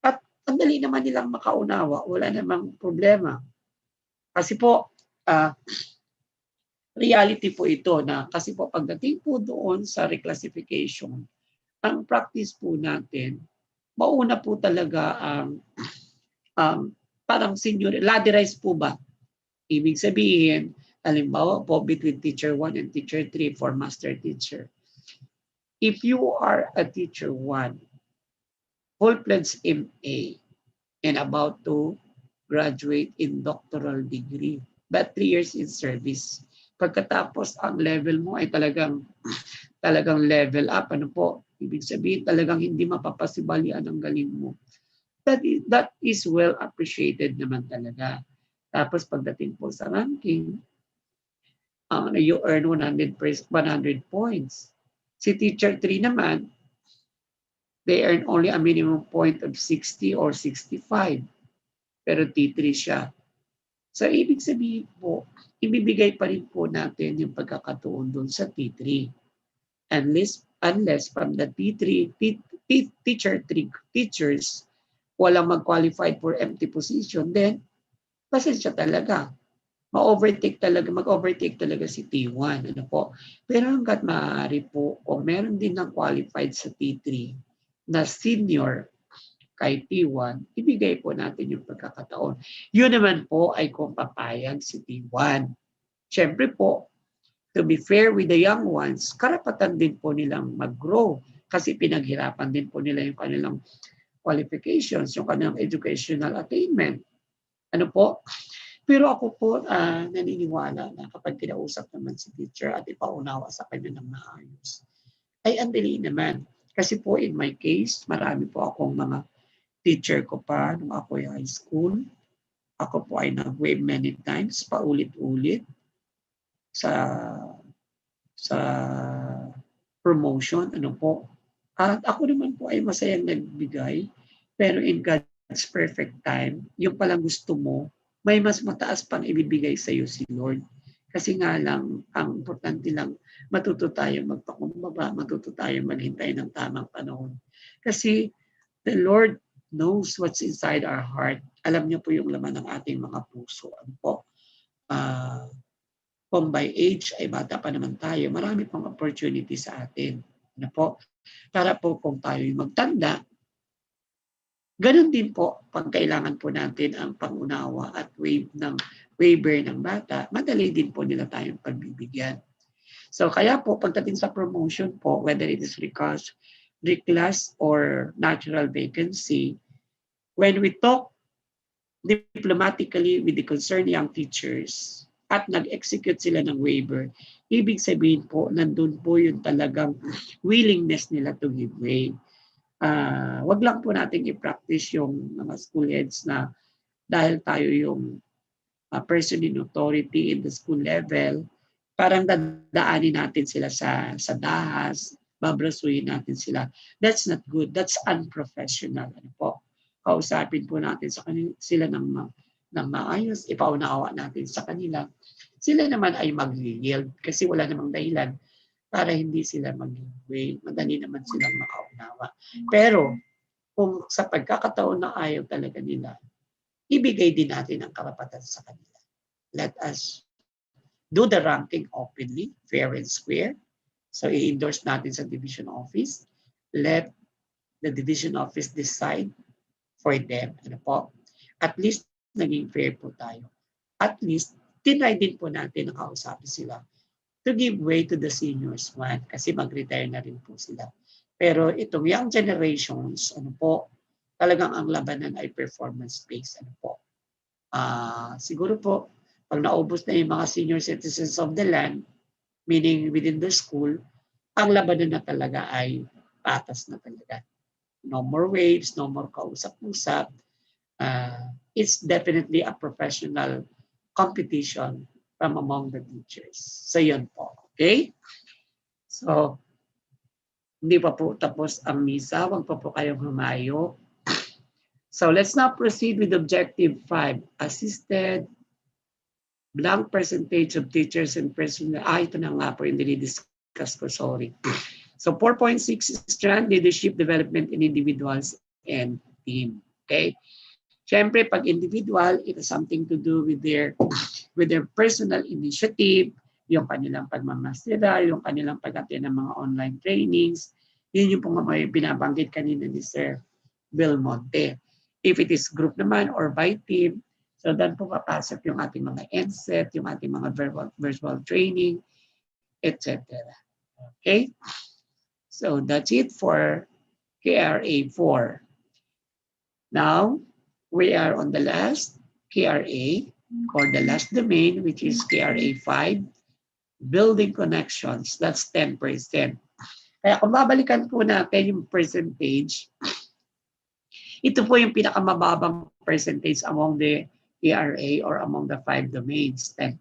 at ang dali naman nilang makaunawa, wala namang problema. Kasi po, reality po ito na kasi po pagdating po doon sa reclassification, ang practice po natin, mauna po talaga ang parang senior, ladderized po ba? Ibig sabihin, halimbawa po between teacher 1 and teacher 3 for master teacher. If you are a teacher 1, full-fledged MA, and about to graduate in doctoral degree, but 3 years in service. Pagkatapos, ang level mo ay talagang level up. Ibig sabihin, talagang hindi mapapasibalian ang galing mo. That is well appreciated naman talaga. Tapos pagdating po sa ranking, you earn 100 points. Si teacher 3 naman, they earn only a minimum point of 60 or 65. Pero T3 siya. So, ibig sabihin po, ibibigay pa rin po natin yung pagkakatuon doon sa T3. Unless from the T3, teachers, walang mag-qualified for empty position, then, pasensya talaga. Mag-overtake talaga si T1. Pero hanggat maaari po, kung meron din ng qualified sa T3 na senior kay T1, ibigay po natin yung pagkakataon. Yun naman po ay kung papayag si T1. Siyempre po, to be fair with the young ones, karapatan din po nilang mag-grow kasi pinaghirapan din po nila yung kanilang qualifications, yung kanilang educational attainment. Pero ako po naniniwala na kapag kinausap naman si teacher at ipaunawa sa kanya ng maayos, ay andali naman. Kasi po in my case, marami po akong mga teacher ko pa nung ako ay high school. Ako po ay nag-waive many times, paulit-ulit sa promotion. At ako naman po ay masayang nagbigay, pero in God's perfect time, yung palang gusto mo, may mas mataas pang ibibigay sa iyo si Lord. Kasi nga lang, ang importante lang, matuto tayo magpakumbaba, matuto tayo maghintay ng tamang panahon. Kasi the Lord knows what's inside our heart. Alam niyo po yung laman ng ating mga puso. Kung by age ay bata pa naman tayo, marami pang opportunity sa atin. Ano po? Para po kung tayo magtanda, ganun din po, pag kailangan po natin ang pangunawa at waiver ng bata, madali din po nila tayong pagbibigyan. So kaya po pagdating sa promotion po, whether it is reclass or natural vacancy, when we talk diplomatically with the concerned young teachers at nag-execute sila ng waiver, ibig sabihin po, nandun po yung talagang willingness nila to give way. Wag lang po natin i-practice yung mga school heads na dahil tayo yung person in authority in the school level, parang dadaanin natin sila sa dahas, babrasuin natin sila. That's not good. That's unprofessional. Ano po? Kausapin po natin sila ng maayos, ipaunawa natin sa kanila. Sila naman ay mag-yield kasi wala namang dahilan para hindi sila mag-yield. Madali naman silang makaunawa. Pero kung sa pagkakataon na ayaw talaga nila, ibigay din natin ang karapatan sa kanila. Let us do the ranking openly, fair and square. So i-endorse natin sa division office. Let the division office decide for them. Ano po? At least naging fair po tayo. At least tinry din po natin na kausapin sila to give way to the seniors one kasi mag-retire na rin po sila. Pero itong young generations, ano po, talagang ang labanan ay performance-based. Ano po? Siguro po, pag naubos na yung mga senior citizens of the land, meaning within the school, ang labanan na talaga ay patas na talaga. No more waves, no more kausap-usap. It's definitely a professional competition from among the teachers. So yun po. Okay? So, hindi pa po tapos ang misa. Huwag pa po kayong humayo. So let's now proceed with objective 5. Assisted blank percentage of teachers and personnel. Ito na nga po yung dinidiscuss ko. Sorry. So 4.6 strand leadership development in individuals and team. Okay? Siyempre, pag individual, it has something to do with their personal initiative, yung kanilang pagmamastera, yung kanilang pag-attend ng mga online trainings. Yun yung pong may binabanggit kanina ni Sir Belmonte. If it is group naman or by team, so doon po papasok yung ating mga NSET, yung ating mga virtual training, etc. Okay? So that's it for KRA 4. Now, we are on the last KRA or the last domain, which is KRA 5, building connections. That's 10%. Kaya kung babalikan po natin yung percentage, ito po yung pinakamababang percentage among the KRA or among the 5 domains, 10%.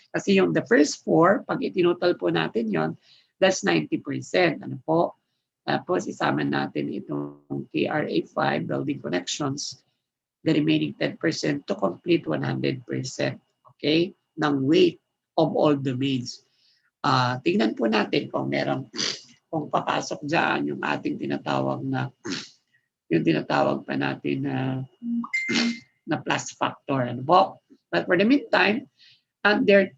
Kasi yung the first 4, pag itinutal po natin yon, that's 90%. Ano po? Tapos isama natin itong KRA 5, building connections, the remaining 10% to complete 100%. Okay? Ng weight of all domains. Tingnan po natin kung merong, kung papasok dyan yung ating tinatawag pa natin na plus factor. Ano po? But for the meantime, under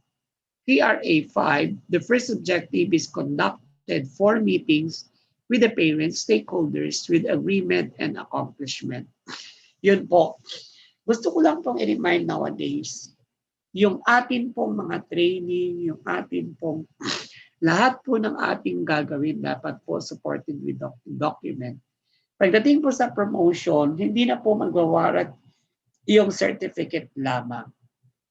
KRA 5, the first objective is conducted 4 meetings with the parents, stakeholders, with agreement and accomplishment. Yun po. Gusto ko lang pong i-remind nowadays, yung atin pong mga training, yung atin pong lahat po ng ating gagawin dapat po supported with document. Pagdating po sa promotion, hindi na po magwawarat yung certificate lamang.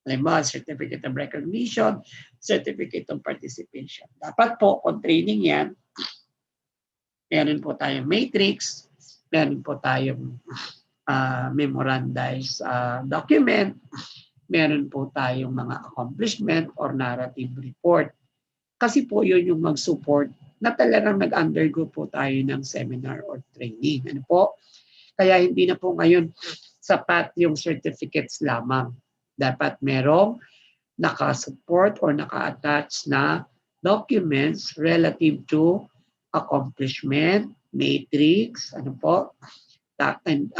Halimbawa, certificate of recognition, certificate of participation. Dapat po, kung training yan, meron po tayong matrix, meron po tayong memorandized document, meron po tayong mga accomplishment or narrative report. Kasi po yun yung mag-support na talagang nag-undergo po tayo ng seminar or training. Ano po? Kaya hindi na po ngayon sapat yung certificates lamang. Dapat merong naka-support or naka-attach na documents relative to accomplishment, matrix, ano po, and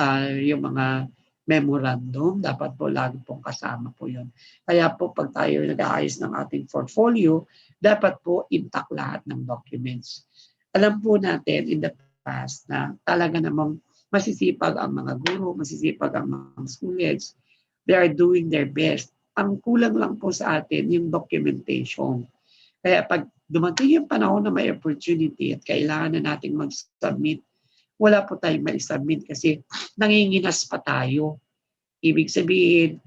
yung mga memorandum, dapat po lagi pong kasama po yun. Kaya po pag tayo nag-aayos ng ating portfolio, dapat po intact lahat ng documents. Alam po natin in the past na talaga namang masisipag ang mga guro, masisipag ang mga school heads. They are doing their best. Ang kulang lang po sa atin yung documentation. Kaya pag dumating yung panahon na may opportunity at kailangan na nating mag-submit, wala po tayong mai-submit kasi nanginginas pa tayo. Ibig sabihin,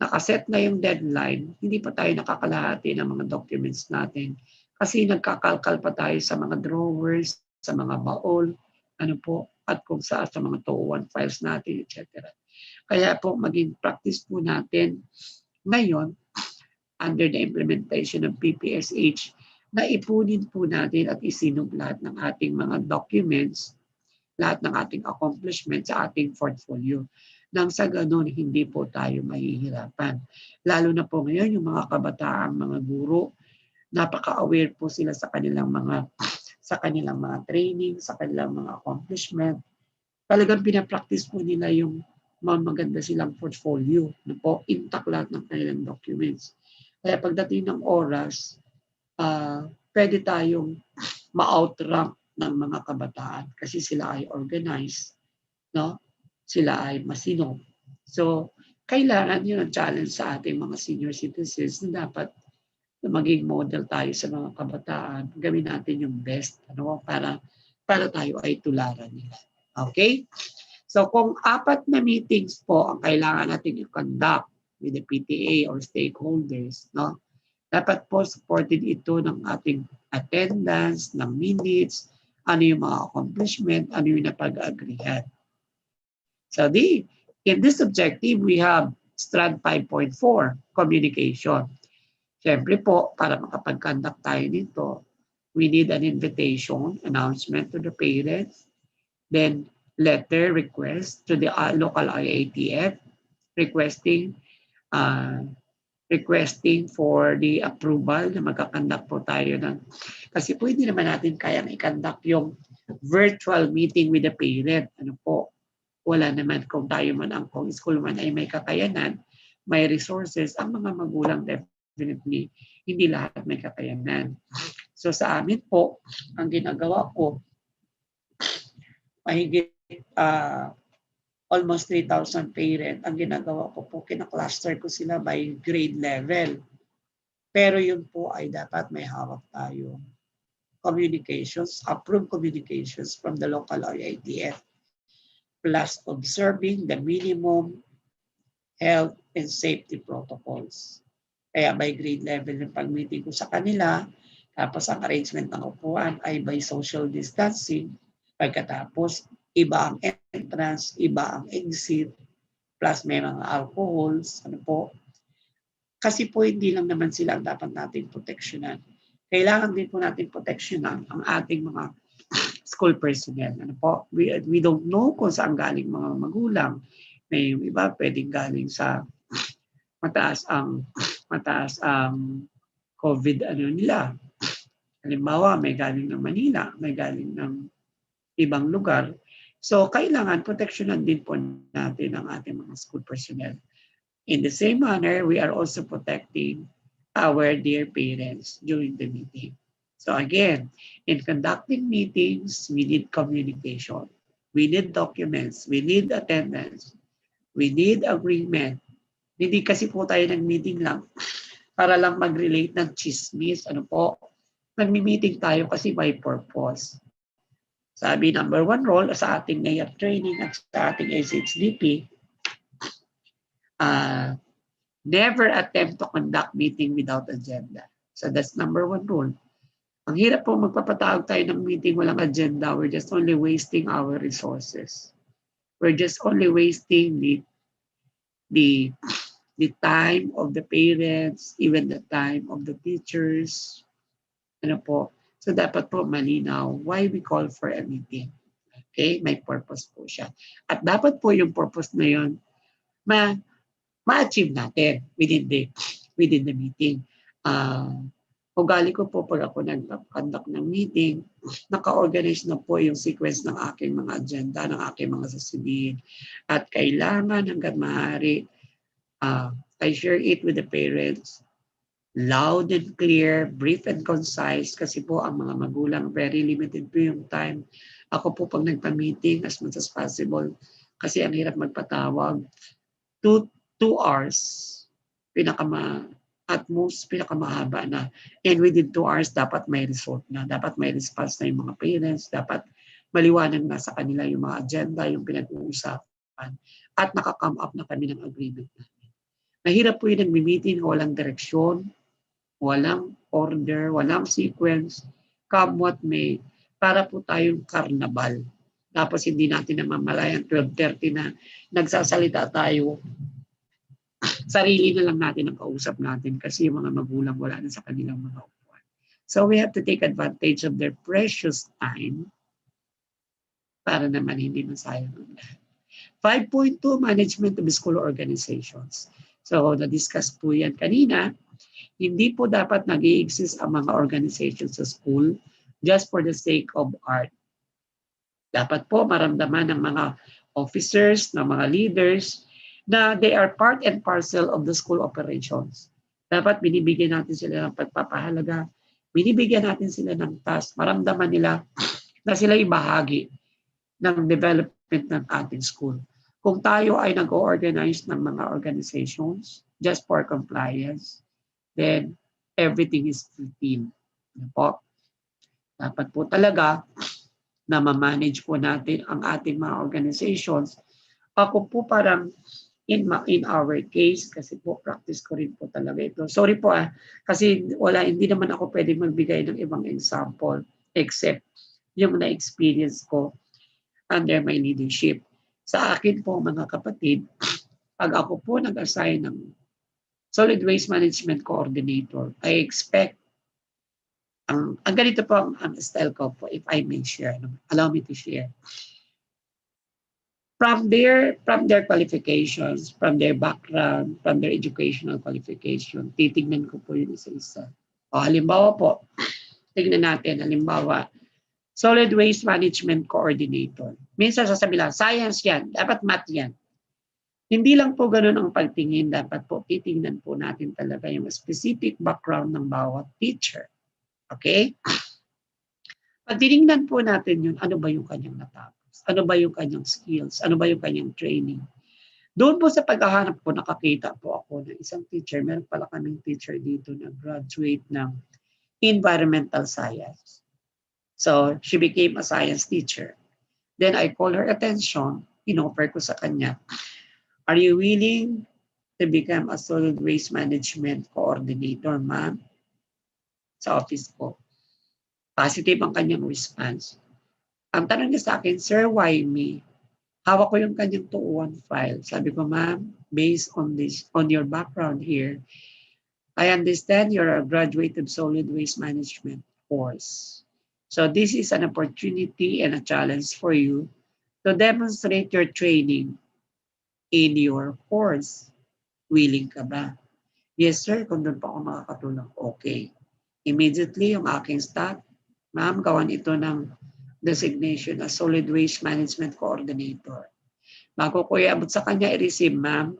nakaset na yung deadline, hindi pa tayo nakakalahati ng mga documents natin. Kasi nagkakalkal pa tayo sa mga drawers, sa mga baol, ano po, at kung sa mga 201 files natin, etc. Kaya po maging practice po natin ngayon under the implementation of PPSH na ipunin po natin at isinong lahat ng ating mga documents, lahat ng ating accomplishments sa ating portfolio. Nang sa ganun, hindi po tayo mahihirapan. Lalo na po ngayon, yung mga kabataan, mga guro, napaka-aware po sila sa kanilang mga training, sa kanilang mga accomplishment. Talagang pinapractice po nila yung maganda silang portfolio. No po, intact lahat ng kanilang documents. Kaya pagdating ng oras, pwede tayong ma-outrank ng mga kabataan kasi sila ay organized, no? Sila ay masinop. So, kailangan yun ang challenge sa ating mga senior citizens na dapat maging model tayo sa mga kabataan. Gawin natin yung best para tayo ay tularan nila. Okay? So, kung 4 na meetings po ang kailangan natin i-conduct with the PTA or stakeholders, no? Dapat po supported ito ng ating attendance, ng minutes, ano yung mga accomplishment, ano yung napag-agreehan. So in this objective, we have strand 5.4, communication. Siyempre po, para makapag-conduct tayo nito, we need an invitation, announcement to the parents, then letter request to the local IATF, requesting for the approval na magkakandak po tayo ng, kasi po hindi naman natin kayang i-conduct yung virtual meeting with the parent. Ano po, wala naman kung tayo man ang kung school man ay may kakayanan, may resources, ang mga magulang definitely hindi lahat may kakayanan. So sa amin po, ang ginagawa ko, mahigit almost 3,000 parent, ang ginagawa ko po, kinakluster ko sila by grade level. Pero yun po ay dapat may hawak tayo. Communications, approved communications from the local IITF, plus observing the minimum health and safety protocols. Kaya by grade level yung pag-meeting ko sa kanila, tapos ang arrangement ng upuan ay by social distancing. Pagkatapos, iba ang entrance, iba ang exit, plus may mga alcohols, ano po. Kasi po hindi lang naman sila ang dapat natin proteksyonan. Kailangan din po natin proteksyonan ang ating mga school personnel. Ano po? We don't know kung saan galing mga magulang. May iba pwedeng galing sa mataas ang COVID nila. Halimbawa, may galing ng Manila, may galing ng ibang lugar. So, kailangan proteksyonan din po natin ang ating mga school personnel. In the same manner, we are also protecting our dear parents during the meeting. So again, in conducting meetings, we need communication. We need documents. We need attendance. We need agreement. Hindi kasi po tayo nag-meeting lang para lang mag-relate ng chismis. Ano po? Nag-meeting tayo kasi by purpose. Sabi, number 1 role sa ating NAIAP training at sa ating SHDP, never attempt to conduct meeting without agenda. So that's number 1 rule. Ang hirap po magpapatawag tayo ng meeting walang agenda. We're just only wasting our resources. We're just only wasting the time of the parents, even the time of the teachers. Ano po? So dapat po malinaw why we call for a meeting. Okay? May purpose po siya. At dapat po yung purpose na yun ma-achieve natin within the meeting. Ugali ko po pag ako nag-conduct ng meeting, naka-organize na po yung sequence ng aking mga agenda, ng aking mga sasabihin. At kailangan hanggang maaari, I share it with the parents, loud and clear, brief and concise, kasi po ang mga magulang, very limited po yung time. Ako po pag nagpa-meeting, as much as possible, kasi ang hirap magpatawag, 2 hours, at most, pinakamahaba na. And within 2 hours, dapat may result na. Dapat may response na yung mga parents. Dapat maliwanag na sa kanila yung mga agenda, yung pinag-uusapan. At nakakome up na kami ng agreement namin. Mahirap po yung nag-meeting, walang direksyon, walang order, walang sequence, come what may. Para po tayong karnabal. Tapos hindi natin namamalayan, 12:30 na, nagsasalita tayo, sarili na lang natin ang kausap natin kasi yung mga magulang wala na sa kanilang mga upuan. So we have to take advantage of their precious time para naman hindi masayang ang lahat. 5.2, Management of School Organizations. So na-discuss po yan kanina. Hindi po dapat nag-i-exist ang mga organizations sa school just for the sake of art. Dapat po maramdaman ng mga officers, ng mga leaders, na they are part and parcel of the school operations. Dapat binibigyan natin sila ng pagpapahalaga, binibigyan natin sila ng task, maramdaman nila na sila ay bahagi ng development ng ating school. Kung tayo ay nag-organize ng mga organizations just for compliance, then everything is routine. Dapat po talaga na ma-manage po natin ang ating mga organizations. Ako po parang in our case, kasi po practice ko rin po talaga ito. Sorry po kasi hindi naman ako pwede magbigay ng ibang example except yung na-experience ko under my leadership. Sa akin po mga kapatid, pag ako po nag-assign ng Solid Waste Management Coordinator, I expect ang ganito po ang style ko po, if I may share. Allow me to share. From their qualifications, from their background, from their educational qualification, titignan ko po yung isa-isa. Halimbawa po, tignan natin, halimbawa, Solid Waste Management Coordinator. Minsan sasabihin lang, science yan, dapat math yan. Hindi lang po ganun ang pagtingin, dapat po titingnan po natin talaga yung specific background ng bawat teacher. Okay? Pag tinignan po natin yun, ano ba yung kanyang natapos? Ano ba yung kanyang skills? Ano ba yung kanyang training? Doon po sa paghahanap po, nakakita po ako ng isang teacher. Meron pala kaming teacher dito na graduate ng environmental science. So, she became a science teacher. Then I call her attention, inoffer ko sa kanya, are you willing to become a solid waste management coordinator, ma'am? Sa office ko. Positive ang kanyang response. Ang tanong niya sa akin, sir, why me? Hawak ko yung kanyang 201 file. Sabi ko, ma'am, based on your background here, I understand you're a graduate of solid waste management course. So this is an opportunity and a challenge for you to demonstrate your training in your course. Willing ka ba? Yes, sir, kung doon pa ako makakatulong. Okay. Immediately, yung aking staff, ma'am, gawan ito ng designation as Solid Waste Management Coordinator. Bago ko iabot sa kanya, i-receive, ma'am,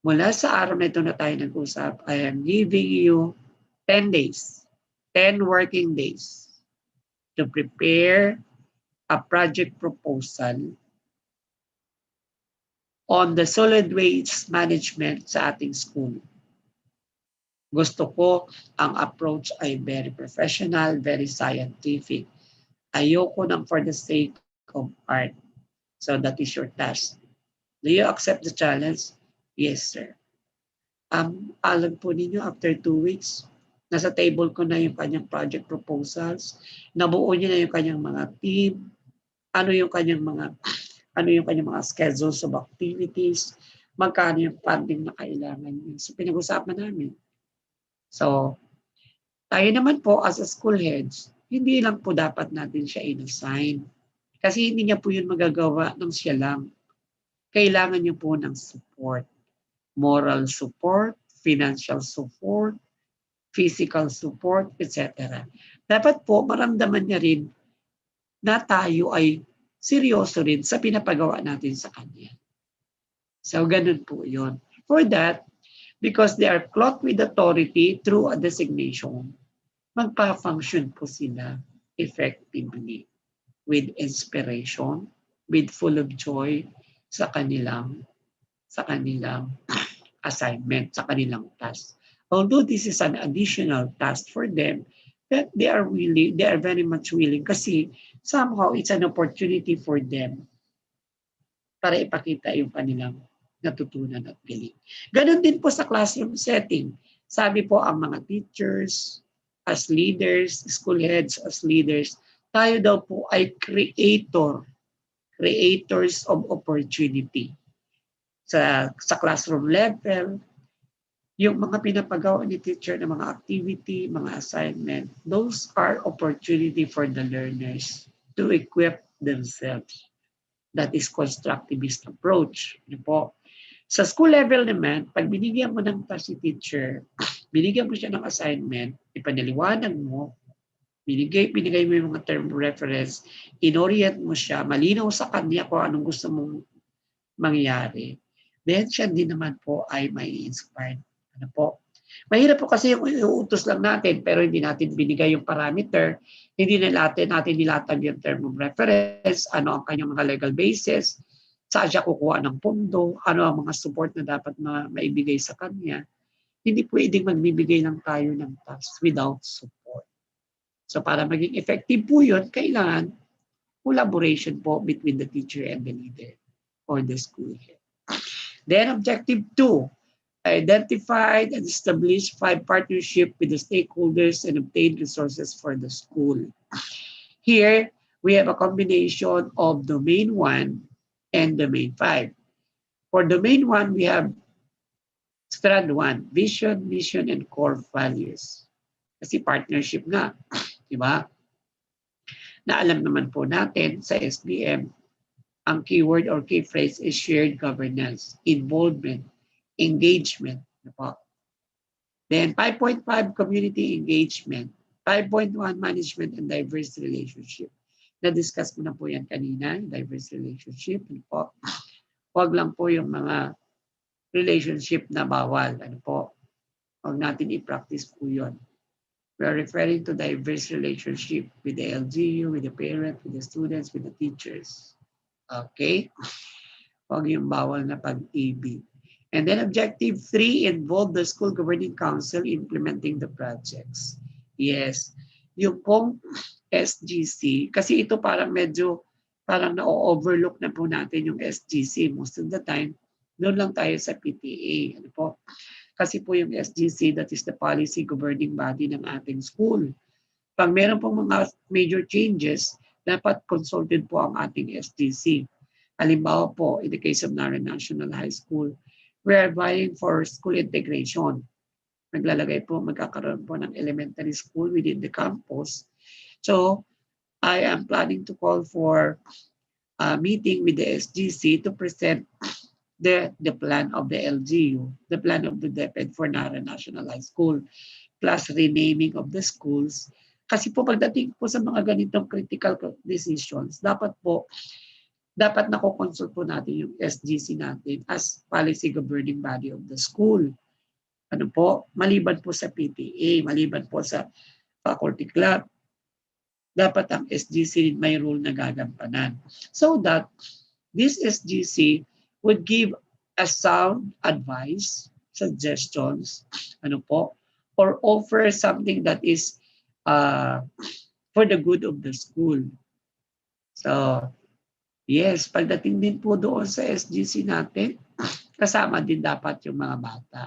mula sa araw na ito na tayo nag-usap, I am giving you 10 days, 10 working days to prepare a project proposal on the solid waste management sa ating school. Gusto ko ang approach ay very professional, very scientific. Ayoko ng for the sake of art. So that is your task. Do you accept the challenge? Yes, sir. Alam po ninyo, after 2 weeks, nasa table ko na yung kanyang project proposals. Nabuo niya na yung kanyang mga team. Ano yung kanyang mga schedules of activities. Magkano yung funding na kailangan niya. So pinag-usapan namin. So, tayo naman po as a school heads, hindi lang po dapat natin siya in-assign. Kasi hindi niya po yun magagawa ng siya lang. Kailangan niyo po ng support. Moral support, financial support, physical support, etc. Dapat po maramdaman niya rin na tayo ay seryoso rin sa pinapagawa natin sa kanya. So, ganun po yun. For that, because they are clothed with authority through a designation, magpa-function po sila effectively with inspiration, with full of joy sa kanilang assignment, sa kanilang task. Although this is an additional task for them, that they are very much willing kasi somehow it's an opportunity for them para ipakita yung kanilang natutunan at galing. Ganon din po sa classroom setting. Sabi po ang mga teachers, as leaders, school heads as leaders, tayo daw po ay creators of opportunity. Sa classroom level, yung mga pinapagawa ni teacher ng mga activity, mga assignment, those are opportunity for the learners to equip themselves. That is constructivist approach. Po. Sa school level naman, pag binigyan mo ng task si teacher, binigyan mo siya ng assignment, ipaniliwanag mo, binigay mo yung mga term reference, inorient mo siya, malinaw sa kanya kung anong gusto mong mangyari, then siya din naman po ay may inspired. Ano po? Mahirap po kasi yung iuutos lang natin pero hindi natin binigay yung parameter, hindi natin nilatag yung term of reference, ano ang kanyang mga legal basis, saan siya kukuha ng pondo, ano ang mga support na dapat maibigay sa kanya. Hindi pwedeng magbibigay lang tayo ng task without support. So para maging effective po yun, kailangan collaboration po between the teacher and the leader or the school head. Then objective 2, identified and established 5 partnership with the stakeholders and obtained resources for the school. Here, we have a combination of domain 1 and domain 5. For domain 1, we have strand 1, vision, mission, and core values. Kasi partnership nga, di ba? Na alam naman po natin sa SBM, ang keyword or key phrase is shared governance, involvement, engagement. Then 5.5, community engagement. 5.1, management and diverse relationship. Na-discuss ko na po yan kanina, diverse relationship. Huwag lang po yung mga relationship na bawal. Huwag natin i-practice po yun. We are referring to diverse relationship with the LGU, with the parent, with the students, with the teachers. Okay? Huwag yung bawal na pag-ibig. And then objective 3, involve the school governing council implementing the projects. Yes. Yung pong SGC, kasi ito parang na-overlook na po natin yung SGC. Most of the time, doon lang tayo sa PTA. Ano po? Kasi po yung SGC, that is the policy governing body ng ating school. Pag meron pong mga major changes, dapat consulted po ang ating SGC. Halimbawa po, in the case of Nara National High School, we are vying for school integration. Magkakaroon po ng elementary school within the campus. So, I am planning to call for a meeting with the SGC to present the plan of the LGU, the plan of the DepEd for Nara National High School, plus renaming of the schools. Kasi po pagdating po sa mga ganitong critical decisions, dapat nakokonsult po natin yung SGC natin as policy governing body of the school. Ano po? Maliban po sa PTA, maliban po sa faculty club, dapat ang SGC may role na gagampanan. So that this SGC would give a sound advice, suggestions, or offer something that is for the good of the school. So, yes, pagdating din po doon sa SGC natin, kasama din dapat yung mga bata.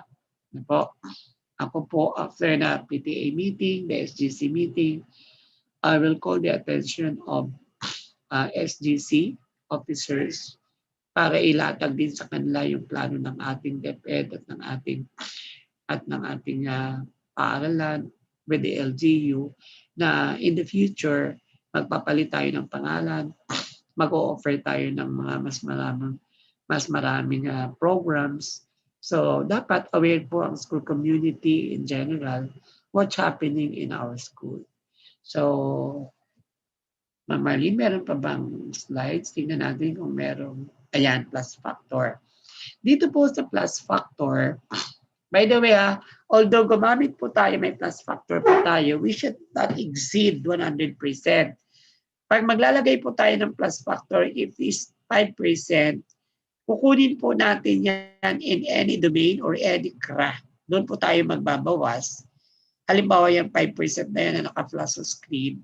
Ako po, after na PTA meeting, the SGC meeting, I will call the attention of SGC officers para ilatag din sa kanila yung plano ng ating DepEd at ng ating paaralan with the LGU na in the future, magpapalit tayo ng pangalan, mag-o-offer tayo ng mga mas maraming programs. So, dapat aware po ang school community in general what's happening in our school. So, Ma'am Marlene, meron pa bang slides? Tingnan natin kung meron. Ayan, plus factor. Dito po sa plus factor, by the way, although gumamit po tayo, may plus factor po tayo, we should not exceed 100%. Pag maglalagay po tayo ng plus factor, if is 5%, kukunin po natin yan in any domain or any craft. Doon po tayo magbabawas. Halimbawa yung 5% na yan na naka-flash sa screen.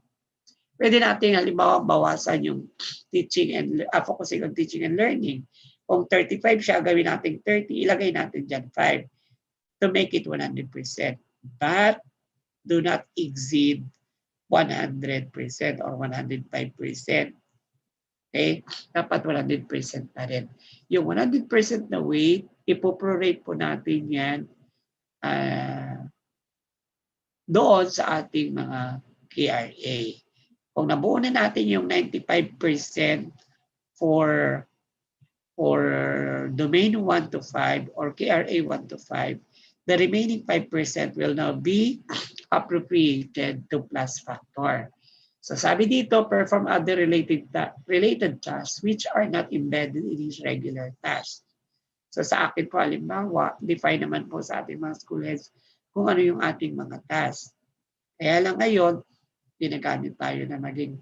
Pwede natin halimbawa bawasan yung teaching and focusing on teaching and learning. Kung 35 siya, gawin natin 30, ilagay natin dyan 5 to make it 100%. But do not exceed 100% or 105%. Okay? Dapat 100% na rin. Yung 100% na weight, ipoprorate po natin yan doon sa ating mga KRA. Kung nabuo na natin yung 95% for domain 1 to 5 or KRA 1 to 5, the remaining 5% will now be appropriated to plus factor. So sabi dito, perform other related tasks which are not embedded in his regular task. So sa akin po, halimbawa, define naman po sa ating mga school heads kung ano yung ating mga tasks. Kaya lang ngayon, ginagamit tayo na maging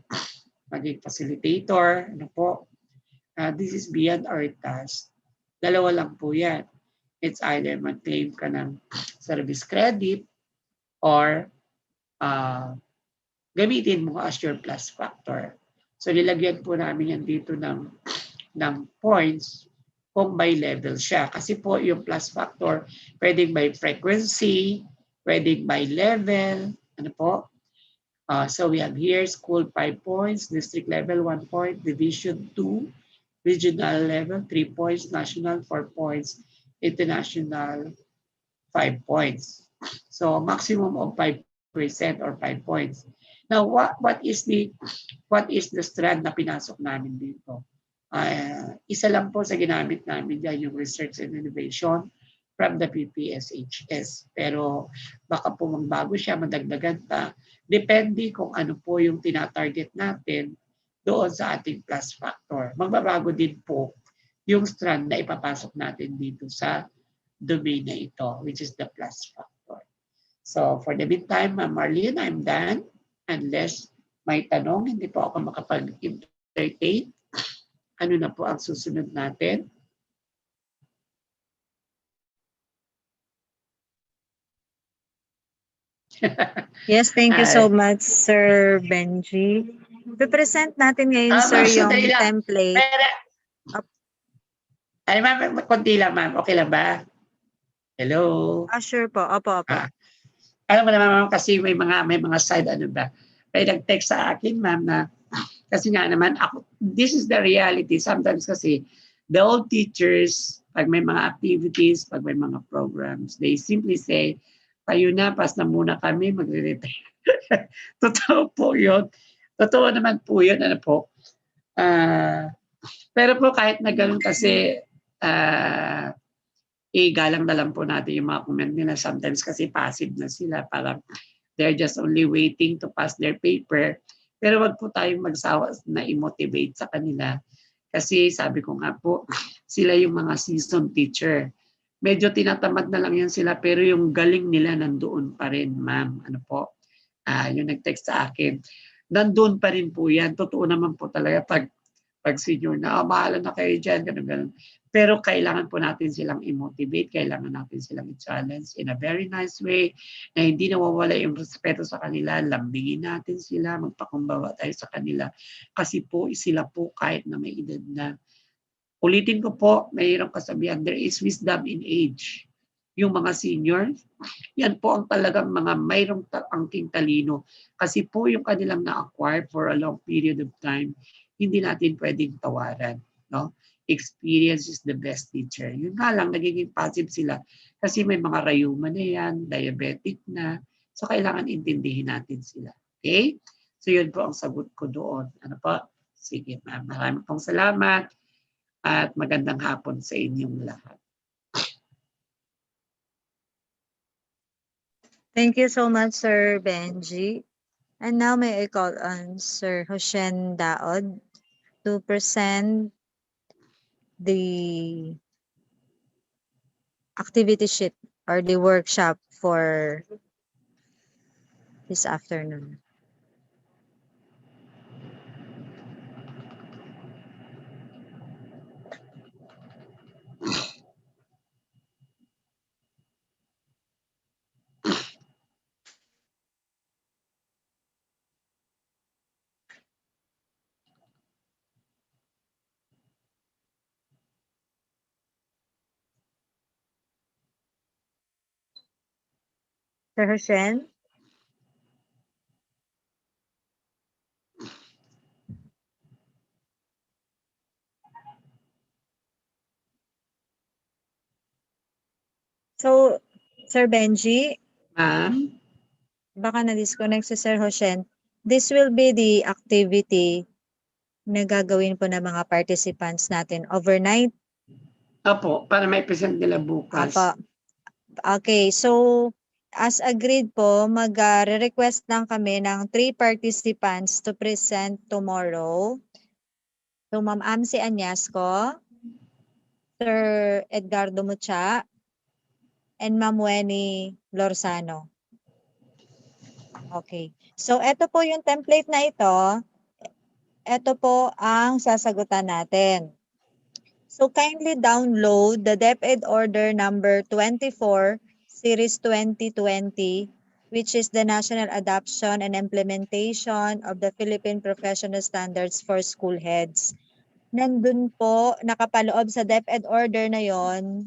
facilitator. Ano po? This is beyond our task. Dalawa lang po yan. It's either mag-claim ka ng service credit or gamitin mo as your plus factor. So nilagyan po namin yan dito ng points kung by level siya. Kasi po yung plus factor, pwedeng by frequency, pwedeng by level. Ano po? So we have here school 5 points, district level 1 point, division 2, regional level 3 points, national 4 points, international 5 points. So maximum of 5% or 5 points. Now what is the strand na pinasok namin dito? Isa lang po sa ginamit namin dyan yung research and innovation from the PPSSH. Pero baka po magbago siya, madagdagan pa. Depende kung ano po yung tinatarget natin doon sa ating plus factor. Magbabago din po yung strand na ipapasok natin dito sa domain na ito, which is the plus factor. So for the meantime, Marlene, I'm done. Unless may tanong, hindi po ako makapag-entertain. Ano na po ang susunod natin? Yes, thank you so much, Sir Benji. Present natin ngayon, sir, yung template. Ay, ma'am, konti lang, ma'am. Okay lang ba? Hello? Sure po. Opo. Alam mo naman, ma'am, kasi may mga side, ano ba? May nag-text sa akin, ma'am, na kasi nga naman, this is the reality. Sometimes kasi, the old teachers, pag may mga activities, pag may mga programs, they simply say, tayo na, pas na muna kami, magre-retire. Totoo po yun. Totoo naman po yun. Ano po? Pero po kahit na ganun kasi, galang na lang po natin yung mga comment nila. Sometimes kasi passive na sila. Parang they're just only waiting to pass their paper. Pero wag po tayong magsawa na i-motivate sa kanila. Kasi sabi ko nga po, sila yung mga seasoned teacher. Medyo tinatamad na lang yan sila, pero yung galing nila nandoon pa rin, ma'am. Ano po? Yung nag-text sa akin. Nandoon pa rin po yan. Totoo naman po talaga pag senior na, bahala na kayo dyan, ganun. Pero kailangan po natin silang i-motivate, kailangan natin silang i-challenge in a very nice way, na hindi nawawala yung respeto sa kanila, lambingin natin sila, magpakumbaba tayo sa kanila. Kasi po, sila po kahit na may edad na. Ulitin ko po, mayroong kasabihan, there is wisdom in age. Yung mga seniors, yan po ang talagang mga mayroong angking talino. Kasi po yung kanilang na-acquire for a long period of time, hindi natin pwedeng tawaran. No? Experience is the best teacher. Yun nga lang, nagiging passive sila. Kasi may mga rayuma na yan, diabetic na. So kailangan intindihin natin sila. Okay? So yun po ang sagot ko doon. Ano po? Sige, ma'am. Maraming pong salamat. At magandang hapon sa inyong lahat. Thank you so much, Sir Benji. And now may I call on Sir Hoshen Daod to present the activity sheet or the workshop for this afternoon. Sir Hoshen? So, Sir Benji, Ma'am? baka na-disconnect si Sir Hoshen. This will be the activity na gagawin po ng mga participants natin overnight. Opo, para may present nila bukas. Apa. Okay, so as agreed po, mag-request lang kami ng 3 participants to present tomorrow. So, Ma'am Amsi Anyasco, Sir Edgardo Mucha, and Ma'am Weni Lorzano. Okay. So, ito po yung template na ito. Ito po ang sasagutan natin. So, kindly download the DepEd Order number 24, Series 2020, which is the National Adoption and Implementation of the Philippine Professional Standards for School Heads. Nandun po, nakapaloob sa DepEd Order na yon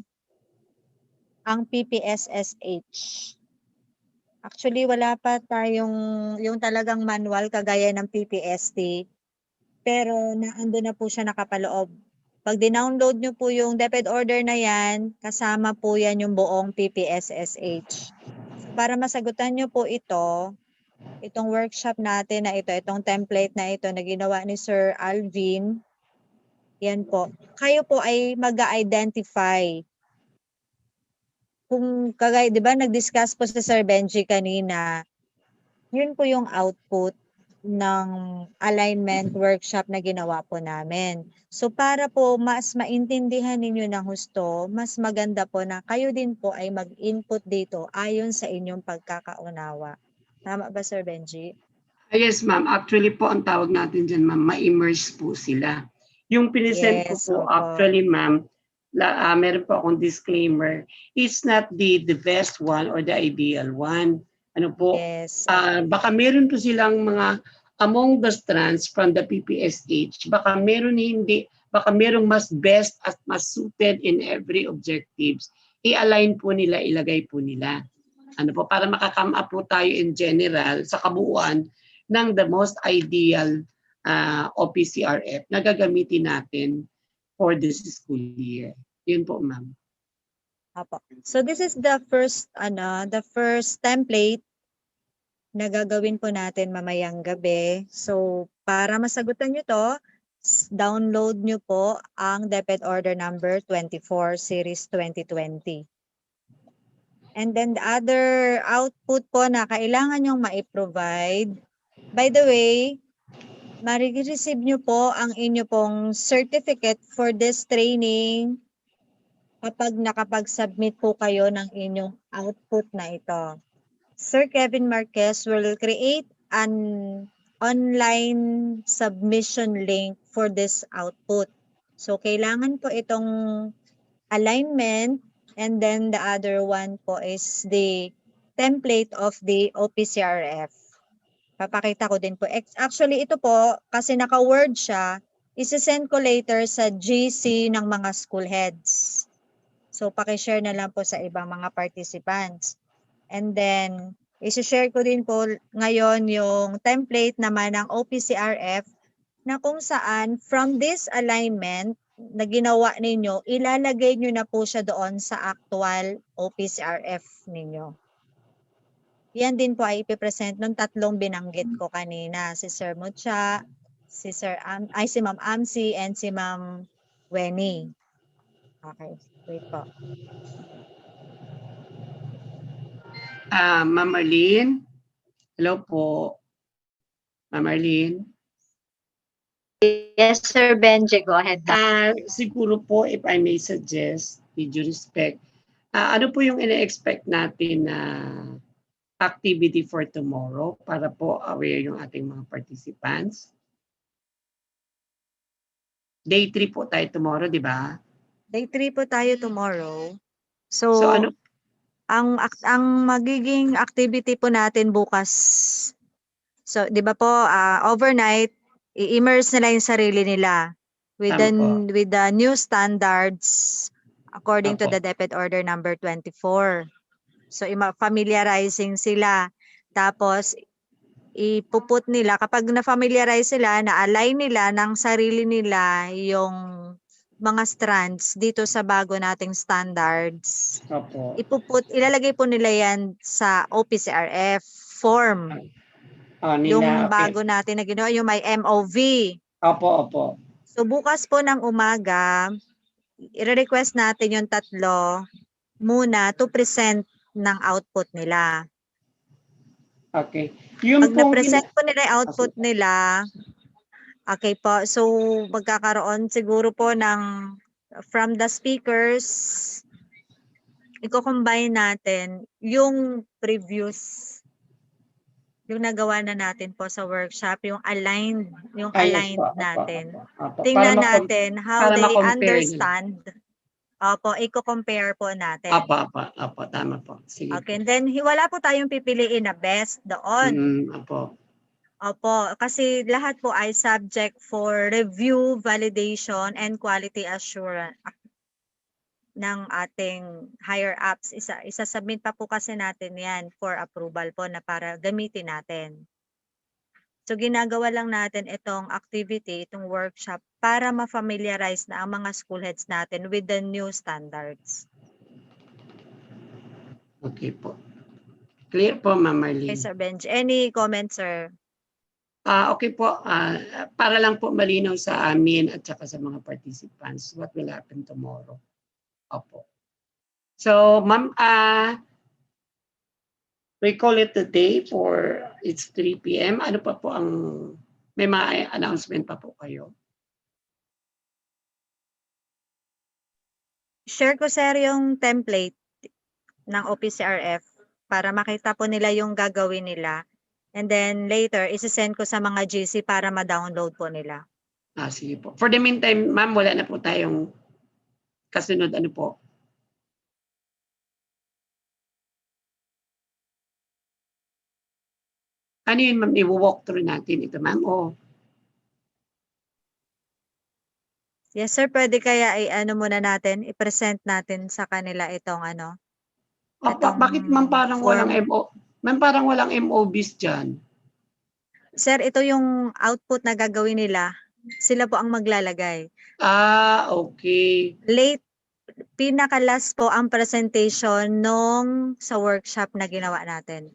ang PPSSH. Actually, wala pa tayong yung talagang manual kagaya ng PPST. Pero naando na po siya nakapaloob. Pag dinownload nyo po yung DepEd order na yan, kasama po yan yung buong PPSSH. So para masagutan nyo po ito, itong workshop natin na ito, itong template na ito na ginawa ni Sir Alvin, yan po. Kayo po ay mag-identify kung kagaya, di ba, nag-discuss po si Sir Benji kanina, yun po yung output ng alignment workshop na ginawa po namin. So para po mas maintindihan ninyo ng husto, mas maganda po na kayo din po ay mag-input dito ayon sa inyong pagkakaunawa. Tama ba, Sir Benji? Yes, ma'am. Actually po, ang tawag natin dyan, ma'am, ma-immerse po sila. Yung pinisend ko Yes, po, opo. actually, ma'am, meron po akong disclaimer. It's not the best one or the ideal one. Ano po? Yes. Baka meron po silang mga among the strands from the PPSH, baka meron hindi, baka merong mas best at mas suited in every objectives. I-align po nila, ilagay po nila. Ano po, para makakam up po tayo in general sa kabuuan ng the most ideal OPCRF na gagamitin natin for this school year. Yun po, ma'am. Opo. So this is the first template na gagawin po natin mamayang gabi. So para masagutan nyo to, download nyo po ang DepEd Order number 24 Series 2020. And then the other output po na kailangan nyong ma-provide. By the way, marireceive nyo po ang inyo pong certificate for this training kapag nakapag-submit po kayo ng inyong output na ito. Sir Kevin Marquez will create an online submission link for this output. So, kailangan po itong alignment, and then the other one po is the template of the OPCRF. Papakita ko din po. Actually, ito po, kasi naka-word siya, isi-send ko later sa GC ng mga school heads. So, pakishare na lang po sa ibang mga participants. And then, isi-share ko din po ngayon yung template naman ng OPCRF na kung saan from this alignment na ginawa ninyo, ilalagay nyo na po siya doon sa actual OPCRF ninyo. Yan din po ay ipipresent ng tatlong binanggit ko kanina, si Sir Mucha, si Ma'am Amsi, and si Ma'am Weni. Okay, wait po. Ma'am Marlene? Hello po. Ma'am Marlene? Yes, Sir Benji, go ahead. Siguro po, if I may suggest, with due respect, ano po yung ina-expect natin na activity for tomorrow para po aware yung ating mga participants? Day 3 po tayo tomorrow, di ba? Day 3 po tayo tomorrow. So So, ano? ang magiging activity po natin bukas, so 'di ba po, overnight, i-immerse nila yung sarili nila with the, Tama po. with the new standards according to Opo. the DepEd Order number 24. So, familiarizing sila. Tapos, ipuput nila, kapag na-familiarize sila, na-align nila ng sarili nila yung mga strands dito sa bago nating standards. Opo. Ilalagay po nila yan sa OPCRF form. Nila, Yung okay. bago natin na ginawa, yung may MOV. Opo. So bukas po ng umaga, i-request natin yung tatlo muna to present ng output nila. Okay. Yung Pag pong na-present po nila yung output nila, okay po, so magkakaroon siguro po ng from the speakers, i-combine natin yung previous, yung nagawa na natin po sa workshop, yung aligned yes po, natin. Opo. Tingnan natin how para they ma-compare understand. Opo, i-compare po natin. Opo, tama po. Sige Okay, po. and then wala po tayong pipiliin na best doon. Opo. Opo, kasi lahat po ay subject for review, validation, and quality assurance ng ating higher ups. Isa-submit pa po kasi natin yan for approval po na para gamitin natin. So ginagawa lang natin itong activity, itong workshop para ma-familiarize na ang mga school heads natin with the new standards. Okay po. Clear po, Ma'am Okay, Marlene. Sir Benji. Any comments, sir? Okay po, para lang po malinaw sa amin at saka sa mga participants what will happen tomorrow. Opo. So, ma'am, we call it the day for it's 3 p.m. Ano pa po ang may mga announcement pa po kayo? Share ko, sir, yung template ng OPCRF para makita po nila yung gagawin nila. And then later, isi-send ko sa mga GC para ma-download po nila. Sige po. For the meantime, ma'am, wala na po tayong kasunod ano po. Ano yun, ma'am? I-walk through natin ito, ma'am? O Yes, sir. Pwede kaya muna natin, i-present natin sa kanila itong itong bakit ma'am parang form. Ma'am parang walang MOBs dyan? Sir, ito yung output na gagawin nila. Sila po ang maglalagay. Okay. Late, pinaka-last po ang presentation nung sa workshop na ginawa natin.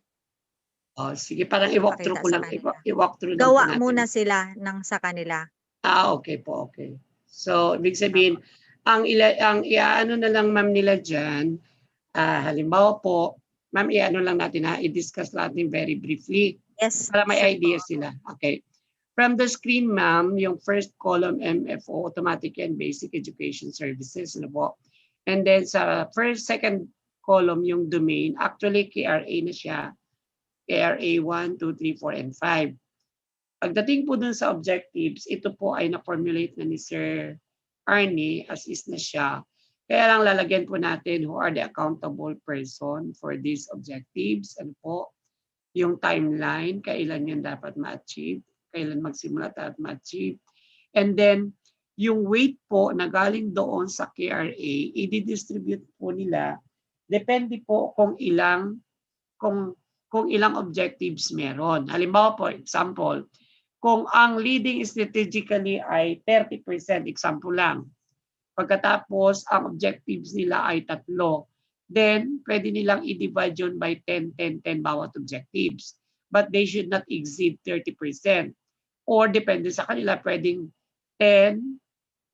Sige, parang i-walk through ko lang. I-walk through lang po Gawa natin. muna sila ng sa kanila. Okay po, okay. So, ibig sabihin, ang iaano na lang ma'am nila dyan, halimbawa po, ma'am, iaano lang natin i-discuss natin very briefly. Yes. Para may sure idea po. sila. Okay. From the screen, ma'am, yung first column, MFO, Automatic and Basic Education Services. Ano po? And then sa second column, yung domain, actually KRA na siya. KRA 1, 2, 3, 4, and 5. Pagdating po dun sa objectives, ito po ay na-formulate na ni Sir Arnie, as is na siya. Kaya lang lalagyan po natin who are the accountable person for these objectives. Ano po? Yung timeline, kailan yun dapat ma-achieve, kailan magsimula dapat ma-achieve. And then, yung weight po na galing doon sa KRA, i-distribute po nila, depende po kung ilang objectives meron. Halimbawa po, example, kung ang leading strategically ay 30%, example lang, pagkatapos ang objectives nila ay 3, then pwede nilang i-divide yun by 10, 10, 10 bawat objectives. But they should not exceed 30%. Or depende sa kanila, pwedeng 10,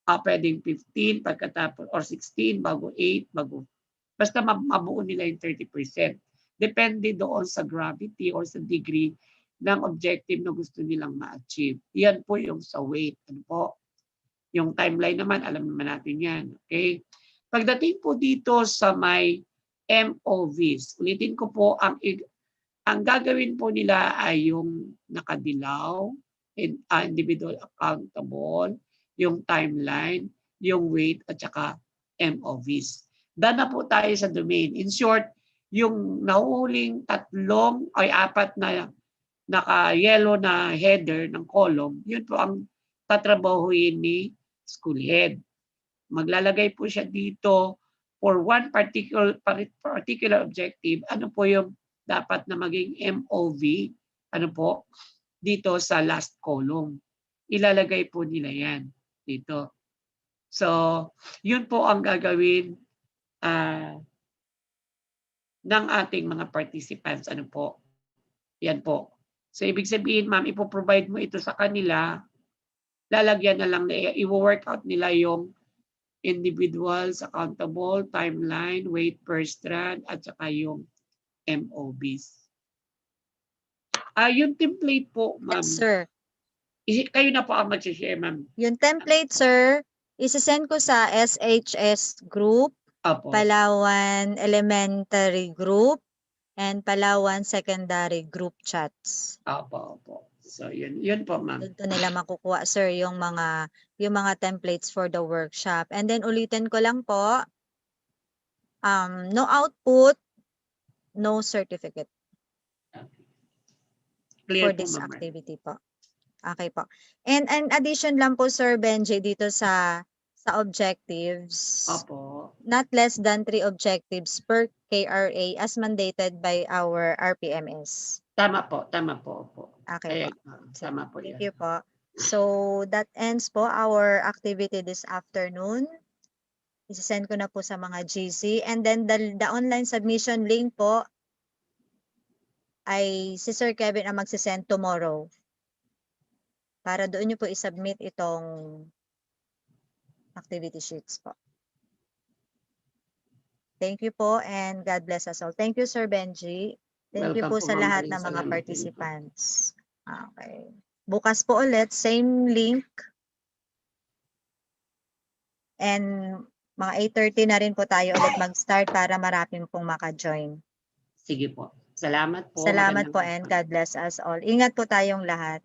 pwedeng 15, pagkatapos, or 16, bago 8, bago. Basta mabuo nila yung 30%. depende doon sa gravity or sa degree ng objective na gusto nilang ma-achieve. Yan po yung sa weight. Ano po? Yung timeline naman, alam naman natin yan. Okay? Pagdating po dito sa may MOVs, ulitin ko po, ang gagawin po nila ay yung nakadilaw, individual accountable, yung timeline, yung weight, at saka MOVs. Daan na po tayo sa domain. In short, yung nahuhuling tatlong ay apat na naka-yellow na header ng column, yun po ang tatrabahuin ni school head. Maglalagay po siya dito for one particular objective. Ano po yung dapat na maging MOV? Ano po? Dito sa last column. Ilalagay po nila yan dito. So, yun po ang gagawin ng ating mga participants. Ano po? Yan po. So, ibig sabihin, ma'am, ipoprovide mo ito sa kanila, lalagyan na lang, i-workout nila yung individuals, accountable, timeline, weight per strand, at saka yung MOBs. Yung template po, ma'am. Yes, sir. Kayo na po ang mag-share, ma'am. Yung template, sir, isasend ko sa SHS group, Apo. Palawan Elementary Group, and Palawan Secondary Group chats. Apo. So, yun po, ma'am. Doon nila makukuha, sir, yung mga templates for the workshop. And then ulitin ko lang po, no output, no certificate Clear for po, this ma'am. activity po. Okay po. And addition lang po, Sir Benji, dito sa objectives. Apo. Not less than 3 objectives per KRA as mandated by our RPMS. Tama po. Okay po. Tama po Thank yan. you po. So that ends po our activity this afternoon. Isasend ko na po sa mga GC. And then the online submission link po ay si Sir Kevin ang magsisend tomorrow. Para doon nyo po isubmit itong activity sheets po. Thank you po and God bless us all. Thank you, Sir Benji. Thank you po Welcome po, sa Ma'am lahat Marie. ng mga Salamat din po. participants. Okay. Bukas po ulit, same link. And mga 8:30 na rin po tayo ulit mag-start para maraming pong maka-join. Sige po. Salamat po. Salamat Magandang po and God bless us all. Ingat po tayong lahat.